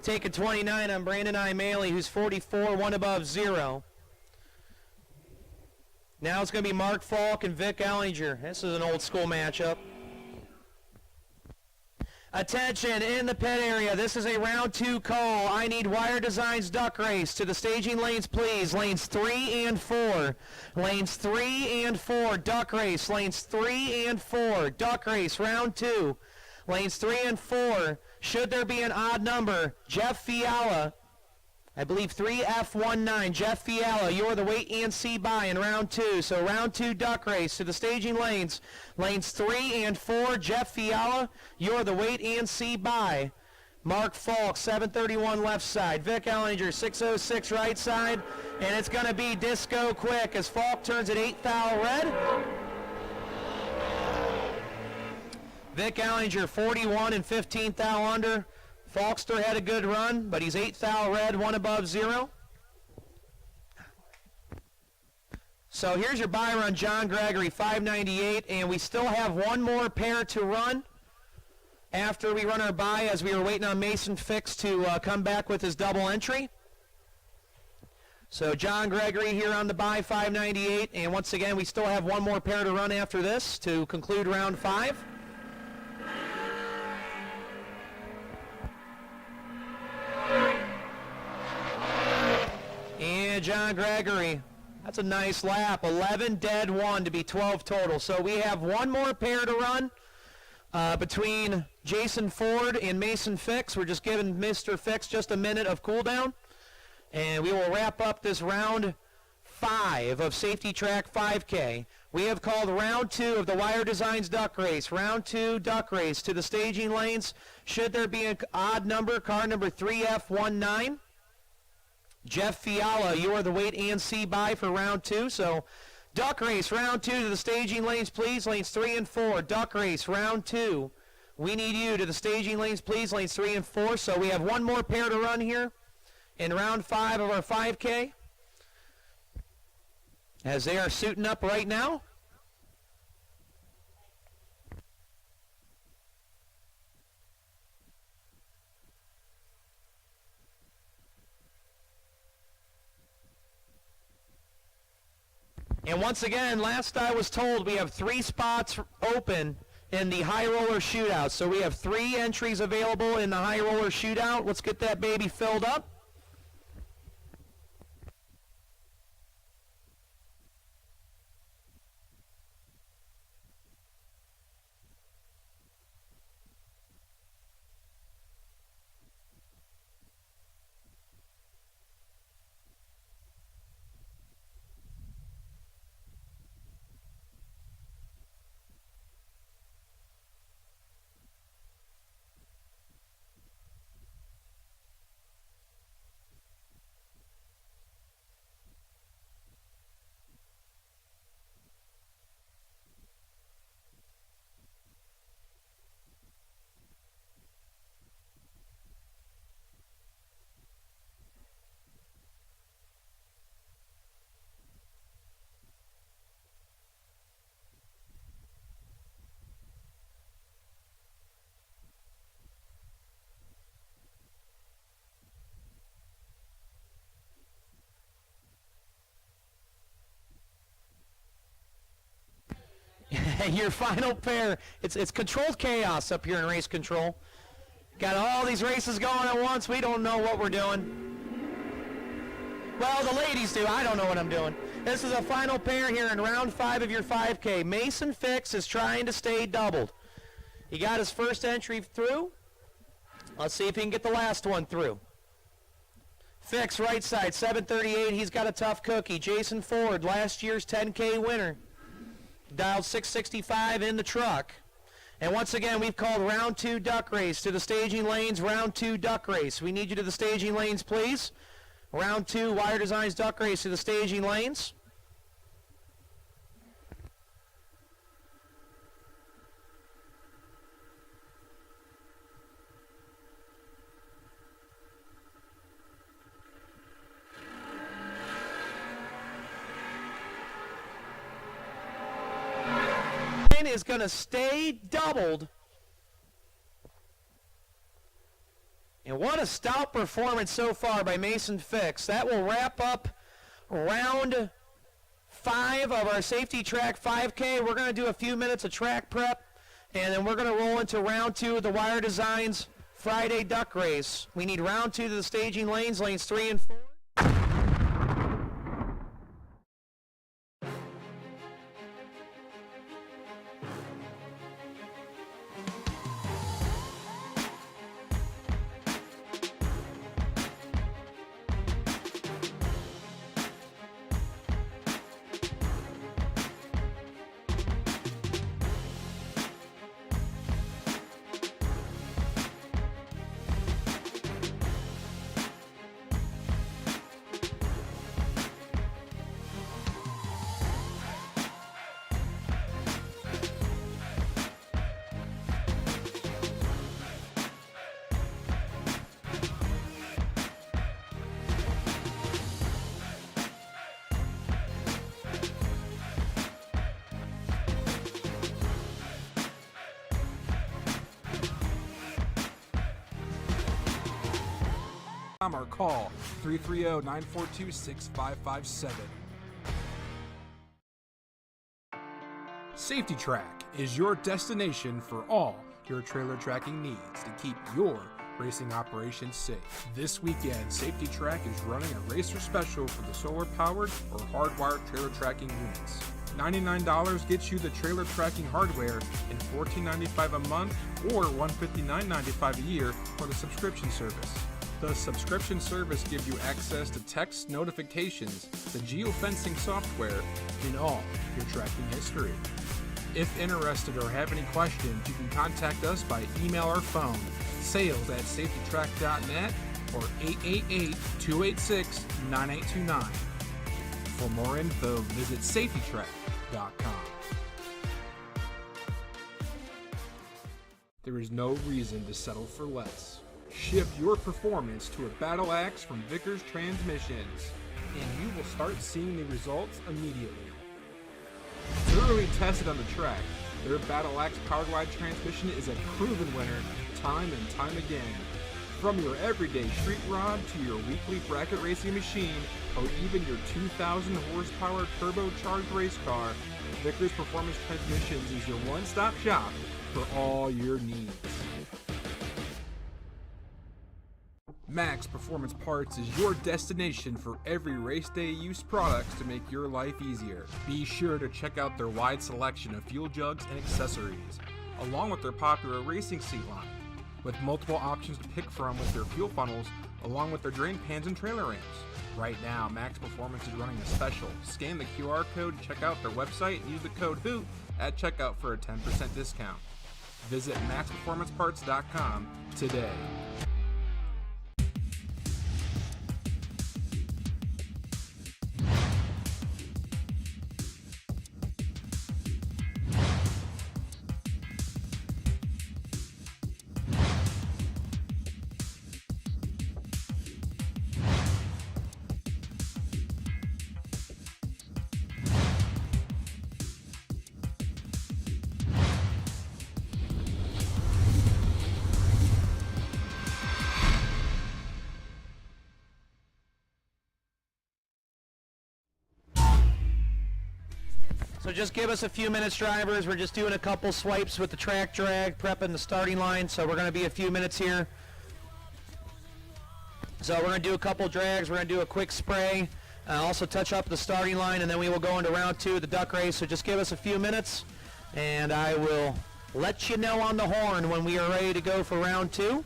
Taking 29 on Brandon Imale, who's 44, one above 0. Now it's going to be Mark Falk and Vic Ellinger. This is an old school matchup. Attention in the pit area. This is a round 2 call. I need Wire Designs Duck Race to the staging lanes, please. Lanes 3 and 4. Lanes 3 and 4. Duck Race. Lanes 3 and 4. Duck Race. Round 2. Lanes 3 and 4. Should there be an odd number, Jeff Fiala, I believe 3F19. Jeff Fiala, you're the wait and see by in round 2. So round 2 Duck Race to the staging lanes. Lanes 3 and 4. Jeff Fiala, you're the wait and see by. Mark Falk, 731 left side. Vic Ellinger, 606 right side. And it's going to be disco quick as Falk turns at 8th thou red. Vic Ellinger, 41 and 15th thou under. Falkster had a good run, but he's 8th thou red, one above 0. So here's your buy run, John Gregory, 598, and we still have one more pair to run after we run our buy, as we were waiting on Mason Fix to come back with his double entry. So John Gregory here on the buy, 598, and once again, we still have one more pair to run after this to conclude round 5. And John Gregory, that's a nice lap. 11 dead, 1 to be 12 total. So we have one more pair to run between Jason Ford and Mason Fix. We're just giving Mr. Fix just a minute of cooldown. And we will wrap up this round 5 of Safety Track 5K. We have called round 2 of the Wire Designs Duck Race. Round 2 Duck Race to the staging lanes. Should there be an odd number, car number 3F19. Jeff Fiala, you are the wait and see by for round 2. So Duck Race, round 2 to the staging lanes, please. Lanes 3 and 4. Duck Race, round 2. We need you to the staging lanes, please. Lanes 3 and 4. So we have one more pair to run here in round 5 of our 5K, as they are suiting up right now. And once again, last I was told, we have 3 spots open in the high roller shootout. So we have 3 entries available in the high roller shootout. Let's get that baby filled up. Your final pair. It's controlled chaos up here in race control. Got all these races going at once. We don't know what we're doing. Well, the ladies do. I don't know what I'm doing. This is a final pair here in round 5 of your 5K. Mason Fix is trying to stay doubled. He got his first entry through. Let's see if he can get the last one through. Fix, right side, 738. He's got a tough cookie. Jason Ford, last year's 10K winner. Dialed 665 in the truck. And once again, we've called round 2 duck race to the staging lanes. Round 2 duck race. We need you to the staging lanes, please. Round 2 Wire Designs duck race to the staging lanes. Is going to stay doubled. And what a stout performance so far by Mason Fix. That will wrap up round 5 of our safety track 5K. We're going to do a few minutes of track prep, and then we're going to roll into round 2 of the Wire Designs Friday duck race. We need round 2 to the staging lanes, lanes 3 and 4. Or call 330-942-6557. Safety Track is your destination for all your trailer tracking needs to keep your racing operations safe. This weekend, Safety Track is running a racer special for the solar-powered or hardwired trailer tracking units. $99 gets you the trailer tracking hardware and $14.95 a month or $159.95 a year for the subscription service. The subscription service gives you access to text notifications, the geofencing software, and all your tracking history. If interested or have any questions, you can contact us by email or phone, sales@safetytrack.net or 888-286-9829. For more info, visit safetytrack.com. There is no reason to settle for less. Shift your performance to a Battle Axe from Vickers Transmissions, and you will start seeing the results immediately. Thoroughly tested on the track, their Battle Axe powered wide transmission is a proven winner time and time again. From your everyday street rod to your weekly bracket racing machine, or even your 2,000 horsepower turbocharged race car, Vickers Performance Transmissions is your one-stop shop for all your needs. Max Performance Parts is your destination for every race day use products to make your life easier. Be sure to check out their wide selection of fuel jugs and accessories, along with their popular racing seat line, with multiple options to pick from with their fuel funnels, along with their drain pans and trailer ramps. Right now, Max Performance is running a special. Scan the QR code, check out their website, and use the code HOOT at checkout for a 10% discount. Visit maxperformanceparts.com today. So just give us a few minutes, drivers. We're just doing a couple swipes with the track drag, prepping the starting line, so we're going to be a few minutes here. So we're going to do a couple drags. We're going to do a quick spray, also touch up the starting line, and then we will go into round 2 of the duck race. So just give us a few minutes, and I will let you know on the horn when we are ready to go for round 2.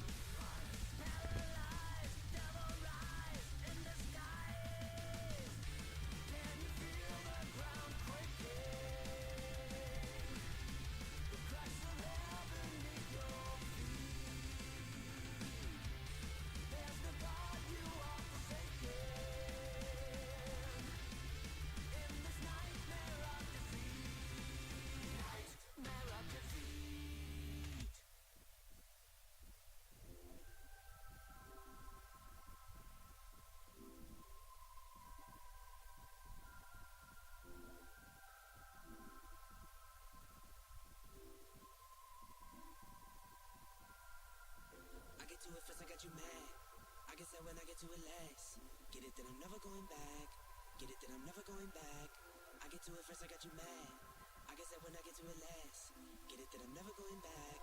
To it first, I got you mad. I guess that when I get to it last. Get it that I'm never going back. Get it that I'm never going back. I get to it first, I got you mad. I guess that when I get to it last. Get it that I'm never going back.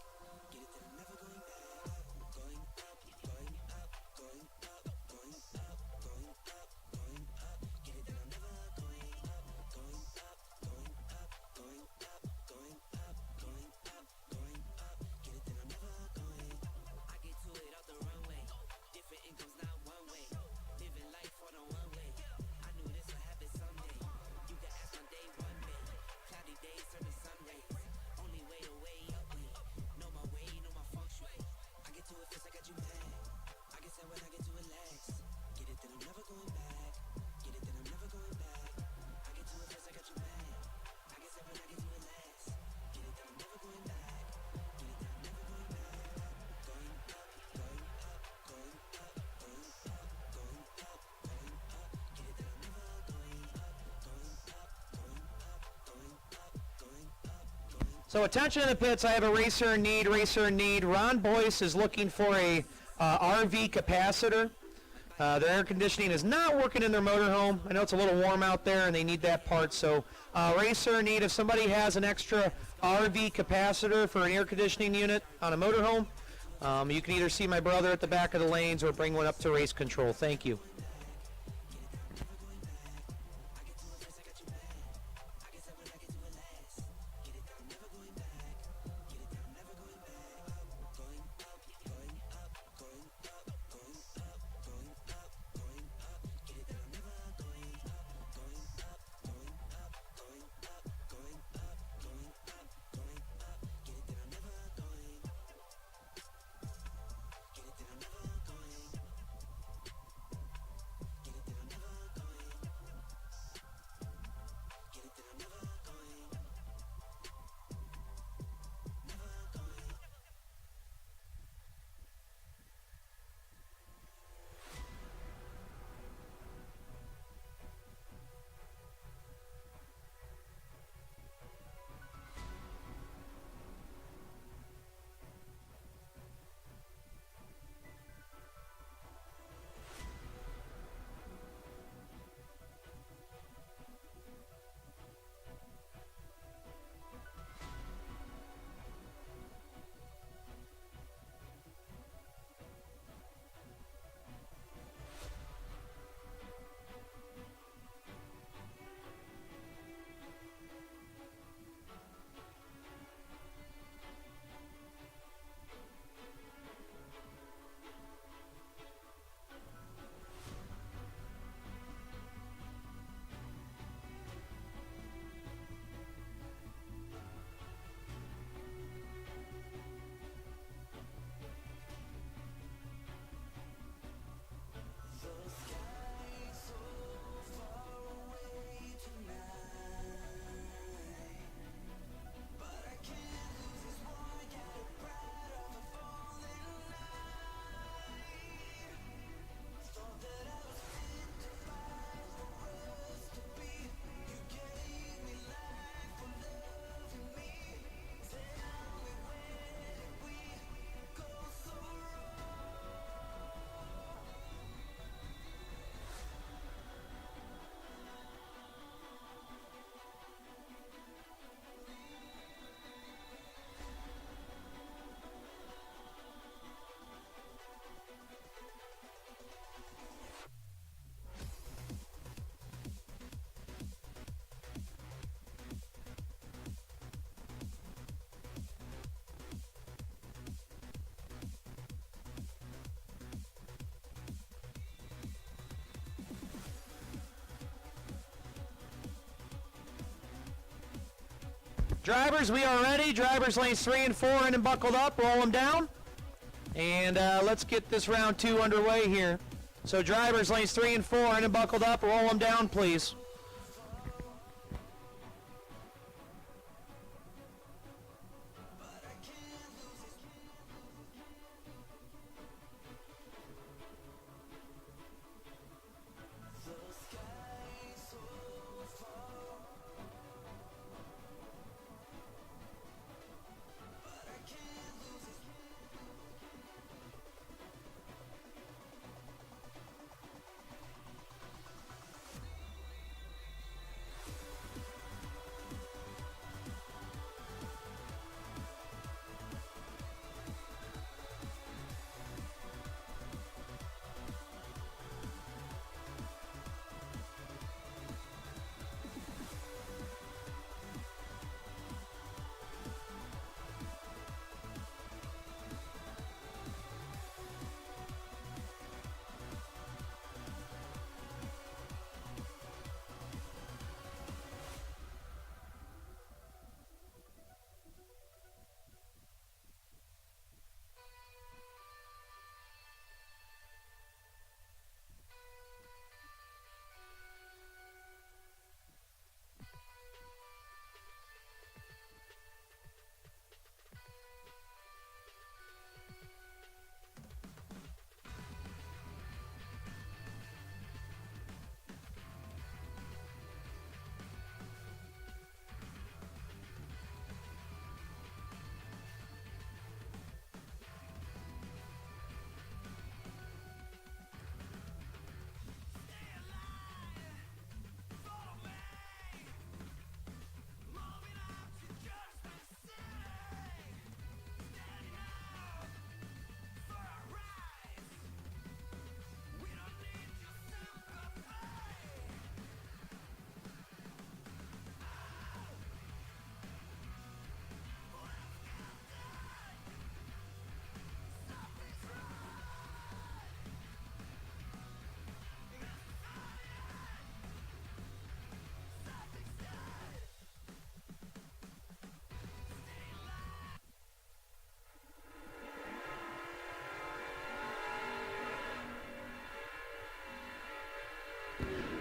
Get it that I'm never going back. Going up, going up, going up, going up, going up, going up. Get it that I'm never going up, going up, going up, going up, going up, going up, going up. Get it that I'm never going. I get to it off the runway. Different incomes, not one way. Living life on a one way. I knew this would happen someday. You can ask my day one day. Cloudy days turn to sun rays. Only way to way up way. Know my way, know my feng shui. I get to it first, I got you mad. I guess that when I get to it last. Get it that I'm never going back. Get it that I'm never going back. I get to it first, I got you mad. I guess that when I get to it last. Get it that I'm never going back. Get it that I'm never going back. Going up, going up, going up, going up, going up, going up. Get it that I'm never going up, going up, going up, going up, going up, going up. So attention in the pits, I have a racer in need, racer in need. Ron Boyce is looking for a RV capacitor. Their air conditioning is not working in their motorhome. I know it's a little warm out there and they need that part. So racer in need, if somebody has an extra RV capacitor for an air conditioning unit on a motorhome, you can either see my brother at the back of the lanes or bring one up to race control. Thank you. Drivers, we are ready. Drivers lanes 3 and 4 in and buckled up. Roll them down. And let's get this round 2 underway here. So drivers lanes 3 and 4 in and buckled up. Roll them down, please.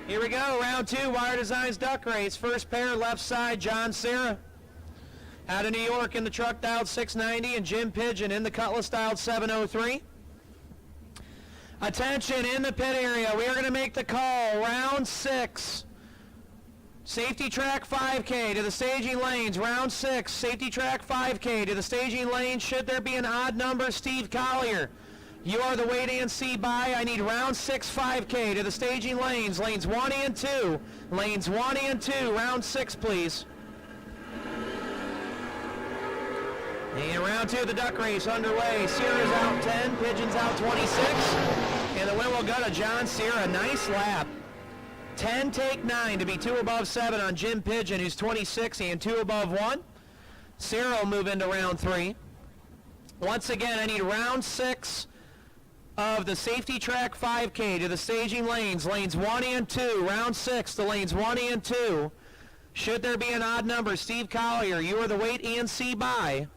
Here we go, round 2, Wire Designs Duck Race. First pair, left side, John Cera. Out of New York in the truck dialed 690, and Jim Pigeon in the Cutlass dialed 703. Attention, in the pit area, we are going to make the call. Round 6. Safety track 5K to the staging lanes. Round 6, safety track 5K to the staging lanes. Should there be an odd number, Steve Collier. You are the wait and see by. I need round 6 5K to the staging lanes. Lanes 1 and 2. Lanes 1 and 2. Round 6, please. And round 2 of the duck race underway. Cera's out 10, Pigeon's out 26. And the win will go to John Cera. Nice lap. 10, take 9 to be 2 above 7 on Jim Pigeon, who's 26, and 2 above 1. Cera will move into round 3. Once again, I need round 6 of the safety track 5K to the staging lanes. Lanes 1 and 2. Round 6 to lanes 1 and 2. Should there be an odd number, Steve Collier, you are the wait and see by.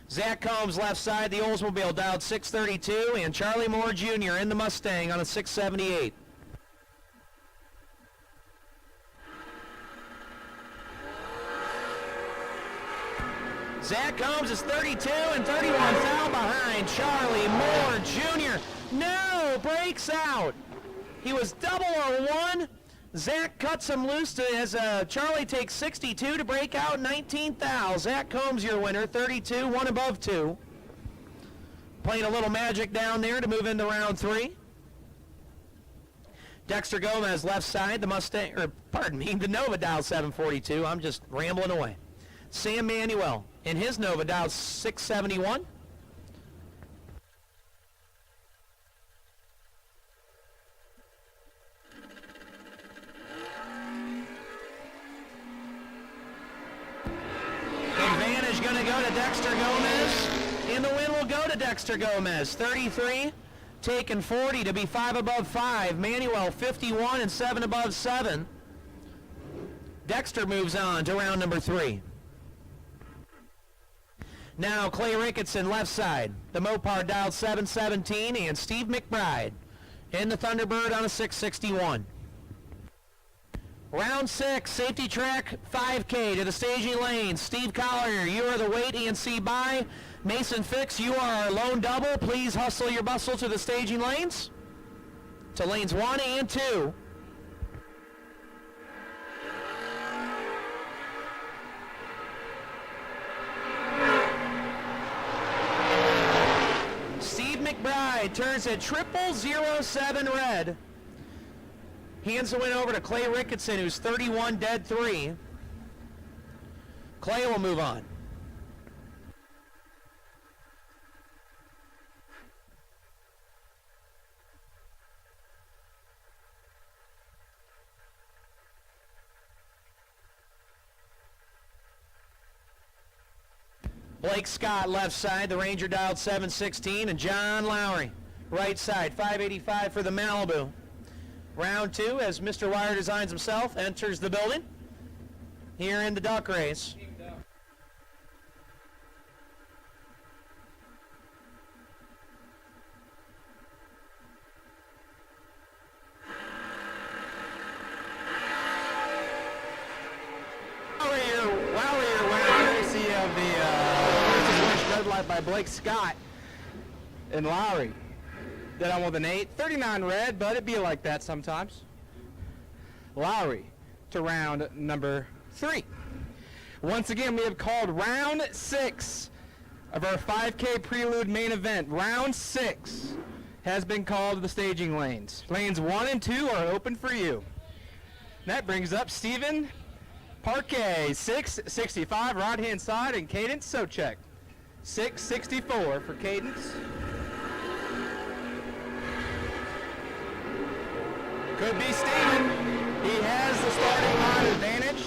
Zach Combs left side, the Oldsmobile dialed 632, and Charlie Moore Jr. in the Mustang on a 678. Zach Combs is 32 and 31 foul behind Charlie Moore Jr. No, breaks out. He was double or one. Zach cuts him loose as Charlie takes 62 to break out 19th thou. Zach Combs your winner, 32, 1 above 2. Playing a little magic down there to move into round 3. Dexter Gomez left side, the Mustang, or pardon me, the Nova dial 742. I'm just rambling away. Sam Manuel in his Nova dial 671. Going to go to Dexter Gomez, and the win will go to Dexter Gomez. 33, taking 40 to be 5 above 5. Manuel 51 and 7 above 7. Dexter moves on to round number 3. Now Clay Ricketson left side. The Mopar dialed 717 and Steve McBride in the Thunderbird on a 661. Round 6, safety track 5K to the staging lanes. Steve Collier, you are the wait ENC by. Mason Fix, you are our lone double. Please hustle your bustle to the staging lanes. To lanes 1 and 2. Steve McBride turns at 0007 red. Hands the win over to Clay Ricketson, who's 31 dead 3. Clay will move on. Blake Scott left side, the Ranger dialed 716, and John Lowry right side, 585 for the Malibu. Round 2, as Mr. Wire Designs himself enters the building here in the duck race. By Blake Scott and Lowry. Then I'm with an 8. 39 red, but it be like that sometimes. Lowry to round number 3. Once again, we have called round 6 of our 5K prelude main event. Round 6 has been called to the staging lanes. Lanes 1 and 2 are open for you. And that brings up Stephen Parquet, 665 right hand side, and Cadence Sochek. 664 for Cadence. Could be Steven. He has the starting line advantage,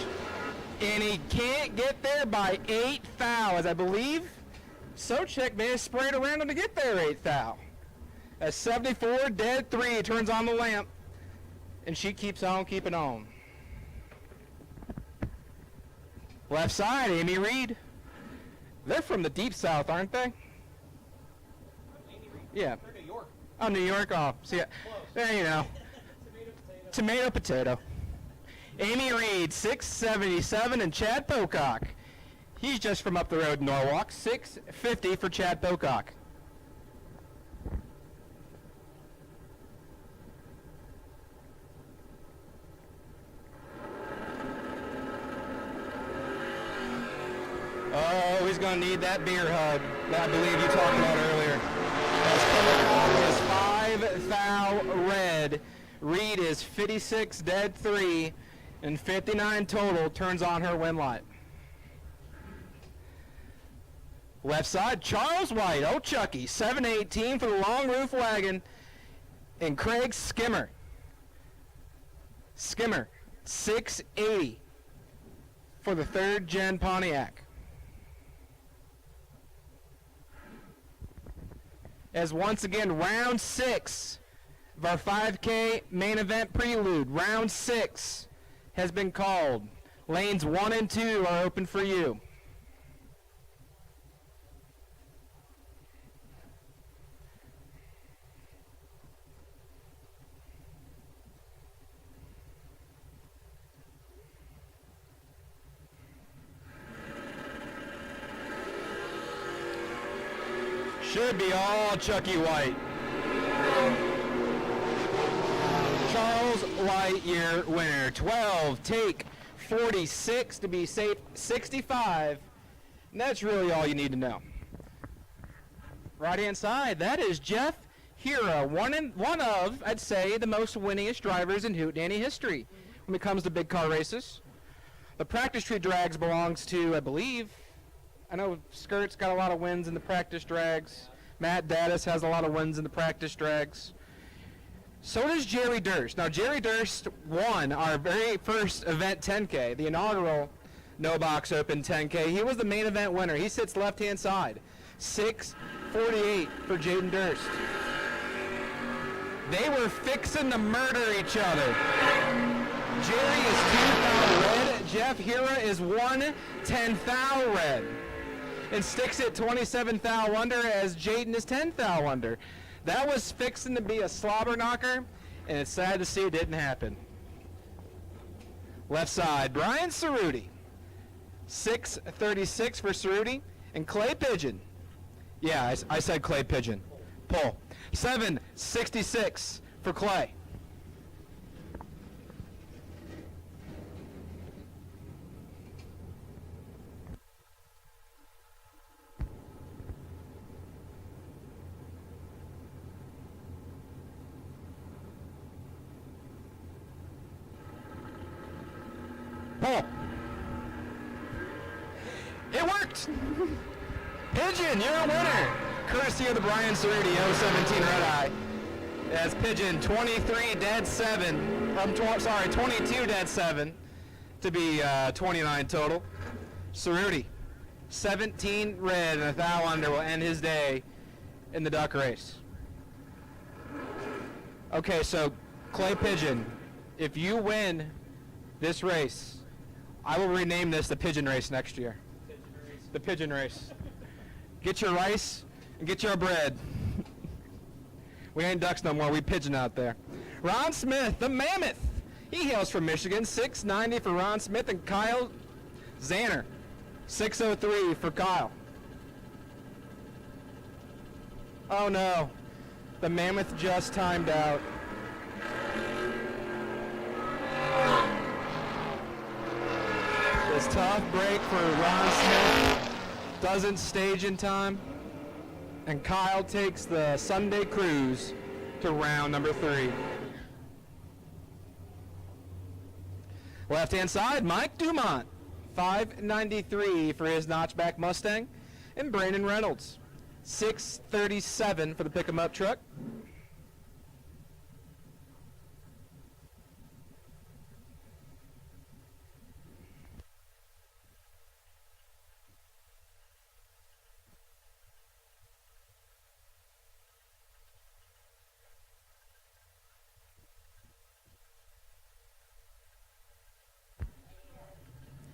and he can't get there by 8 thou, as I believe Sochek may have sprayed around him to get there 8 thou. As 74 dead 3 turns on the lamp, and she keeps on keeping on. Left side, Amy Reed. They're from the deep south, aren't they? Yeah. They're New York. Oh, New York. Oh, see, there you know. Tomato, potato. Amy Reed, 677, and Chad Pocock. He's just from up the road in Norwalk. 650 for Chad Pocock. Oh, he's going to need that beer hug that I believe you talked about earlier. As Pocock is 5 thou red. Reed is 56 dead 3 and 59 total, turns on her win light. Left side, Charles White, old Chucky, 718 for the long roof wagon, and Craig Skimmer. Skimmer, 680 for the 3rd gen Pontiac. As once again, round 6 of our 5K main event prelude, round 6 has been called. Lanes 1 and 2 are open for you. Should be all Chucky White. Charles White, your winner. 12, take 46 to be safe, 65. And that's really all you need to know. Right-hand side, that is Jeff Hira, one of, I'd say, the most winningest drivers in Hootenanny history when it comes to big car races. The practice tree drags belongs to, I believe, I know Skirt's got a lot of wins in the practice drags. Matt Daddis has a lot of wins in the practice drags. So does Jerry Durst. Now, Jerry Durst won our very first event 10K, the inaugural No Box Open 10K. He was the main event winner. He sits left-hand side. 6:48 for Jaden Durst. They were fixing to murder each other. Jerry is 2 thou red. Jeff Hira is 1/10 thou red. And sticks it 27 thou under as Jaden is 10 thou under. That was fixing to be a slobber knocker, and it's sad to see it didn't happen. Left side, Brian Cerruti. 6:36 for Cerruti. And Clay Pigeon. Yeah, I said Clay Pigeon. Pull. 7:66 for Clay. Pull. It worked! Pigeon, you're a winner! Courtesy of the Brian Cerruti 017 Red Eye. That's Pigeon 23 dead 7. 22 dead 7 to be 29 total. Cerruti 17 red and a thou under will end his day in the duck race. Okay, so Clay Pigeon, if you win this race, I will rename this the Pigeon Race next year. The Pigeon Race. Get your rice and get your bread. We ain't ducks no more, we pigeon out there. Ron Smith, the Mammoth. He hails from Michigan, 690 for Ron Smith, and Kyle Zanner, 603 for Kyle. Oh no, the Mammoth just timed out. This tough break for Ron Smith doesn't stage in time, and Kyle takes the Sunday cruise to round number 3. Left-hand side, Mike Dumont, 593 for his notchback Mustang, and Brandon Reynolds, 637 for the pick-em-up truck.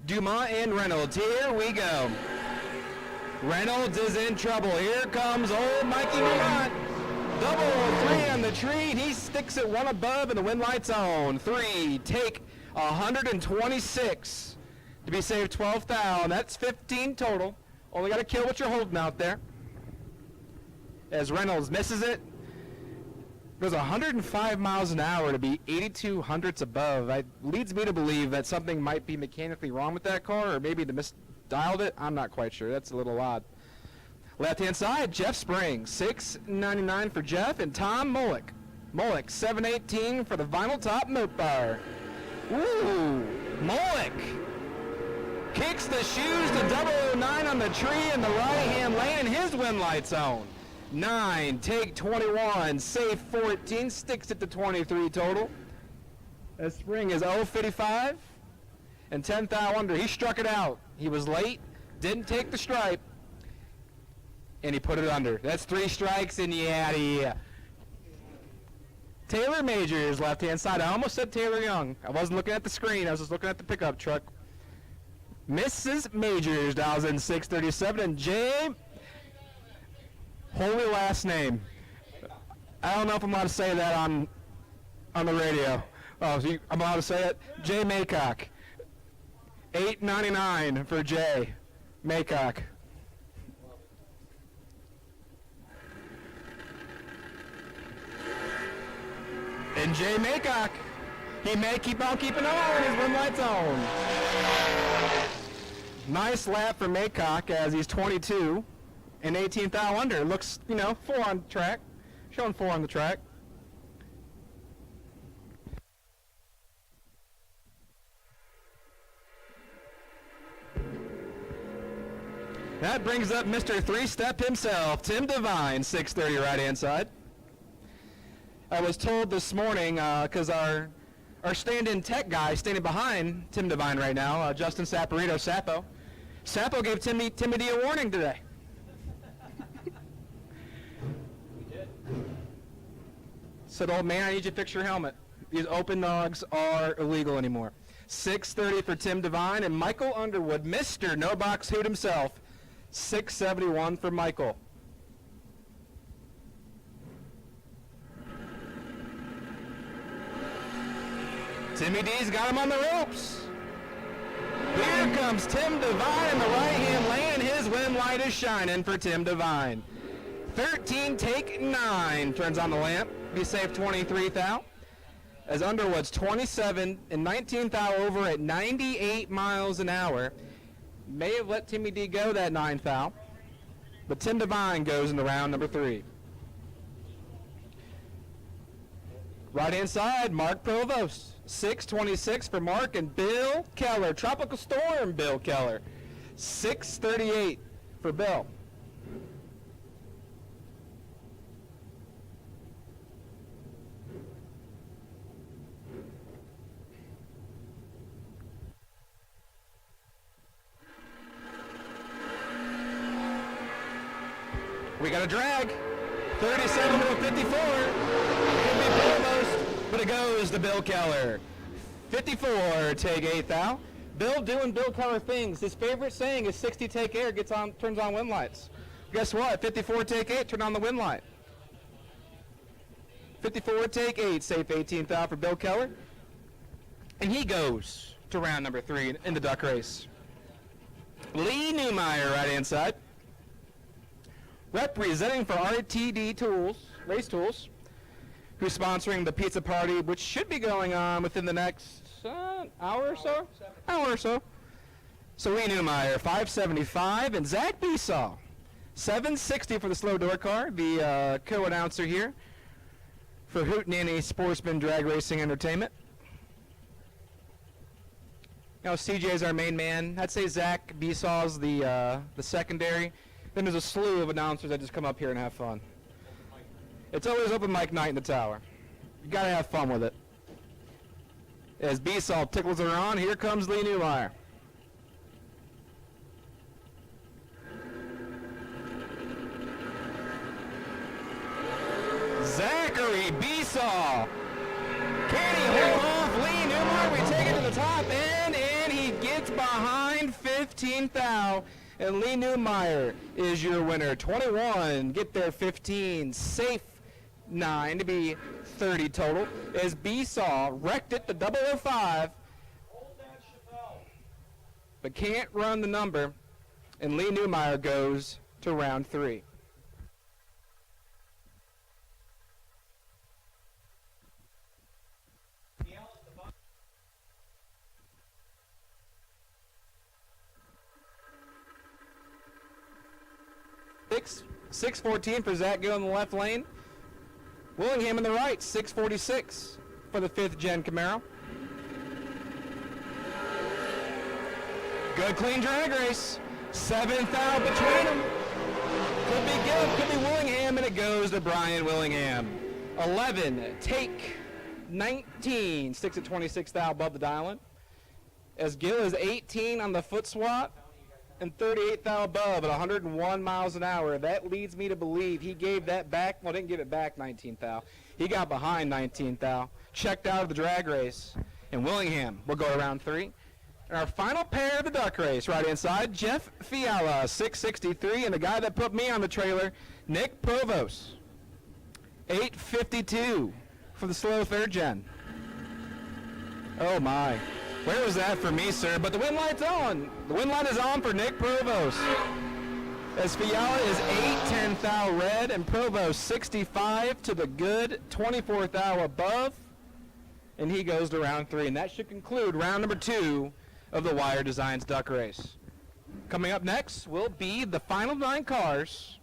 Dumont and Reynolds, here we go. Reynolds is in trouble. Here comes old Mikey Dumont. Double 3 on the tree. He sticks it one above and the wind lights on. 3, take 126 to be saved 12 thou. That's 15 total. Only got to kill what you're holding out there. As Reynolds misses it. Goes 105 miles an hour to be 82 hundredths above. That leads me to believe that something might be mechanically wrong with that car, or maybe they misdialed it. I'm not quite sure. That's a little odd. Left-hand side, Jeff Springs, 699 for Jeff, and Tom Mullick. Mullick, 718 for the vinyl top moat bar. Ooh, Mullick kicks the shoes to 009 on the tree in the right-hand lane, and his wind lights on. 9, take 21, save 14, sticks it to 23 total. That spring is 055 and 10 thou under. He struck it out. He was late, didn't take the stripe, and he put it under. That's 3 strikes and yeah. Taylor Majors, left-hand side. I almost said Taylor Young. I wasn't looking at the screen. I was just looking at the pickup truck. Mrs. Majors dials in 637, and Jay... Holy last name. I don't know if I'm allowed to say that on the radio. Oh, so I'm allowed to say it? Jay Maycock. $8.99 for Jay Maycock. And Jay Maycock, he may keep on keeping on. His wind lights on. Nice lap for Maycock as he's 22. And 18th thou under. Looks, 4 on track. Showing 4 on the track. That brings up Mr. 3-Step himself, Tim Devine, 630 right-hand side. I was told this morning, because our stand-in tech guy standing behind Tim Devine right now, Justin Saporito, Sapo gave Timmy D a warning today. said, old man, I need you to fix your helmet. These open nogs are illegal anymore. 630 for Tim Devine, and Michael Underwood, Mr. No Box Hoot himself, 671 for Michael. Timmy D's got him on the ropes. Here comes Tim Devine in the right-hand lane, and his wind light is shining for Tim Devine. 13, take 9, turns on the lamp. Be safe 23 thou. As Underwood's 27 and 19 thou over at 98 miles an hour. May have let Timmy D go that 9 thou, but Tim Devine goes into round number 3. Right-hand side, Mark Provost. 626 for Mark, and Bill Keller. Tropical Storm, Bill Keller. 638 for Bill. We got a drag. 37 to a 54. Could be Provost, but it goes to Bill Keller. 54, take 8 thou. Bill doing Bill Keller things. His favorite saying is 60 take air, turns on wind lights. Guess what? 54 take 8, turn on the wind light. 54 take 8, safe 18 thou for Bill Keller. And he goes to round number 3 in the duck race. Lee Newmeyer, right hand side. Representing for RTD Tools, Race Tools, who's sponsoring the pizza party, which should be going on within the next hour or so. Hour or so. So Lee Newmeyer, 575, and Zach Besaw, 760 for the slow door car, the co-announcer here for Hootenanny Sportsman Drag Racing Entertainment. Now CJ's our main man. I'd say Zach Besaw's the secondary. Then there's a slew of announcers that just come up here and have fun. It's always open mic night in the tower. You gotta have fun with it. As Besaw tickles her on, here comes Lee Newmeyer. Zachary Besaw. Can he hold off Lee Newmeyer? We take it to the top end, and he gets behind 15 thou. And Lee Newmeyer is your winner. 21, get there 15, safe 9 to be 30 total. As Besaw wrecked it to 005, but can't run the number. And Lee Newmeyer goes to round 3. 614 for Zach Gill in the left lane. Willingham in the right, 646 for the 5th gen Camaro. Good clean drag race. 7th out between them. Could be Gill, could be Willingham, and it goes to Brian Willingham. 11, take 19, sticks at 26 thou above the dial-in. As Gill is 18 on the foot swap and 38 thou above at 101 miles an hour. That leads me to believe he gave that back. Well, didn't give it back 19 thou. He got behind 19 thou. Checked out of the drag race. And Willingham will go to round 3. And our final pair of the duck race, right inside, Jeff Fiala, 663, and the guy that put me on the trailer, Nick Provost, 852 for the slow 3rd gen. Oh my. Where was that for me, sir? But the wind light's on. The wind light is on for Nick Provost. As Fiala is 810 thou red, and Provost 65 to the good, 24 thou above. And he goes to round 3. And that should conclude round number 2 of the Wire Designs Duck Race. Coming up next will be the final 9 cars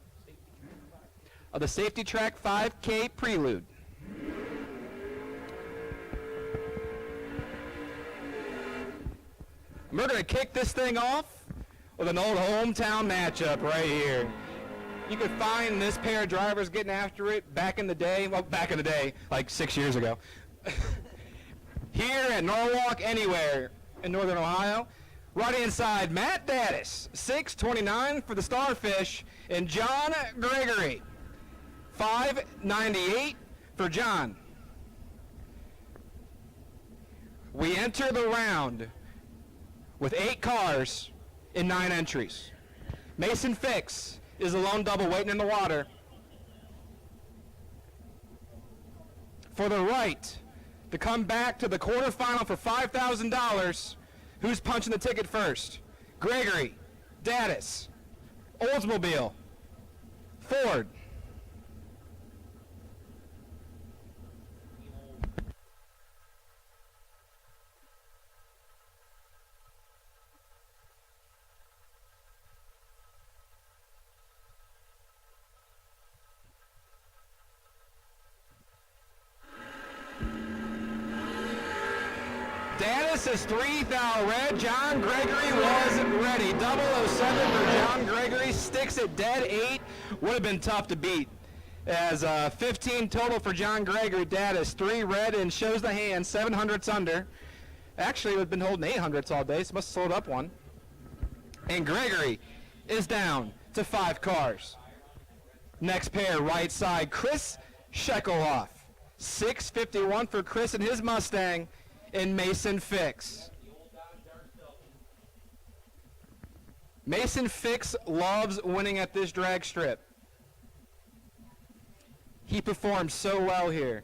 of the Safety Track 5K Prelude. And we're going to kick this thing off with an old hometown matchup right here. You could find this pair of drivers getting after it back in the day, well, back in the day, like 6 years ago. Here at Norwalk Anywhere in Northern Ohio. Right inside, Matt Daddis, 629 for the Starfish, and John Gregory, 598 for John. We enter the round with 8 cars in 9 entries. Mason Fix is a lone double waiting in the water. For the right to come back to the quarterfinal for $5,000, who's punching the ticket first? Gregory, Daddis, Oldsmobile, Ford. Daddis is 3,000 red. John Gregory was ready. 007 for John Gregory. Sticks at dead 8. Would have been tough to beat. As 15 total for John Gregory. Daddis 3 red and shows the hand. 700s under. Actually, we've been holding 800s all day, so must have sold up one. And Gregory is down to 5 cars. Next pair, right side, Chris Shekelhoff. 651 for Chris and his Mustang. And Mason Fix. Mason Fix loves winning at this drag strip. He performed so well here.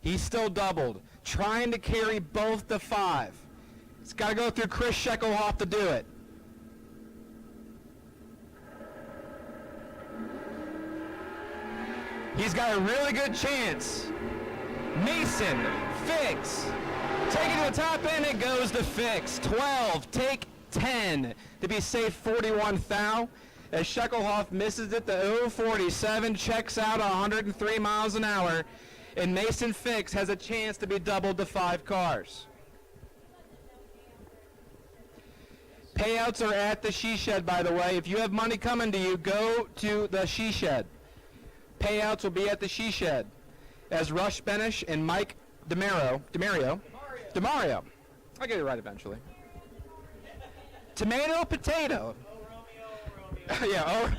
He's still doubled, trying to carry both the 5. It's got to go through Chris Shekelhoff to do it. He's got a really good chance. Mason Fix. Taking to the top end, it goes to Fix. 12, take 10 to be safe 41 thou. As Shekelhoff misses it, the 047 checks out 103 miles an hour, and Mason Fix has a chance to be doubled to 5 cars. Payouts are at the She Shed, by the way. If you have money coming to you, go to the She Shed. Payouts will be at the She Shed. As Rush Benish and Mike DeMario. I'll get it right eventually. Tomato, potato. Yeah,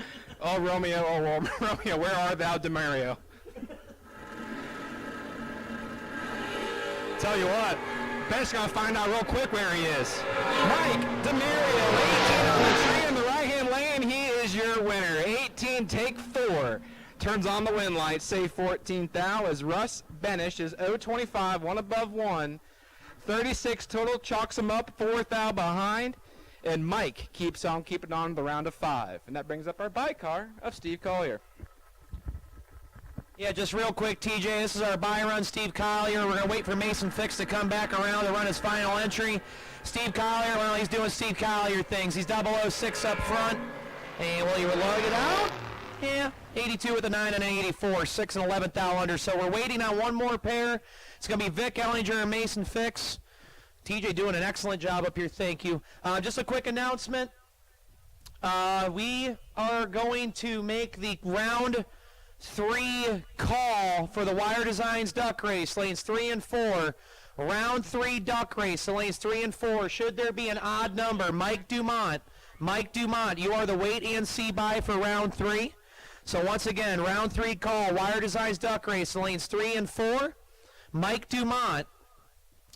oh Romeo, Romeo, where art thou, DeMario? Tell you what, Ben's gonna find out real quick where he is. Mike DeMario, 18 on the tree in the right-hand lane. He is your winner. 18, take 4. Turns on the wind light, say 14 thou, as Russ Benish is 025, one above 1. 36 total, chalks him up, 4 thou behind. And Mike keeps on keeping on the round of 5. And that brings up our bike car of Steve Collier. Yeah, just real quick, TJ, this is our buy run, Steve Collier. We're going to wait for Mason Fix to come back around to run his final entry. Steve Collier, well, he's doing Steve Collier things. He's 006 up front. And will he lug it out? Yeah, 82 with a 9 and an 84, 6 and 11 thou under. So we're waiting on one more pair. It's going to be Vic Ellinger and Mason Fix. TJ doing an excellent job up here, thank you. Just a quick announcement. We are going to make the round 3 call for the Wire Designs Duck Race, lanes 3 and 4. Round 3 Duck Race, so lanes 3 and 4. Should there be an odd number, Mike Dumont, you are the wait and see buy for round 3. So once again, round 3 call, Wire Designs Duck Race, lanes 3 and 4. Mike Dumont,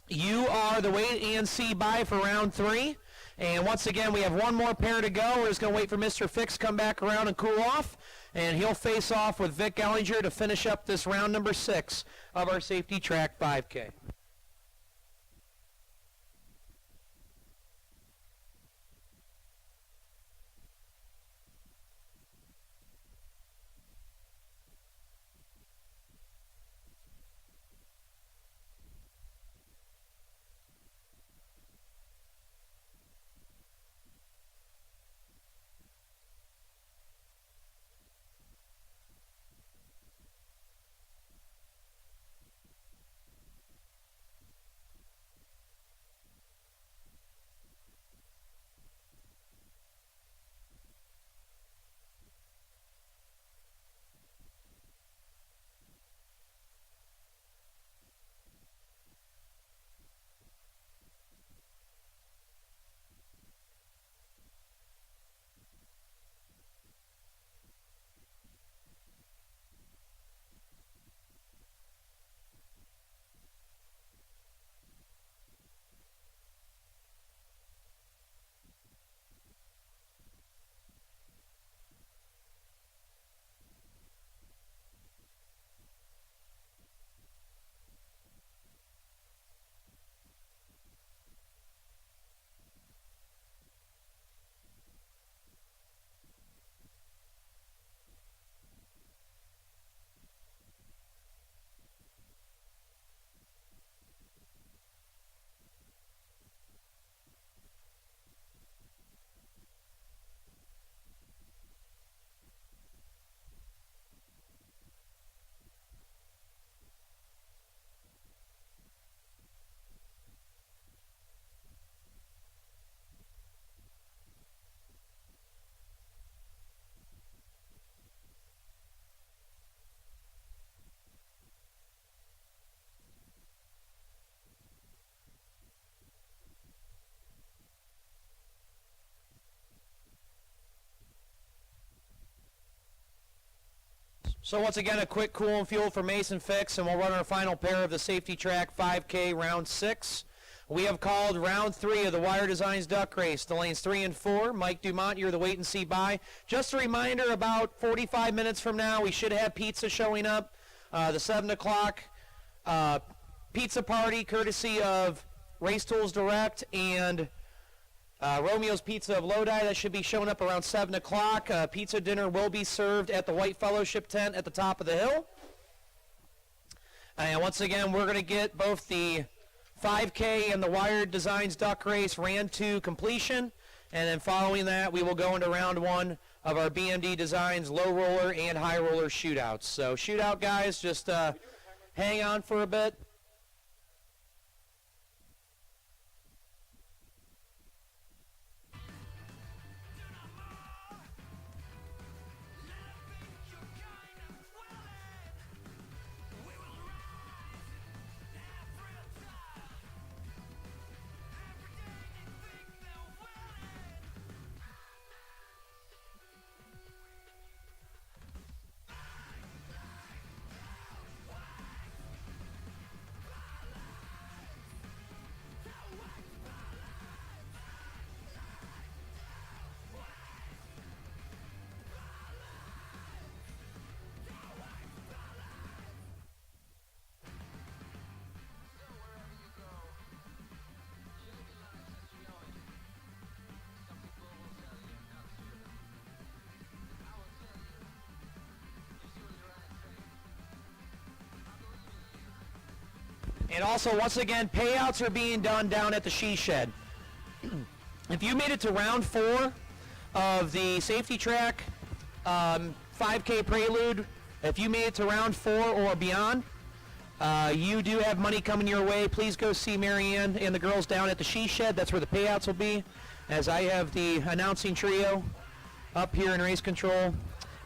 you are the wait and see buy for round 3. And once again, we have one more pair to go. We're just going to wait for Mr. Fix to come back around and cool off. And he'll face off with Vic Ellinger to finish up this round number 6 of our Safety Track 5K. So once again, a quick cool and fuel for Mason Fix, and we'll run our final pair of the Safety Track 5K Round 6. We have called Round 3 of the Wire Designs Duck Race, the lanes 3 and 4. Mike Dumont, you're the wait and see by. Just a reminder, about 45 minutes from now, we should have pizza showing up. The 7 o'clock pizza party, courtesy of Race Tools Direct and Romeo's Pizza of Lodi. That should be showing up around 7 o'clock. Pizza dinner will be served at the White Fellowship tent at the top of the hill. And once again, we're going to get both the 5K and the Wired Designs Duck Race ran to completion. And then following that, we will go into round 1 of our BMD Designs low roller and high roller shootouts. So shootout, guys, just hang on for a bit. And also, once again, payouts are being done down at the She Shed. If you made it to round 4 of the Safety Track 5K Prelude, if you made it to round 4 or beyond, you do have money coming your way. Please go see Marianne and the girls down at the She Shed. That's where the payouts will be, as I have the announcing trio up here in race control.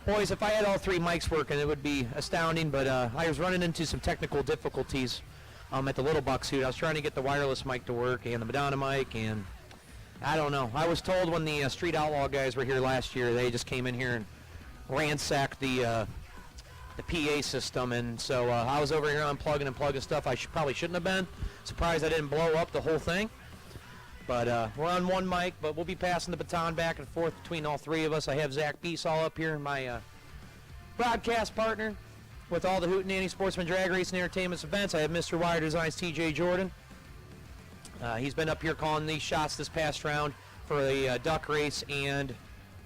Boys, if I had all 3 mics working, it would be astounding, but I was running into some technical difficulties at the Little Buck suit. I was trying to get the wireless mic to work and the Madonna mic, and I don't know. I was told when the Street Outlaw guys were here last year, they just came in here and ransacked the PA system, and so I was over here unplugging and plugging stuff I probably shouldn't have been. Surprised I didn't blow up the whole thing. But we're on 1 mic, but we'll be passing the baton back and forth between all 3 of us. I have Zach Beesall up here, my broadcast partner with all the Hootenanny Sportsman Drag Race and Entertainment events. I have Mr. Wire Designs TJ Jordan. He's been up here calling these shots this past round for the duck race and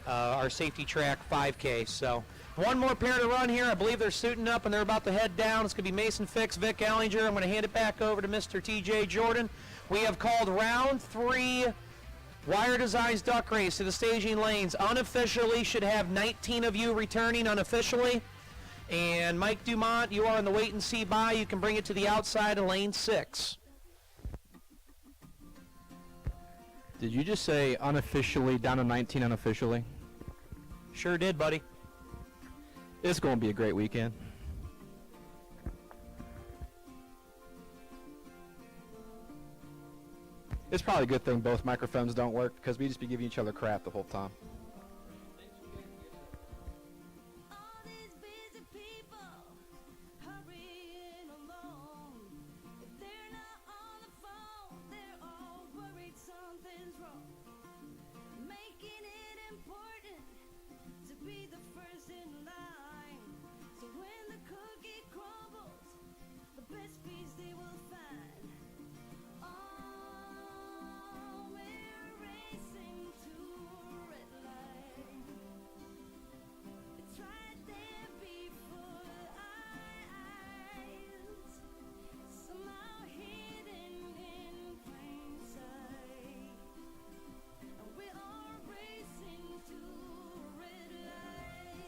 our Safety Track 5K. So 1 more pair to run here. I believe they're suiting up and they're about to head down. It's going to be Mason Fix, Vic Ellinger. I'm going to hand it back over to Mr. TJ Jordan. We have called round 3 Wire Designs Duck Race to the staging lanes. Unofficially should have 19 of you returning unofficially. And Mike Dumont, you are in the wait and see by. You can bring it to the outside of lane 6. Did you just say unofficially down to 19 unofficially? Sure did, buddy. It's going to be a great weekend. It's probably a good thing both microphones don't work, because we just be giving each other crap the whole time. All these busy people hurrying along. If they're not on the phone, they're all worried something's wrong. Making it important to be the first in line. So when the cookie crumbles, the best piece they will find. Oh, we're racing to a red light. It's right there before our eyes, somehow hidden in plain sight. And we are racing to a red light.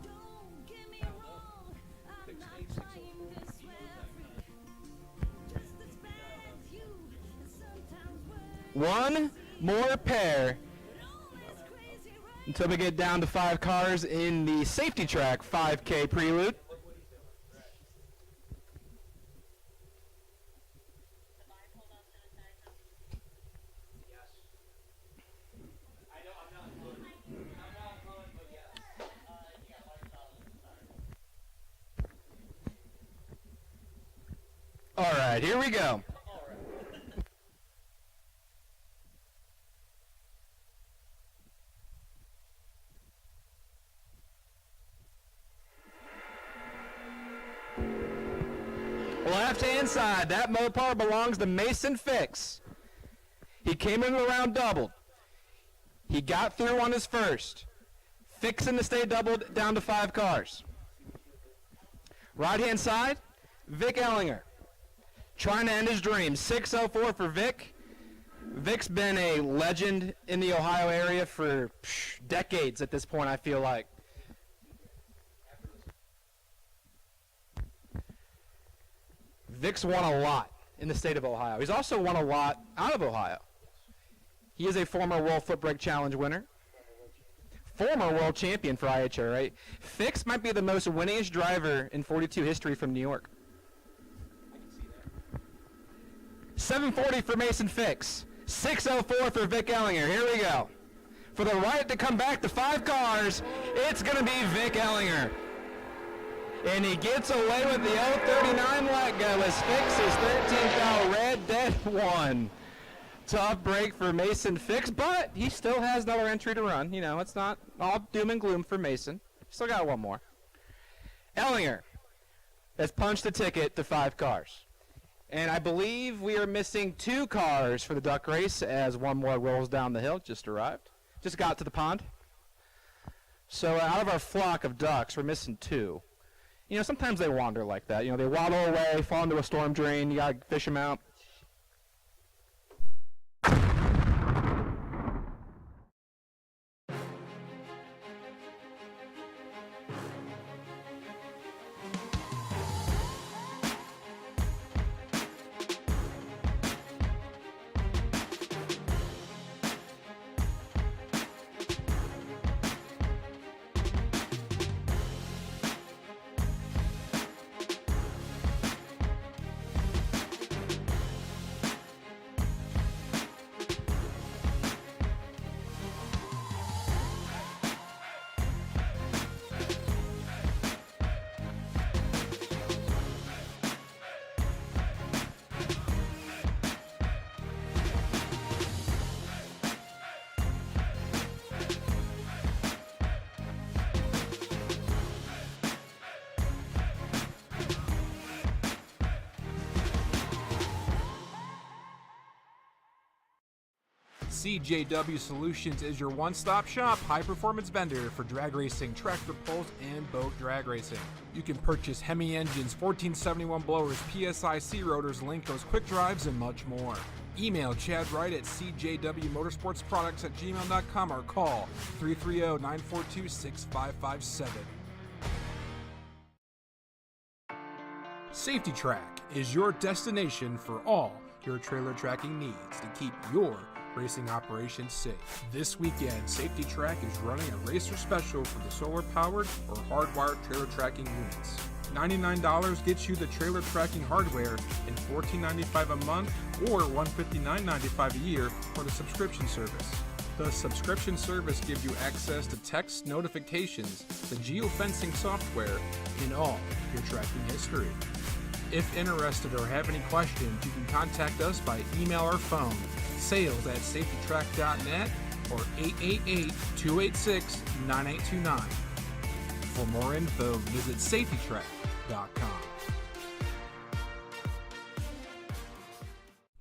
Don't get me wrong, I'm not trying to swear free. Just as bad as you, and sometimes worse. 1 more pair Always crazy, right? until we get down to 5 cars in the Safety Track 5K Prelude. All right, here we go. Left-hand side, that Mopar belongs to Mason Fix. He came in the round doubled. He got through on his first. Fixing to stay doubled down to 5 cars. Right-hand side, Vic Ellinger. Trying to end his dream. 604 for Vic. Vic's been a legend in the Ohio area for decades at this point, I feel like. Vic's won a lot in the state of Ohio. He's also won a lot out of Ohio. He is a former World Foot Brake Challenge winner. Former world champion for IHR, right? Fix might be the most winningest driver in 42 history from New York. 740 for Mason Fix. 604 for Vic Ellinger. Here we go. For the right to come back to 5 cars, it's going to be Vic Ellinger. And he gets away with the 039 let go as Fix is 13th out, red, dead 1. Tough break for Mason Fix, but he still has another entry to run. You know, it's not all doom and gloom for Mason. Still got one more. Ellinger has punched the ticket to 5 cars. And I believe we are missing 2 cars for the duck race as one more rolls down the hill. Just arrived. Just got to the pond. So out of our flock of ducks, we're missing 2. You know, sometimes they wander like that. You know, they waddle away, fall into a storm drain. You got to fish them out. CJW Solutions is your one-stop shop high-performance vendor for drag racing, tractor pulls, and boat drag racing. You can purchase Hemi engines, 1471 blowers, PSIC rotors, Linkos, quick drives, and much more. Email Chad Wright at cjwmotorsportsproducts@gmail.com or call 330-942-6557. Safety Track is your destination for all your trailer tracking needs to keep your racing operations safe. This weekend, Safety Track is running a racer special for the solar-powered or hardwired trailer tracking units. $99 gets you the trailer tracking hardware and $14.95 a month or $159.95 a year for the subscription service. The subscription service gives you access to text notifications, the geofencing software, and all your tracking history. If interested or have any questions, you can contact us by email or phone, sales@safetytrack.net or 888-286-9829. For more info, visit safetytrack.com.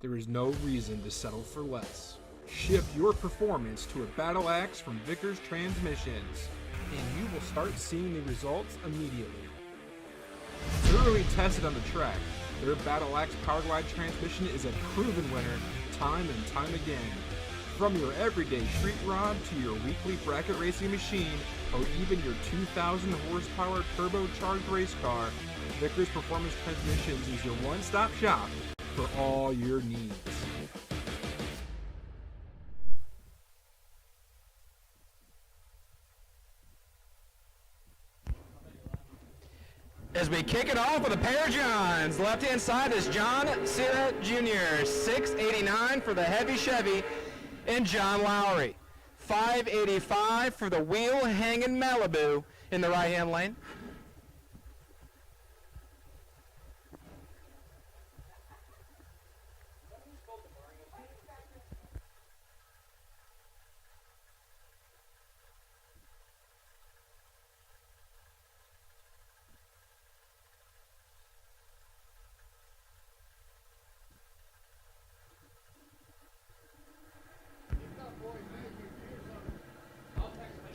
There is no reason to settle for less. Shift your performance to a Battle Axe from Vickers Transmissions, and you will start seeing the results immediately. Thoroughly tested on the track, their Battle Axe powered wide transmission is a proven winner time and time again. From your everyday street rod to your weekly bracket racing machine or even your 2,000 horsepower turbocharged race car, Vickers Performance Transmissions is your one-stop shop for all your needs. As we kick it off with a pair of Johns. Left-hand side is John Sierra Jr., 689 for the heavy Chevy, and John Lowry, 585 for the wheel-hanging Malibu in the right-hand lane.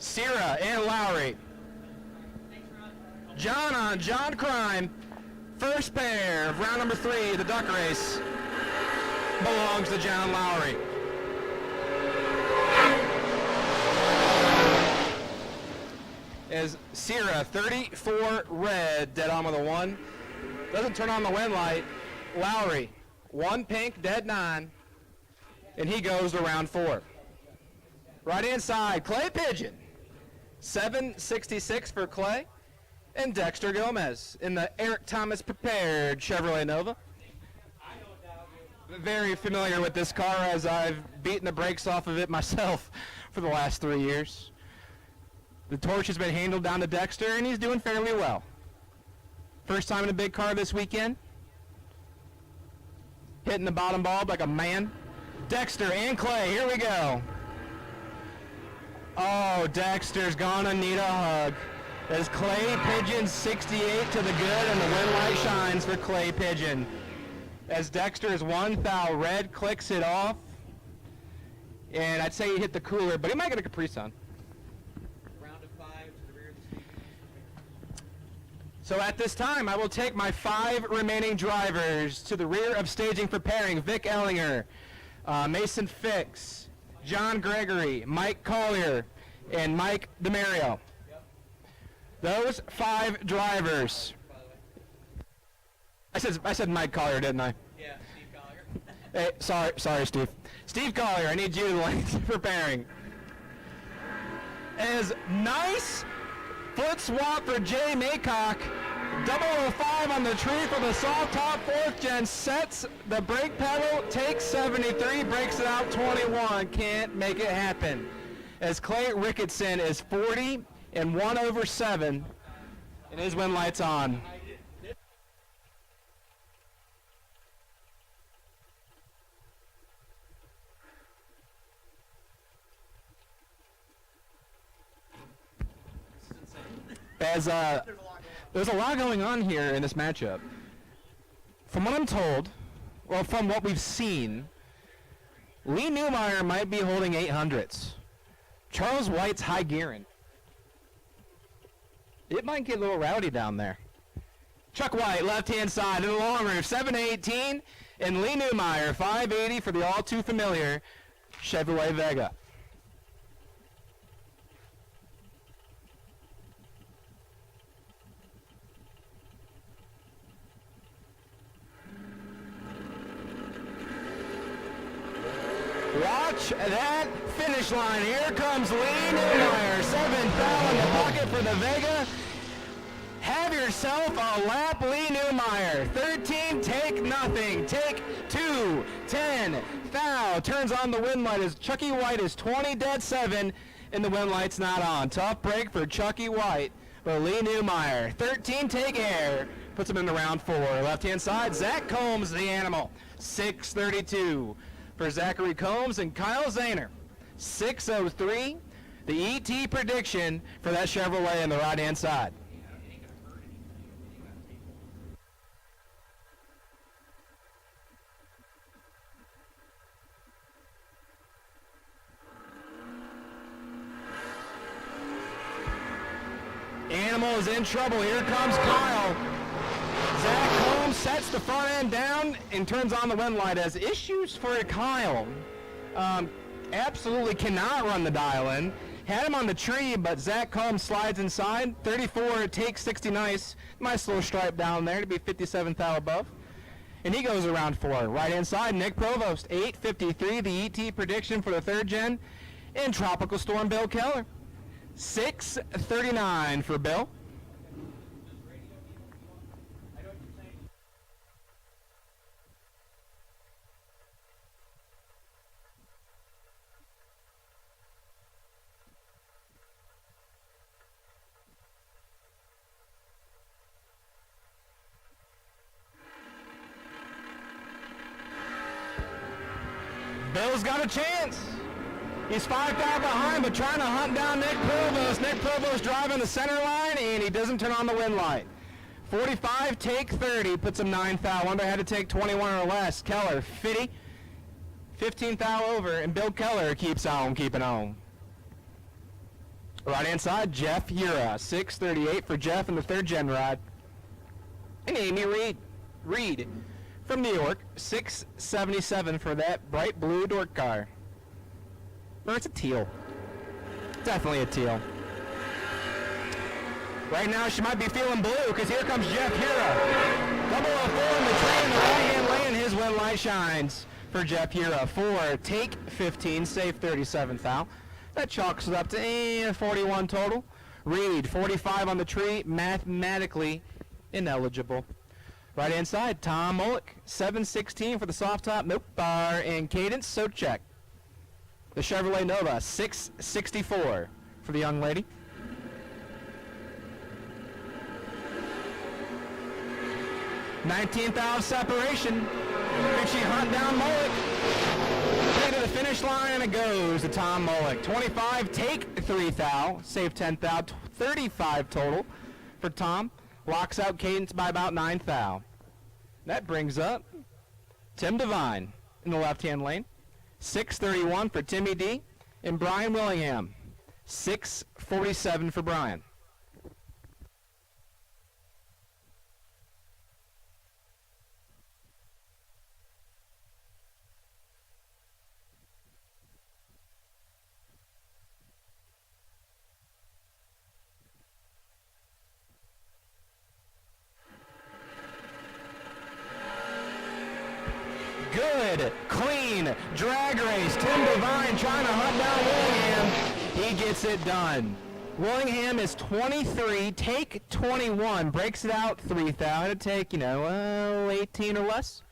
Sierra and Lowry. John on John Crime. First pair of round number 3 of the duck race belongs to John Lowry. As Sierra, 34 red, dead on with a 1. Doesn't turn on the wind light. Lowry, 1 pink, dead 9. And he goes to round 4. Right hand side, Clay Pigeon. 766 for Clay. And Dexter Gomez in the Eric Thomas prepared Chevrolet Nova. Very familiar with this car as I've beaten the brakes off of it myself for the last 3 years. The torch has been handled down to Dexter, and he's doing fairly well. First time in a big car this weekend. Hitting the bottom bulb like a man. Dexter and Clay, here we go. Oh, Dexter's gonna need a hug. As Clay Pigeon 68 to the good, and the wind light shines for Clay Pigeon. As Dexter's 1 thou red clicks it off. And I'd say he hit the cooler, but he might get a Capri Sun. Round of 5 to the rear of the stage. So at this time, I will take my 5 remaining drivers to the rear of staging preparing. Vic Ellinger, Mason Fix, John Gregory, Mike Collier, and Mike DeMario. Those 5 drivers. I said Mike Collier, didn't I? Yeah, Steve Collier. Hey, sorry, Steve. Steve Collier, I need you to length preparing. As nice foot swap for Jay Maycock. 005 on the tree for the soft top 4th gen. Sets the brake pedal, takes 73, breaks it out 21. Can't make it happen. As Clay Ricketson is 40 and 1/7, and his wind lights on. As there's a lot going on here in this matchup. From what I'm told, well, from what we've seen, Lee Newmeyer might be holding 800s. Charles White's high gearing. It might get a little rowdy down there. Chuck White, left-hand side in the long roof, 718, and Lee Newmeyer, 580 for the all-too-familiar Chevrolet Vega. Watch that finish line. Here comes Lee Newmeyer. 7 thou in the pocket for the Vega. Have yourself a lap, Lee Newmeyer. 13, take nothing. Take 2, 10, thou. Turns on the wind light as Chucky White is 20, dead 7, and the wind light's not on. Tough break for Chucky White. But Lee Newmeyer, 13, take air. Puts him in the round 4. Left-hand side, Zach Combs, the animal. 632. For Zachary Combs and Kyle Zahner. 603, the ET prediction for that Chevrolet on the right-hand side. Animal is in trouble. Here comes Kyle. Zach Combs sets the front end down and turns on the wind light. As issues for Kyle. Absolutely cannot run the dial in. Had him on the tree, but Zach Combs slides inside. 34, takes 60 nice. Nice little stripe down there to be 57 thou above. And he goes around 4. Right hand side, Nick Provost, 853, the ET prediction for the 3rd gen. And Tropical Storm Bill Keller. 639 for Bill. Bill's got a chance. He's 5 thou behind, but trying to hunt down Nick Provost. Nick Provost driving the center line, and he doesn't turn on the wind light. 45, take 30, puts him 9 thou. Wonder had to take 21 or less. Keller, 50, 15 thou over, and Bill Keller keeps on keeping on. Right-hand side, Jeff Hura, 638 for Jeff in the third gen ride. And Amy Reed from New York, 677 for that bright blue dork car. Or it's a teal. Definitely a teal. Right now she might be feeling blue because here comes Jeff Hura. 004 in the tree in the right-hand lane. His win light shines for Jeff Hura. 4, take 15, save 37 thou. That chalks it up to 41 total. Reed, 45 on the tree, mathematically ineligible. Right-hand side, Tom Mullick, 716 for the soft top, nope bar, and Cadence, so check. The Chevrolet Nova, 664 for the young lady. $19,000 separation. Can she hunt down Mullick? To the finish line, and it goes to Tom Mullick. 25, take 3 thou, save 10 thou, 35 total for Tom. Locks out Cadence by about 9 thou. That brings up Tim Devine in the left-hand lane. 631 for Timmy D. And Brian Willingham. 647 for Brian. Good, clean drag race. Tim Devine trying to hunt down Willingham. He gets it done. Willingham is 23, take 21, breaks it out 3 thou. It'd take, 18 or less.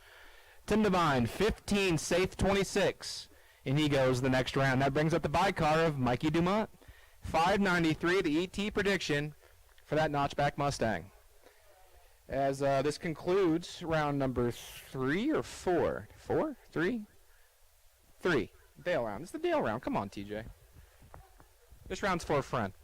Tim Devine, 15, safe 26, and he goes the next round. That brings up the bicar of Mikey Dumont. 593, the ET prediction for that notchback Mustang. As this concludes round number 3 or 4? 4? 3? 3. Dale round. It's the Dale round. Come on, TJ. This round's for a friend.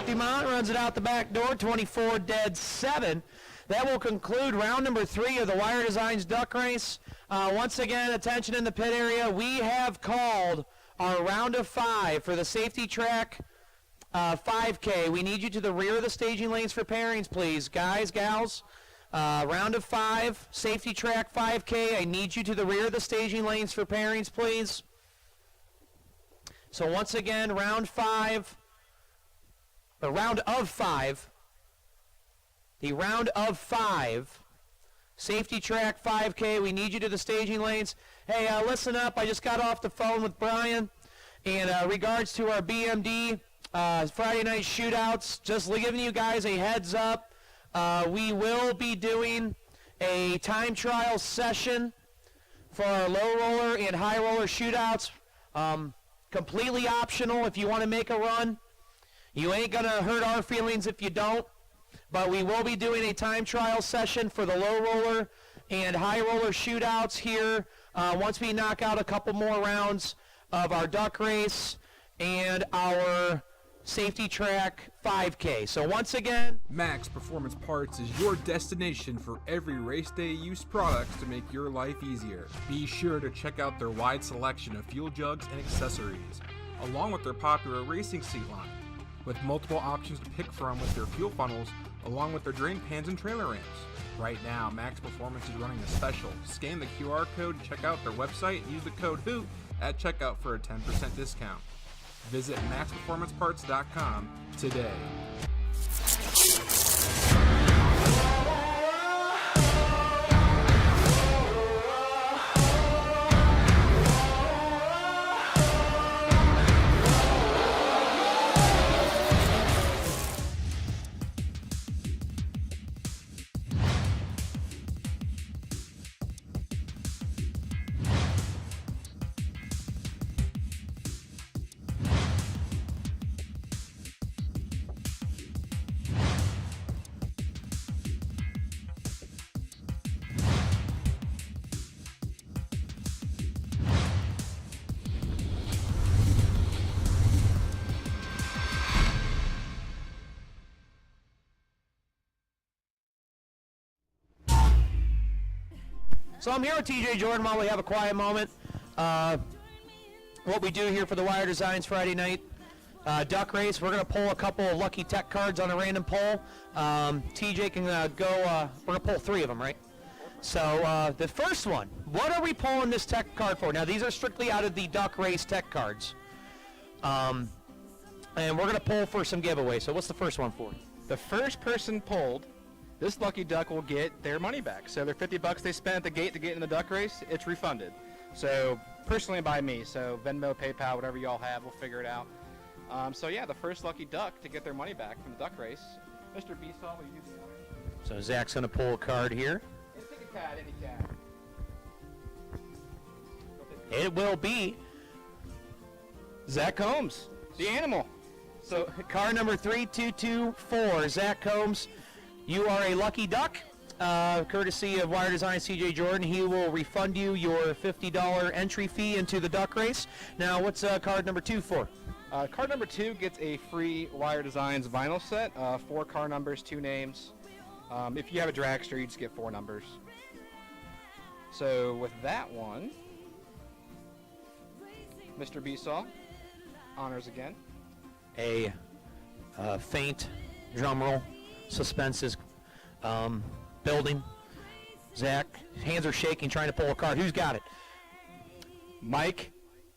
Dumont runs it out the back door, 24 dead 7. That will conclude round number 3 of the Wire Designs Duck Race. Once again, attention in the pit area. We have called our round of 5 for the safety track 5K. We need you to the rear of the staging lanes for pairings, please. Guys, gals, round of 5, safety track 5K. I need you to the rear of the staging lanes for pairings, please. So once again, round 5. The round of 5. The round of 5. Safety track 5K. We need you to the staging lanes. Hey, listen up. I just got off the phone with Brian. In regards to our BMD Friday night shootouts, just giving you guys a heads up. We will be doing a time trial session for our low roller and high roller shootouts. Completely optional if you want to make a run. You ain't going to hurt our feelings if you don't, but we will be doing a time trial session for the low roller and high roller shootouts here once we knock out a couple more rounds of our duck race and our safety track 5K. So once again, Max Performance Parts is your destination for every race day use products to make your life easier. Be sure to check out their wide selection of fuel jugs and accessories, along with their popular racing seat line, with multiple options to pick from with their fuel funnels, along with their drain pans and trailer ramps. Right now, Max Performance is running a special. Scan the QR code, check out their website, and use the code HOOT at checkout for a 10% discount. Visit maxperformanceparts.com today. So I'm here with TJ Jordan while we have a quiet moment. What we do here for the Wire Designs Friday night duck race, we're going to pull a couple of lucky tech cards on a random poll. TJ can go, we're going to pull 3 of them, right? So the first one, what are we pulling this tech card for? Now these are strictly out of the duck race tech cards. And we're going to pull for some giveaways. So what's the first one for? The first person pulled, this lucky duck will get their money back. So their $50 they spent at the gate to get in the duck race, it's refunded. So personally by me. So Venmo, PayPal, whatever y'all have, we'll figure it out. So yeah, the first lucky duck to get their money back from the duck race, Mr. Besaw, will you do the honors? So Zach's going to pull a card here. Pick a cat, any cat. It will be Zach Combs, the animal. so card number 3224, Zach Combs. You are a lucky duck, courtesy of Wire Design CJ Jordan. He will refund you your $50 entry fee into the duck race. Now, what's card number 2 for? Card number 2 gets a free Wire Designs vinyl set, 4 car numbers, 2 names. If you have a dragster, you just get 4 numbers. So with that one, Mr. Besaw, honors again. A faint drum roll. Suspense is building. Zach, hands are shaking, trying to pull a card. Who's got it? Mike,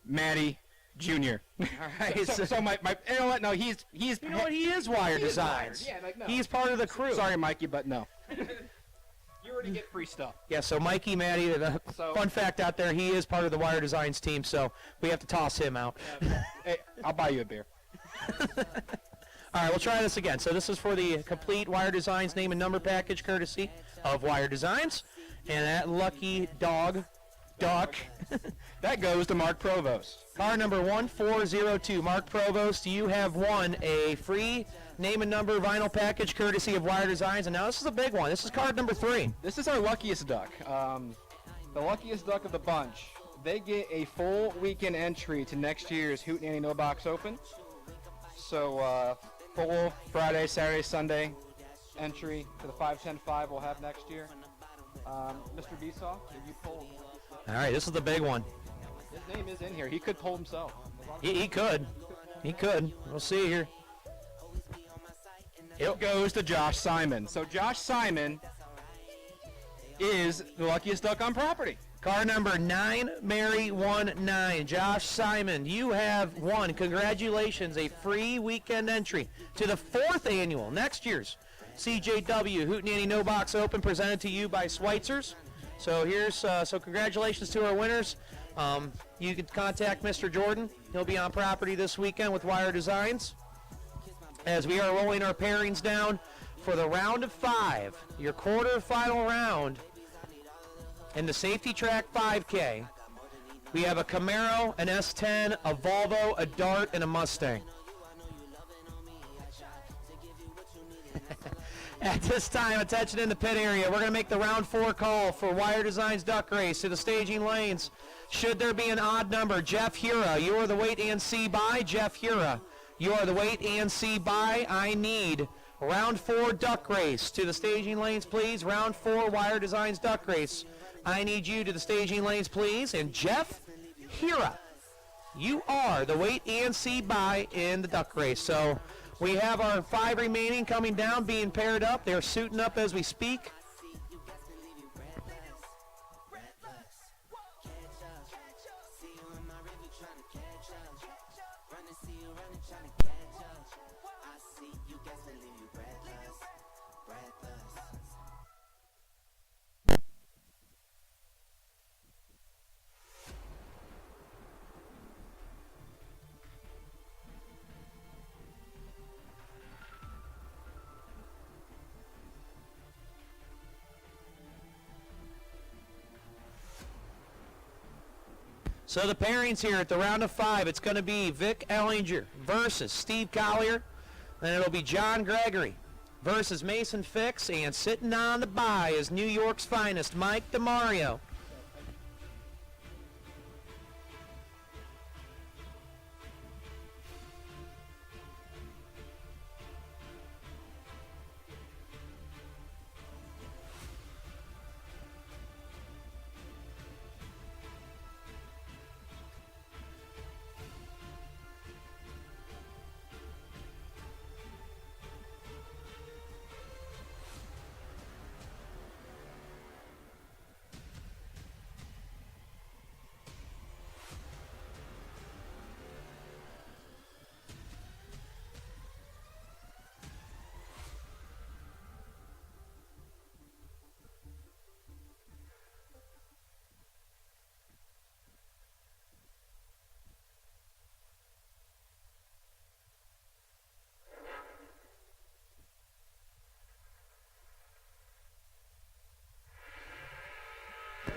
Maddie, Jr. All right. So my you know what? No, he's You know what? He is Wire He is Designs. Wired. Yeah, like, no. He's part of the crew. Sorry, Mikey, but no. You already get free stuff. Yeah, so Mikey, Maddie, the So- fun fact out there, he is part of the Wire Designs team, so we have to toss him out. Hey, I'll buy you a beer. All right, we'll try this again. So this is for the complete Wire Designs name and number package, courtesy of Wire Designs. And that lucky duck, That goes to Mark Provost. card number 1402. Mark Provost, you have won a free name and number vinyl package, courtesy of Wire Designs. And now this is a big one. This is card number 3. This is our luckiest duck. The luckiest duck of the bunch. They get a full weekend entry to next year's Hootenanny No Box Open. So full Friday, Saturday, Sunday entry to the 5-10-5 we'll have next year. Mr. Besaw, did you pull? All right, this is the big one. His name is in here. He could pull himself. He could. He could. We'll see here. It goes to Josh Simon. So Josh Simon is the luckiest duck on property. Car number 9Mary19. Josh Simon, you have won. Congratulations, a free weekend entry to the 4th annual, next year's CJW Hootenanny No Box Open, presented to you by Schweitzer's. So here's so congratulations to our winners. You can contact Mr. Jordan. He'll be on property this weekend with Wire Designs. As we are rolling our pairings down for the round of 5, your quarterfinal round. In the safety track 5K, we have a Camaro, an S10, a Volvo, a Dart, and a Mustang. At this time, attention in the pit area, we're going to make the round 4 call for Wire Designs Duck Race to the staging lanes. Should there be an odd number, Jeff Hura, you are the wait and see by. Jeff Hura, you are the wait and see by. I need round 4 Duck Race to the staging lanes, please. Round 4 Wire Designs Duck Race. I need you to the staging lanes, please. And Jeff Hira, you are the wait and see by in the duck race. So we have our 5 remaining coming down, being paired up. They're suiting up as we speak. So the pairings here at the round of 5, it's going to be Vic Ellinger versus Steve Collier. Then it'll be John Gregory versus Mason Fix. And sitting on the bye is New York's finest, Mike DeMario.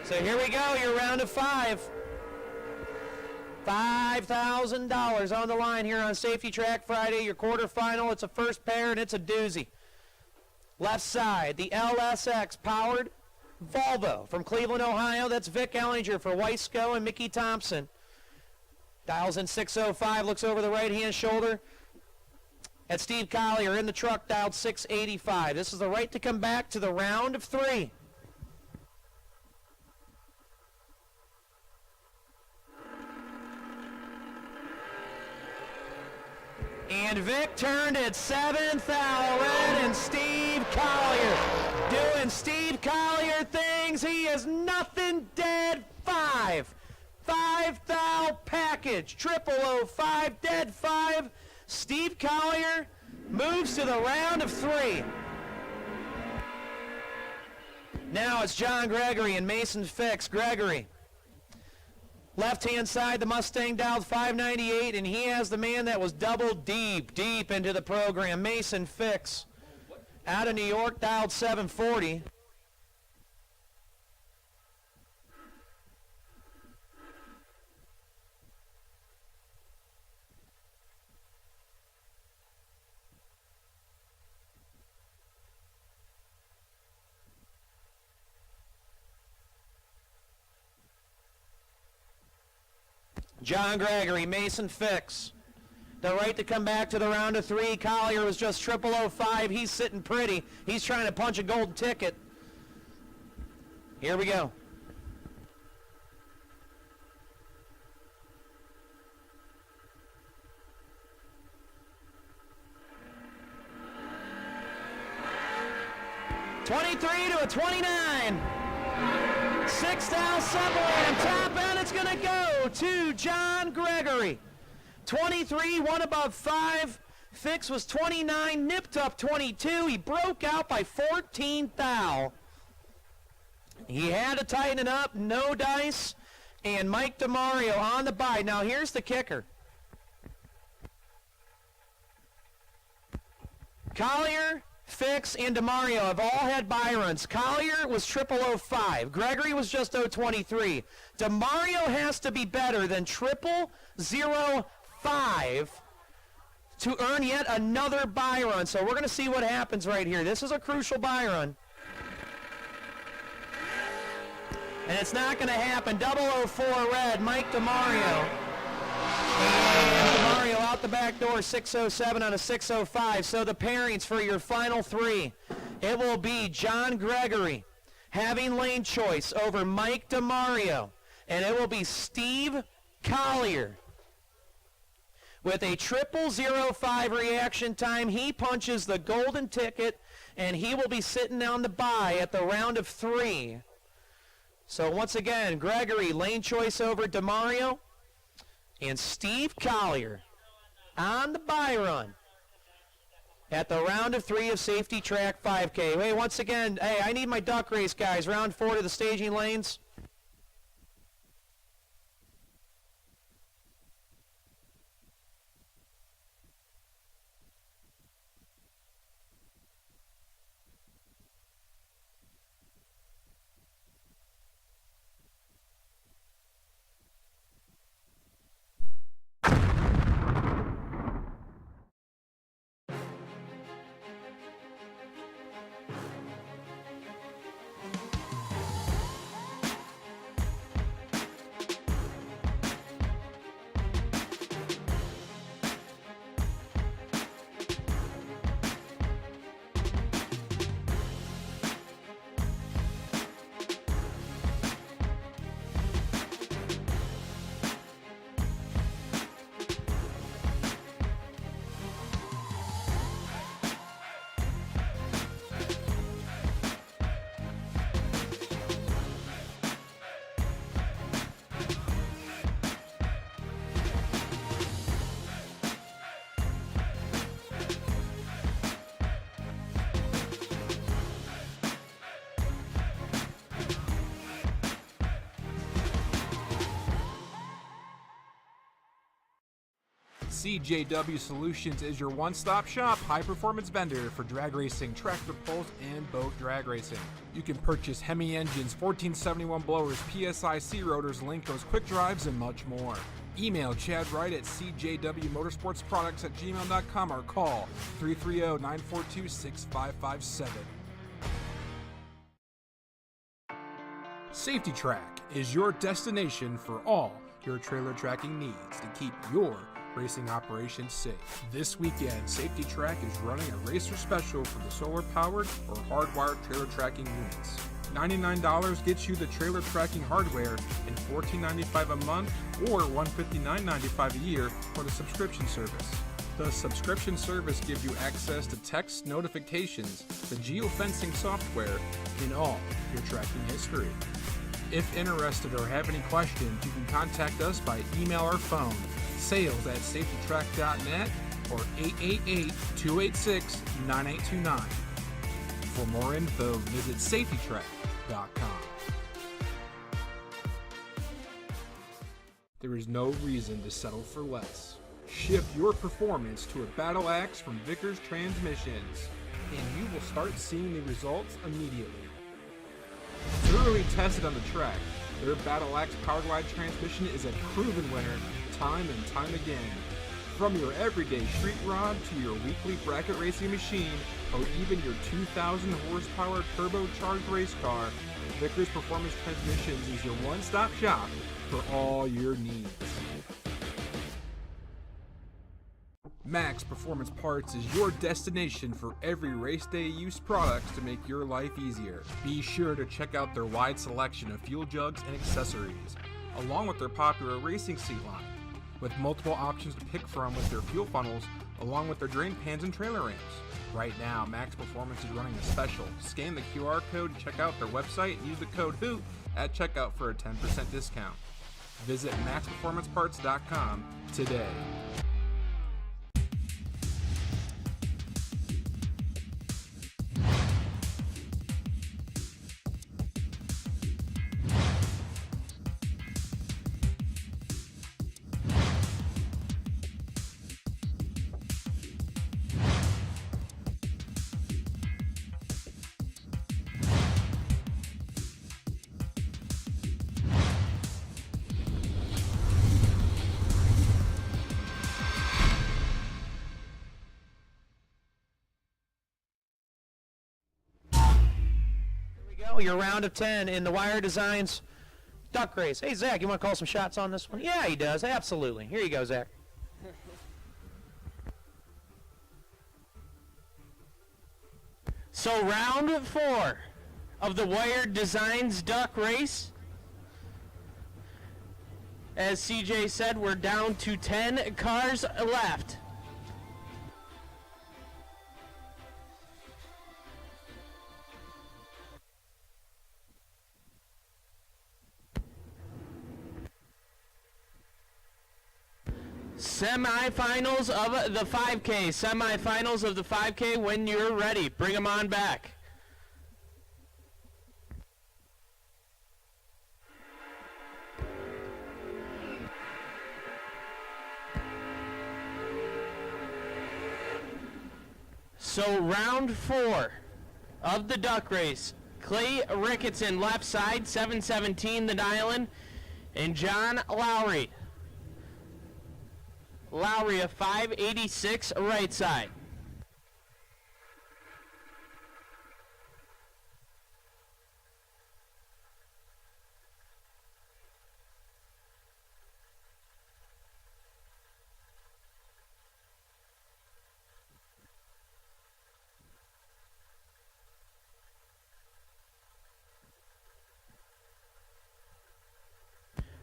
So here we go, your round of 5. $5,000 on the line here on Safety Track Friday. Your quarterfinal, it's a first pair and it's a doozy. Left side, the LSX powered Volvo from Cleveland, Ohio. That's Vic Ellinger for Weisco and Mickey Thompson. Dials in 605, looks over the right-hand shoulder at Steve Collier in the truck, dialed 685. This is the right to come back to the round of 3. And Vic turned at 7th, Al Red, and Steve Collier doing Steve Collier things. He is nothing dead 5. 5,000 package, 0005 dead 5. Steve Collier moves to the round of 3. Now it's John Gregory and Mason Fix. Gregory. Left-hand side, the Mustang dialed 598, and he has the man that was double deep into the program, Mason Fix. Out of New York, dialed 740. John Gregory, Mason Fix. The right to come back to the round of 3. Collier was just 0005. He's sitting pretty. He's trying to punch a golden ticket. Here we go. $23 to a 29. 6,000 separated. Top end, it's going to go to John Gregory. 23, one above 5. Fix was 29, nipped up 22. He broke out by 14 thou. He had to tighten it up, no dice. And Mike DeMario on the bye. Now here's the kicker. Collier, Fix, and DeMario have all had buy runs. Collier was 0005. Gregory was just 023. DeMario has to be better than 0005 to earn yet another buy run. So we're going to see what happens right here. This is a crucial buy run. And it's not going to happen. 004 red, Mike DeMario. And DeMario out the back door, 607 on a 605. So the pairings for your final 3, it will be John Gregory having lane choice over Mike DeMario. And it will be Steve Collier with a 0005 reaction time. He punches the golden ticket, and he will be sitting on the bye at the round of 3. So once again, Gregory, lane choice over DeMario, and Steve Collier on the bye run at the round of 3 of Safety Track 5K. Hey, once again, hey, I need my duck race guys. Round 4 to the staging lanes. CJW Solutions is your one-stop shop high-performance vendor for drag racing, tractor pulls, and boat drag racing. You can purchase Hemi engines, 1471 blowers, PSIC rotors, Linkos, quick drives, and much more. Email Chad Wright at cjwmotorsportsproducts@gmail.com or call 330-942-6557. Safety Track is your destination for all your trailer tracking needs to keep your racing operations safe. This weekend, Safety Track is running a racer special for the solar-powered or hardwired trailer tracking units. $99 gets you the trailer tracking hardware and $14.95 a month or $159.95 a year for the subscription service. The subscription service gives you access to text notifications, the geofencing software, and all your tracking history. If interested or have any questions, you can contact us by email or phone, sales@safetytrack.net or 888-286-9829. For more info, visit safetytrack.com. There is no reason to settle for less. Shift your performance to a Battle Axe from Vickers Transmissions, and you will start seeing the results immediately. Thoroughly tested on the track, their Battle Axe powered wide transmission is a proven winner time and time again. From your everyday street rod to your weekly bracket racing machine or even your 2,000 horsepower turbocharged race car, Vickers Performance Transmissions is your one-stop shop for all your needs. Max Performance Parts is your destination for every race day use products to make your life easier. Be sure to check out their wide selection of fuel jugs and accessories, along with their popular racing seat line, with multiple options to pick from with their fuel funnels, along with their drain pans and trailer ramps. Right now, Max Performance is running a special. Scan the QR code to check out their website and use the code HOOT at checkout for a 10% discount. Visit maxperformanceparts.com today. Your round of 10 in the Wire Designs duck race. Hey, Zach, you want to call some shots on this one? Yeah, he does. Absolutely. Here you go, Zach. So round 4 of the Wire Designs duck race. As CJ said, we're down to 10 cars left. Semi-finals of the 5K. Semi-finals of the 5K when you're ready. Bring them on back. So round 4 of the duck race. Clay Ricketson left side, 717 the dial-in, and John Lowry. Lowry a 586 right side.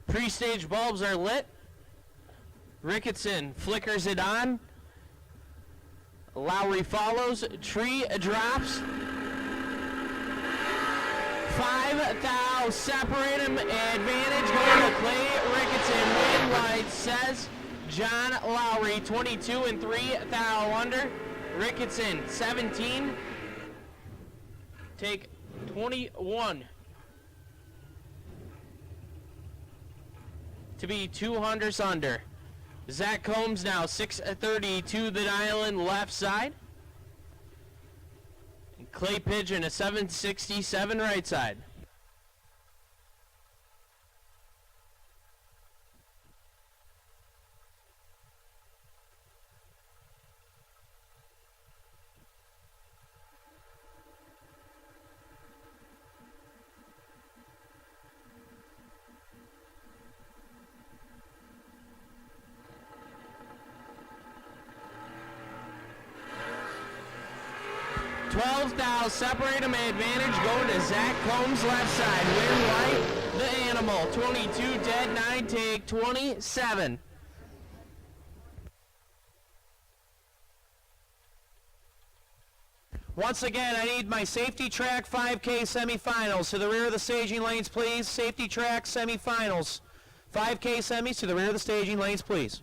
Pre-stage bulbs are lit. Ricketson flickers it on. Lowry follows. Tree drops. 5 thou separate him. Advantage going to Clay Ricketson. Win wide says John Lowry. 22 and 3 thou under. Ricketson 17. Take 21. To be 200 under. Zach Combs now 6:30 to the island left side. And Clay Pigeon a 7:67 right side. Separate them, advantage going to Zach Combs left side. Win right, the animal. 22 dead, 9 take, 27. Once again, I need my safety track 5K semifinals to the rear of the staging lanes, please. Safety track semifinals. 5K semis to the rear of the staging lanes, please.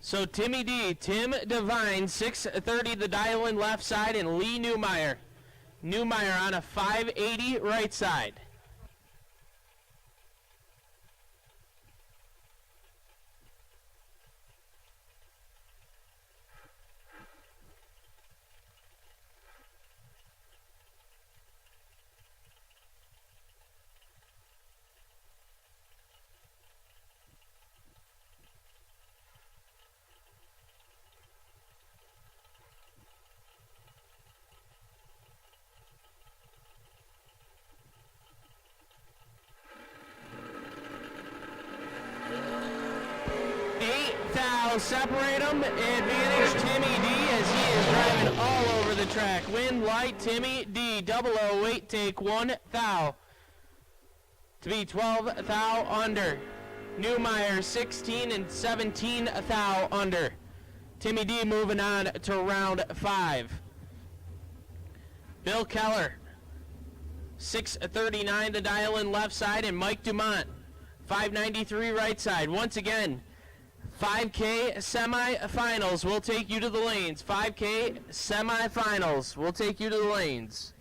So Timmy D, Tim Devine, 6:30 the dial-in left side, and Lee Newmeyer. Newmeyer on a 580 right side. Separate them, advantage Timmy D as he is driving all over the track. Win light Timmy D, 008, take 1 thou. To be 12 thou under. Newmeyer 16 and 17 thou under. Timmy D moving on to round 5. Bill Keller, 6:39 the dial in left side, and Mike Dumont, 593 right side. Once again, 5K semifinals will take you to the lanes. 5K semifinals will take you to the lanes.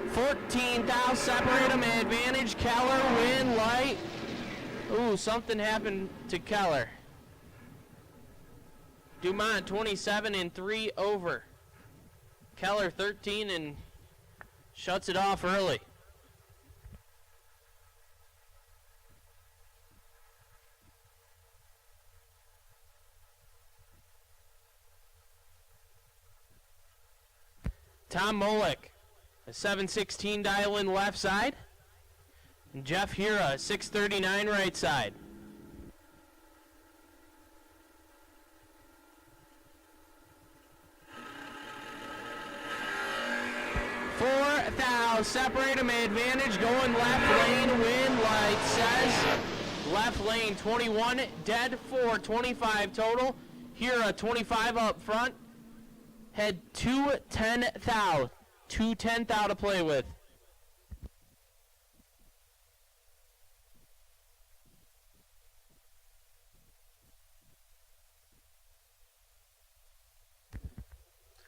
$14,000 separate them, advantage Keller, win light. Ooh, something happened to Keller. Dumont 27 and 3 over. Keller 13 and shuts it off early. Tom Molick, a 7:16 dial in left side. And Jeff Hira, 6:39 right side. Separate them, advantage going left lane, win light says left lane 21 dead 4, 25 total. Here a 25 up front. Head 210 thou to play with.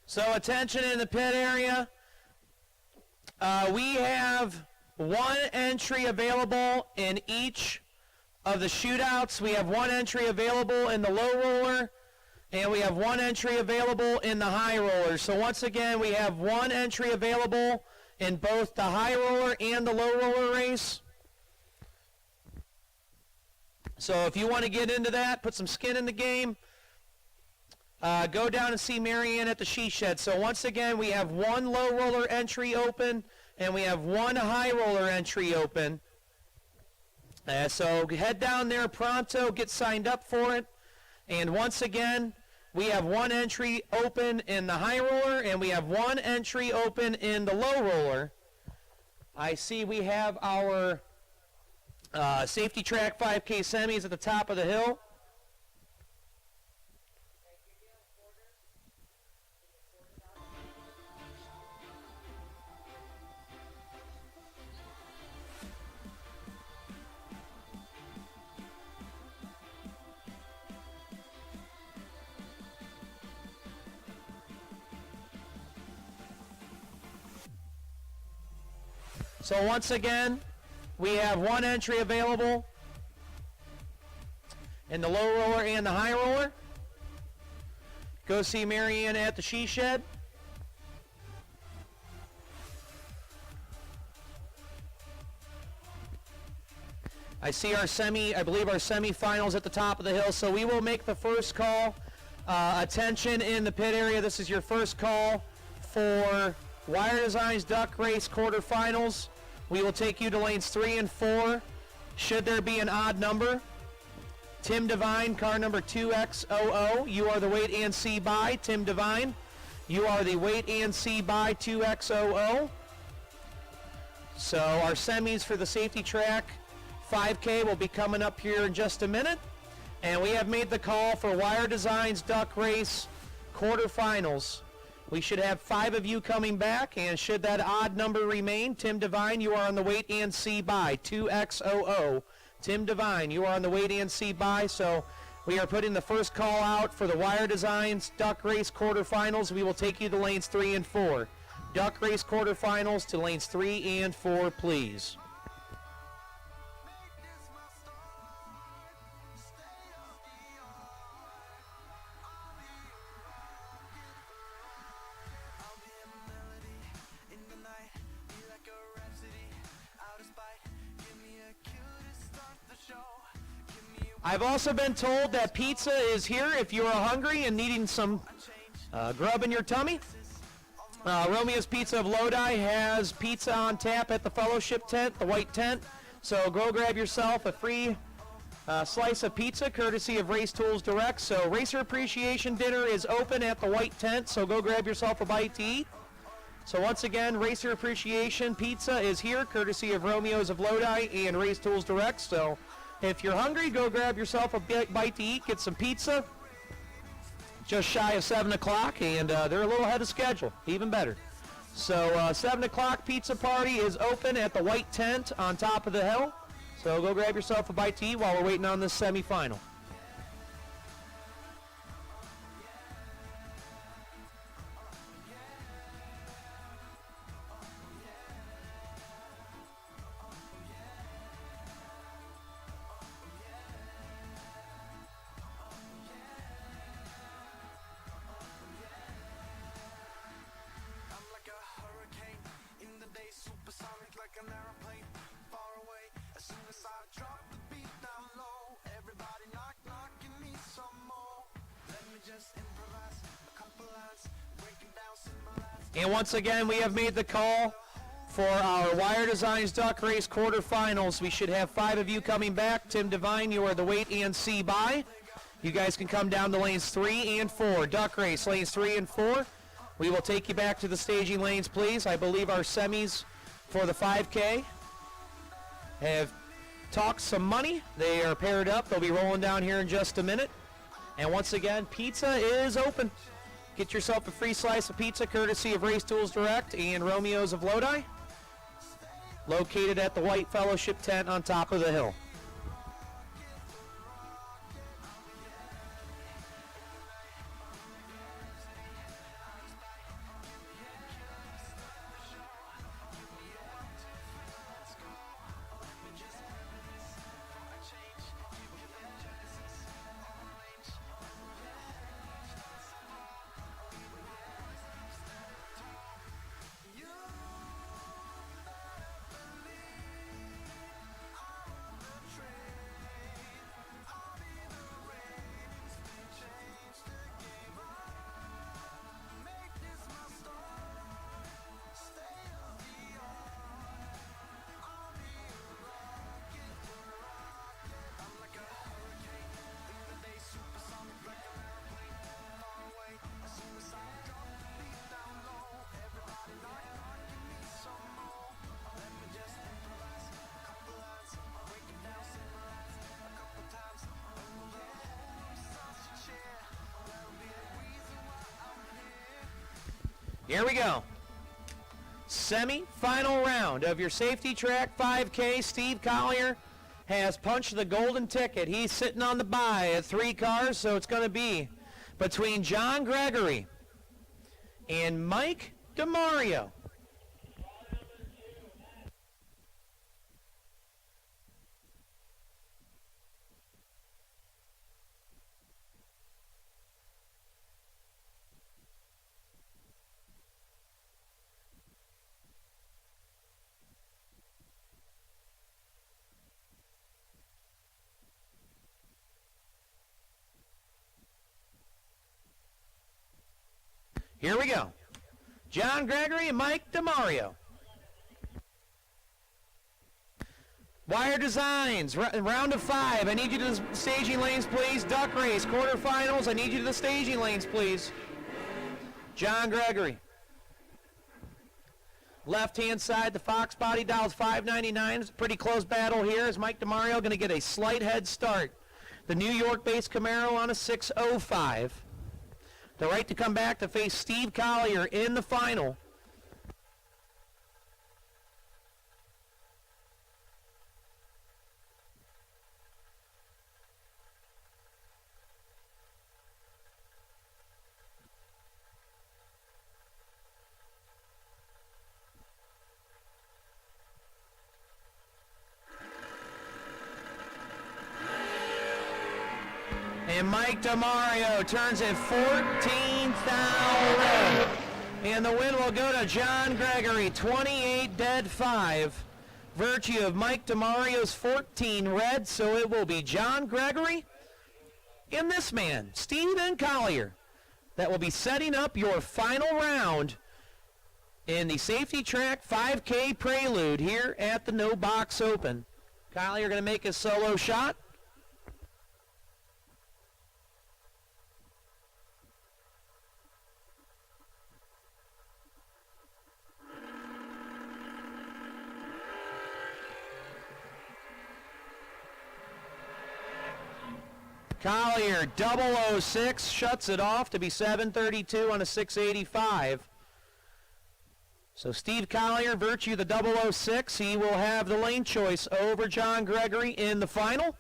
So attention in the pit area. We have one entry available in each of the shootouts. We have one entry available in the low roller, and we have one entry available in the high roller. So once again, we have one entry available in both the high roller and the low roller race. So if you want to get into that, put some skin in the game, go down and see Marianne at the She Shed. So once again, we have one low roller entry open, and we have one high roller entry open. So head down there pronto, get signed up for it. And once again, we have one entry open in the high roller, and we have one entry open in the low roller. I see we have our safety track 5K semis at the top of the hill. So once again, we have one entry available in the low roller and the high roller. Go see Marianne at the She Shed. I see I believe our semifinals at the top of the hill, so we will make the first call. Attention in the pit area, this is your first call for Wire Designs Duck Race quarterfinals. We will take you to lanes 3 and 4. Should there be an odd number, Tim Devine, car number 2X00, you are the wait and see by. Tim Devine, you are the wait and see by 2X00. So our semis for the safety track 5K will be coming up here in just a minute. And we have made the call for Wire Designs Duck Race quarterfinals. We should have 5 of you coming back, and should that odd number remain, Tim Devine, you are on the wait and see by 2X00. Tim Devine, you are on the wait and see by. So we are putting the first call out for the Wire Designs Duck Race quarterfinals. We will take you to lanes 3 and 4. Duck Race quarterfinals to lanes 3 and 4, please. I've also been told that pizza is here if you are hungry and needing some grub in your tummy. Romeo's Pizza of Lodi has pizza on tap at the fellowship tent, the white tent. So go grab yourself a free slice of pizza courtesy of Race Tools Direct. So Racer Appreciation Dinner is open at the white tent, so go grab yourself a bite to eat. So once again, Racer Appreciation Pizza is here courtesy of Romeo's of Lodi and Race Tools Direct. So if you're hungry, go grab yourself a bite to eat, get some pizza. Just shy of 7 o'clock, and they're a little ahead of schedule, even better. So 7 o'clock pizza party is open at the white tent on top of the hill. So go grab yourself a bite to eat while we're waiting on this semifinal. And once again, we have made the call for our Wire Designs Duck Race quarterfinals. We should have 5 of you coming back. Tim Devine, you are the wait and see by. You guys can come down to lanes 3 and 4. Duck Race, lanes 3 and 4. We will take you back to the staging lanes, please. I believe our semis for the 5K have talked some money. They are paired up. They'll be rolling down here in just a minute. And once again, pizza is open. Get yourself a free slice of pizza courtesy of Race Tools Direct and Romeo's of Lodi, located at the White Fellowship tent on top of the hill. Here we go. Semi-final round of your safety track 5K. Steve Collier has punched the golden ticket. He's sitting on the bye at 3 cars, so it's going to be between John Gregory and Mike DeMario. Here we go. John Gregory and Mike DeMario. Wire Designs, round of 5. I need you to the staging lanes, please. Duck Race, quarterfinals. I need you to the staging lanes, please. John Gregory. Left-hand side, the Fox Body Dolls, $5.99. It's a pretty close battle here. Is Mike DeMario going to get a slight head start? The New York-based Camaro on a 6.05. The right to come back to face Steve Collier in the final. And Mike DeMario turns it 14,000. And the win will go to John Gregory, 28 dead 5. Virtue of Mike DeMario's 14 red, so it will be John Gregory and this man, Stephen Collier, that will be setting up your final round in the Safety Track 5K Prelude here at the No Box Open. Collier going to make his solo shot. Collier, 006, shuts it off to be 732 on a 685. So Steve Collier, Virtue the 006, he will have the lane choice over John Gregory in the final.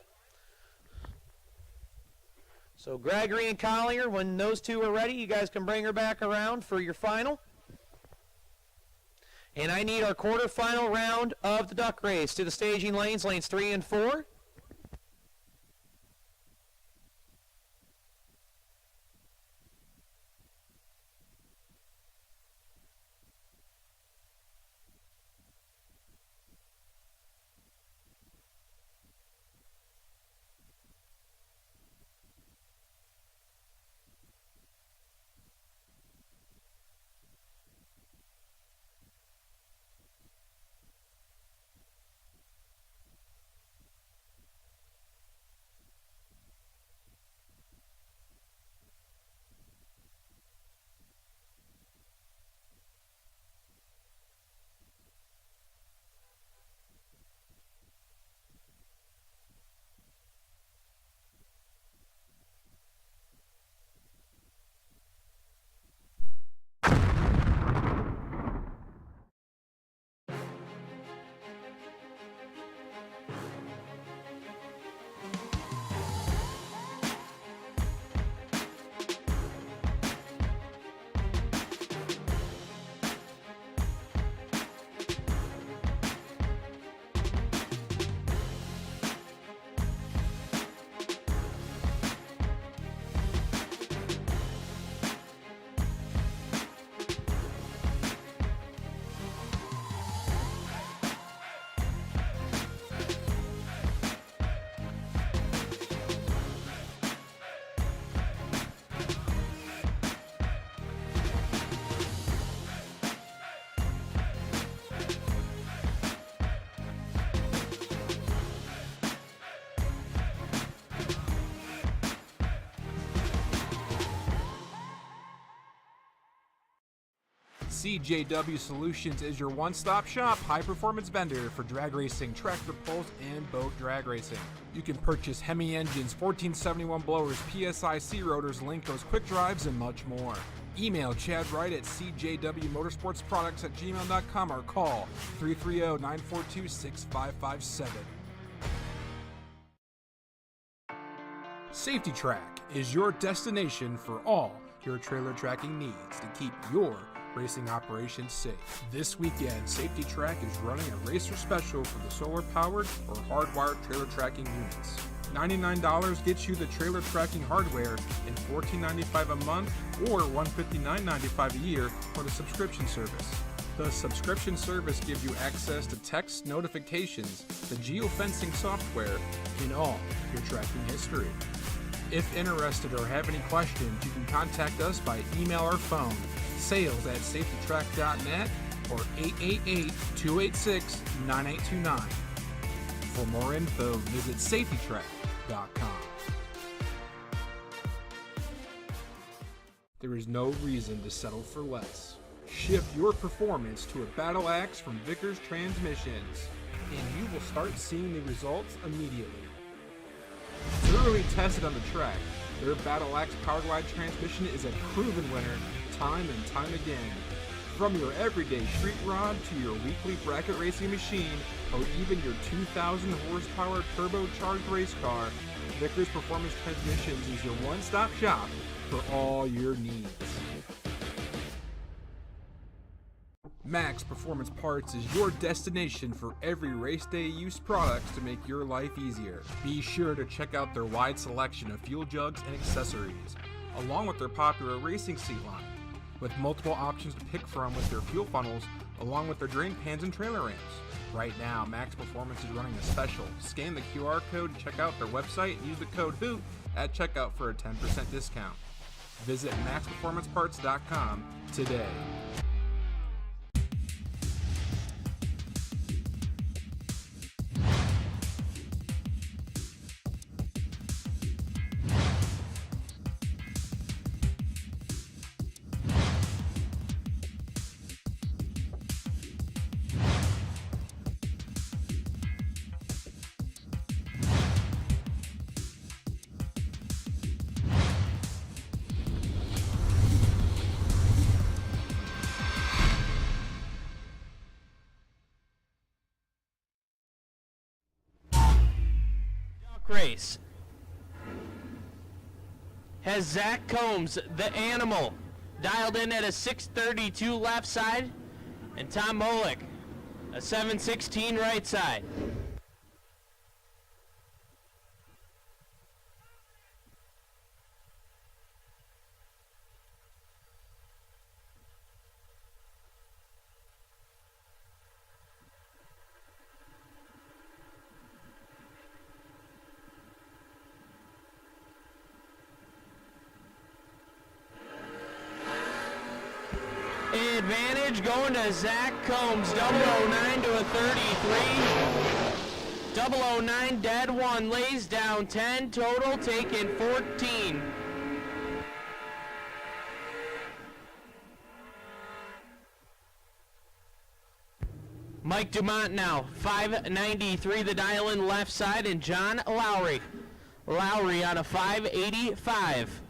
So Gregory and Collier, when those two are ready, you guys can bring her back around for your final. And I need our quarterfinal round of the duck race to the staging lanes, lanes 3 and 4. CJW Solutions is your one-stop shop high-performance vendor for drag racing, tractor pulls, and boat drag racing. You can purchase Hemi engines, 1471 blowers, PSIC rotors, Linkos, quick drives, and much more. Email Chad Wright at cjwmotorsportsproducts@gmail.com or call 330-942-6557. Safety Track is your destination for all your trailer tracking needs to keep your racing operations safe. This weekend, Safety Track is running a racer special for the solar-powered or hardwired trailer tracking units. $99 gets you the trailer tracking hardware and $14.95 a month or $159.95 a year for the subscription service. The subscription service gives you access to text notifications, the geofencing software, and all your tracking history. If interested or have any questions, you can contact us by email or phone Sales at safetytrack.net or 888-286-9829. For more info, visit safetytrack.com. There is no reason to settle for less. Shift your performance to a Battle Axe from Vickers Transmissions, and you will start seeing the results immediately. Thoroughly tested on the track, their Battle Axe power glide transmission is a proven winner time and time again. From your everyday street rod to your weekly bracket racing machine or even your 2,000 horsepower turbocharged race car, Vickers Performance Transmissions is your one-stop shop for all your needs. Max Performance Parts is your destination for every race day use products to make your life easier. Be sure to check out their wide selection of fuel jugs and accessories, along with their popular racing seat line, with multiple options to pick from with their fuel funnels, along with their drain pans and trailer ramps. Right now, Max Performance is running a special. Scan the QR code to check out their website and use the code HOOT at checkout for a 10% discount. Visit maxperformanceparts.com today. Race has Zach Combs, the Animal, dialed in at a 632 left side, and Tom Molick, a 716 right side. Advantage going to Zach Combs, 009 to a 33. 009 dead one, lays down 10, total taking 14. Mike Dumont now, 593 the dial in left side, and John Lowry. Lowry on a 585.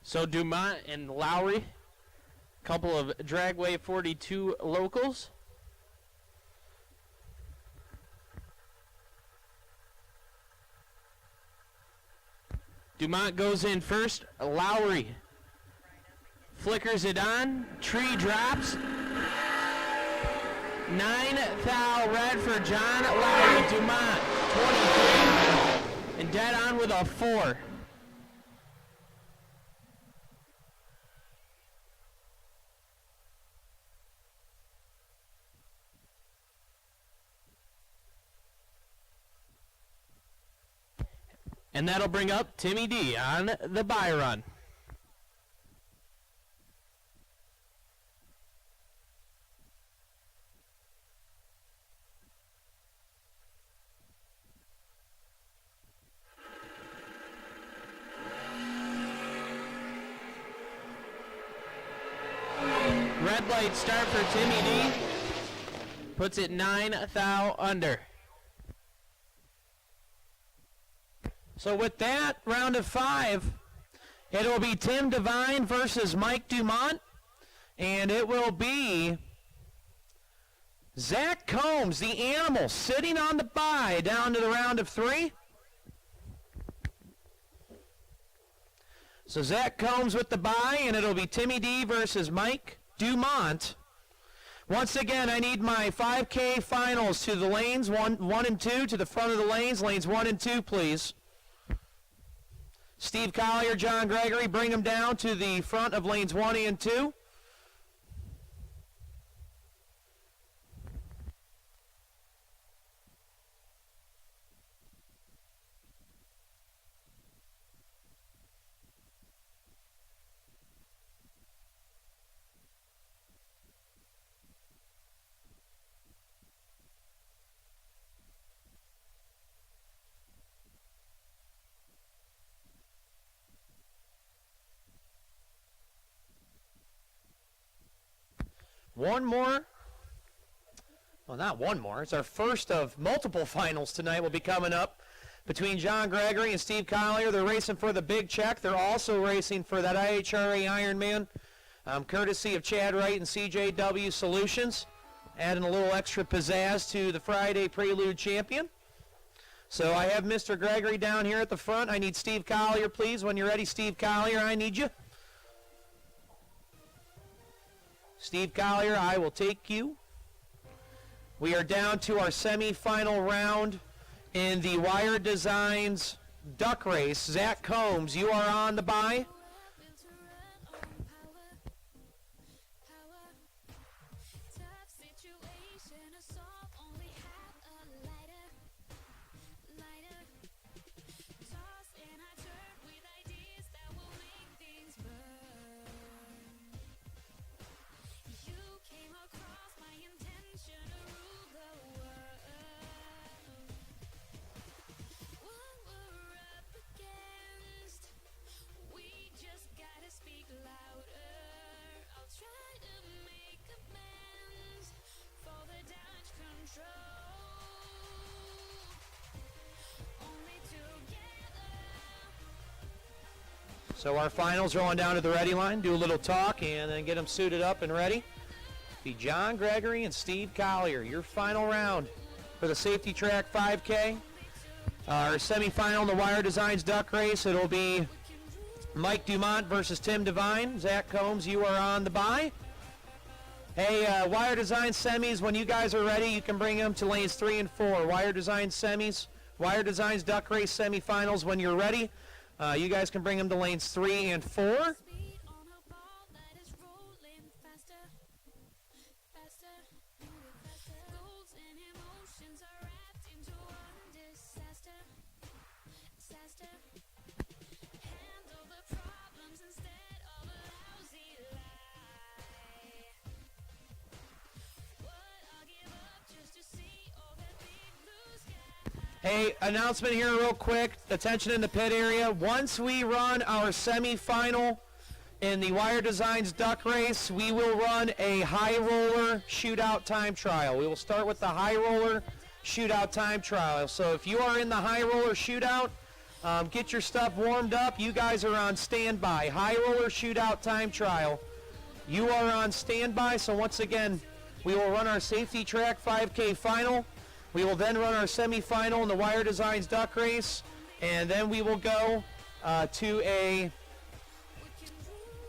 So Dumont and Lowry, couple of Dragway 42 locals. Dumont goes in first. Lowry flickers it on. Tree drops. 9 thou red for John Lowry. Dumont 23 and dead on with a 4. And that'll bring up Timmy D on the bye run. Red light start for Timmy D. Puts it 9 thou under. So with that, round of 5, it'll be Tim Devine versus Mike Dumont, and it will be Zach Combs, the Animal, sitting on the bye down to the round of 3. So Zach Combs with the bye, and it'll be Timmy D versus Mike Dumont. Once again, I need my 5K finals to the lanes, 1 and 2, to the front of the lanes 1 and 2, please. Steve Collier, John Gregory, bring them down to the front of lanes 1 and 2. One more. Well, not one more. It's our first of multiple finals tonight will be coming up between John Gregory and Steve Collier. They're racing for the big check. They're also racing for that IHRA Ironman, courtesy of Chad Wright and CJW Solutions, adding a little extra pizzazz to the Friday Prelude champion. So I have Mr. Gregory down here at the front. I need Steve Collier, please. When you're ready, Steve Collier, I need you. Steve Collier, I will take you. We are down to our semifinal round in the Wire Designs Duck Race. Zach Combs, you are on the bye. So our finals are on down to the ready line, do a little talk, and then get them suited up and ready. Be John Gregory and Steve Collier, your final round for the Safety Track 5K. Our semifinal in the Wire Designs Duck Race, it'll be Mike Dumont versus Tim Devine. Zach Combs, you are on the bye. Hey, Wire Designs semis, when you guys are ready, you can bring them to lanes 3 and 4. Wire Designs semis, Wire Designs Duck Race semifinals, when you're ready. You guys can bring them to lanes 3 and 4. Hey, announcement here real quick. Attention in the pit area. Once we run our semifinal in the Wire Designs Duck Race, we will run a high roller shootout time trial. We will start with the high roller shootout time trial. So if you are in the high roller shootout, get your stuff warmed up. You guys are on standby. High roller shootout time trial. You are on standby. So once again, we will run our Safety Track 5K final. We will then run our semifinal in the Wire Designs Duck Race, and then we will go to a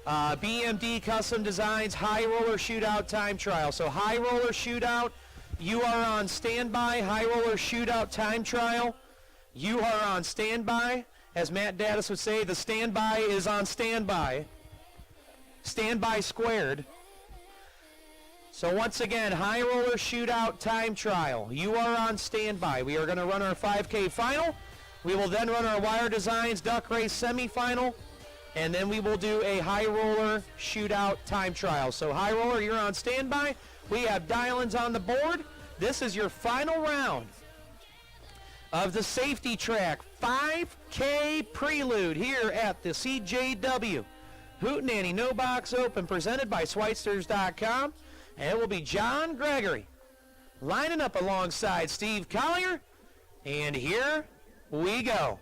BMD Custom Designs High Roller Shootout Time Trial. So High Roller Shootout, you are on standby. High Roller Shootout Time Trial, you are on standby. As Matt Daddis would say, the standby is on standby. Standby squared. So once again, High Roller Shootout Time Trial. You are on standby. We are going to run our 5K final. We will then run our Wire Designs Duck Race semifinal. And then we will do a High Roller Shootout Time Trial. So High Roller, you're on standby. We have dial-ins on the board. This is your final round of the Safety Track 5K Prelude here at the CJW Hootenanny No Box Open, presented by Schweitzers.com. And it will be John Gregory lining up alongside Steve Collier. And here we go.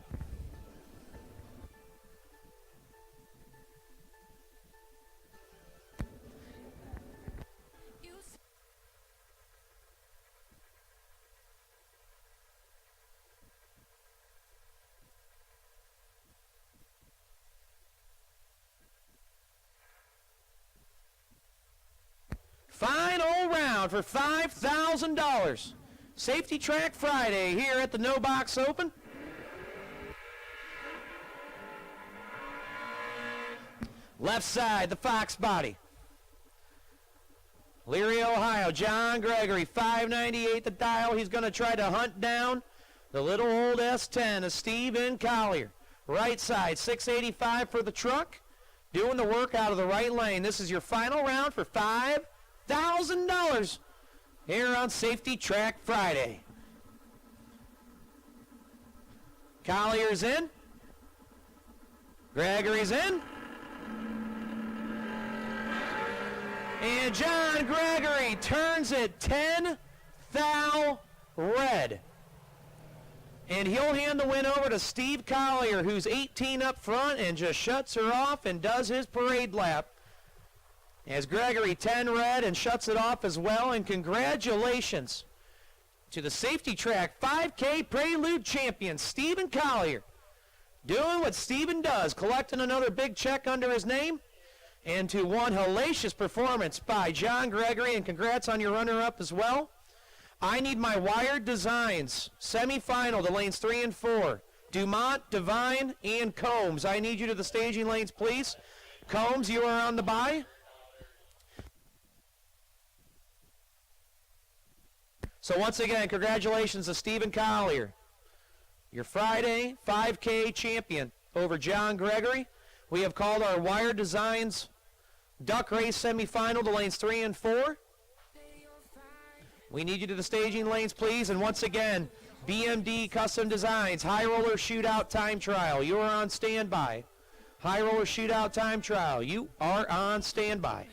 Final round for $5,000. Safety Track Friday here at the No Box Open. Left side, the Fox body. Leary, Ohio, John Gregory, 598 the dial. He's going to try to hunt down the little old S10 of Stephen Collier. Right side, 685 for the truck. Doing the work out of the right lane. This is your final round for $5,000 here on Safety Track Friday. Collier's in. Gregory's in. And John Gregory turns it 10 thou red. And he'll hand the win over to Steve Collier, who's 18 up front and just shuts her off and does his parade lap. As Gregory 10 red and shuts it off as well. And congratulations to the Safety Track 5K Prelude champion, Stephen Collier. Doing what Stephen does, collecting another big check under his name. And to one hellacious performance by John Gregory, and congrats on your runner-up as well. I need my wired designs. Semi-final, the lanes 3 and 4. Dumont, Devine, and Combs. I need you to the staging lanes, please. Combs, you are on the bye. So once again, congratulations to Stephen Collier, your Friday 5K champion over John Gregory. We have called our wired designs duck race semi-final, the lanes 3 and 4. We need you to the staging lanes, please. And once again, BMD Custom Designs, High Roller Shootout Time Trial. You are on standby. High Roller Shootout Time Trial. You are on standby.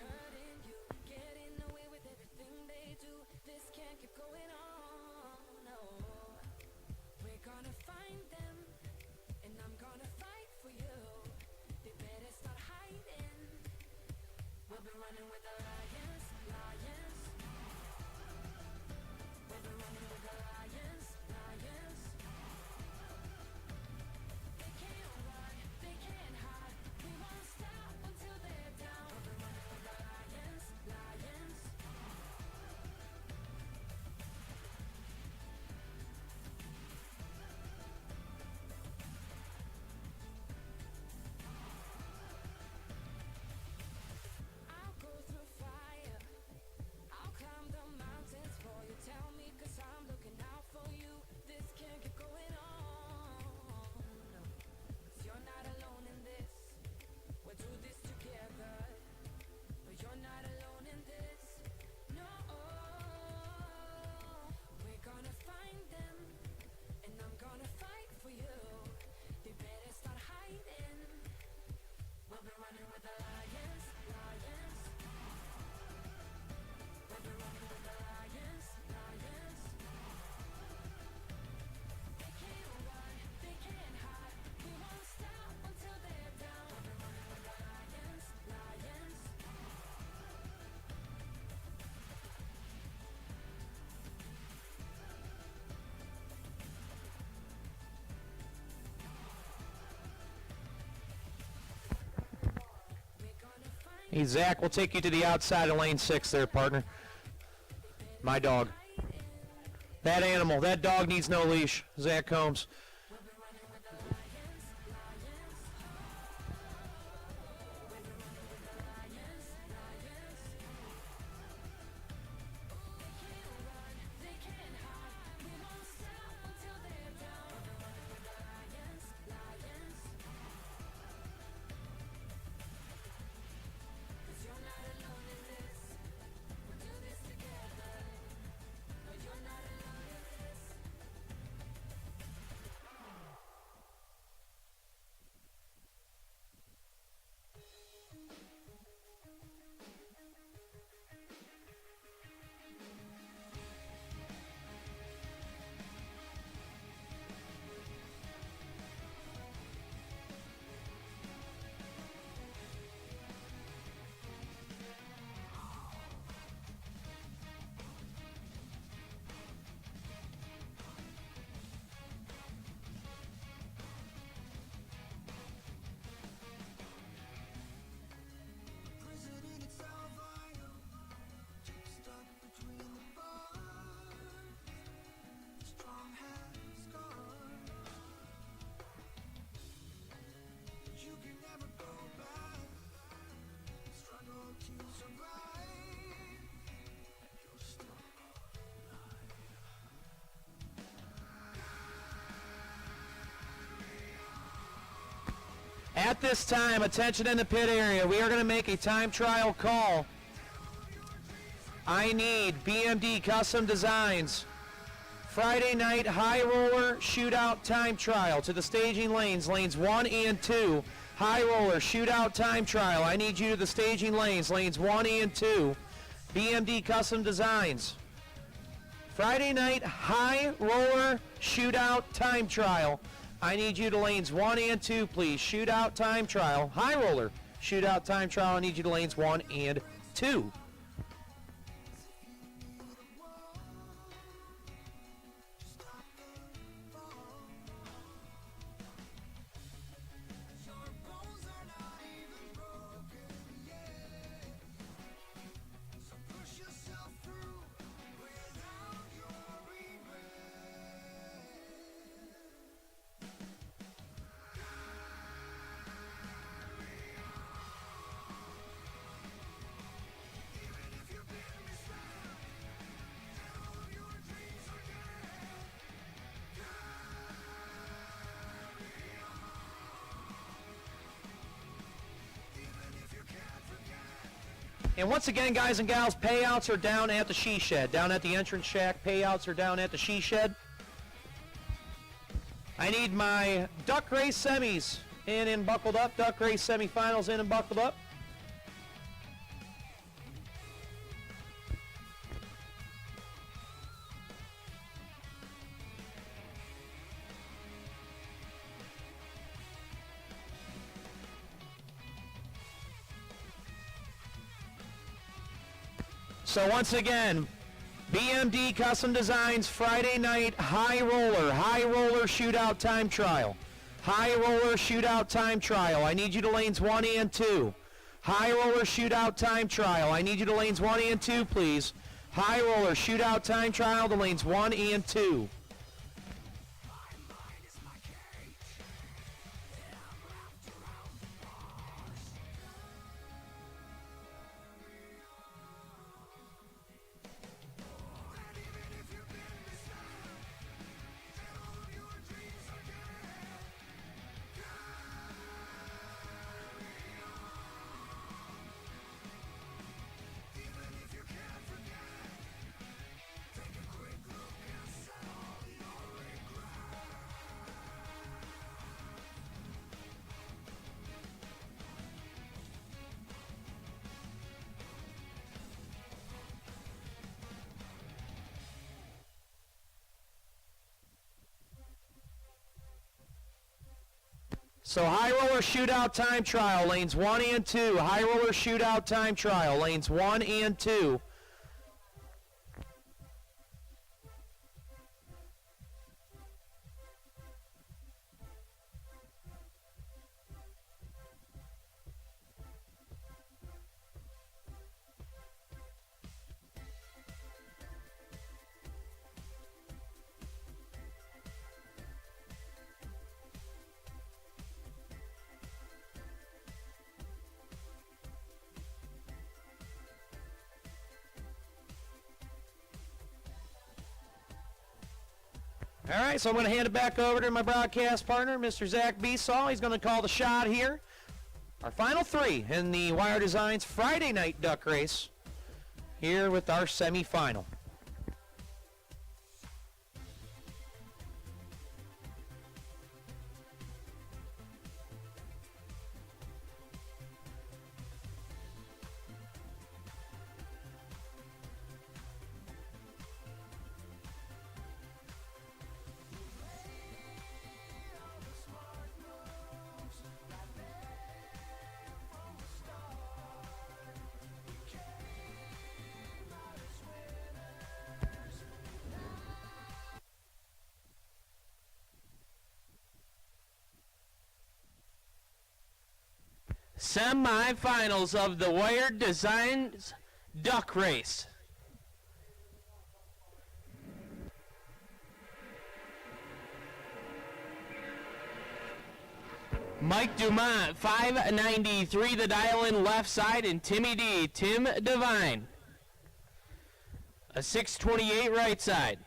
Hey, Zach, we'll take you to the outside of lane 6 there, partner. My dog. That animal, that dog needs no leash. Zach Combs. At this time, attention in the pit area, we are going to make a time trial call. I need BMD Custom Designs Friday night high roller shootout time trial to the staging lanes, lanes 1 and 2. High roller shootout time trial. I need you to the staging lanes, lanes 1 and 2. BMD Custom Designs Friday night high roller shootout time trial. I need you to lanes 1 and 2, please. Shootout time trial. High roller shootout time trial. I need you to lanes 1 and 2. And once again, guys and gals, payouts are down at the she shed, down at the entrance shack. Payouts are down at the she shed. I need my duck race semis in and buckled up, duck race semifinals in and buckled up. So once again, BMD Custom Designs Friday night high roller shootout time trial. High roller shootout time trial. I need you to lanes 1 and 2. High roller shootout time trial. I need you to lanes 1 and 2, please. High roller shootout time trial to lanes 1 and 2. So high roller shootout time trial, lanes 1 and 2. High roller shootout time trial, lanes 1 and 2. All right, so I'm going to hand it back over to my broadcast partner, Mr. Zach Besaw. He's going to call the shot here. Our final 3 in the Wire Designs Friday night duck race here with our semifinal. Semi-finals of the Wire Designs Duck Race. Mike Dumont, 593 the dial-in left side, and Timmy D, Tim Devine, a 628 right side.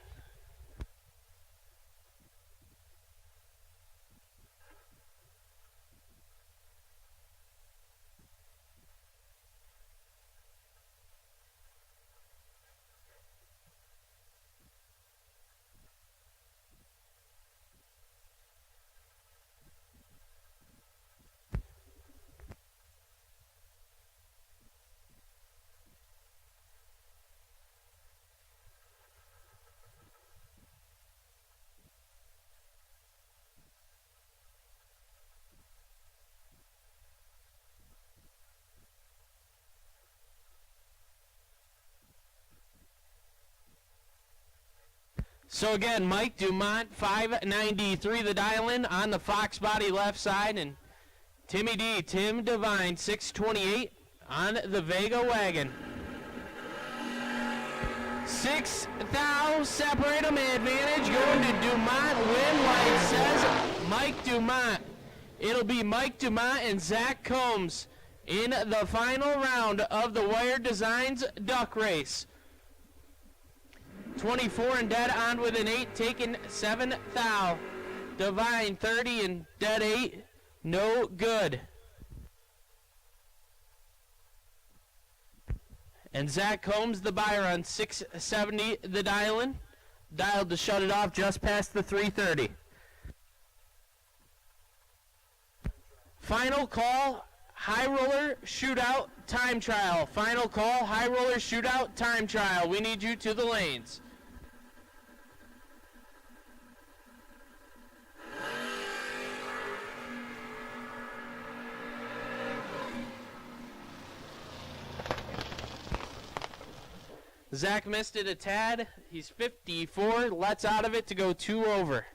So again, Mike Dumont, 593 the dial-in on the Fox body left side, and Timmy D, Tim Devine, 628 on the Vega wagon. 6 thou, separate them, advantage going to Dumont. Win light says Mike Dumont. It'll be Mike Dumont and Zach Combs in the final round of the Wire Designs Duck Race. 24 and dead on with an 8, taking 7 thou. Divine 30 and dead 8, no good. And Zach Combs, the buyer, on 670 the dial-in. Dialed to shut it off just past the 330. Final call, high roller shootout time trial. Final call, high roller shootout time trial. We need you to the lanes. Zach missed it a tad. He's 54, lets out of it to go 2 over.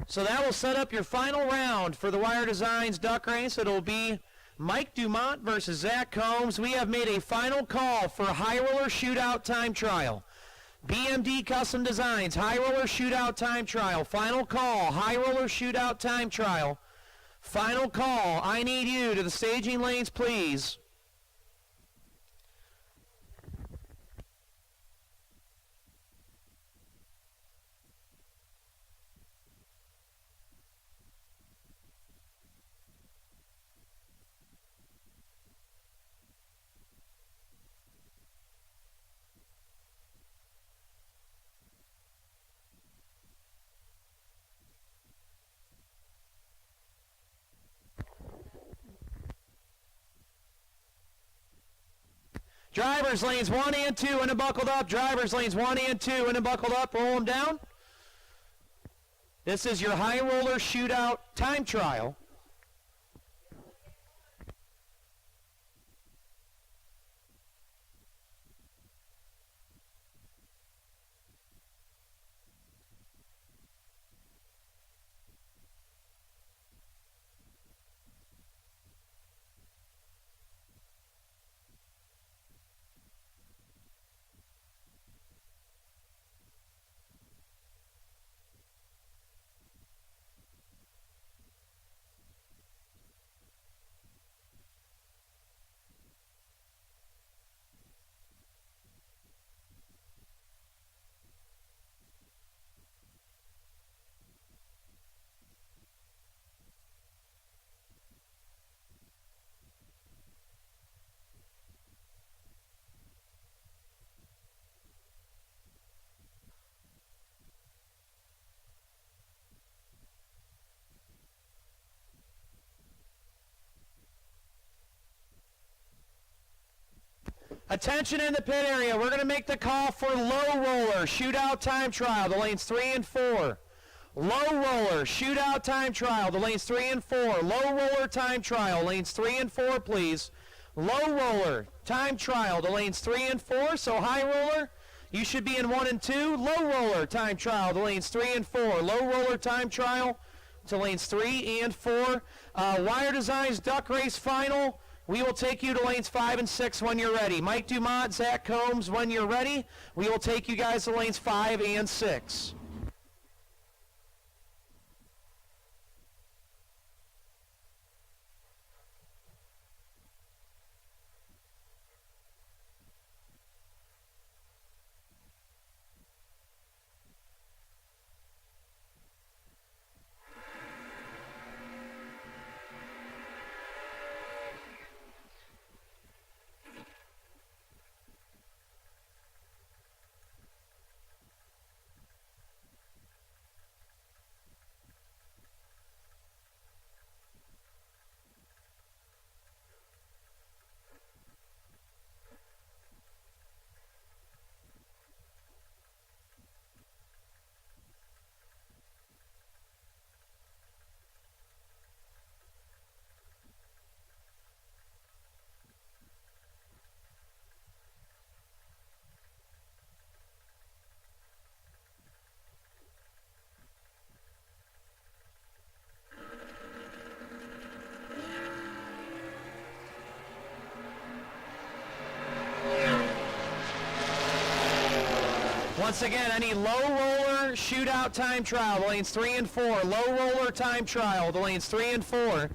So that will set up your final round for the Wire Designs Duck Race. It'll be Mike Dumont versus Zach Combs. We have made a final call for High Roller Shootout Time Trial. BMD Custom Designs, High Roller Shootout Time Trial. Final call, High Roller Shootout Time Trial. Final call. I need you to the staging lanes, please. Drivers lanes 1 and 2 and buckled up. Drivers lanes 1 and 2 and buckled up. Roll them down. This is your High Roller Shootout Time Trial. Attention in the pit area. We're going to make the call for low roller shootout time trial, the lanes 3 and 4. Low roller shootout time trial, the lanes 3 and 4. Low roller time trial, lanes 3 and 4, please. Low roller time trial, the lanes 3 and 4. So high roller, you should be in 1 and 2. Low roller time trial, the lanes 3 and 4. Low roller time trial to lanes 3 and 4. Wire Designs Duck Race Final. We will take you to lanes 5 and 6 when you're ready. Mike Dumont, Zach Combs, when you're ready, we will take you guys to lanes 5 and 6. Once again, I need low roller shootout time trial, the lanes 3 and 4. Low roller time trial, the lanes 3 and 4.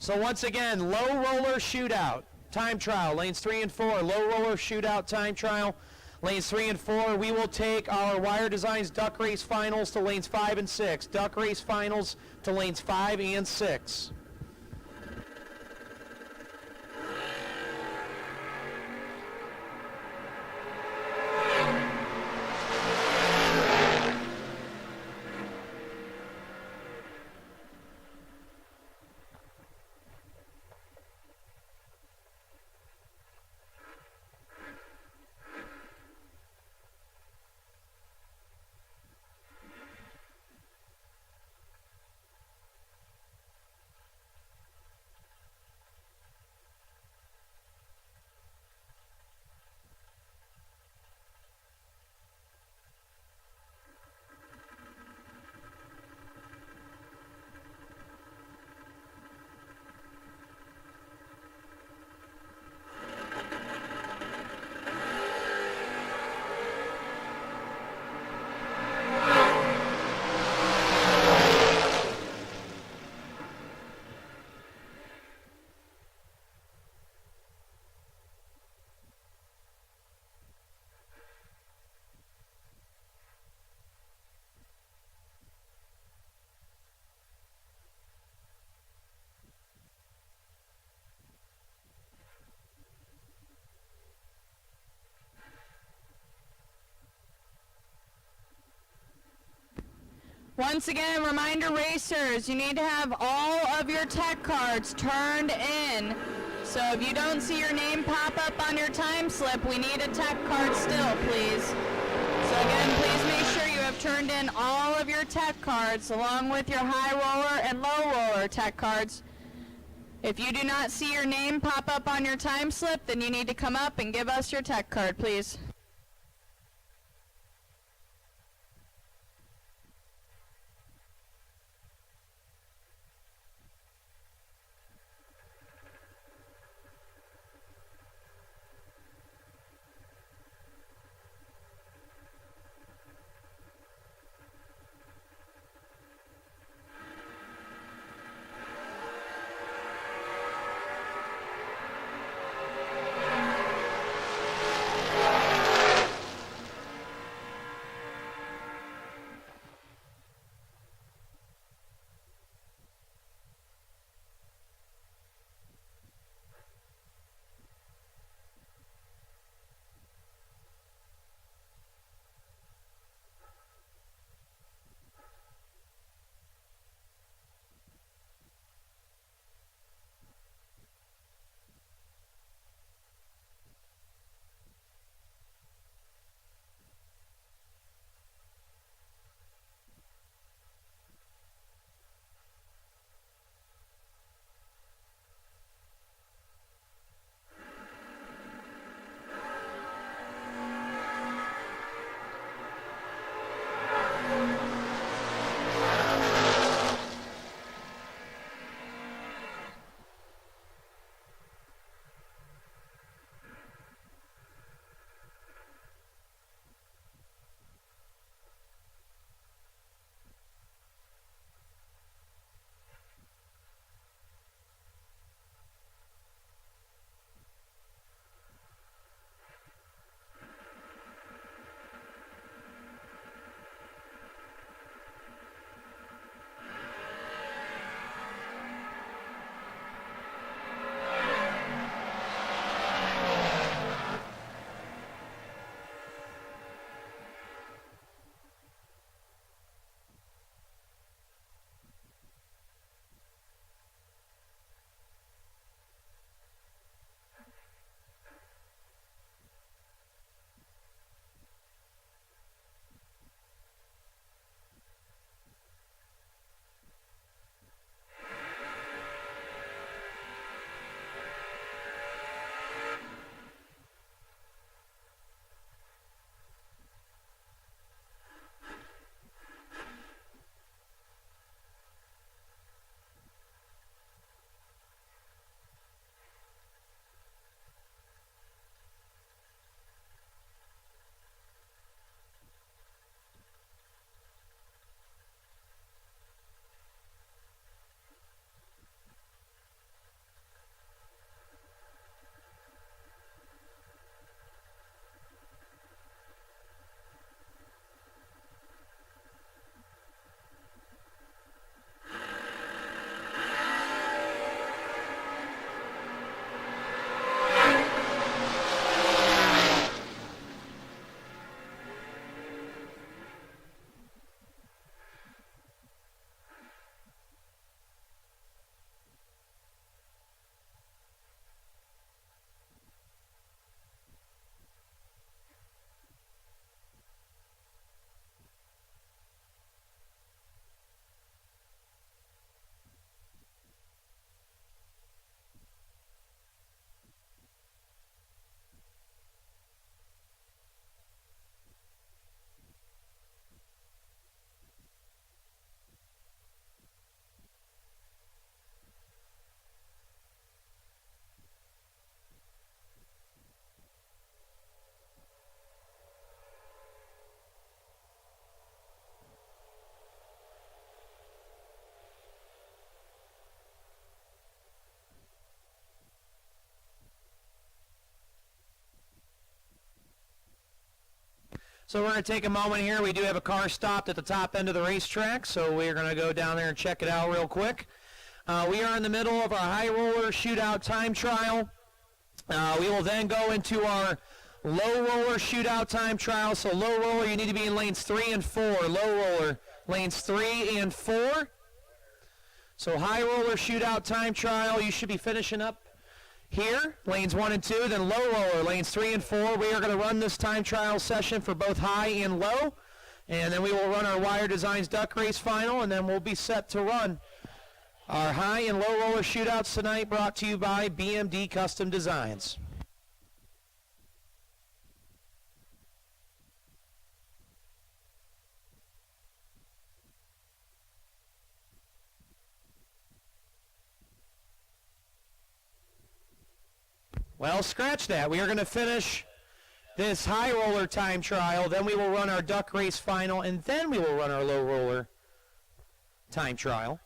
So once again, low roller shootout time trial, lanes 3 and 4. Low roller shootout time trial, lanes 3 and 4. We will take our Wire Designs Duck Race Finals to lanes 5 and 6. Duck Race Finals to lanes 5 and 6. Once again, reminder racers, you need to have all of your tech cards turned in. So if you don't see your name pop up on your time slip, we need a tech card still, please. So again, please make sure you have turned in all of your tech cards along with your high roller and low roller tech cards. If you do not see your name pop up on your time slip, then you need to come up and give us your tech card, please. So we're going to take a moment here. We do have a car stopped at the top end of the racetrack, so we're going to go down there and check it out real quick. We are in the middle of our high roller shootout time trial. We will then go into our low roller shootout time trial. So low roller, you need to be in lanes 3 and 4. Low roller, lanes 3 and 4. So high roller shootout time trial, you should be finishing up here, lanes 1 and 2, then low roller, lanes 3 and 4. We are going to run this time trial session for both high and low, and then we will run our Wire Designs Duck Race final, and then we'll be set to run our high and low roller shootouts tonight, brought to you by BMD Custom Designs. Well, scratch that. We are going to finish this high roller time trial, then we will run our duck race final, and then we will run our low roller time trial.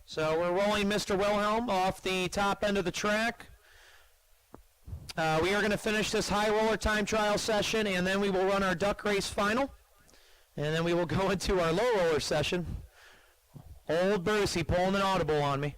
So we're rolling Mr. Wilhelm off the top end of the track. We are going to finish this high roller time trial session, and then we will run our duck race final. And then we will go into our low roller session. Old Brucey pulling an audible on me.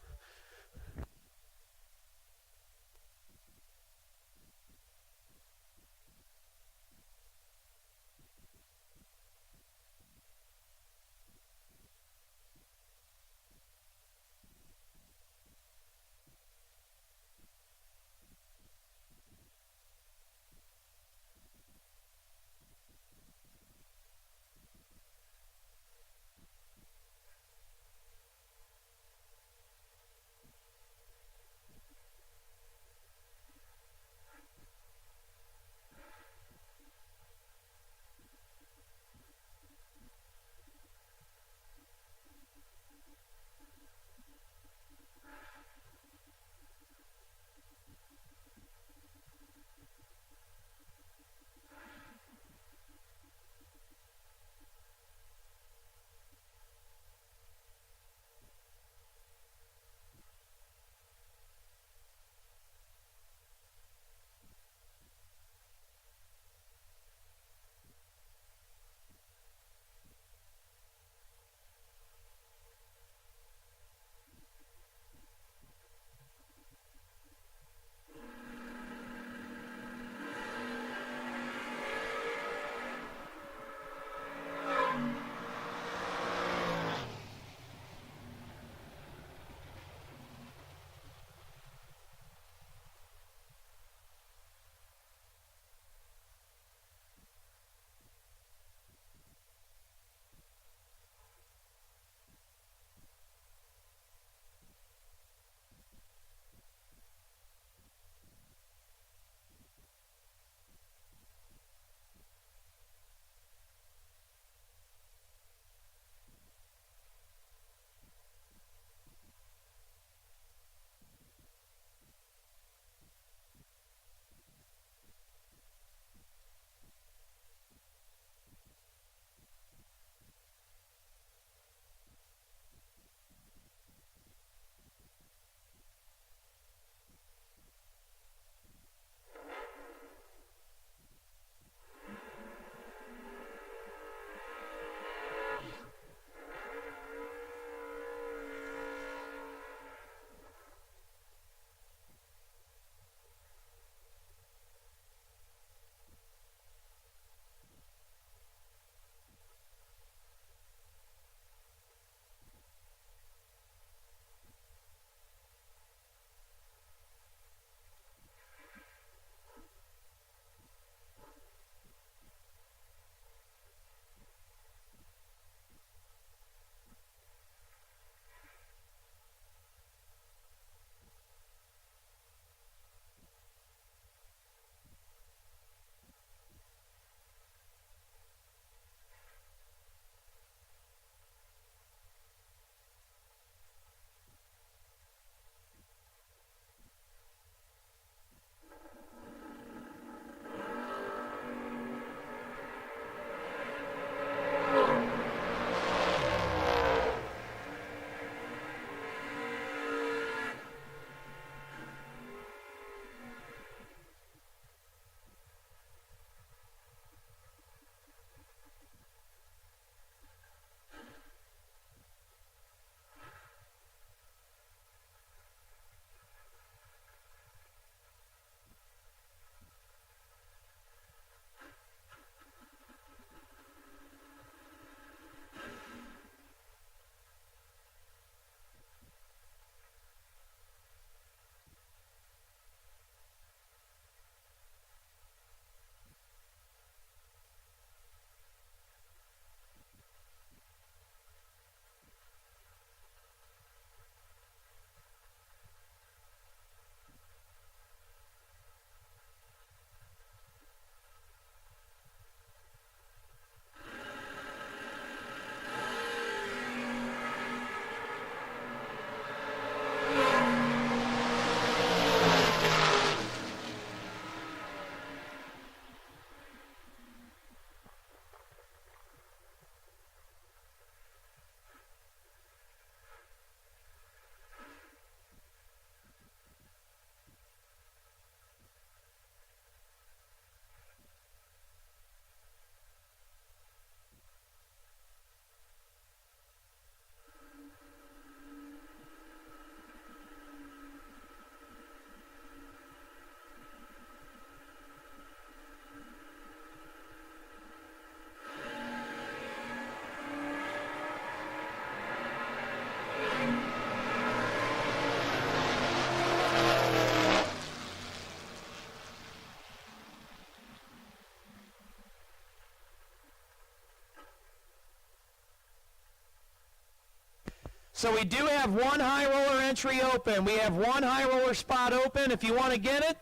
So we do have one high roller entry open. We have one high roller spot open. If you want to get it,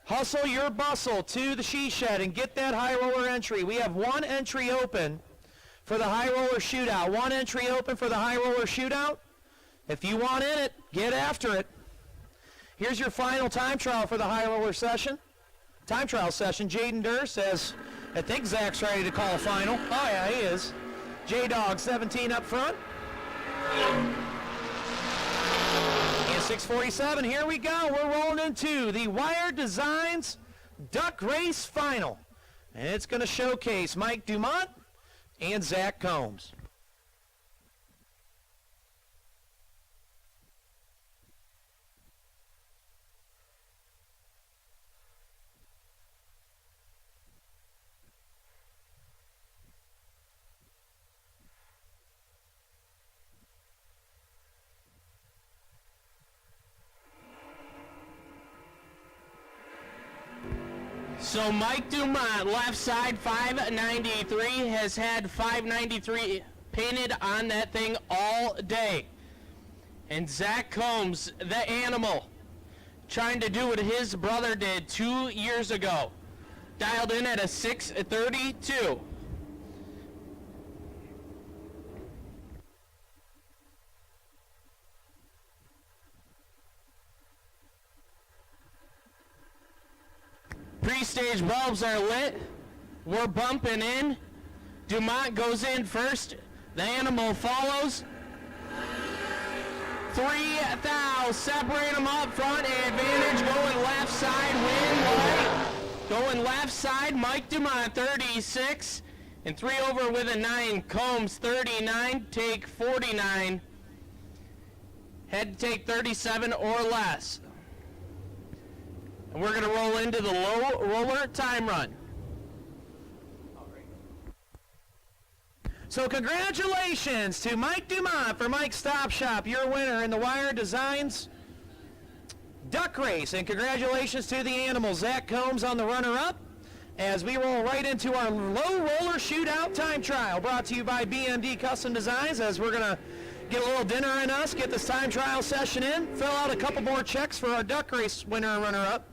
hustle your bustle to the she shed and get that high roller entry. We have one entry open for the high roller shootout. One entry open for the high roller shootout. If you want in it, get after it. Here's your final time trial for the high roller session. Time trial session. Jaden Durr says, I think Zach's ready to call a final. Oh yeah, he is. J-Dog 17 up front. And 647, here we go. We're rolling into the Wire Designs Duck Race Final. And it's going to showcase Mike Dumont and Zach Combs. So Mike Dumont, left side, 593, has had 593 painted on that thing all day. And Zach Combs, the animal, trying to do what his brother did 2 years ago. Dialed in at a 632. Pre-stage bulbs are lit. We're bumping in. Dumont goes in first. The animal follows. 3,000. Separate them up front. Advantage going left side. Win light. Going left side. Mike Dumont 36. And 3 over with a 9. Combs 39. Take 49. Had to take 37 or less. And we're going to roll into the low roller time run. So congratulations to Mike Dumont for Mike's Stop Shop, your winner in the Wire Designs Duck Race. And congratulations to the animal, Zach Combs, on the runner-up, as we roll right into our low roller shootout time trial, brought to you by BMD Custom Designs, as we're going to get a little dinner in us, get this time trial session in, fill out a couple more checks for our Duck Race winner and runner-up.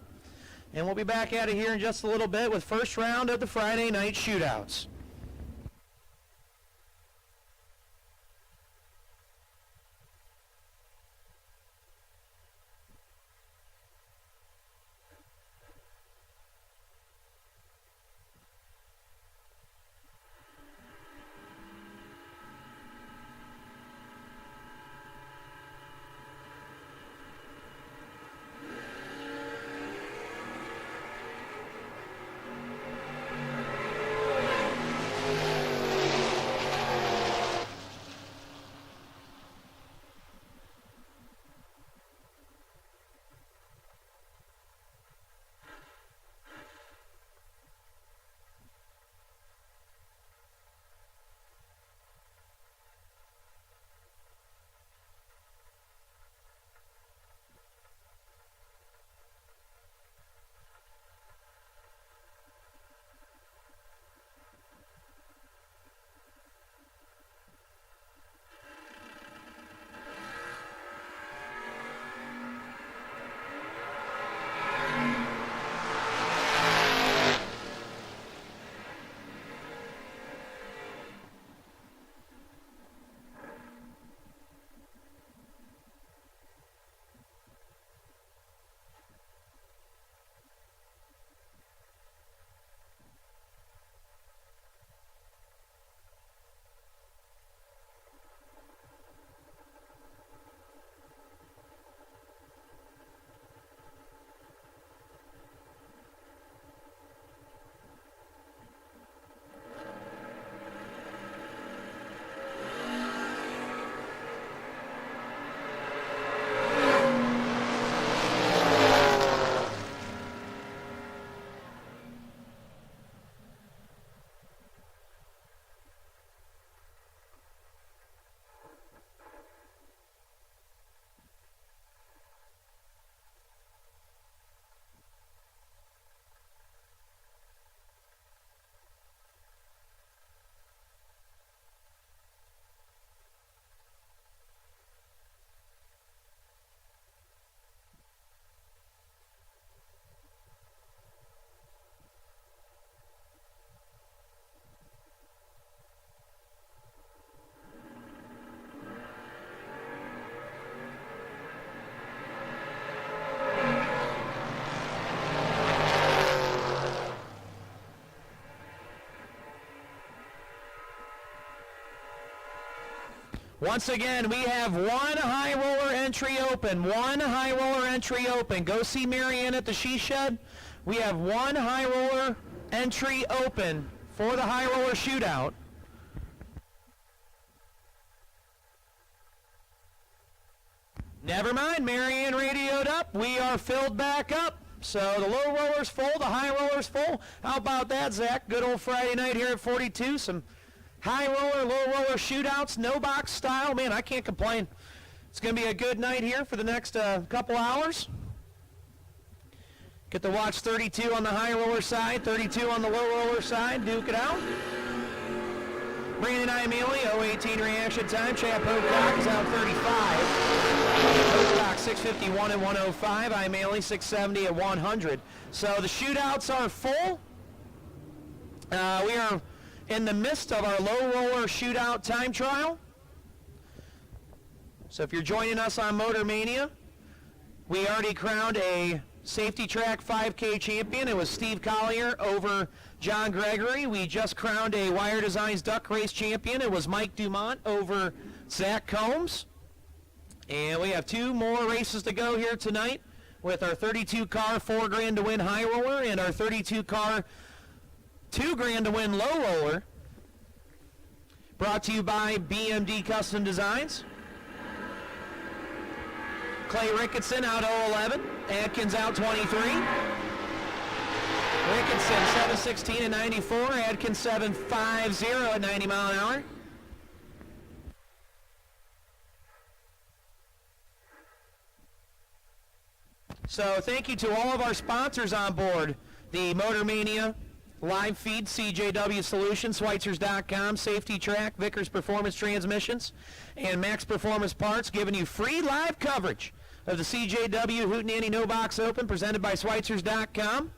And we'll be back at it here in just a little bit with first round of the Friday night shootouts. Once again, we have one high roller entry open. One high roller entry open. Go see Marianne at the She Shed. We have one high roller entry open for the high roller shootout. Never mind, Marianne radioed up. We are filled back up. So the low roller's full, the high roller's full. How about that, Zach? Good old Friday night here at 42. Some high roller, low roller shootouts, no box style. Man, I can't complain. It's going to be a good night here for the next couple hours. Get to watch 32 on the high roller side, 32 on the low roller side. Duke it out. Brandon Iamele, 018 reaction time. Chad Pocock is out 35. Pocock 651 and 105. Iamele 670 at 100. So the shootouts are full. We are in the midst of our low roller shootout time trial. So if you're joining us on MotorMania, we already crowned a safety track 5K champion. It was Steve Collier over John Gregory. We just crowned a Wire Designs Duck Race champion. It was Mike Dumont over Zach Combs. And we have two more races to go here tonight with our 32 car $4 grand to win high roller and our 32 car $2 grand to win low roller. Brought to you by BMD Custom Designs. Clay Ricketson out 011. Adkins out 23. Ricketson 716 and 94. Adkins 750 at 90 mile an hour. So thank you to all of our sponsors on board. The MotorMania live feed, CJW Solutions, Schweitzers.com, Safety Track, Vickers Performance Transmissions, and Max Performance Parts, giving you free live coverage of the CJW Hootenanny No Box Open, presented by Schweitzers.com.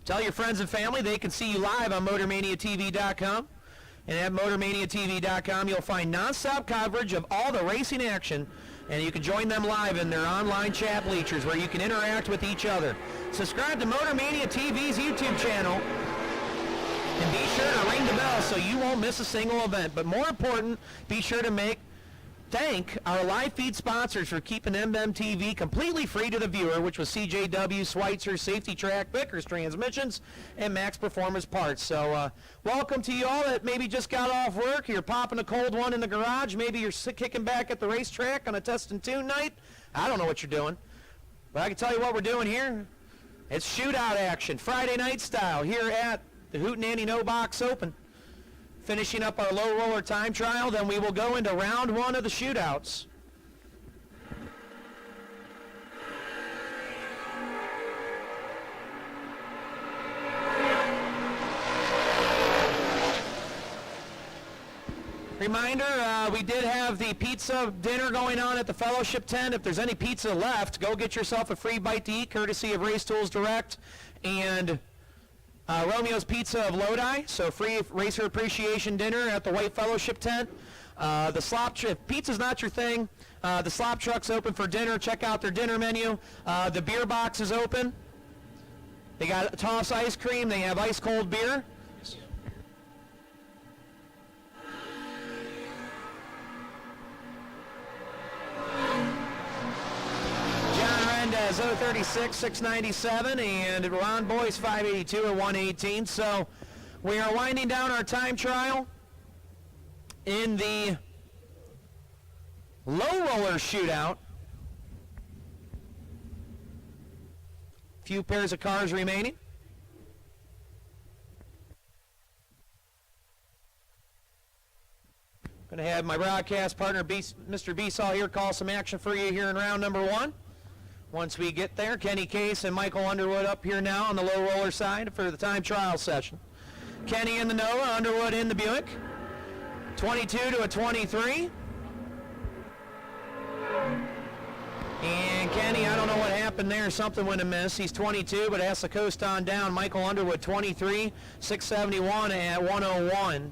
Tell your friends and family they can see you live on MotorManiaTV.com. And at MotorManiaTV.com, you'll find nonstop coverage of all the racing action, and you can join them live in their online chat bleachers where you can interact with each other. Subscribe to MotorMania TV's YouTube channel and be sure to ring the bell so you won't miss a single event. But more important, be sure to thank our live feed sponsors for keeping MMTV completely free to the viewer, which was CJW, Schweitzer, Safety Track, Vickers Transmissions, and Max Performance Parts. So welcome to you all that maybe just got off work. You're popping a cold one in the garage. Maybe you're kicking back at the racetrack on a test and tune night. I don't know what you're doing, but I can tell you what we're doing here. It's shootout action, Friday night style, here at the Hootenanny No Box Open. Finishing up our low roller time trial, then we will go into round one of the shootouts. Reminder, we did have the pizza dinner going on at the fellowship tent. If there's any pizza left, go get yourself a free bite to eat, courtesy of Race Tools Direct and Romeo's Pizza of Lodi. So free racer appreciation dinner at the White Fellowship tent. The slop, if pizza's not your thing, the slop truck's open for dinner. Check out their dinner menu. The beer box is open. They got toss ice cream. They have ice cold beer. Mendez 036 697 and Ron Boyce 582 at 118. So we are winding down our time trial in the low roller shootout. Few pairs of cars remaining. Going to have my broadcast partner, Mr. Besaw, here call some action for you here in round number one. Once we get there, Kenny Case and Michael Underwood up here now on the low roller side for the time trial session. Kenny in the Noah, Underwood in the Buick. 22 to a 23. And Kenny, I don't know what happened there. Something went amiss. He's 22, but has to coast on down. Michael Underwood, 23, 671 at 101.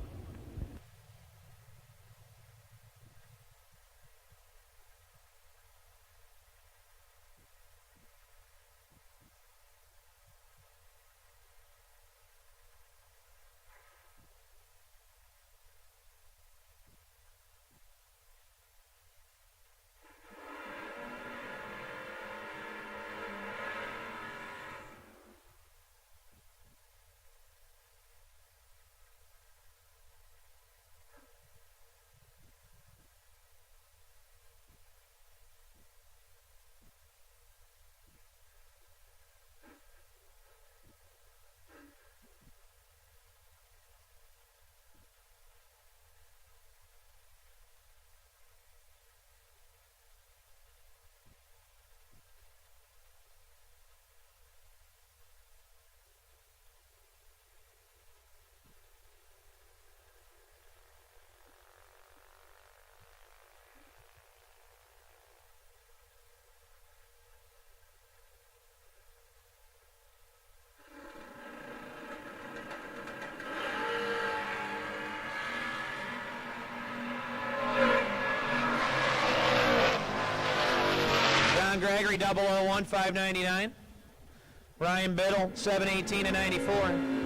Larry 001, 599. Ryan Biddle, 718 and 94.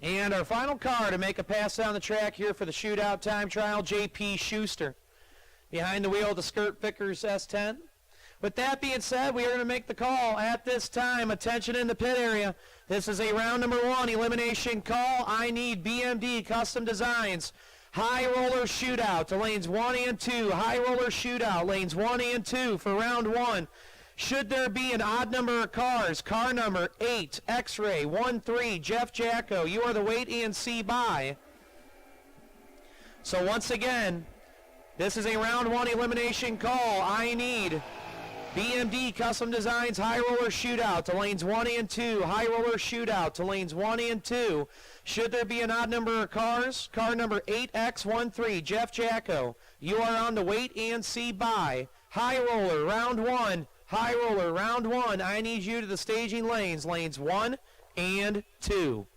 And our final car to make a pass down the track here for the shootout time trial, J.P. Schuster. Behind the wheel of the Skirt Pickers S10. With that being said, we are going to make the call at this time. Attention in the pit area. This is a round number 1 elimination call. I need BMD Custom Designs. High roller shootout to lanes 1 and 2. High roller shootout, lanes 1 and 2 for round 1. Should there be an odd number of cars, car number 8, X-Ray 13, Jeff Jacko, you are the wait and see by. So once again, this is a round 1 elimination call. I need BMD Custom Designs High Roller Shootout to lanes 1 and 2. High Roller Shootout to lanes 1 and 2. Should there be an odd number of cars, car number 8X13, Jeff Jacko, you are on the wait and see by. High Roller, round 1. High roller, round 1. I need you to the staging lanes, lanes 1 and 2.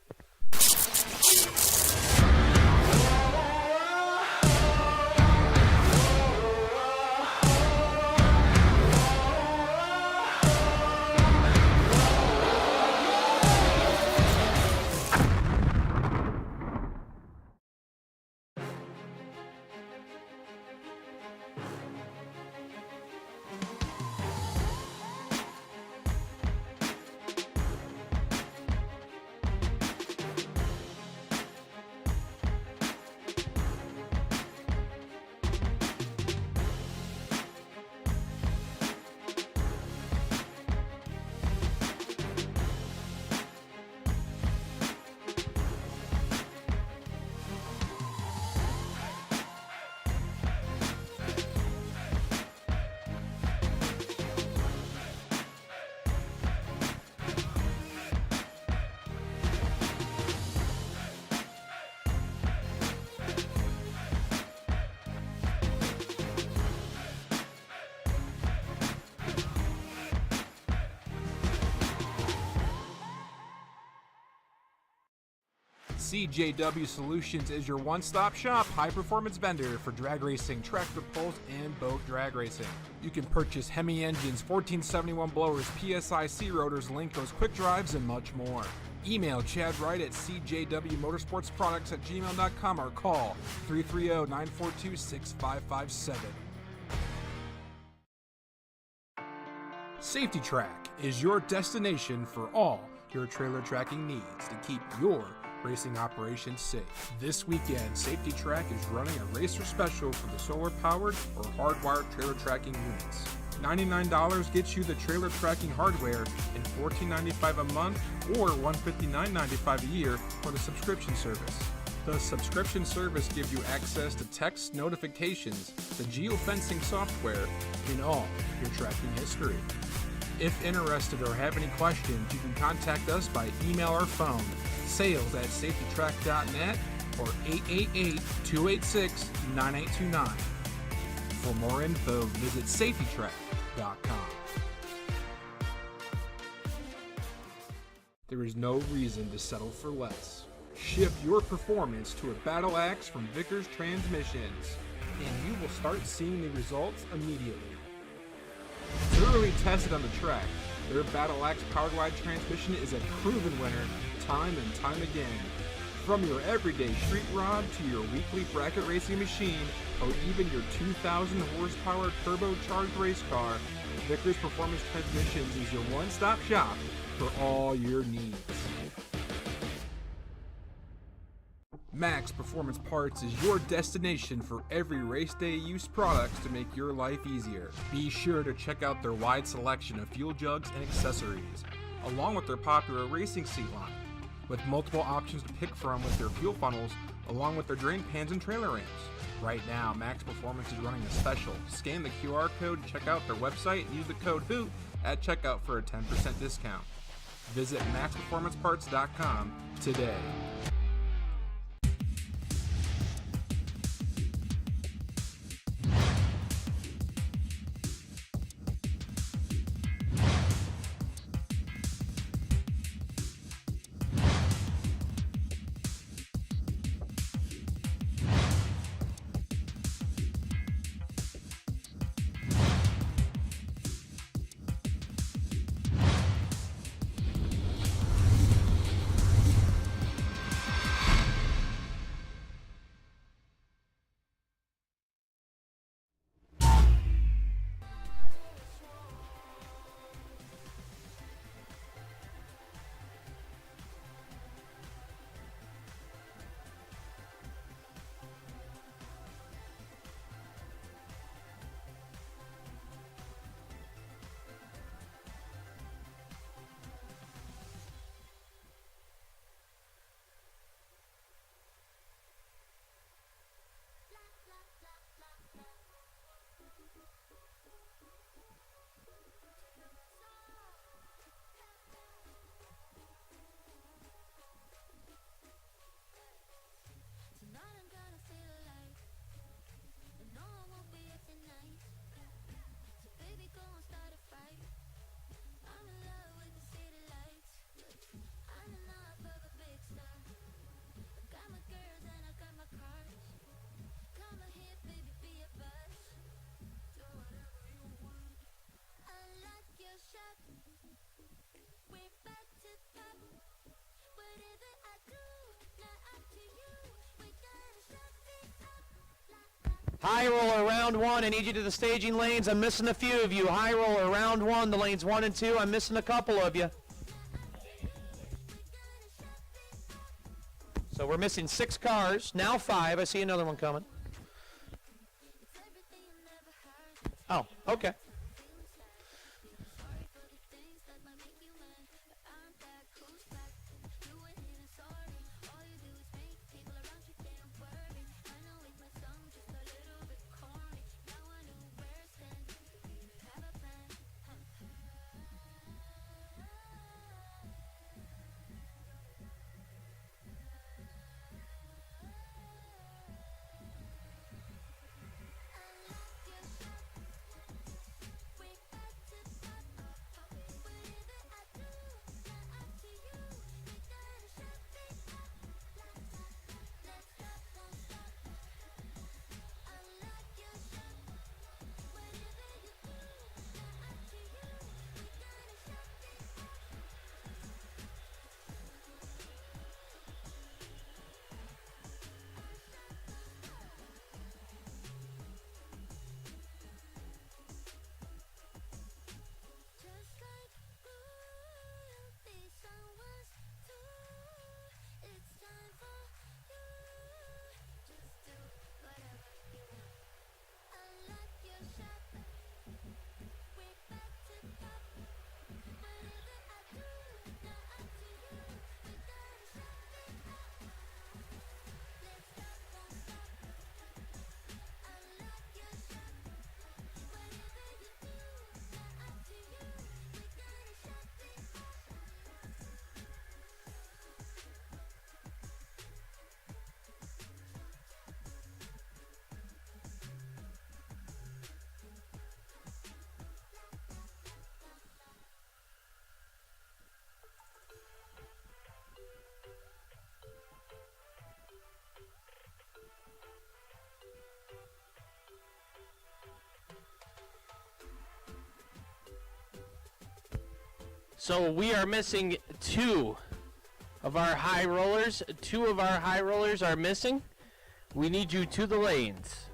CJW Solutions is your one-stop shop high-performance vendor for drag racing, tractor pulls, and boat drag racing. You can purchase Hemi engines, 1471 blowers, PSIC rotors, Linkos, quick drives, and much more. Email Chad Wright at cjwmotorsportsproducts@gmail.com or call 330-942-6557. Safety Track is your destination for all your trailer tracking needs to keep your racing operations safe. This weekend, Safety Track is running a racer special for the solar-powered or hardwired trailer tracking units. $99 gets you the trailer tracking hardware and $14.95 a month or $159.95 a year for the subscription service. The subscription service gives you access to text notifications, the geofencing software, and all your tracking history. If interested or have any questions, you can contact us by email or phone, sales@safetytrack.net or 888-286-9829. For more info, visit safetytrack.com. There is no reason to settle for less. Shift your performance to a Battle Axe from Vickers Transmissions, and you will start seeing the results immediately. Thoroughly tested on the track, their Battle Axe powered wide transmission is a proven winner time and time again. From your everyday street rod to your weekly bracket racing machine or even your 2,000 horsepower turbocharged race car, Vickers Performance Transmissions is your one-stop shop for all your needs. Max Performance Parts is your destination for every race day use products to make your life easier. Be sure to check out their wide selection of fuel jugs and accessories, along with their popular racing seat line, with multiple options to pick from with their fuel funnels, along with their drain pans and trailer ramps. Right now, Max Performance is running a special. Scan the QR code to check out their website and use the code HOOT at checkout for a 10% discount. Visit maxperformanceparts.com today. High roller round one. I need you to the staging lanes. I'm missing a few of you. High roller round one, the lanes 1 and 2. I'm missing a couple of you. So we're missing 6 cars, now 5. I see another one coming. Oh, okay. So we are missing two of our high rollers. Two of our high rollers are missing. We need you to the lanes.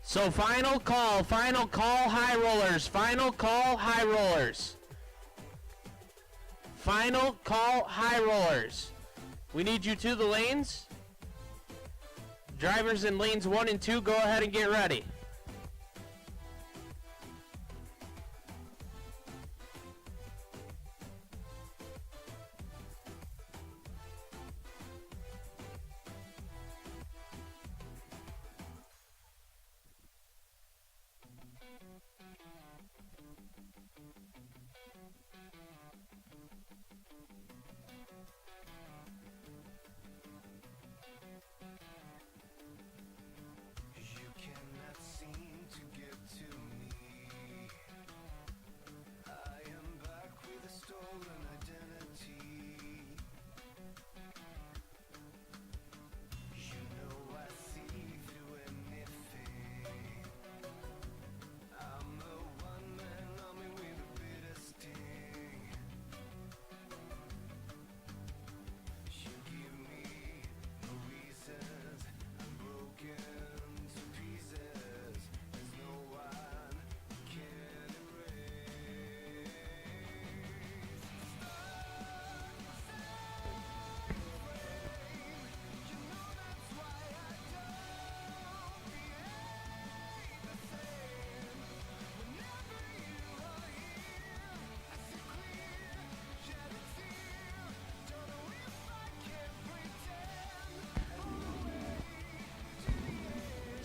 So final call, high rollers, final call, high rollers. Final call, high rollers. We need you to the lanes. Drivers in lanes 1 and 2, go ahead and get ready. You cannot seem to get to me. I am back with a stolen identity. You know I see through anything. I'm the one-man army with a bitter sting. You give me no reasons. I'm broken to pieces. There's no one who can erase. You know that's why I don't behave the same. Whenever you are here, I see clear, shed a tear. Don't know if I can pretend.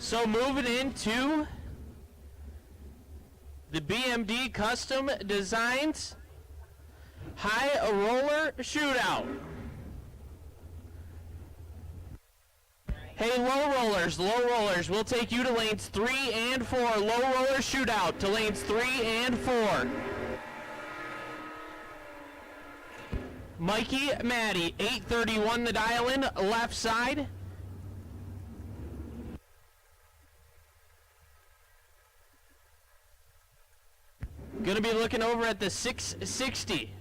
So moving into the BMD Custom Designs High Roller Shootout. Hey, low rollers, we'll take you to lanes 3 and 4. Low roller shootout to lanes 3 and 4. Mikey, Maddie, 831 the dial in, left side. Gonna be looking over at the 660.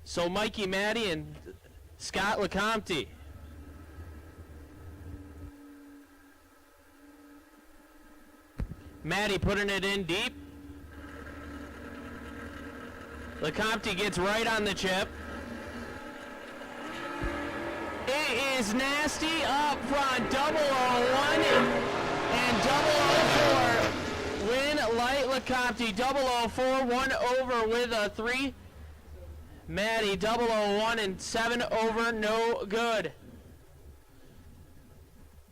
So Mikey, Maddie, and Scott LeCompte. Maddie putting it in deep. LeCompte gets right on the chip. It is nasty up front. 001 and 004. Win light LeCompte. 004, 1 over with a 3. Maddie 001 and 7 over, no good.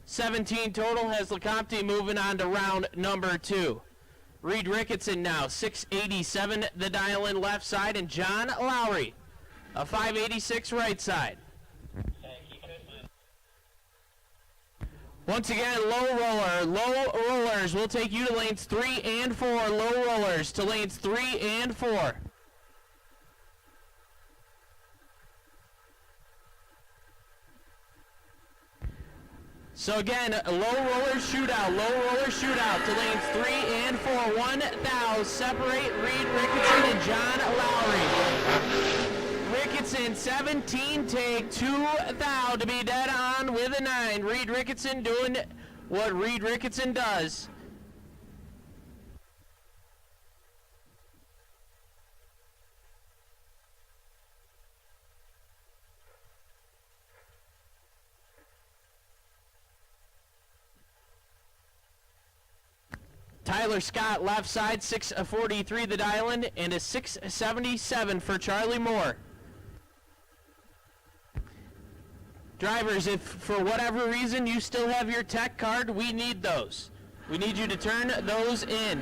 17 total has LeCompte moving on to round number 2. Reed Ricketson now 687 the dial-in left side, and John Lowry a 586 right side. Once again, low rollers will take you to lanes 3 and 4. Low rollers to lanes 3 and 4. So again, low roller shootout to lanes 3 and 4. 1,000 separate Reed Ricketson and John Lowry. Ricketson 17 take 2,000 to be dead on with a 9. Reed Ricketson doing what Reed Ricketson does. Tyler Scott left side 643 the dial-in and a 677 for Charlie Moore. Drivers, if for whatever reason you still have your tech card, we need those. We need you to turn those in.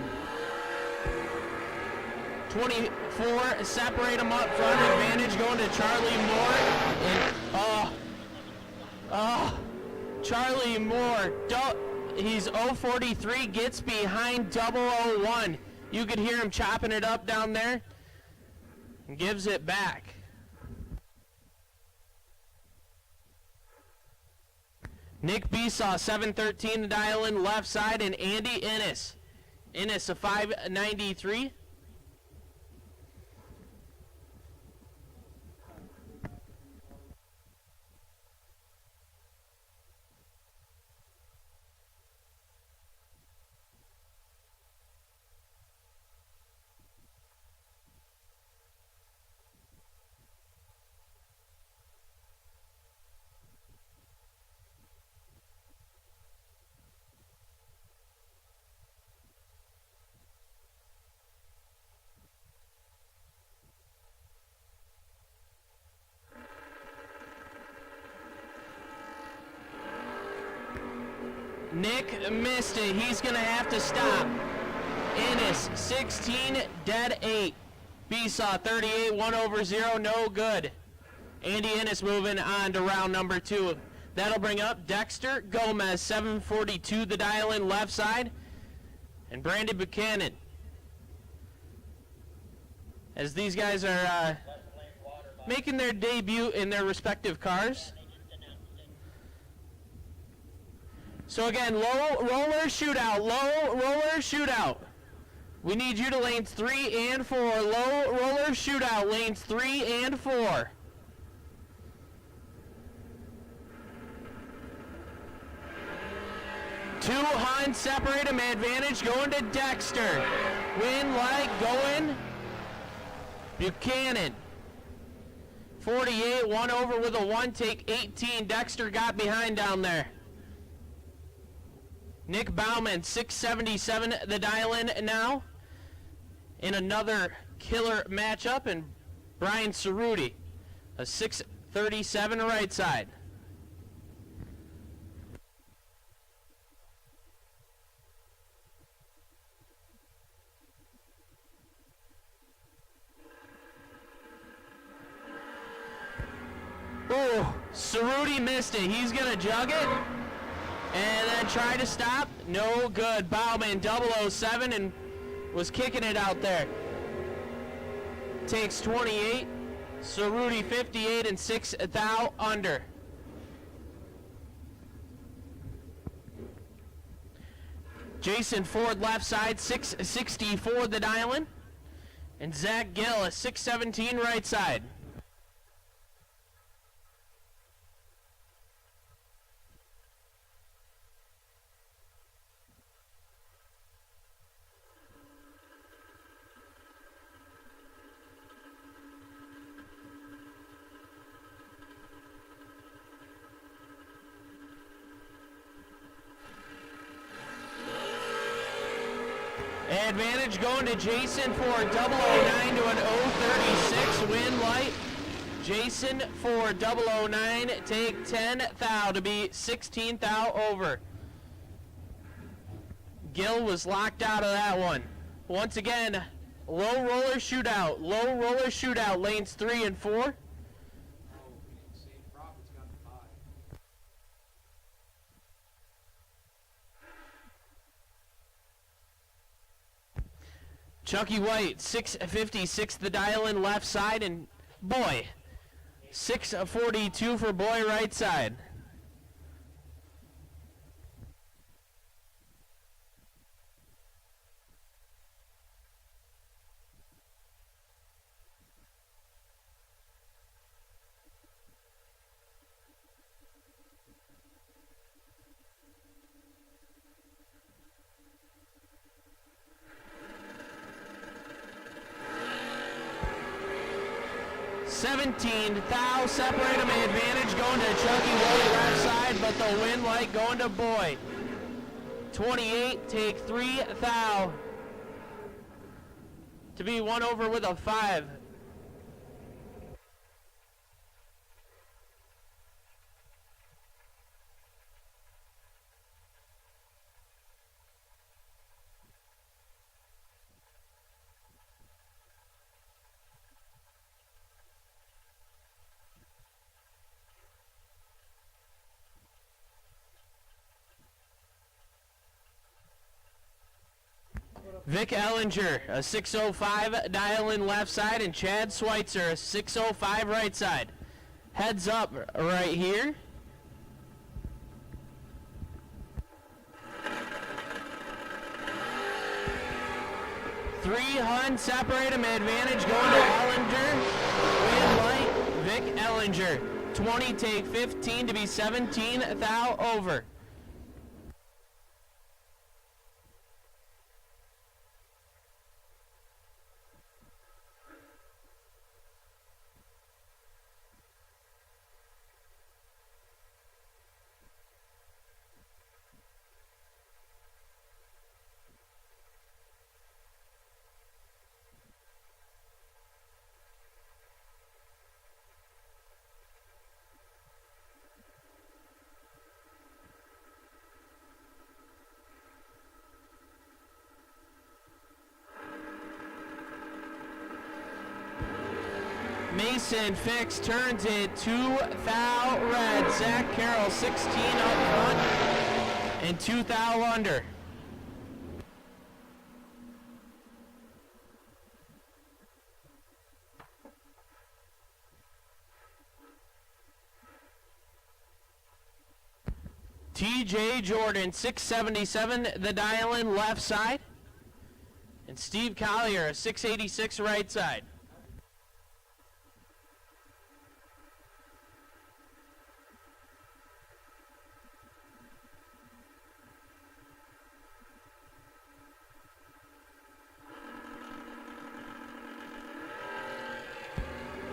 24, separate them up front, advantage going to Charlie Moore. And, Charlie Moore, he's 043, gets behind 001. You could hear him chopping it up down there and gives it back. Nick Besaw, 713 the dial-in left side, and Andy Innes. Innes a 593. Nick missed it. He's going to have to stop. Innes, 16, dead 8. Besaw, 38, 1 over 0, no good. Andy Innes moving on to round number 2. That'll bring up Dexter Gomez, 742, the dial-in left side, and Brandon Buchanan. As these guys are making their debut in their respective cars. So again, low roller shootout. We need you to lanes 3 and 4. Low roller shootout, lanes 3 and 4. Two Hines separate him, advantage going to Dexter. Win light going Buchanan. 48, 1 over with a 1, take 18. Dexter got behind down there. Nick Bauman, 677 the dial-in now. In another killer matchup, and Brian Cerruti, a 637 right side. Oh, Cerruti missed it. He's going to jug it. And then try to stop. No good. Bauman 007 and was kicking it out there. Takes 28. Cerruti 58 and 6 thou under. Jason Ford left side 664 the dial-in. And Zach Gill a 617 right side. Advantage going to Jason for 009 to an 036 win light. Jason for 009 take 10 thou to be 16 thou over. Gil was locked out of that one. Once again, low roller shootout, lanes 3 and 4. Chucky White, 656 the dial in left side, and Boy, 642 for Boy right side. Thou separate them, advantage going to Chucky White left side, but the win light going to Boy. 28 take 3 thou to be 1 over with a 5. Vic Ellinger, a 605 dial in left side, and Chad Schweitzer, a 605 right side. Heads up right here. Three Hun separate him, advantage going to Ellinger. Win light, Vic Ellinger. 20 take 15 to be 17 thou over. Mason Fix turns it 2 thou red. Zach Carroll 16 up front and 2 thou under. TJ Jordan 677 the dial in left side, and Steve Collier 686 right side.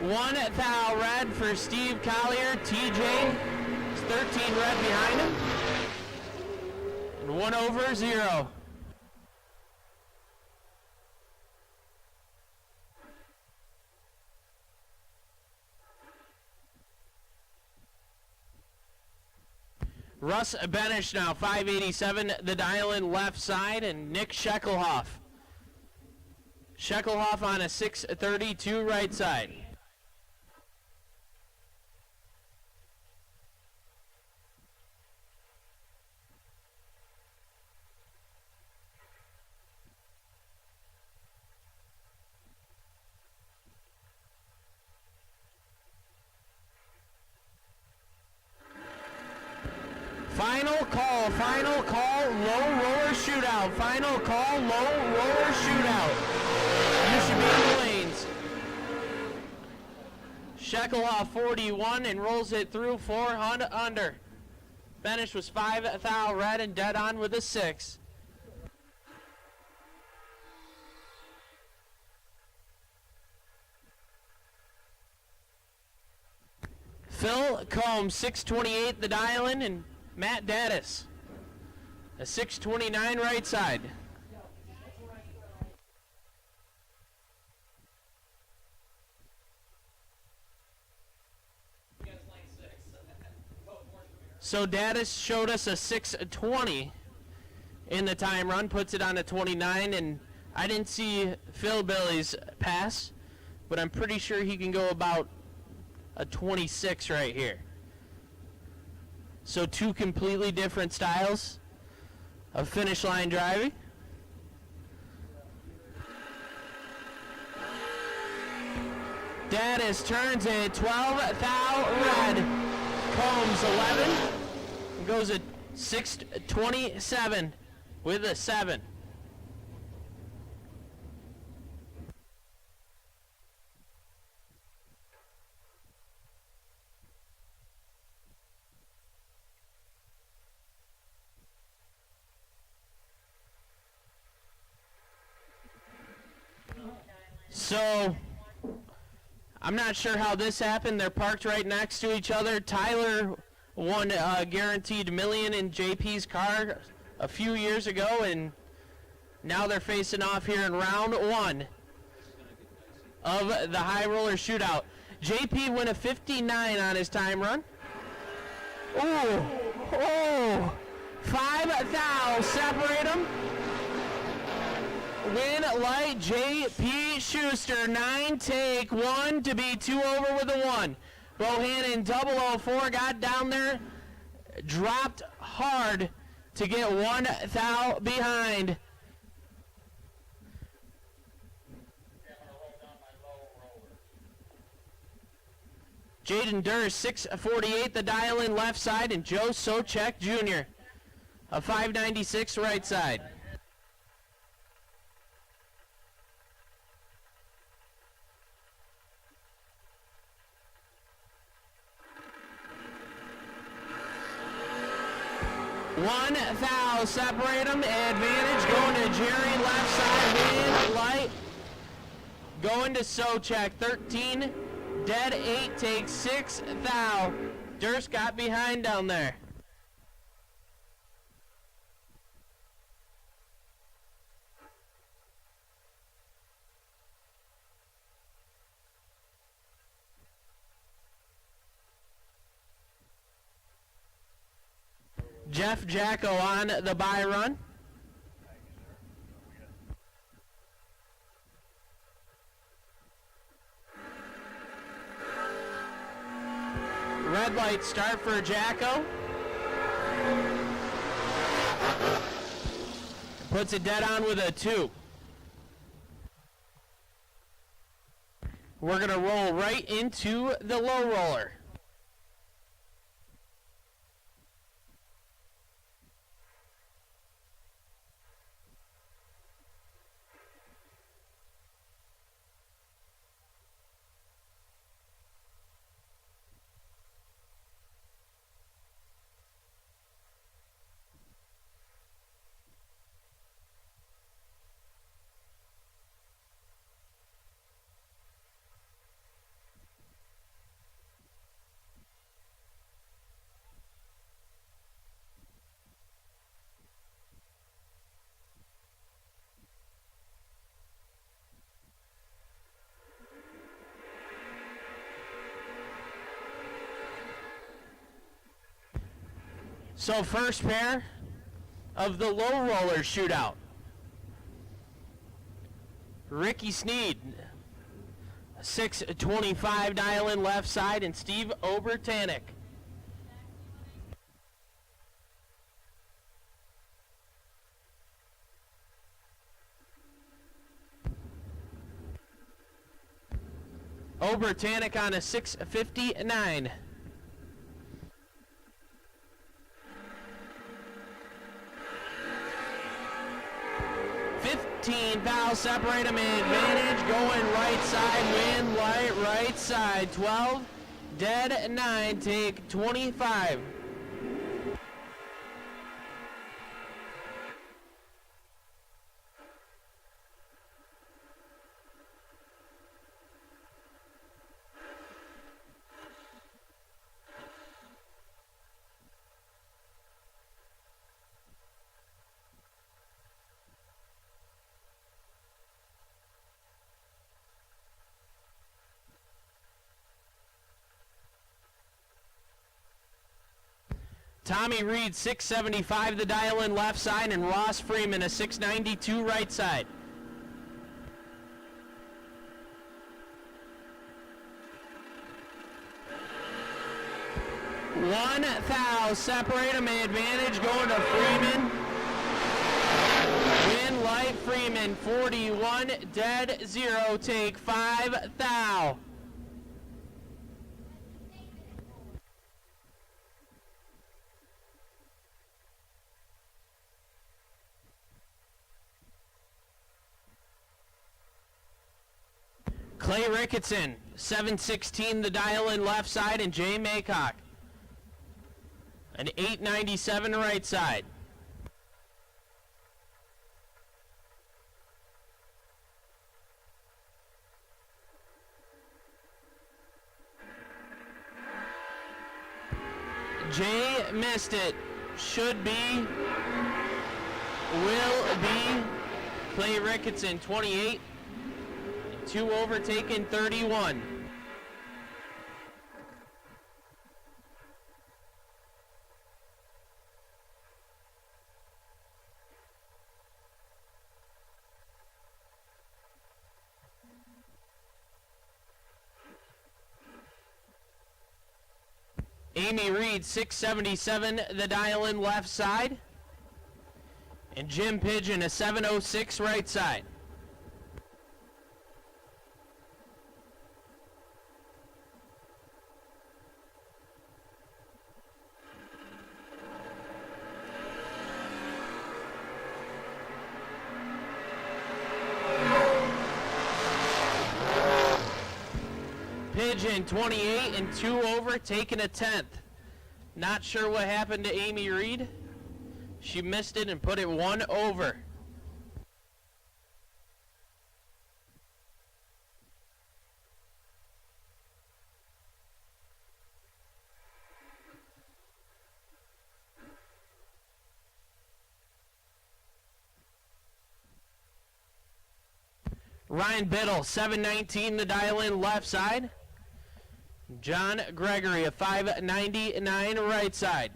One thou red for Steve Collier. TJ is 13 red behind him. And 1 over 0. Russ Benish now 587 the dial in left side, and Nick Sheckelhoff. Sheckelhoff on a 632 right side. Final call, low roller shootout. Final call, low roller shootout. You should be in the lanes. Sheckelhoff 41 and rolls it through 400 under. Benish was 5 thou red and dead on with a 6. Phil Combs 628 the dial in, and Matt Daddis a 629 right side. So Daddis showed us a 6:20 in the time run, puts it on a 29, and I didn't see Phil Billy's pass, but I'm pretty sure he can go about a 26 right here. So two completely different styles of finish line driving. Daddis turns it 12 thou red. Combs 11. And goes at 6:27 with a 7. So, I'm not sure how this happened. They're parked right next to each other. Tyler won a guaranteed $1 million in JP's car a few years ago, and now they're facing off here in round 1 of the high roller shootout. JP went a 59 on his time run. Oh, 5 thou separate them. Win light J.P. Schuster, 9 take, 1 to be 2 over with a 1. Bohannon 004 got down there, dropped hard to get 1 thou behind. Jaden Durst, 648 the dial in left side, and Joe Socek Jr., a 596 right side. One thou separate them. Advantage going to Jerry left side. Win light. Going to Socek 13. Dead 8 takes 6 thou. Durst got behind down there. Jeff Jacko on the bye run. Red light start for Jacko. Puts it dead on with a 2. We're going to roll right into the low roller. So first pair of the low roller shootout. Ricky Sneed, 625 dial in left side, and Steve Obertanik. Obertanik on a 659. Thou separate them, advantage going right side, win light right side, 12, dead 9, take 25. Tommy Reed, 675 the dial in left side, and Ross Freeman, a 692 right side. One thou, separate them, advantage going to Freeman. Win light Freeman, 41 dead 0, take 5 thou. Clay Ricketson, 716 the dial in left side, and Jay Maycock, an 897 right side. Jay missed it. Should be. Will be. Clay Ricketson, 28. 2 overtaken, 31. Amy Reed, 677 the dial in left side, and Jim Pigeon, a 706 right side. Pigeon, 28 and 2 over, taking a 10th. Not sure what happened to Amy Reed. She missed it and put it 1 over. Ryan Biddle, 719 the dial in left side. John Gregory, a 599 right side.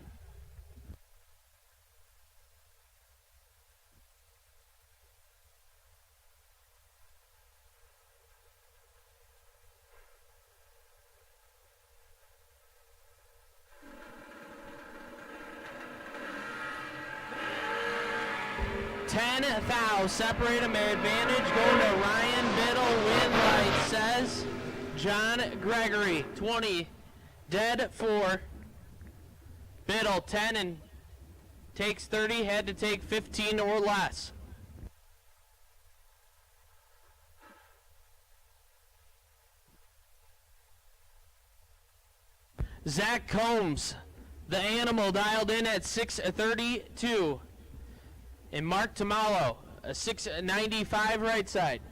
Separate them, advantage going to Ryan Biddle. Win light says John Gregory, 20 dead 4. Biddle 10 and takes 30, had to take 15 or less. Zach Combs, the animal, dialed in at 632. And Mark Tamalo, a 695 right side.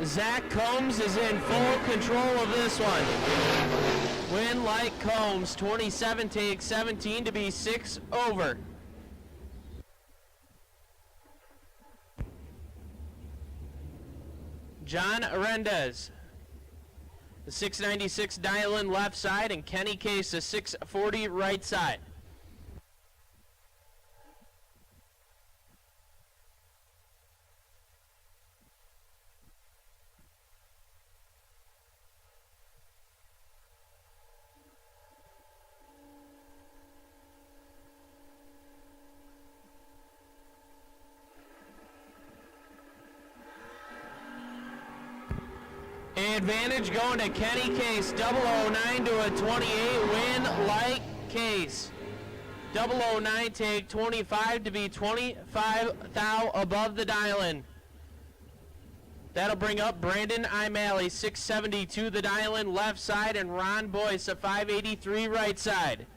Zach Combs is in full control of this one. Win like Combs, 27 takes 17 to be 6 over. John Arendez, the 696 dial in left side, and Kenny Case, the 640 right side. Advantage going to Kenny Case, 009 to a 28, win like Case. 009 take 25 to be 25 thou above the dial-in. That'll bring up Brandon Imalley, 672 the dial-in left side, and Ron Boyce, a 583 right side.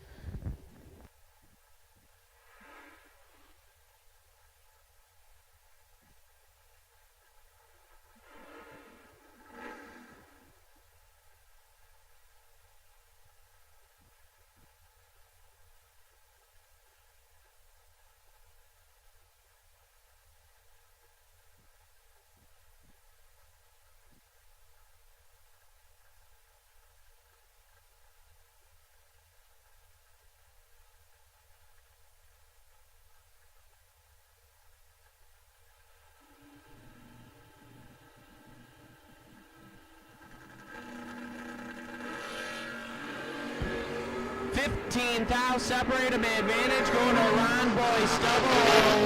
15 thou, separate them, advantage, going to Ron Boyce,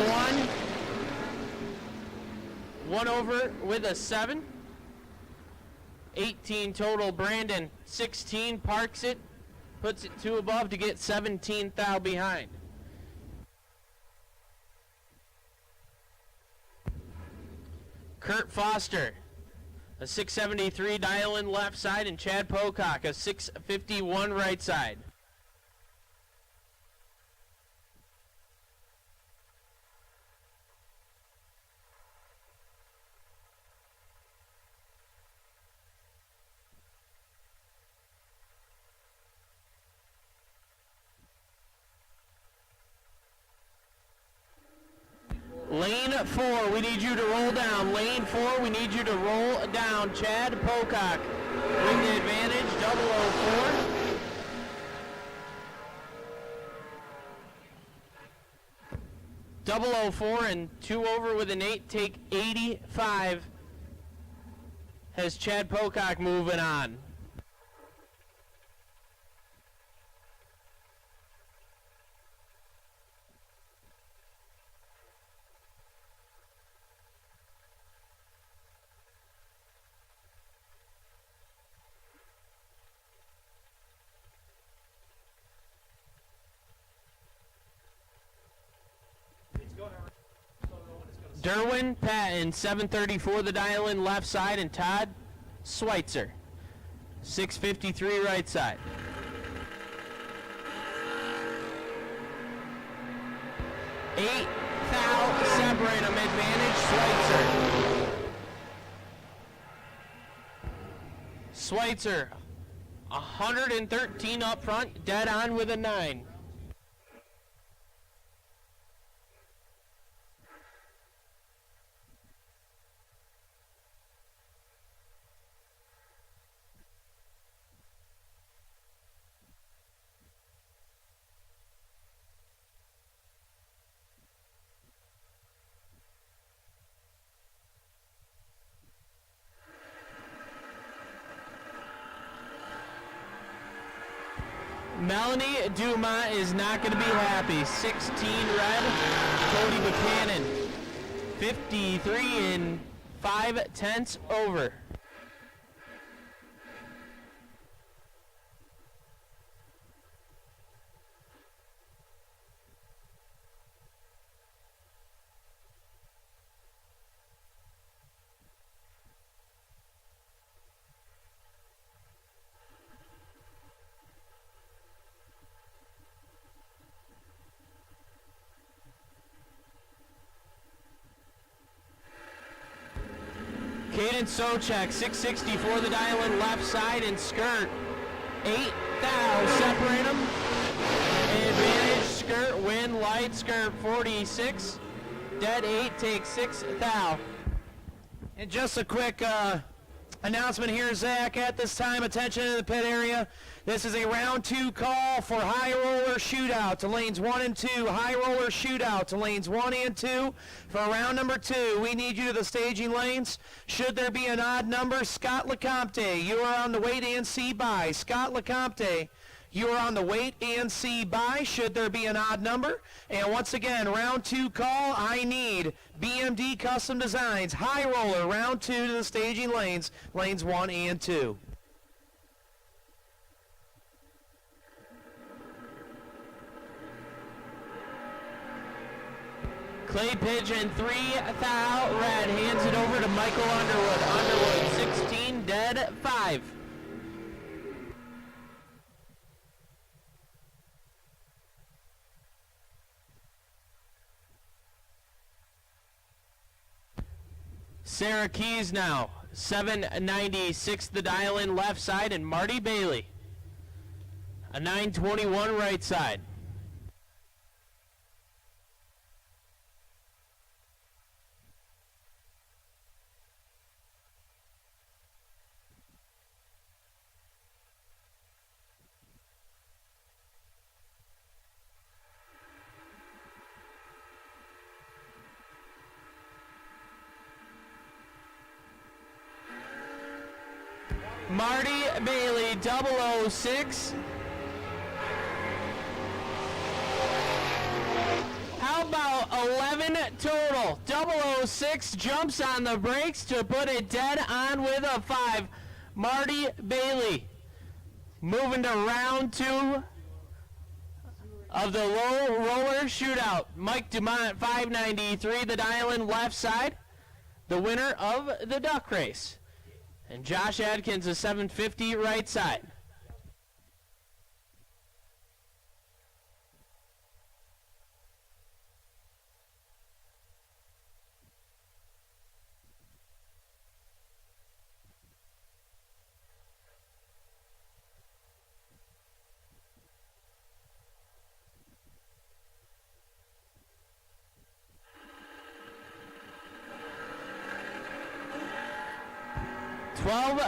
001. 1 over with a 7. 18 total, Brandon, 16, parks it, puts it 2 above to get 17 thou behind. Kurt Foster, a 673 dial in left side, and Chad Pocock, a 651 right side. Lane 4, we need you to roll down. Lane 4, we need you to roll down. Chad Pocock with the advantage, 004. 004 and 2 over with an 8, take 85. Has Chad Pocock moving on. Derwin Patton, 734 the dial in left side, and Todd Schweitzer, 653 right side. Eight thou, separate them, advantage, Schweitzer. Schweitzer, 113 up front, dead on with a 9. Melanie Dumas is not going to be happy. 16 red, Cody Buchanan, 53 and 5/10 over. Caden Sochek, 664 the dial in left side, and skirt. 8 thou, separate them. Advantage, skirt, win, light, skirt, 46. Dead 8, take 6 thou. And just a quick announcement here, Zach. At this time, attention in the pit area. This is a round 2 call for high roller shootout to lanes 1 and 2. High roller shootout to lanes 1 and 2. For round number 2, we need you to the staging lanes. Should there be an odd number, Scott LeCompte, you are on the wait and see by. Scott LeCompte, you are on the wait and see by. Should there be an odd number. And once again, round 2 call, I need BMD Custom Designs. High roller, round 2 to the staging lanes, lanes 1 and 2. Clay Pigeon, 3 thou, red, hands it over to Michael Underwood. Underwood, 16, dead 5. Sarah Keys now, 796 the dial in left side, and Marty Bailey, a 921 right side. Marty Bailey, 006. 11 total. 006 jumps on the brakes to put it dead on with a 5. Marty Bailey moving to round 2 of the low roller shootout. Mike Dumont, 593, the dial-in left side, the winner of the duck race. And Josh Adkins, a 750 right side.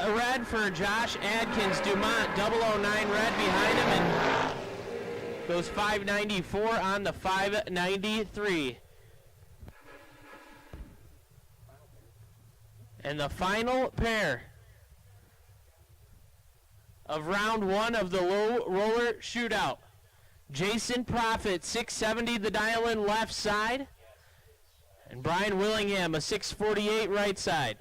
Red for Josh Adkins. Dumont, 009 red behind him, and goes 594 on the 593. And the final pair of round 1 of the low roller shootout. Jason Profit, 670, the dial-in left side, and Brian Willingham, a 648 right side.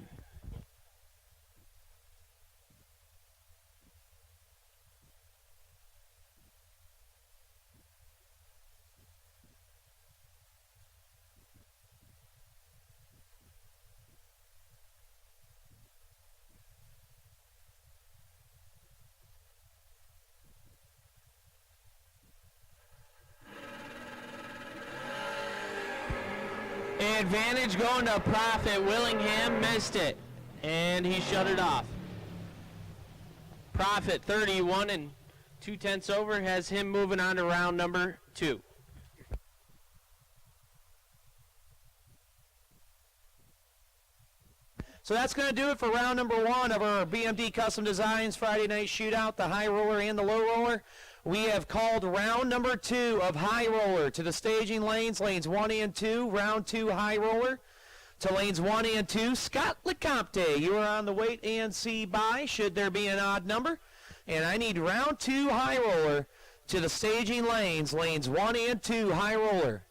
Advantage going to Profit. Willingham missed it, and he shut it off. Profit, 31 and 2/10 over, has him moving on to round number 2. So that's going to do it for round number 1 of our BMD Custom Designs Friday Night Shootout, the high roller and the low roller. We have called round number 2 of high roller to the staging lanes 1 and 2, round 2 high roller. To lanes 1 and 2, Scott LeCompte, you are on the wait and see by, should there be an odd number. And I need round 2 high roller to the staging lanes 1 and 2 high roller.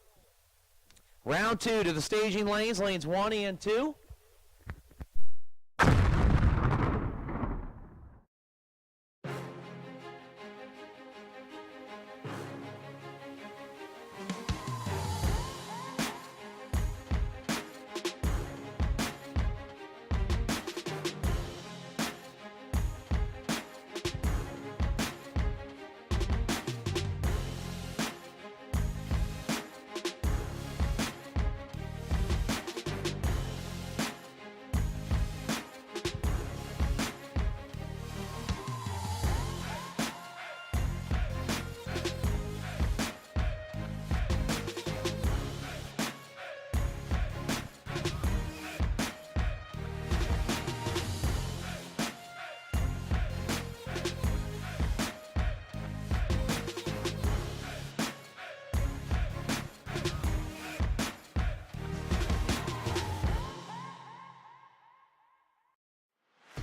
Round 2 to the staging lanes 1 and 2.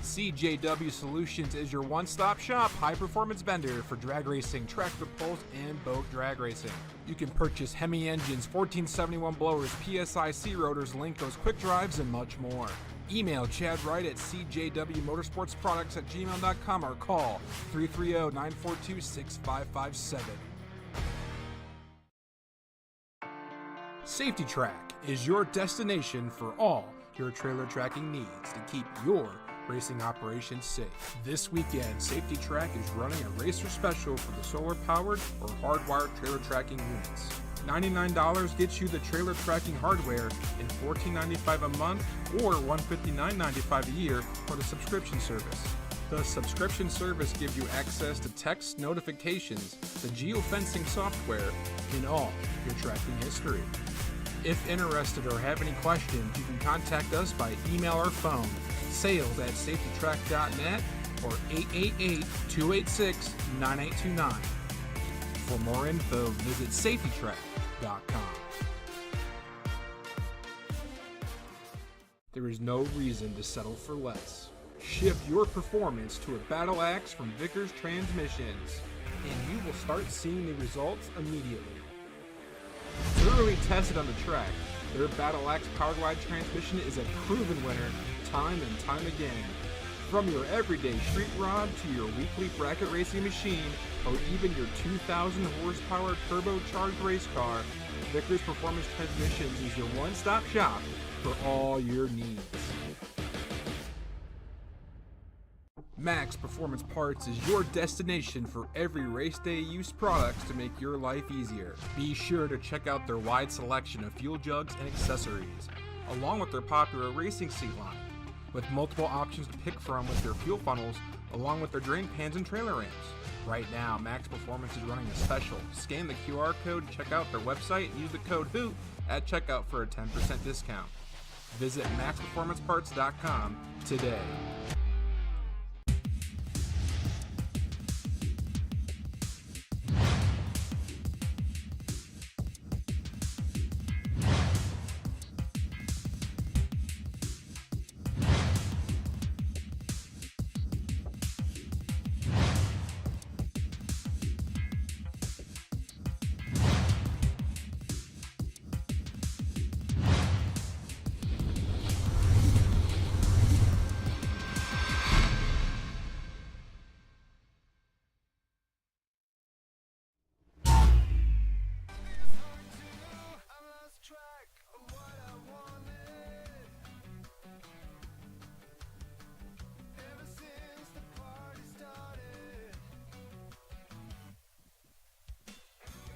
CJW Solutions is your one-stop shop high-performance vendor for drag racing, tractor pulls, and boat drag racing. You can purchase Hemi engines, 1471 blowers, PSIC rotors, Linkos, quick drives, and much more. Email Chad Wright at cjwmotorsportsproducts@gmail.com or call 330-942-6557. Safety Track is your destination for all your trailer tracking needs to keep your racing operations safe. This weekend, Safety Track is running a racer special for the solar-powered or hardwired trailer tracking units. $99 gets you the trailer tracking hardware and $14.95 a month or $159.95 a year for the subscription service. The subscription service gives you access to text notifications, the geofencing software, and all your tracking history. If interested or have any questions, you can contact us by email or phone, sales@safetytrack.net or 888-286-9829. For more info, visit safetytrack.com. There is no reason to settle for less. Shift your performance to a battle axe from Vickers Transmissions, and you will start seeing the results immediately. Thoroughly tested on the track, their Battle Axe powered wide transmission is a proven winner time and time again. From your everyday street rod to your weekly bracket racing machine or even your 2,000 horsepower turbocharged race car, Vickers Performance Transmissions is your one-stop shop for all your needs. Max Performance Parts is your destination for every race day use products to make your life easier. Be sure to check out their wide selection of fuel jugs and accessories, along with their popular racing seat line, with multiple options to pick from with their fuel funnels, along with their drain pans and trailer ramps. Right now, Max Performance is running a special. Scan the QR code, check out their website, and use the code HOOT at checkout for a 10% discount. Visit maxperformanceparts.com today. I lost track of what I wanted. Ever since the party started,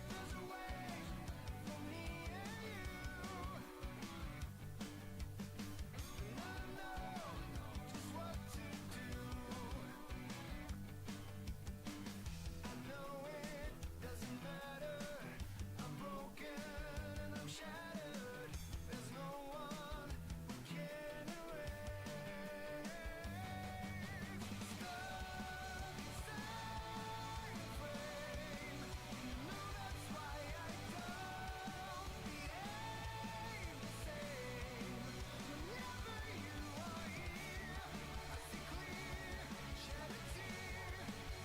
there's a way for me and you, and I know just what to do. I know it doesn't matter. I'm broken and I'm shattered. There's no one who can erase. You know that's why I don't behave the same. Whenever you are here, I see clear, shed a tear.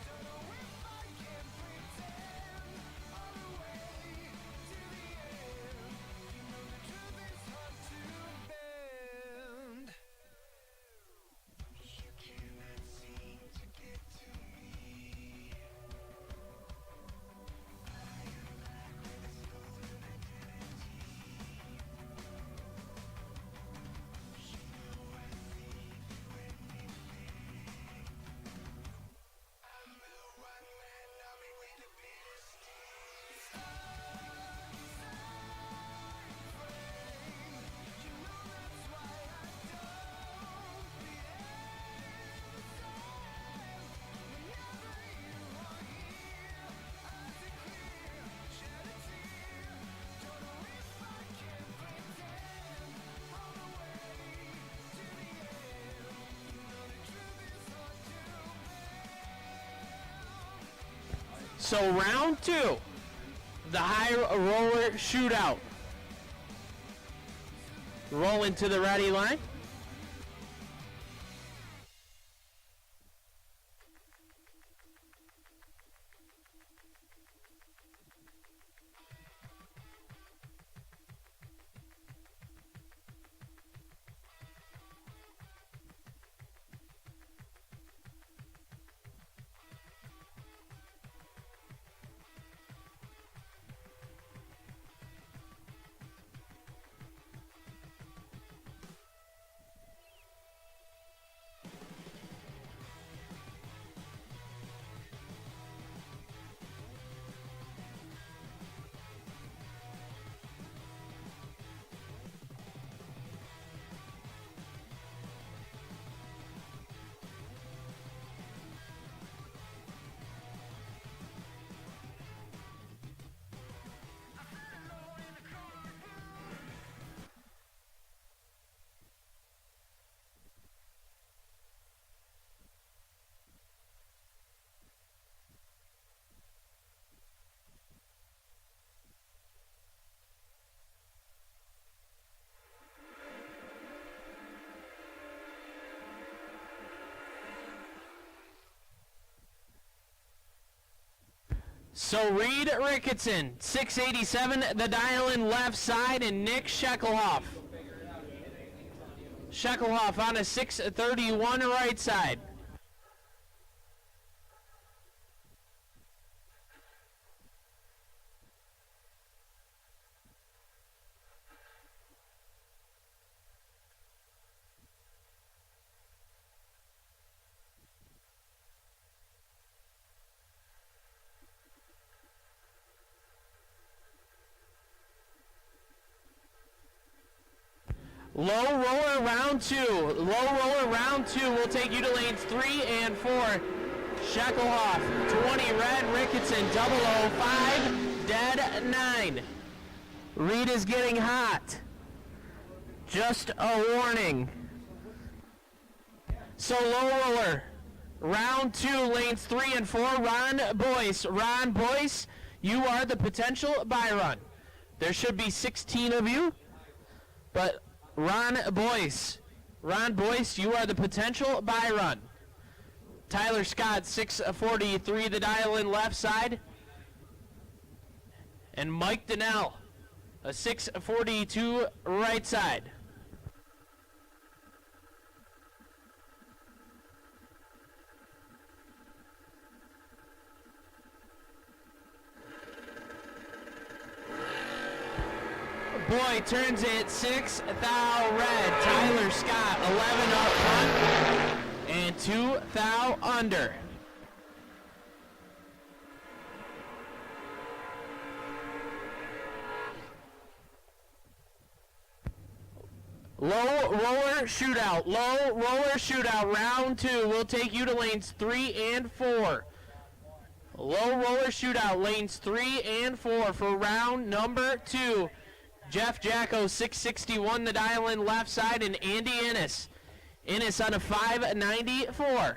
Don't know if I can pretend all the way to the end. You know the truth is hard to bend. You cannot seem to get to me. So round two, the high roller shootout. Roll into the ready line. So Reed Ricketson, 687, the dial-in left side, and Nick Shekelhoff. Shekelhoff on a 631 right side. Low roller round 2. Low roller round 2 will take you to lanes 3 and 4. Shekelhoff, 20 red, Ricketson, 005, dead 9. Reed is getting hot. Just a warning. So low roller, round 2, lanes 3 and 4, Ron Boyce. Ron Boyce, you are the potential buy run. There should be 16 of you, but Ron Boyce, you are the potential buy run. Tyler Scott, 643, the dial-in left side. And Mike Donnell, a 642 right side. Boy turns it 6 thou red. Tyler Scott 11 up front and 2 thou under. Low roller shootout. Low roller shootout. Round 2 will take you to lanes 3 and 4. Low roller shootout. Lanes 3 and 4 for round number 2. Jeff Jacko, 661, the dial-in left side, and Andy Innes. Innes on a 594.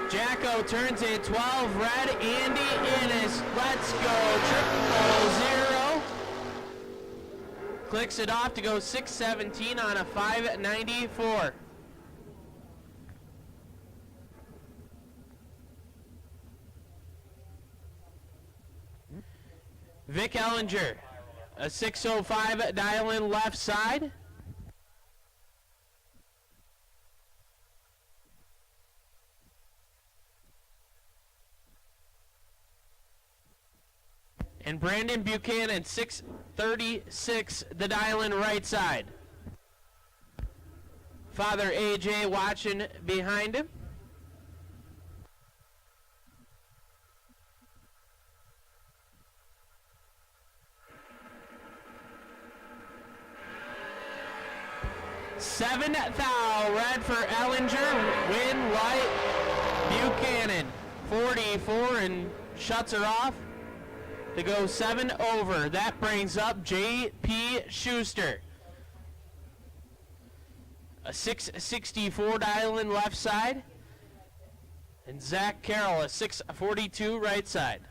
Jacko turns it 12 red. Andy Innes. Let's go. 000. Clicks it off to go 617 on a 594. Vic Ellinger, a 605 dial-in left side. And Brandon Buchanan, 636, the dial-in right side. Father AJ watching behind him. Seven thou red for Ellinger, win light Buchanan, 44 and shuts her off to go 7 over. That brings up J.P. Schuster, a 664 dial-in left side, and Zach Carroll, a 642 right side.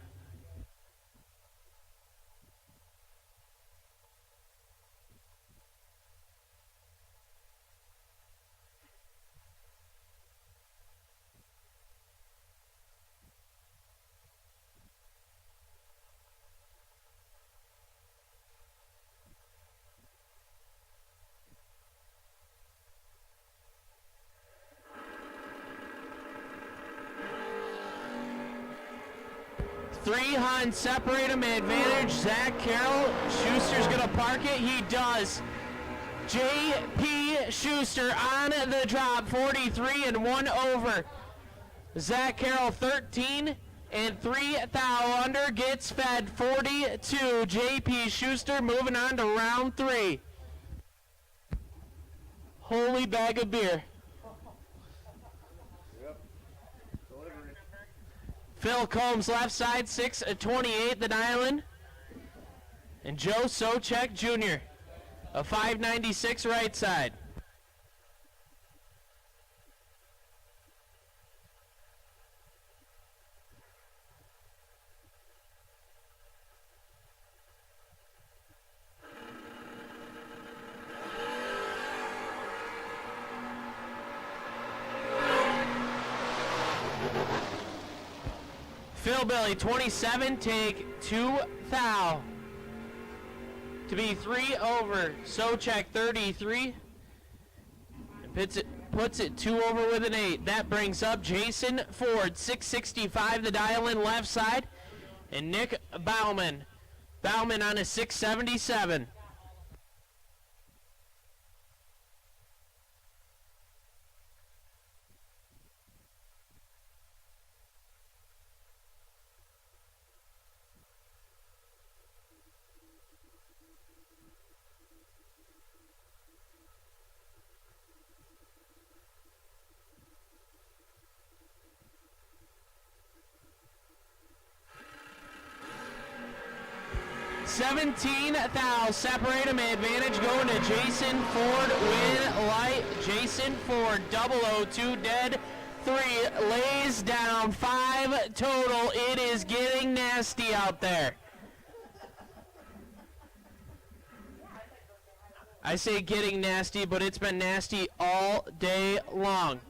Three Hun, separate him, advantage. Zach Carroll, Schuster's gonna park it. He does. J.P. Schuster on the drop, 43 and 1 over. Zach Carroll, 13 and 3 thou under, gets fed 42. J.P. Schuster moving on to round 3. Holy bag of beer. Phil Combs, left side, 628, the dial-in. And Joe Socek Jr., a 596 right side. Philbilly 27, take 2 thou. To be 3 over. Socek 33. And puts it 2 over with an 8. That brings up Jason Ford, 665, the dial in left side. And Nick Bauman. Bauman on a 677. $17,000. Separate him. Advantage going to Jason Ford. Win light. Jason Ford. 002 dead. 3 lays down. 5 total. It is getting nasty out there. I say getting nasty, but it's been nasty all day long.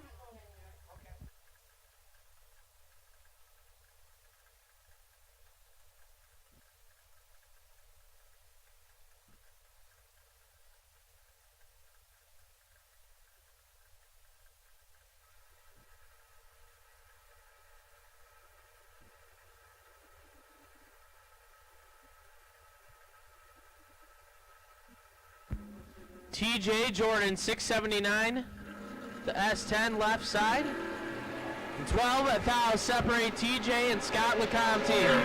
TJ Jordan, 679, the S10 left side. And 12,000 separate TJ and Scott LeCompte.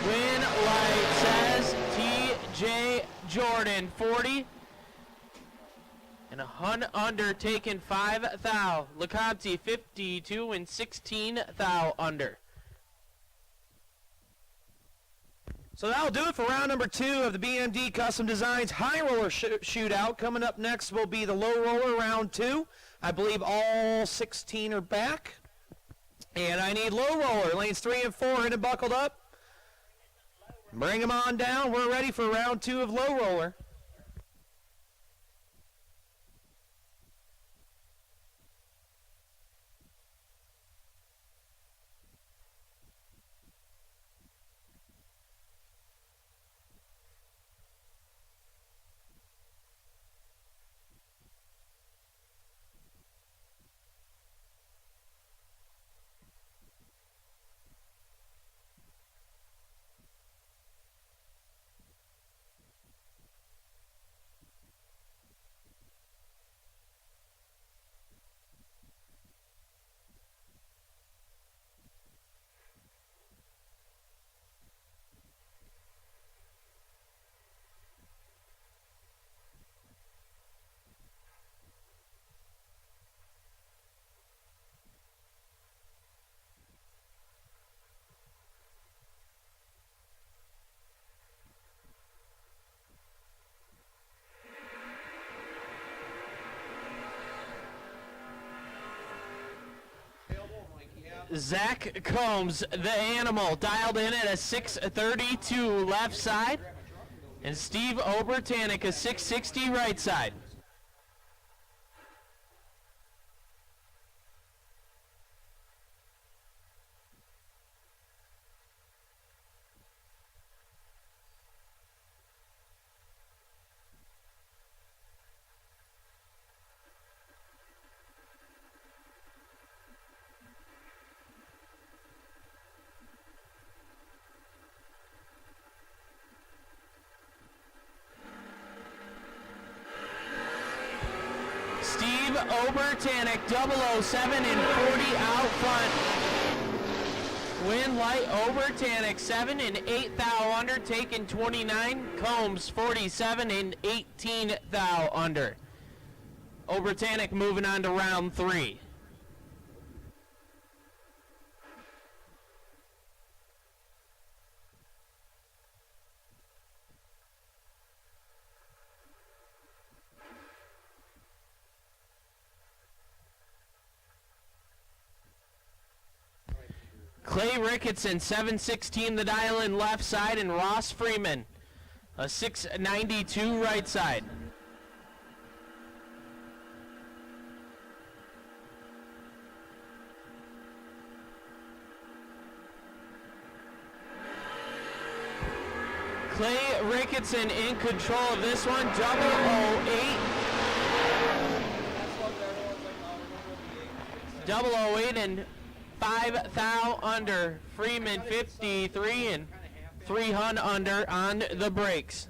Win light says TJ Jordan, 40. And a hun under taken 5,000. LeCompte, 52 and 16,000 under. So that'll do it for round number 2 of the BMD Custom Designs High Roller Shootout. Coming up next will be the Low Roller round 2. I believe all 16 are back. And I need Low Roller, lanes 3 and 4, in and buckled up. Bring them on down. We're ready for round 2 of Low Roller. Zach Combs, the animal, dialed in at a 632 left side. And Steve Obertanik, a 660 right side. Steve Obertanik, 007 and 40 out front. Win light Obertanik, 7 and 8 thou under, taken 29. Combs, 47 and 18 thou under. Obertanik moving on to round 3. Clay Ricketson, 716 the dial in left side, and Ross Freeman, a 692 right side. Clay Ricketson in control of this one, 008. 008 and 5 thou under. Freeman 53 and 300 under on the brakes.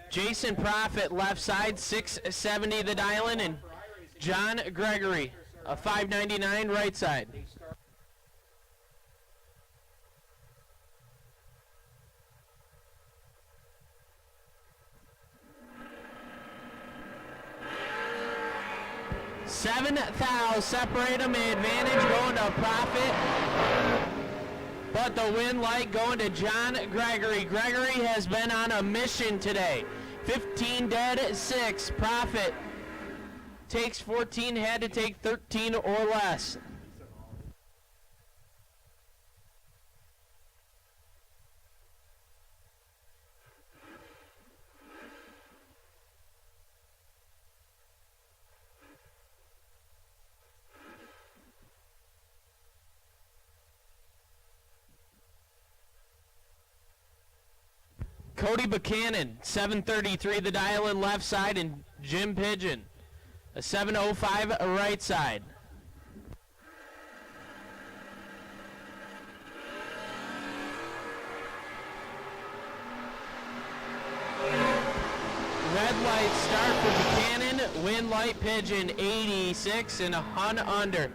Jason Profit left side, 670 the dial-in, and John Gregory, a 599 right side. Seven thou separate them, advantage going to Profit. But the win light going to John Gregory. Gregory has been on a mission today. 15 dead, 6. Profit takes 14, had to take 13 or less. Cody Buchanan, 733 the dial in left side, and Jim Pigeon, a 705 right side. Red light start for Buchanan, win light Pigeon, 86 and 100 under.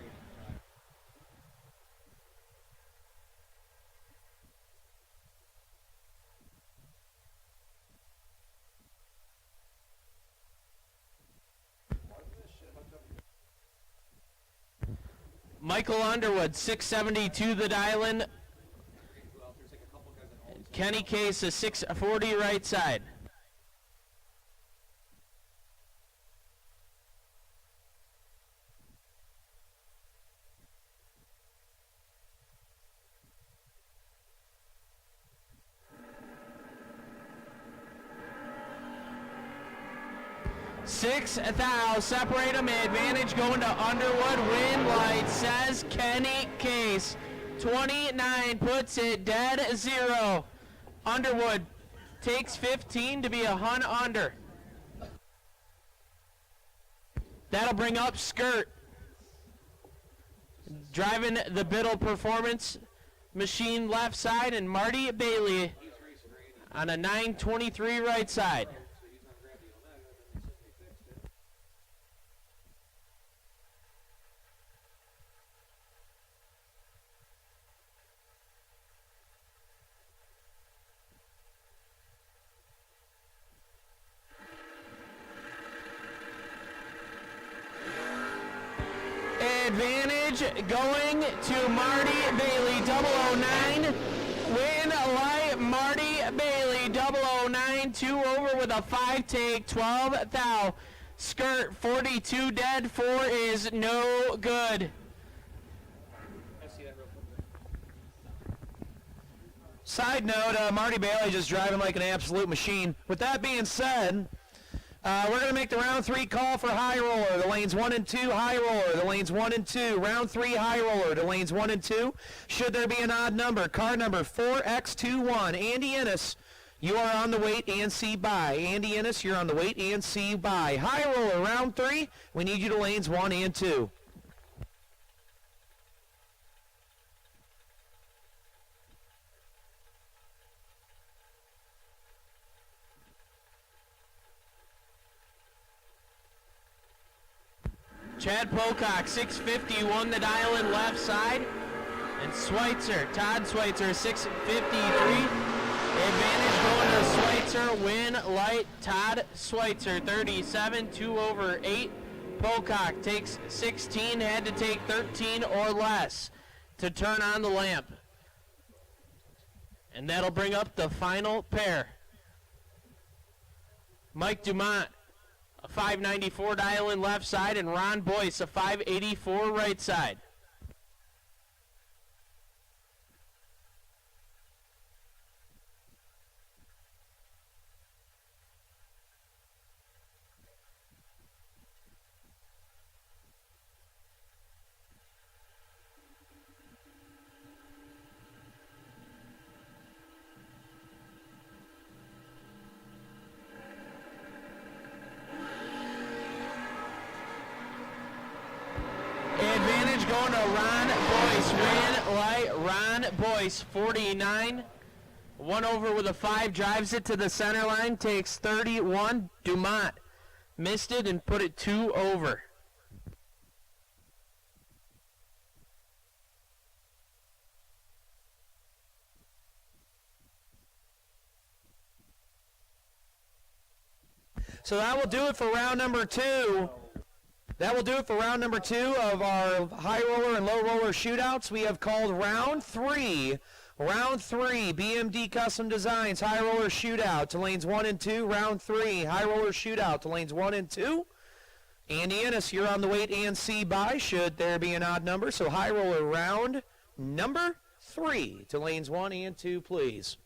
Michael Underwood, 672 the dial-in. Kenny Case, a 640 right side. Six thou separate them, advantage going to Underwood. Win light says Kenny Case. 29 puts it dead 0. Underwood takes 15 to be 100 under. That'll bring up Skirt. Driving the Biddle Performance machine left side, and Marty Bailey on a 923 right side. Advantage going to Marty Bailey, 009. Win light, Marty Bailey, 009. 2 over with a 5 take, 12 thou. Skirt, 42 dead, 4 is no good. Side note, Marty Bailey just driving like an absolute machine. With that being said, we're going to make the round 3 call for high roller. The lanes 1 and 2, high roller. The lanes 1 and 2. Round 3, high roller. The lanes 1 and 2. Should there be an odd number, car number 4X21. Andy Ennis, you are on the wait and see by. Andy Ennis, you're on the wait and see by. High roller, round 3. We need you to lanes 1 and 2. Chad Pocock, 650, won the dial in left side. And Schweitzer, Todd Schweitzer, 653. Advantage going to Schweitzer, win light, Todd Schweitzer, 37, 2 over 8. Pocock takes 16, had to take 13 or less to turn on the lamp. And that'll bring up the final pair. Mike Dumont, a 594 dial in left side, and Ron Boyce, a 584 right side. Advantage going to Ron Boyce. Ran light. Ron Boyce, 49. One over with a 5, drives it to the center line, takes 31. Dumont missed it and put it 2 over. So that will do it for round number 2. That will do it for round number 2 of our high roller and low roller shootouts. We have called round 3. Round 3, BMD Custom Designs High Roller Shootout to lanes 1 and 2. Round 3, High Roller Shootout to lanes 1 and 2. Andy Ennis, you're on the wait and see by, should there be an odd number. So High Roller round number 3 to lanes 1 and 2, please.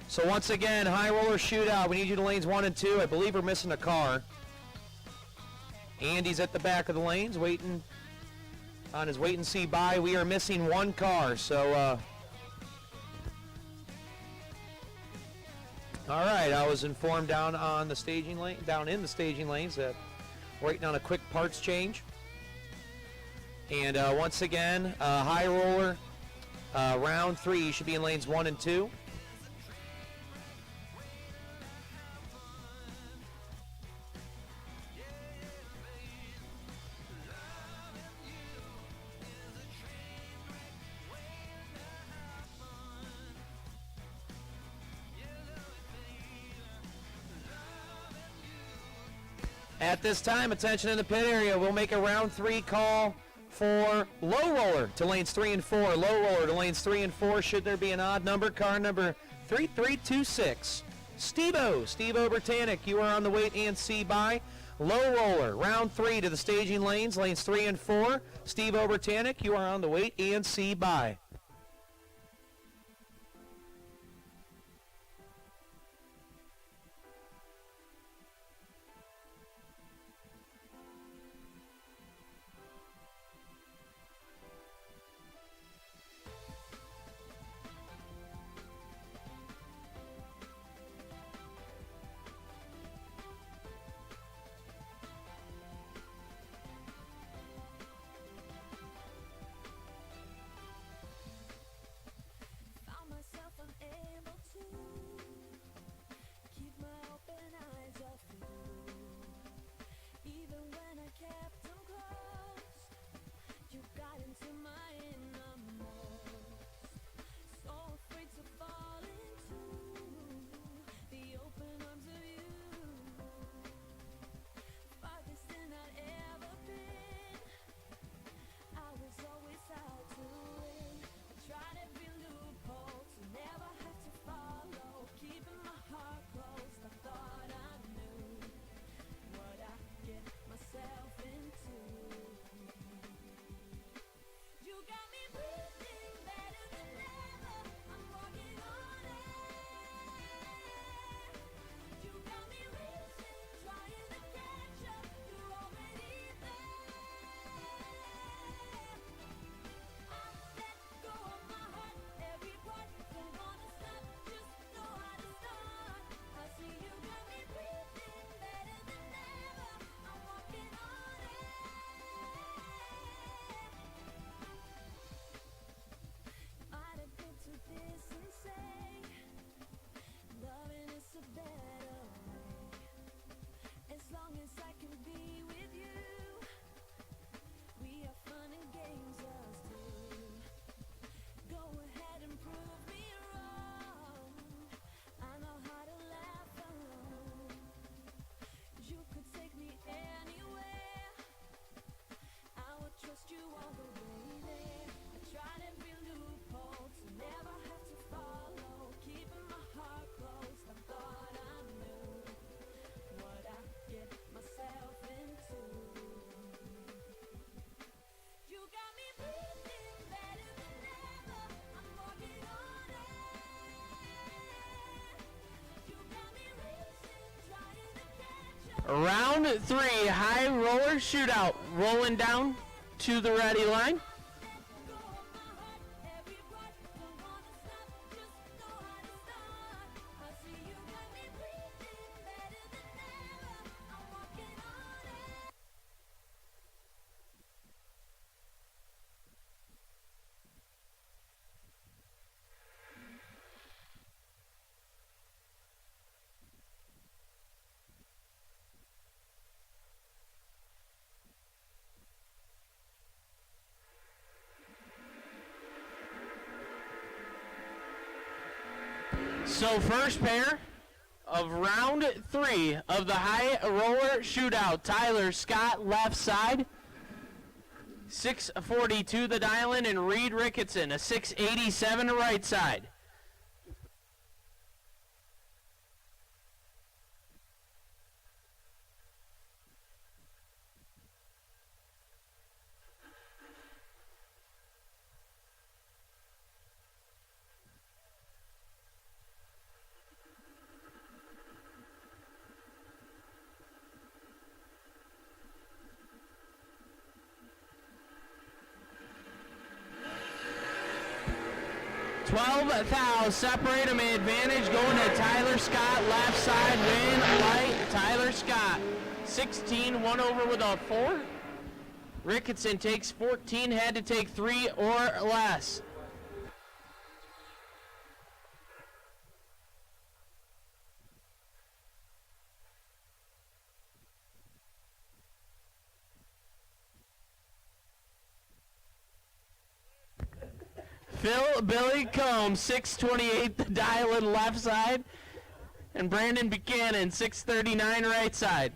So once again, high roller shootout. We need you to lanes 1 and 2. I believe we're missing a car. Andy's at the back of the lanes waiting on his wait and see by. We are missing 1 car. So, all right, I was informed down on the staging lane, down in the staging lanes that waiting on a quick parts change. And once again, high roller, round 3. You should be in lanes 1 and 2. At this time, attention in the pit area. We'll make a round 3 call for low roller to lanes 3 and 4. Low roller to lanes 3 and 4. Should there be an odd number, car number 3326. Steve-O Britannic, you are on the wait and see by. Low roller, round 3 to the staging lanes 3 and 4. Steve-O Britannic, you are on the wait and see by. Found myself unable to keep my open eyes off you. Even when I kept them closed, you got into my innermost. So afraid to fall into the open arms of you. Farthest than I'd ever been. I was always out to win. I tried every loophole to never have to follow. Keeping my heart closed, I thought I knew what I get myself into. You got me breathing better than ever. I'm walking on air. You got me racing, trying to catch up. You're already there. I let go of my heart, every part. Don't wanna stop, just know how to start. I see you got me breathing better than ever. I'm walking on air. I'd admit to this and say, loving is a better way. As long as I can be with you, we have fun and games us two. Go ahead and prove me wrong. I know how to laugh alone. You could take me anywhere. I would trust you all the way there. I tried every loophole to never have to follow. Keeping my heart closed, I thought I knew what I get myself into. You got me breathing better than ever. I'm walking on air. You got me racing, trying to catch up. Round 3, high roller shootout, rolling down to the ready line. Go of my heart, every part. Don't wanna stop, just know how to start. I see you got me breathing better than ever. I'm walking on air. So first pair of round 3 of the high roller shootout. Tyler Scott left side. 642 the dial-in, and Reed Ricketson, a 687 right side. 12 thou, separate them, advantage going to Tyler Scott, left side, win, light, Tyler Scott. 16, 1 over with a 4. Ricketson takes 14, had to take 3 or less. Phil Billy Combs, 628 the dial in left side. And Brandon Buchanan, 639 right side.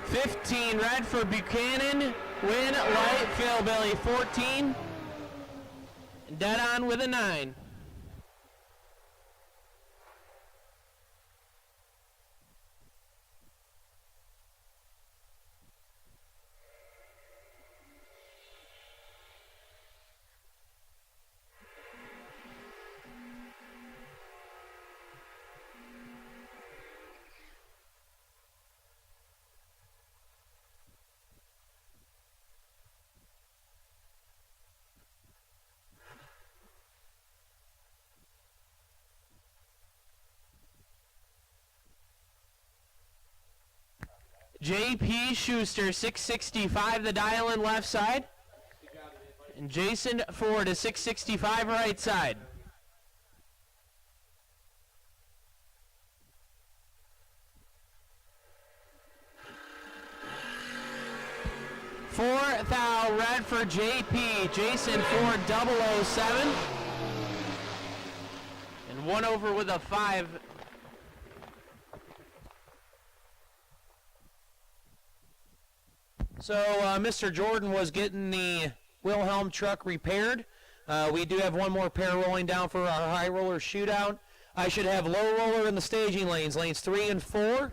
$15 red for Buchanan. Win light Phil Billy, 14. Dead on with a 9. JP Schuster, 665 the dial in left side. And Jason Ford, a 665 right side. Four thou red for JP, Jason Ford 007. And 1 over with a 5. So Mr. Jordan was getting the Wilhelm truck repaired. We do have one more pair rolling down for our high roller shootout. I should have low roller in the staging lanes, lanes 3 and 4.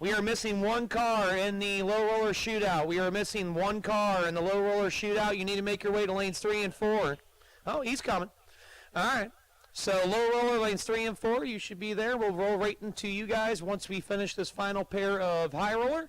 We are missing one car in the low roller shootout. We are missing one car in the low roller shootout. You need to make your way to lanes 3 and 4. Oh, he's coming. All right. So low roller lanes 3 and 4, you should be there. We'll roll right into you guys once we finish this final pair of high roller.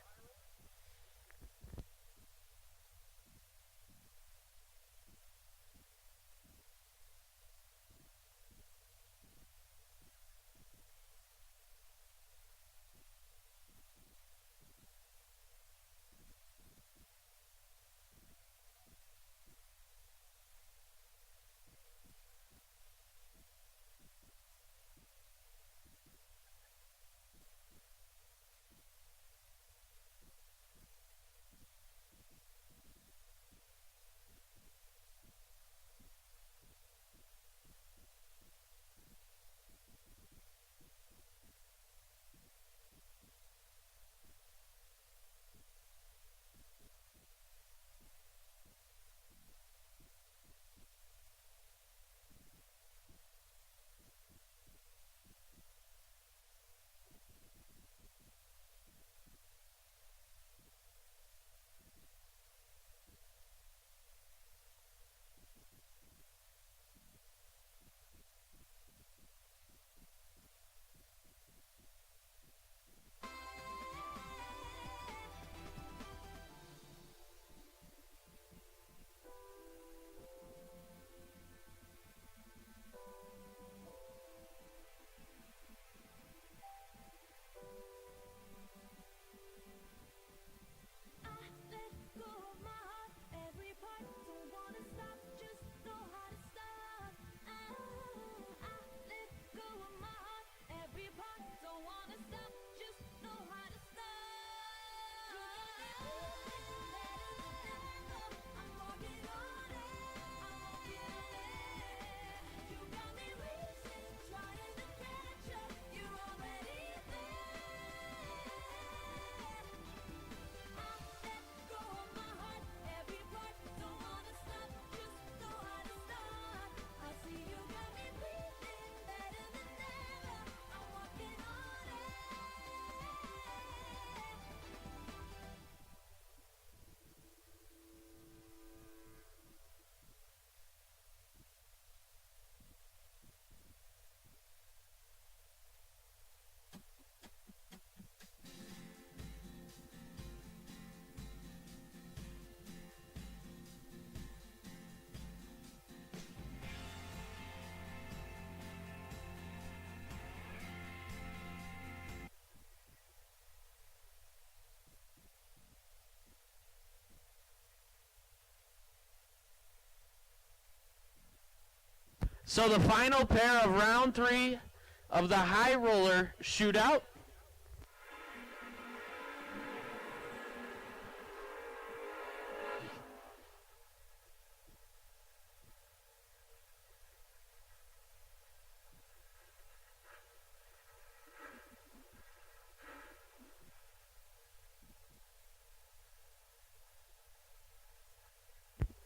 So the final pair of round 3 of the high roller shootout.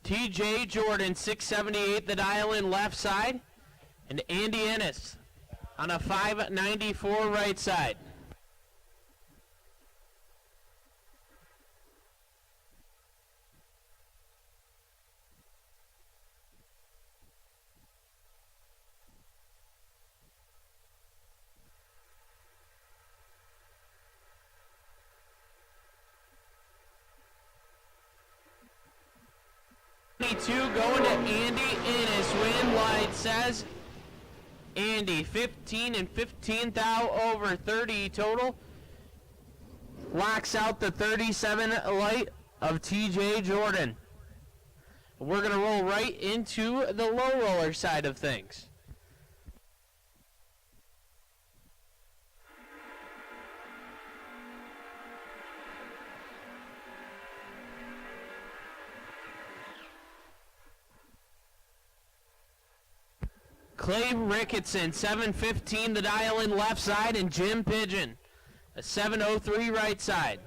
TJ Jordan, 678, the dial in left side, and Andy Ennis on a 594 right side. Going to Andy Ennis. Win light says Andy 15 and 15 thou over 30 total. Locks out the 37 light of TJ Jordan. We're going to roll right into the low roller side of things. Clay Ricketson, 715, the dial in left side, and Jim Pigeon, a 703 right side.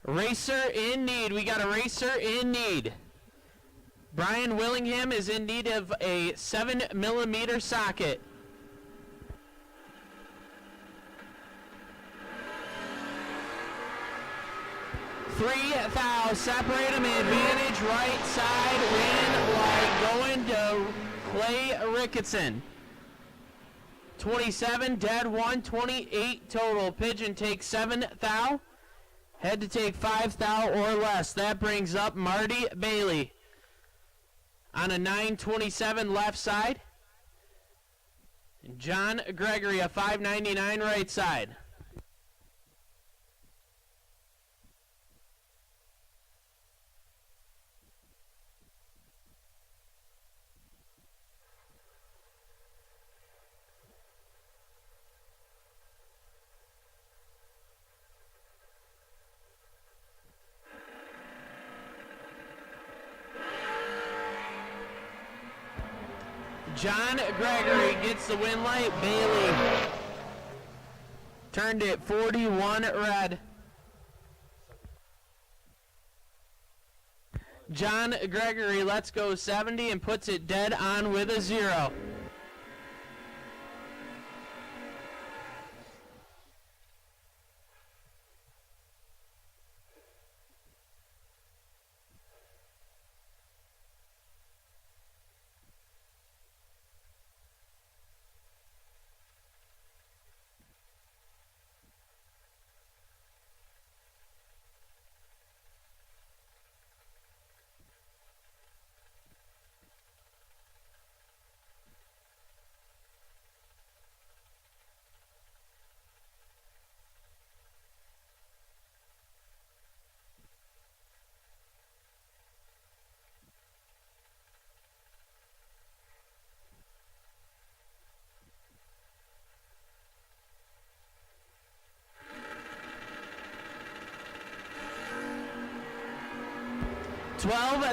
Racer in need. We got a racer in need. Brian Willingham is in need of a 7mm socket. 3 thou, separate them, advantage, right side, win, light, going to Clay Ricketson. 27, dead 1, 28 total. Pigeon takes 7 thou, head to take 5 thou or less. That brings up Marty Bailey on a 927 left side. And John Gregory, a 599 right side. John Gregory gets the win light. Bailey turned it 41 red. John Gregory lets go 70 and puts it dead on with a 0.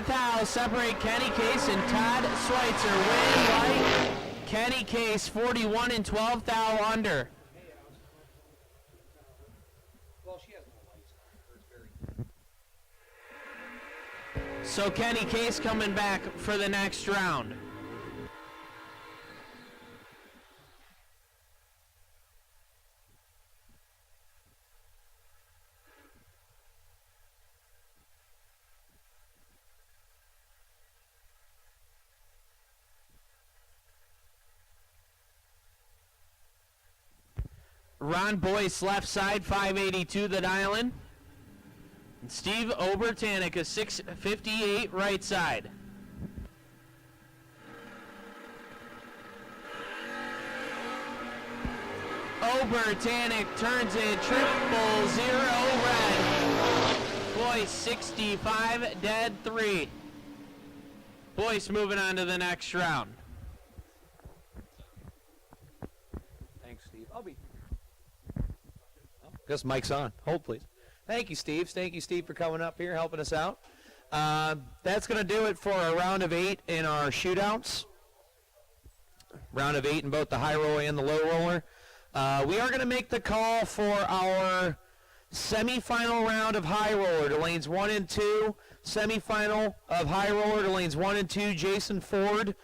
Thou separate Kenny Case and Todd Schweitzer. Win light. Kenny Case 41 and 12 thou under. So Kenny Case coming back for the next round. Ron Boyce left side, 582 the dial in. And Steve Obertanik, a 658 right side. Obertanic turns it 000 red. Boyce 65, dead 3. Boyce moving on to the next round. Thanks, Steve. I'll be. Guess mic's on. Hold, please. Thank you, Steve. Thank you, Steve, for coming up here, helping us out. That's going to do it for a round of 8 in our shootouts. Round of 8 in both the high roller and the low roller. We are going to make the call for our semifinal round of high roller to lanes 1 and 2. Semifinal of high roller to lanes 1 and 2. Jason Ford.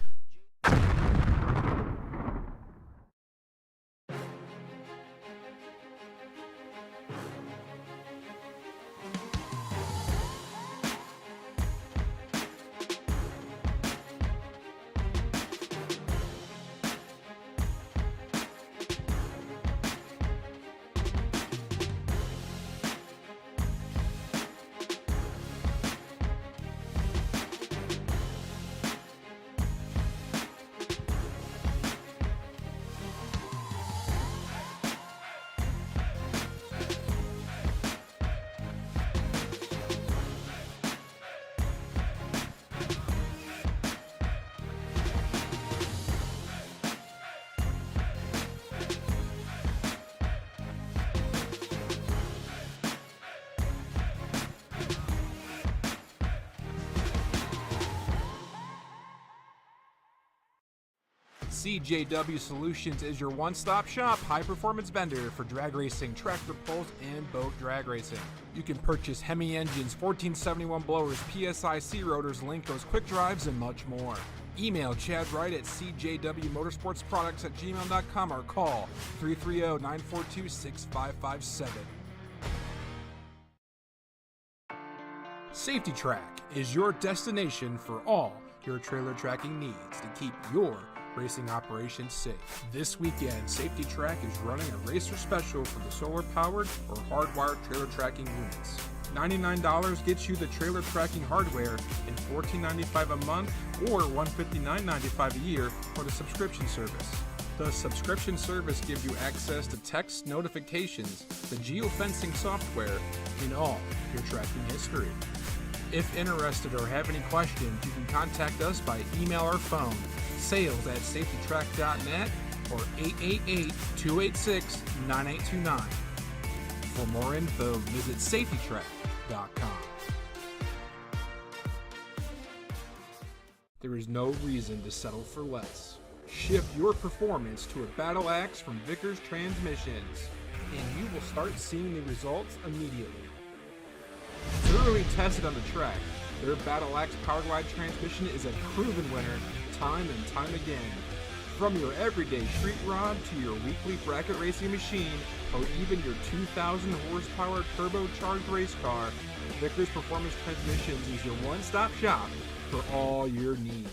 CJW Solutions is your one-stop shop high-performance vendor for drag racing, tractor pulls, and boat drag racing. You can purchase Hemi engines, 1471 blowers, PSI C rotors, Linkos, quick drives, and much more. Email Chad Wright at cjwmotorsportsproducts@gmail.com or call 330-942-6557. Safety Track is your destination for all your trailer tracking needs to keep your racing operations safe. This weekend, Safety Track is running a racer special for the solar-powered or hardwired trailer tracking units. $99 gets you the trailer tracking hardware and $14.95 a month or $159.95 a year for the subscription service. The subscription service gives you access to text notifications, the geofencing software, and all your tracking history. If interested or have any questions, you can contact us by email or phone, sales@safetytrack.net or 888-286-9829. For more info, visit safetytrack.com. There is no reason to settle for less. Shift your performance to a battle axe from Vickers Transmissions, and you will start seeing the results immediately. Thoroughly tested on the track, their Battle Axe powered wide transmission is a proven winner time and time again. From your everyday street rod to your weekly bracket racing machine or even your 2,000 horsepower turbocharged race car, Vickers Performance Transmissions is your one-stop shop for all your needs.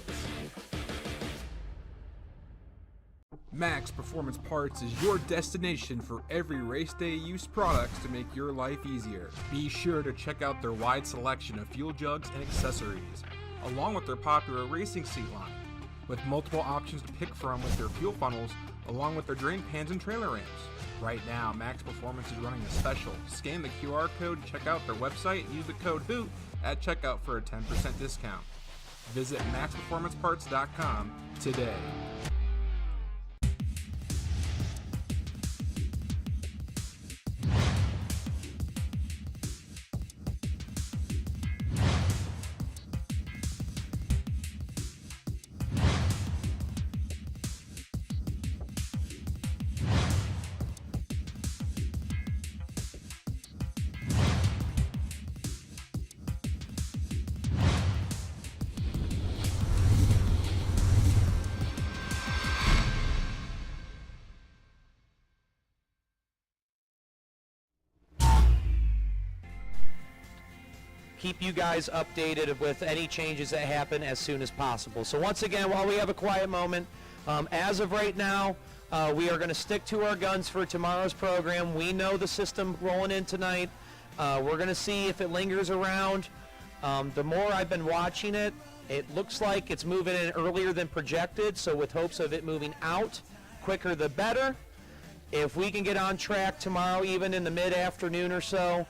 Max Performance Parts is your destination for every race day use products to make your life easier. Be sure to check out their wide selection of fuel jugs and accessories, along with their popular racing seat line, with multiple options to pick from with their fuel funnels, along with their drain pans and trailer ramps. Right now, Max Performance is running a special. Scan the QR code to check out their website and use the code HOOT at checkout for a 10% discount. Visit maxperformanceparts.com today. Keep you guys updated with any changes that happen as soon as possible. So once again, while we have a quiet moment, as of right now, we are going to stick to our guns for tomorrow's program. We know the system rolling in tonight. We're going to see if it lingers around. The more I've been watching it, it looks like it's moving in earlier than projected, so with hopes of it moving out quicker the better. if we can get on track tomorrow, even in the mid-afternoon or so,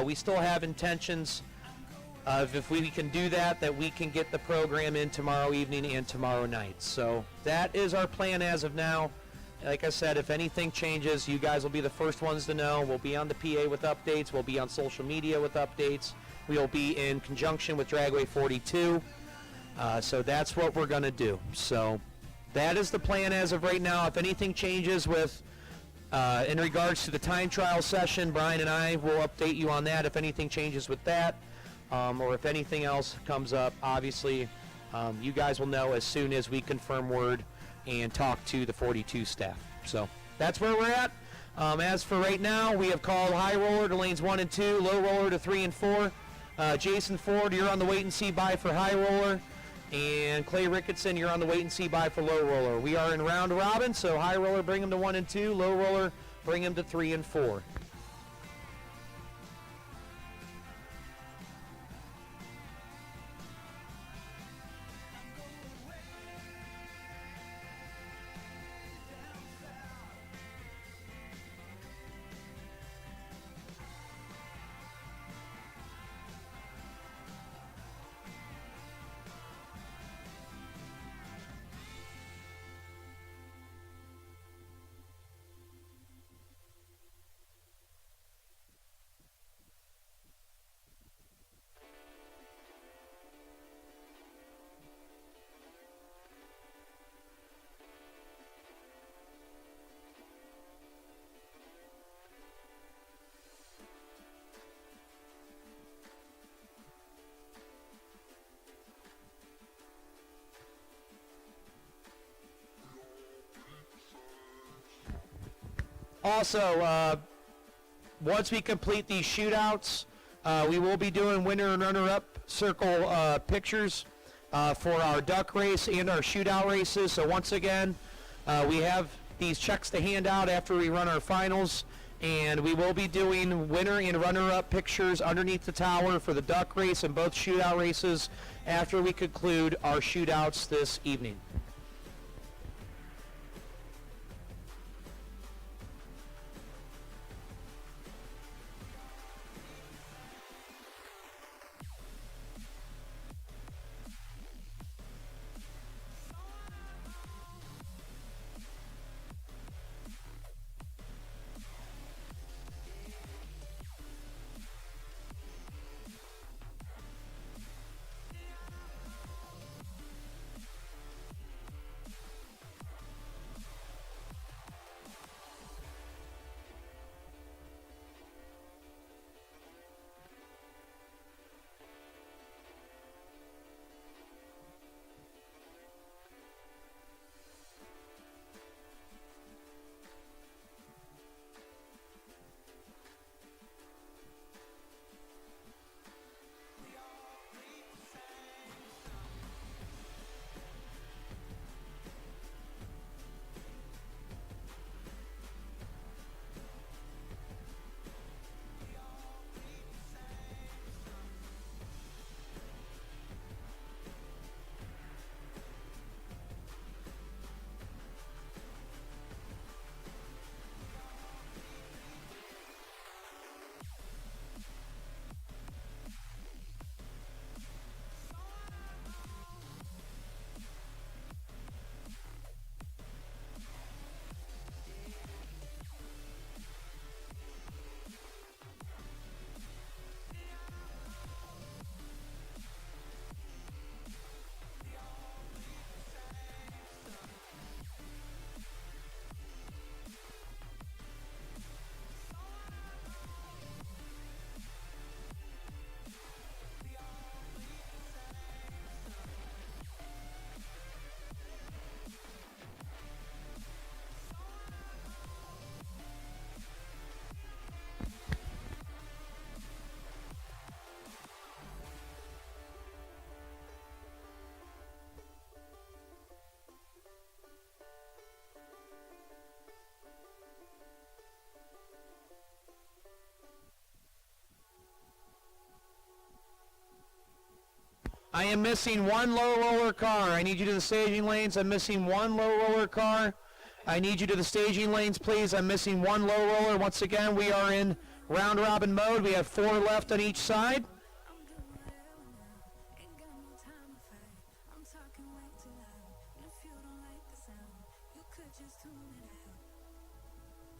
we still have intentions of, if we can do that, that we can get the program in tomorrow evening and tomorrow night. So that is our plan as of now. Like I said, if anything changes, you guys will be the first ones to know. We'll be on the PA with updates. We'll be on social media with updates. We'll be in conjunction with Dragway 42. So that's what we're going to do. So that is the plan as of right now. If anything changes with in regards to the time trial session, Brian and I will update you on that if anything changes with that, or if anything else comes up. Obviously, you guys will know as soon as we confirm word and talk to the 42 staff. So that's where we're at. As for right now, we have called high roller to lanes 1 and 2, low roller to 3 and 4. Jason Ford, you're on the wait and see bye for high roller. And Clay Ricketson, you're on the wait and see bye for low roller. We are in round robin, so high roller bring them to 1 and 2, low roller bring them to 3 and 4. Also, once we complete these shootouts, we will be doing winner and runner-up circle pictures for our duck race and our shootout races. So once again, we have these checks to hand out after we run our finals, and we will be doing winner and runner-up pictures underneath the tower for the duck race and both shootout races after we conclude our shootouts this evening. I am missing one low roller car. I need you to the staging lanes. I'm missing one low roller car. I need you to the staging lanes, please. I'm missing one low roller. Once again, we are in round robin mode. We have 4 left on each side. I'm doing well now. Ain't got no time to fight. I'm talking way too loud. And if you don't like the sound, you could just tune it out.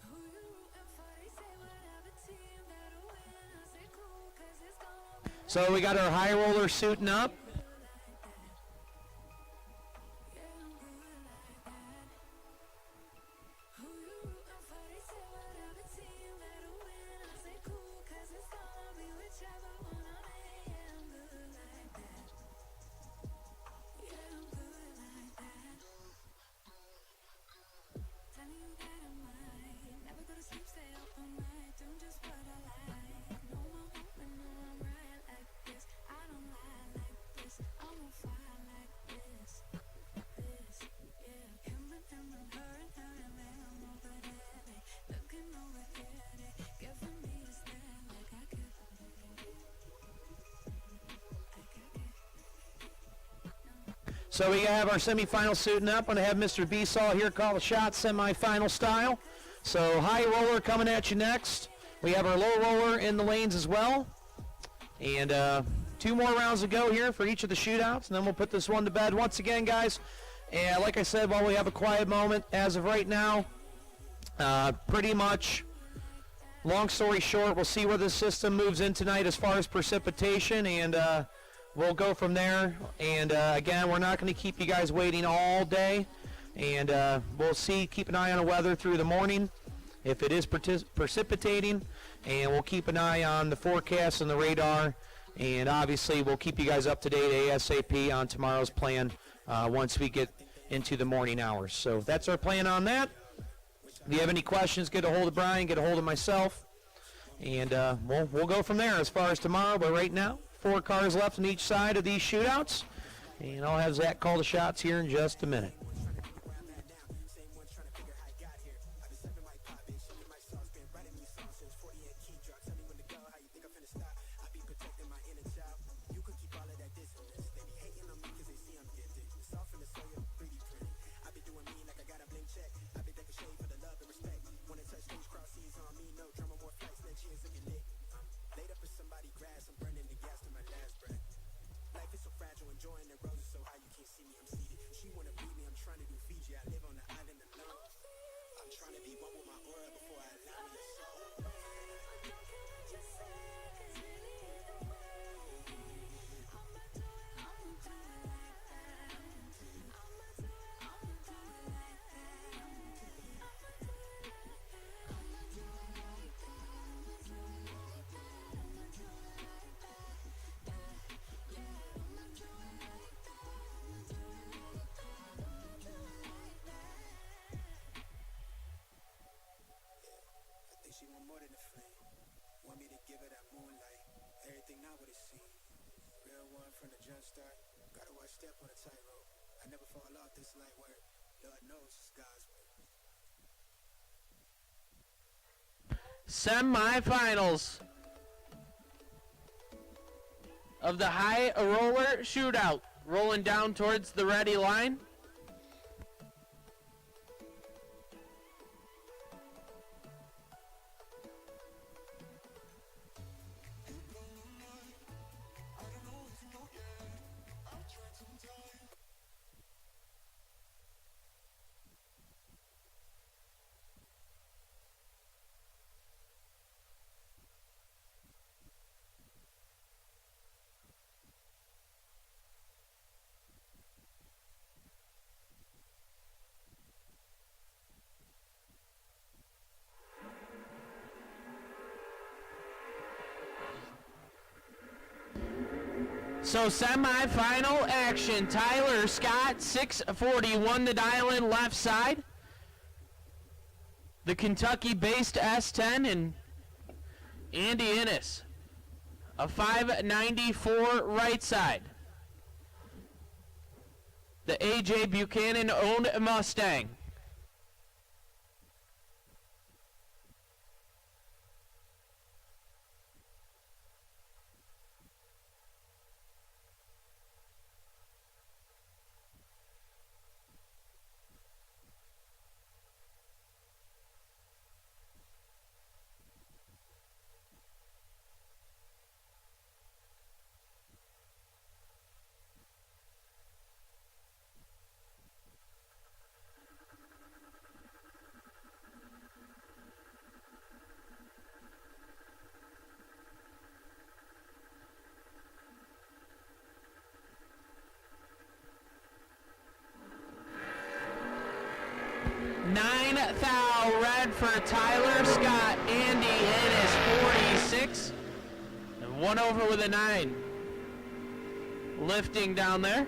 Who you rooting for? They say whatever team that'll win. I say cool, 'cause it's gonna be So we got our high roller suiting up. like that. Yeah, I'm good like that. Who you rooting for? They say whatever team that'll win. I say cool, 'cause it's gonna be whichever one I'm in. Yeah, I'm good like that. Yeah, I'm good like that. Telling you that I might never go to sleep, stay up all night, doing just what I like. No more hoping, no, I'm right like this. I don't lie like this. I won't fight like this. Yeah. Him and her and her and man, I'm over there. They looking over here, they giving me a stare like I care. So we have our semifinal suiting up. I'm going to have Mr. Besaw here call the shots semifinal style. So high roller coming at you next. We have our low roller in the lanes as well. And 2 more rounds to go here for each of the shootouts, and then we'll put this one to bed. Once again, guys, and like I said, while we have a quiet moment, as of right now, pretty much, long story short, we'll see where the system moves in tonight as far as precipitation, and we'll go from there. And again, we're not going to keep you guys waiting all day, and we'll see, keep an eye on the weather through the morning if it is precipitating, and we'll keep an eye on the forecast and the radar, and obviously we'll keep you guys up to date ASAP on tomorrow's plan once we get into the morning hours. So that's our plan on that. If you have any questions, get a hold of Brian, get a hold of myself, and we'll go from there as far as tomorrow. But right now, 4 cars left on each side of these shootouts, and I'll have Zach call the shots here in just a minute. Semi-finals of the high roller shootout, rolling down towards the ready line. So semi-final action. Tyler Scott, 640, won the dial-in left side. The Kentucky-based S10 and Andy Innes, a 594 right side. The A.J. Buchanan-owned Mustang. red for Tyler Scott. Andy Ennis, 46. And 1 over with a 9. Lifting down there.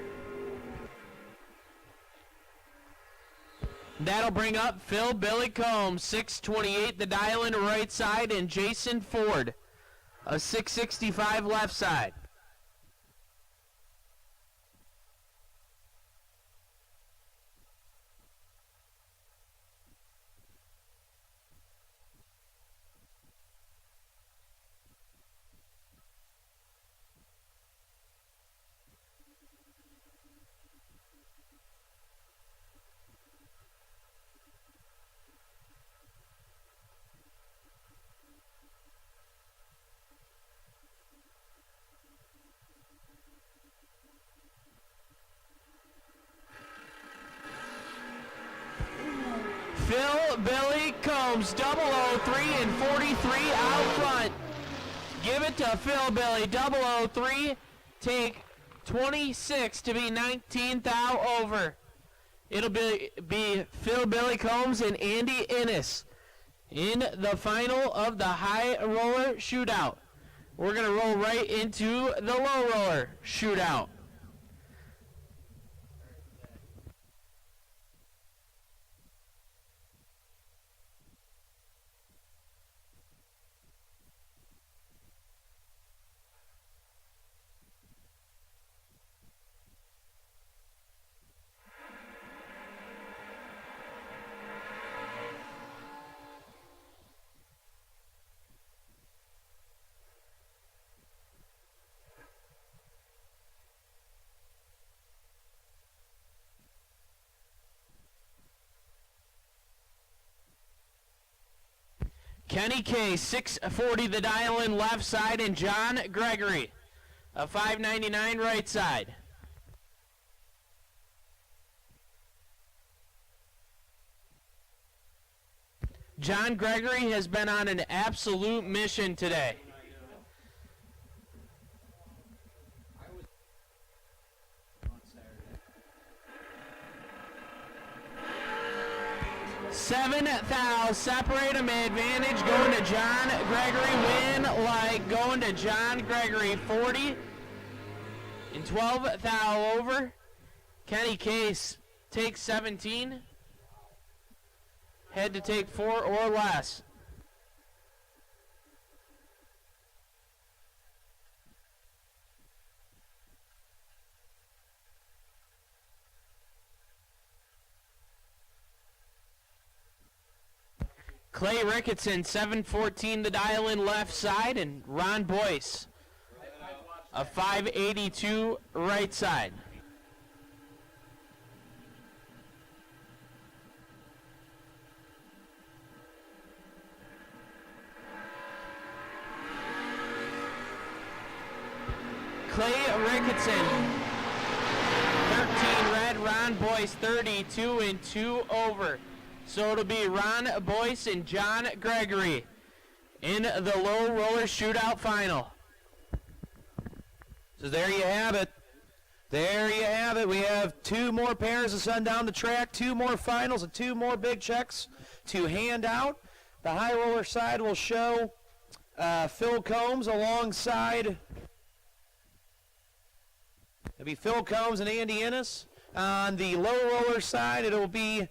That'll bring up Phil Billy Combs, 628 the dial in right side, and Jason Ford, a 665 left side. Phil Billy Combs, 003 and 43 out front. Give it to Phil Billy, 003. Take 26 to be 19th out over. It'll be Phil Billy Combs and Andy Ennis in the final of the high roller shootout. We're going to roll right into the low roller shootout. Kenny K, 640 the dial in left side, and John Gregory, a 599 right side. John Gregory has been on an absolute mission today. Seven thou, separate him, advantage going to John Gregory, win like going to John Gregory, 40 and 12 thou over. Kenny Case takes 17, had to take 4 or less. Clay Ricketson, 714 the dial in left side, and Ron Boyce, a 582 right side. Clay Ricketson, 13 red, Ron Boyce, 32 and 2 over. So it'll be Ron Boyce and John Gregory in the low roller shootout final. So there you have it. There you have it. We have 2 more pairs to send down the track, 2 more finals, and 2 more big checks to hand out. The high roller side will show Phil Combs alongside. It'll be Phil Combs and Andy Ennis. On the low roller side, it'll be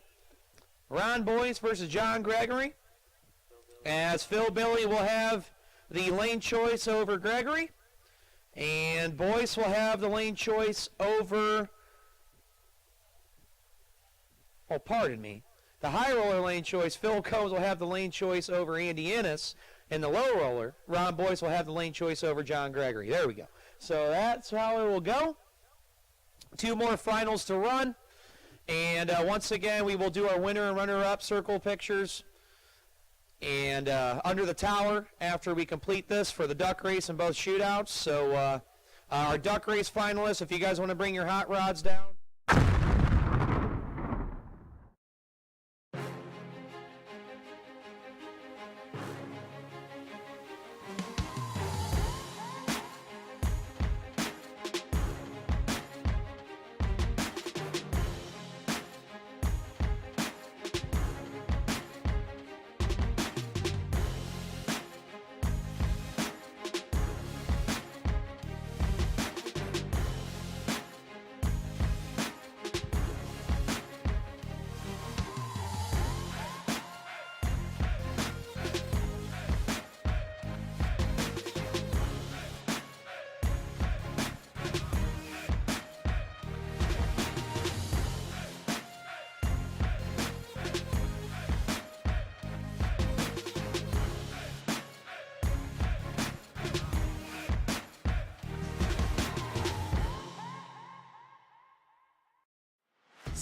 Ron Boyce versus John Gregory, as Phil Billy will have the lane choice over Gregory, and Boyce will have the lane choice over, oh, pardon me, the high roller lane choice, Phil Combs will have the lane choice over Andy Ennis, and the low roller, Ron Boyce will have the lane choice over John Gregory. There we go. So that's how it will go. 2 more finals to run. And once again, we will do our winner and runner-up circle pictures and under the tower after we complete this for the duck race and both shootouts. So our duck race finalists, if you guys want to bring your hot rods down.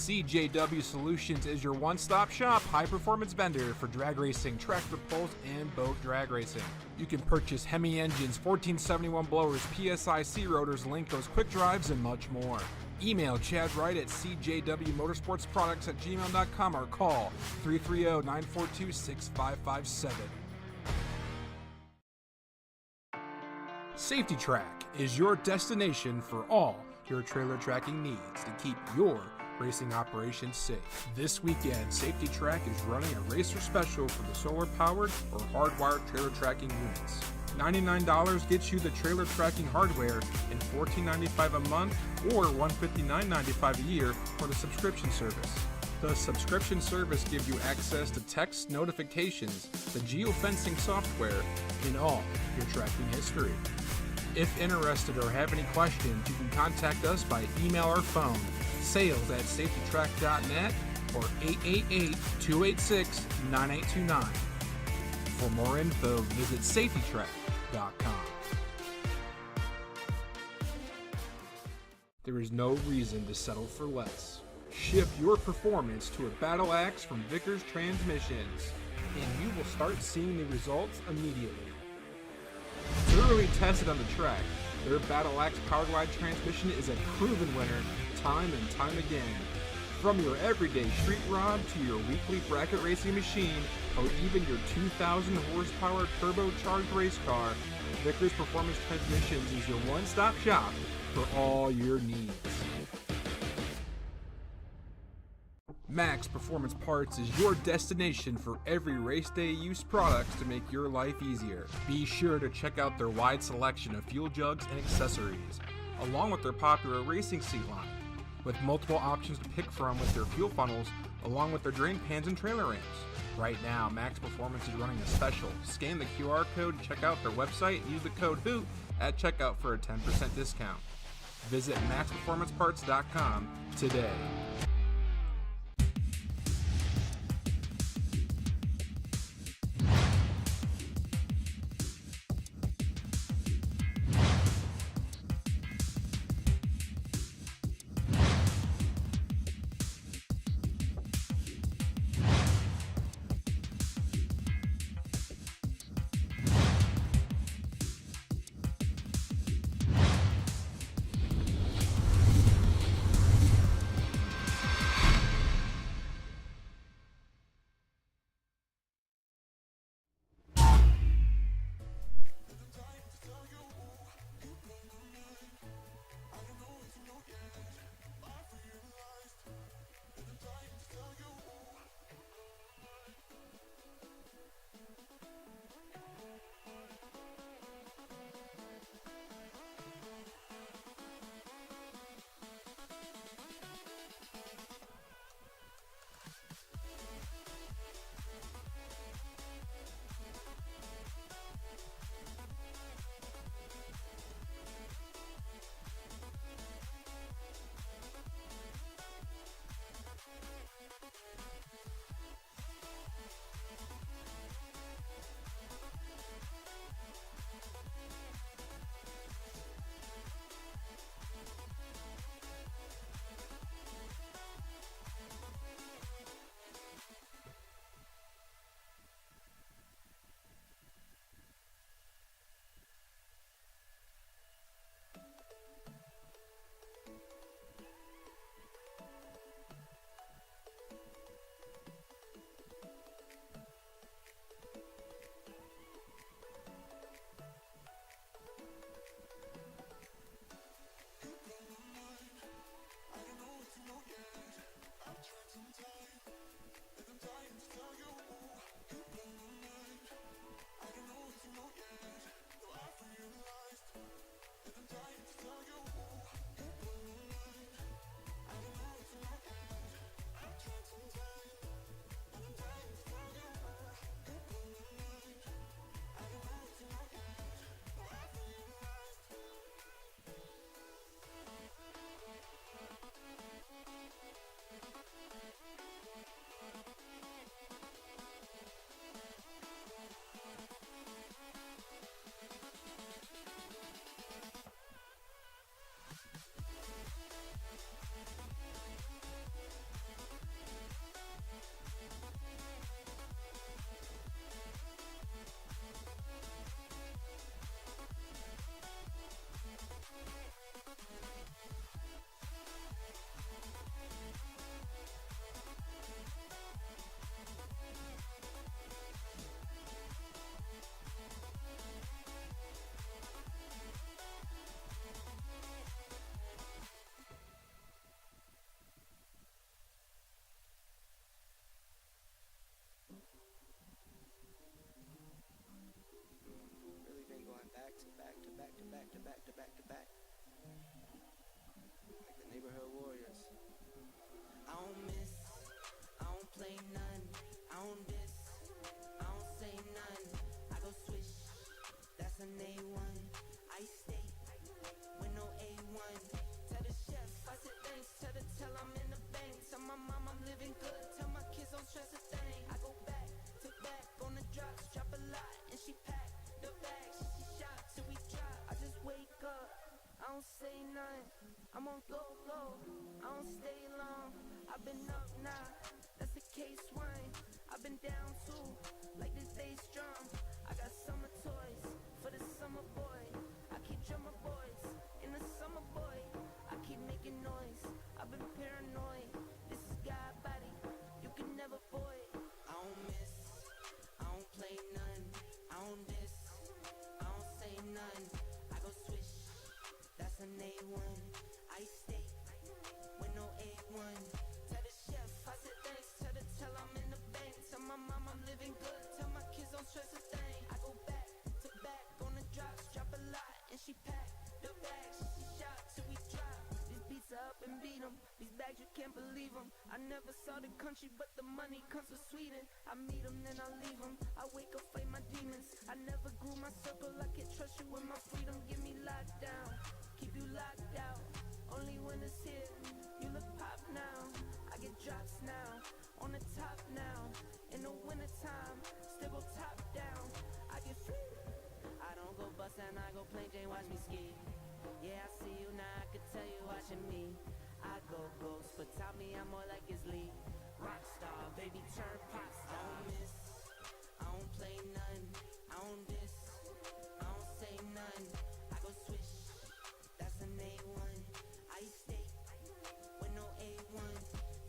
CJW Solutions is your one-stop shop high-performance vendor for drag racing, tractor pulls, and boat drag racing. You can purchase Hemi engines, 1471 blowers, PSIC rotors, Linkos, quick drives, and much more. Email Chad Wright at cjwmotorsportsproducts@gmail.com or call 330-942-6557. Safety Track is your destination for all your trailer tracking needs to keep your racing operations safe. This weekend, Safety Track is running a racer special for the solar-powered or hardwired trailer tracking units. $99 gets you the trailer tracking hardware and $14.95 a month or $159.95 a year for the subscription service. The subscription service gives you access to text notifications, the geofencing software, and all your tracking history. If interested or have any questions, you can contact us by email or phone, sales@safetytrack.net or 888-286-9829. For more info, visit safetytrack.com. There is no reason to settle for less. Shift your performance to a Battle Axe from Vickers Transmissions, and you will start seeing the results immediately. Thoroughly tested on the track, their Battle Axe powered wide transmission is a proven winner time and time again. From your everyday street rod to your weekly bracket racing machine or even your 2,000 horsepower turbocharged race car, Vickers Performance Transmissions is your one-stop shop for all your needs. Max Performance Parts is your destination for every race day use products to make your life easier. Be sure to check out their wide selection of fuel jugs and accessories, along with their popular racing seat line, with multiple options to pick from with their fuel funnels, along with their drain pans and trailer ramps. Right now, Max Performance is running a special. Scan the QR code to check out their website and use the code HOOT at checkout for a 10% discount. Visit maxperformanceparts.com today. to back to back to back. Like the neighborhood warriors. I don't miss, I don't play none. I don't diss, I don't say none. I go swish, that's an A1. I stay with no A1. Tell the chef, I said thanks. Tell I'm in the bank. Tell my mom I'm living good. Tell my kids don't stress a thing. I go back to back on the drops. Drop a lot and she pack the bags. She shop till we drop. I just wake up, I don't say none. I'm on go. I don't stay long. I've been up now, that's a case wine. I've been down too, like this day strong. I got summer toys for the summer boy. I keep drummer boys in the summer boy. I keep making noise, I've been paranoid. This is God body, you can never void. I don't miss, I don't play none. I don't diss, I don't say none. I go swish, that's an A1. I stay with no A1. Tell the chef, I said thanks. Tell I'm in the bank. Tell my mom I'm living good. Tell my kids don't stress a thing. I go back to back on the drops. Drop a lot and she pack the bags. She shop till we drop. These beats are up and beat 'em. These bags you can't believe 'em. I never saw the country but the money comes from Sweden. I meet 'em then I leave 'em. I wake up fight my demons. I never grew my circle. I can't trust you with my freedom. Give me locked down, keep you locked out. Only when it's here, you look pop now. I get drops now, on the top now. In the wintertime, still go top down. I get free. I don't go bust and I go plain Jane, watch me ski. Yeah, I see you now, I could tell you watching me. I go ghost, but tell me I'm more like his lead. Rockstar, baby, turn pop star. I don't miss, I don't play none. I don't diss, I don't say none. I go swish, that's an A1. I stay with no A1.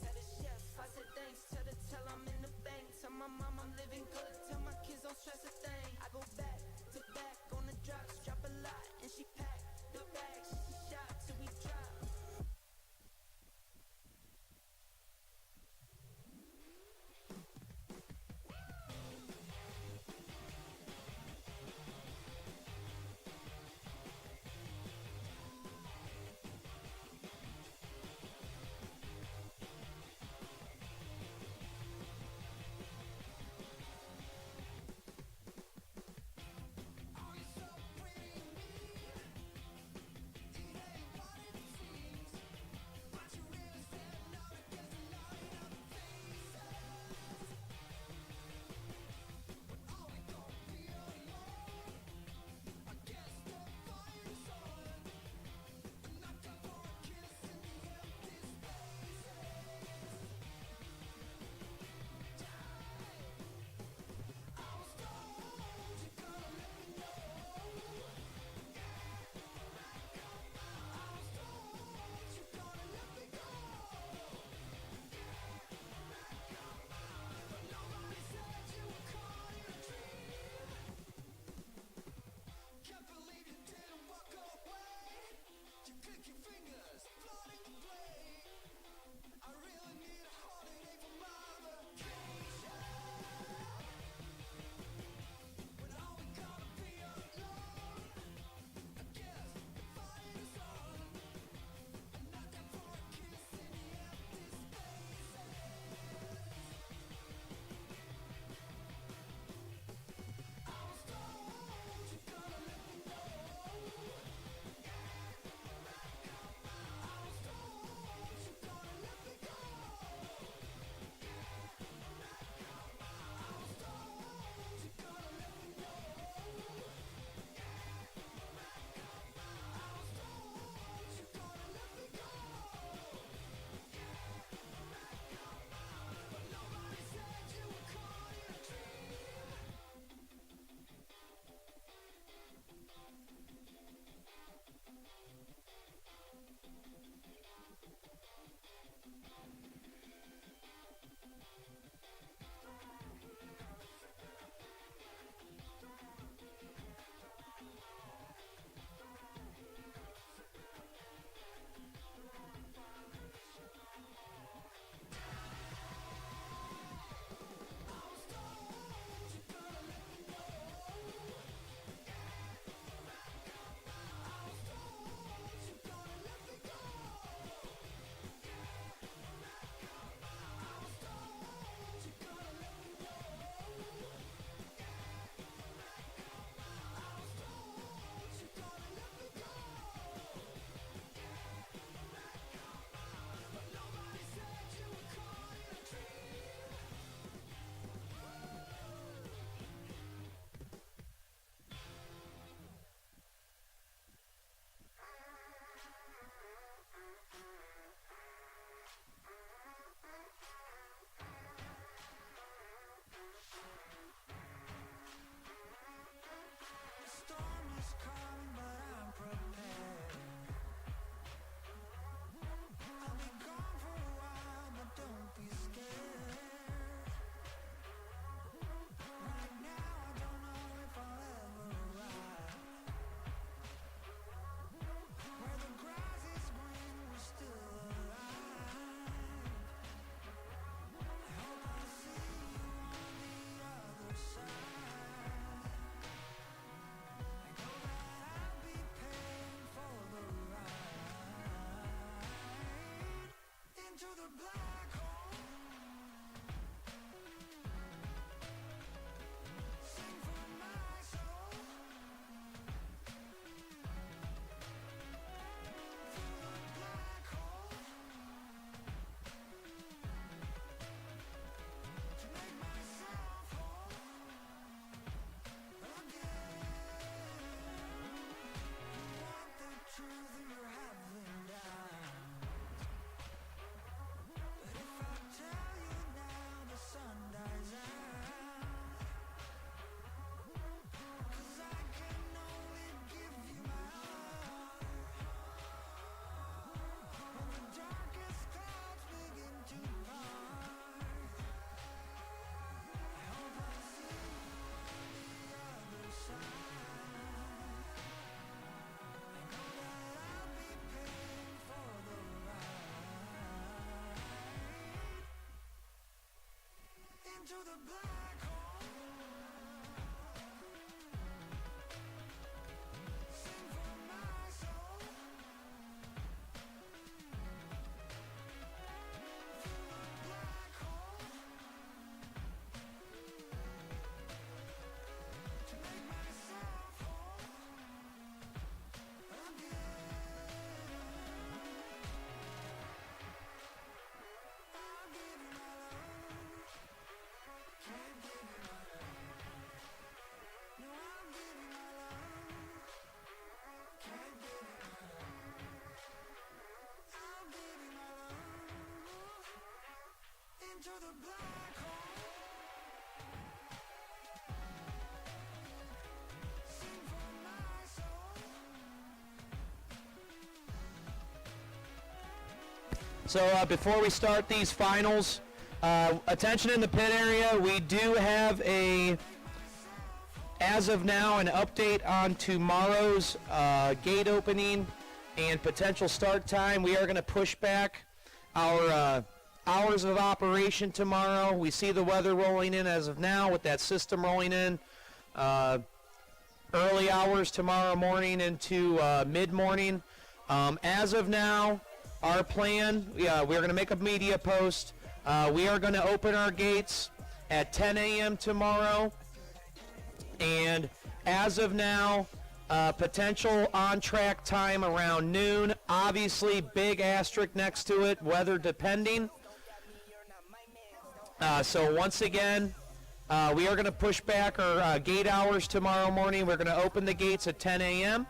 Tell the chef, I said thanks. Tell I'm in the bank. Tell my mom I'm living good. Tell my kids don't stress a thing. I go back to back on the drops. Drop a lot and she pack the bags. She shop till we drop. So before we start these finals, attention in the pit area, we do have as of now, an update on tomorrow's gate opening and potential start time. We are going to push back our hours of operation tomorrow. We see the weather rolling in as of now with that system rolling in. Early hours tomorrow morning into mid-morning. As of now, our plan, we're going to make a media post. We are going to open our gates at 10 a.m. tomorrow. And as of now, potential on-track time around noon. Obviously, big asterisk next to it, weather depending. So once again, we are going to push back our gate hours tomorrow morning. We're going to open the gates at 10 a.m.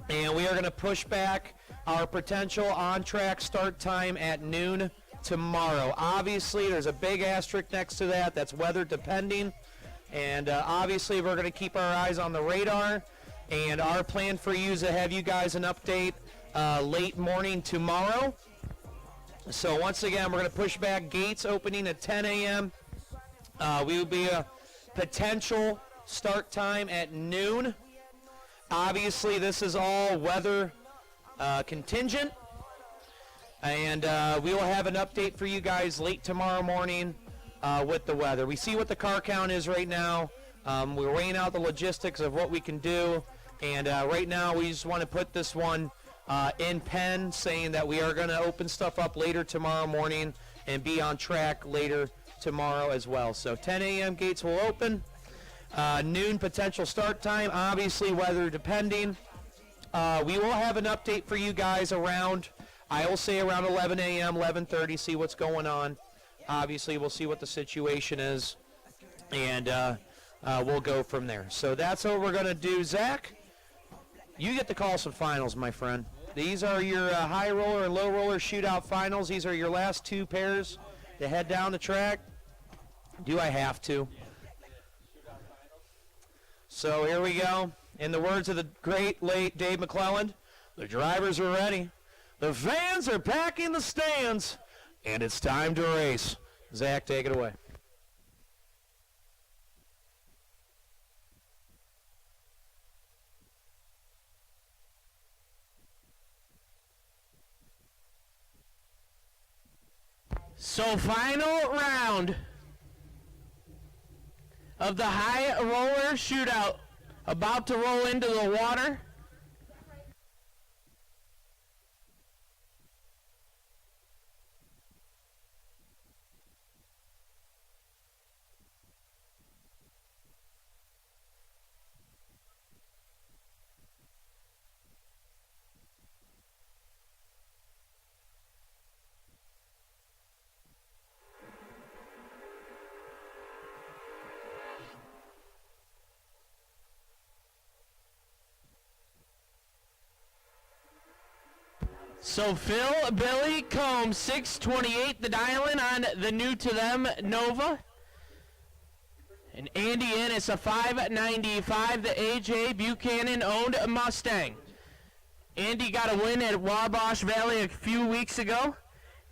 And we are going to push back our potential on-track start time at noon tomorrow. Obviously, there's a big asterisk next to that. That's weather depending. And obviously, we're going to keep our eyes on the radar. And our plan for you is to have you guys an update late morning tomorrow. So once again, we're going to push back gates opening at 10 a.m. We will be a potential start time at noon. Obviously, this is all weather contingent. And we will have an update for you guys late tomorrow morning with the weather. We see what the car count is right now. We're weighing out the logistics of what we can do. And right now, we just want to put this one in pen, saying that we are going to open stuff up later tomorrow morning and be on track later tomorrow as well. So 10 a.m. gates will open. Noon potential start time, obviously weather depending. We will have an update for you guys around, I will say around 11 a.m., 11:30, see what's going on. Obviously, we'll see what the situation is, and we'll go from there. So that's what we're going to do. Zach, you get to call some finals, my friend. These are your high roller and low roller shootout finals. These are your last two pairs to head down the track. Do I have to? So here we go. In the words of the great late Dave McClelland, the drivers are ready. The fans are packing the stands, and it's time to race. Zach, take it away. So final round of the high roller shootout, about to roll into the water. So Phil, Billy, Combs, 628, the dial-in on the new to them Nova. And Andy Ennis, a 595, the AJ Buchanan owned Mustang. Andy got a win at Wabash Valley a few weeks ago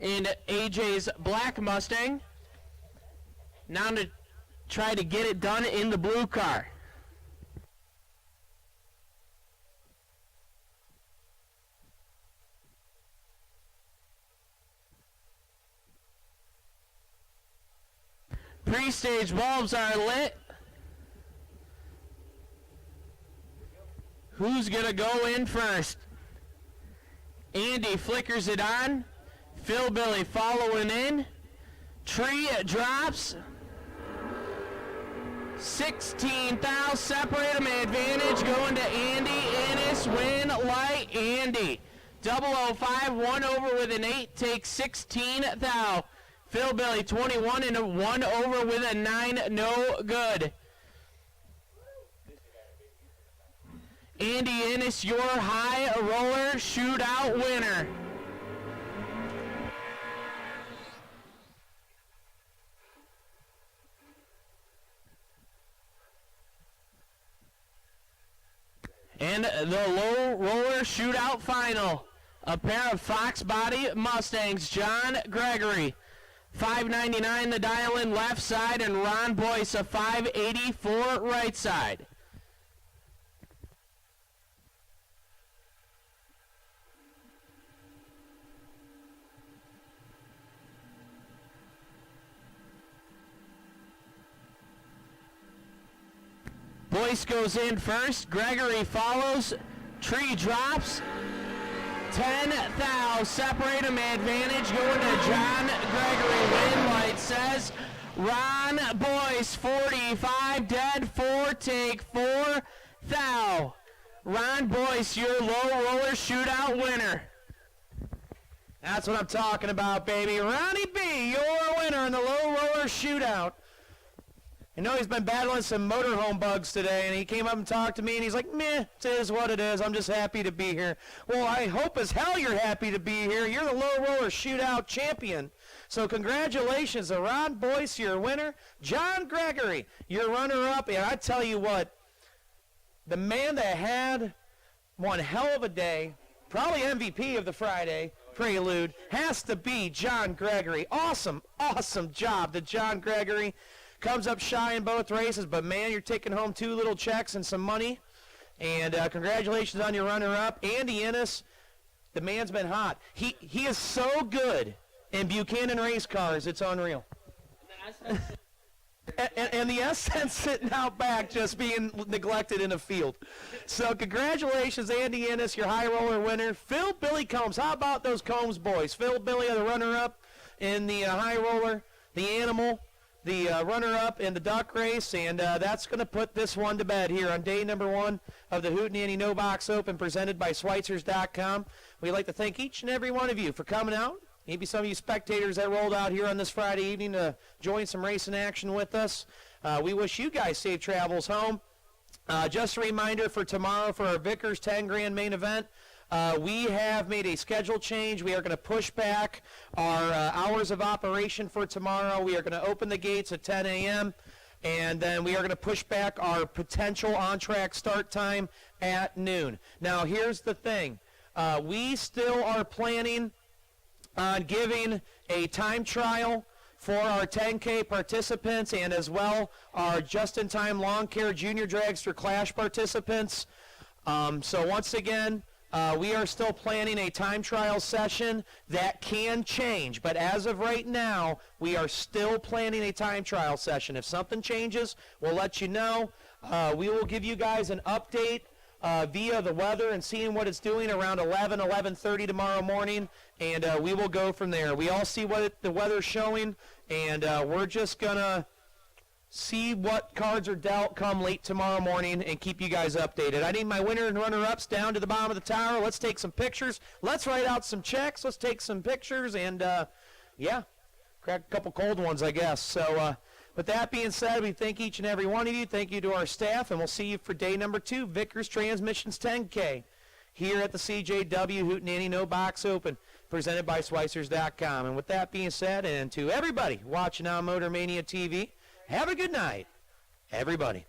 in AJ's black Mustang. Now to try to get it done in the blue car. Pre-stage bulbs are lit. Who's gonna go in first? Andy flickers it on. Phil Billy following in. Tree drops. 16,000 separate them, advantage going to Andy Ennis, win light Andy. 005, one over with an 8, takes 16,000. Phil Billy 21 and a 1 over with a 9, no good. Andy Ennis, your high roller shootout winner. And the low roller shootout final a pair of Fox Body Mustangs, John Gregory. $5.99 the dial-in left side, and Ron Boyce a $5.84 right side. Boyce goes in first. Gregory follows. Tree drops. 10 thou. Separate him. Advantage going to John Gregory. Win light says Ron Boyce. 45 dead. 4 take 4 thou. Ron Boyce, your low roller shootout winner. That's what I'm talking about, baby. Ronnie B, your winner in the low roller shootout. I know he's been battling some motorhome bugs today, and he came up and talked to me, and he's like, meh, it is what it is. I'm just happy to be here. Well, I hope as hell you're happy to be here. You're the low roller shootout champion. So congratulations to Ron Boyce, your winner. John Gregory, your runner-up. And I tell you what, the man that had one hell of a day, probably MVP of the Friday Prelude, has to be John Gregory. Awesome, awesome job to John Gregory. Comes up shy in both races, but man, you're taking home 2 little checks and some money. And congratulations on your runner-up. Andy Ennis, the man's been hot. He is so good in Buchanan race cars, it's unreal. And the S10 sitting out back just being neglected in the field. So congratulations, Andy Ennis, your high roller winner. Phil Billy Combs, how about those Combs boys? Phil Billy, the runner-up in the high roller, the animal, the runner-up in the duck race, and that's going to put this one to bed here on day number 1 of the Hootenanny No Box Open presented by Schweitzers.com. We'd like to thank each and every one of you for coming out. Maybe some of you spectators that rolled out here on this Friday evening to join some racing action with us. We wish you guys safe travels home. Just a reminder for tomorrow for our Vickers 10 Grand main event. We have made a schedule change. We are going to push back our hours of operation for tomorrow. We are going to open the gates at 10 a.m. and then we are going to push back our potential on-track start time at noon. Now, here's the thing. We still are planning on giving a time trial for our 10K participants and as well our just-in-time lawn care junior dragster clash participants. So once again, we are still planning a time trial session that can change, but as of right now, we are still planning a time trial session. If something changes, we'll let you know. We will give you guys an update via the weather and seeing what it's doing around 11:30 tomorrow morning, and we will go from there. We all see what the weather's showing, and we're just going to see what cards are dealt come late tomorrow morning and keep you guys updated. I need my winner and runner-ups down to the bottom of the tower. Let's take some pictures. Let's write out some checks. Let's take some pictures and, yeah, crack a couple cold ones, I guess. So with that being said, we thank each and every one of you. Thank you to our staff, and we'll see you for day number 2, Vickers Transmissions 10K, here at the CJW Hootenanny No Box Open, presented by Schweitzers.com. And with that being said, and to everybody watching on MotorMania TV, have a good night, everybody.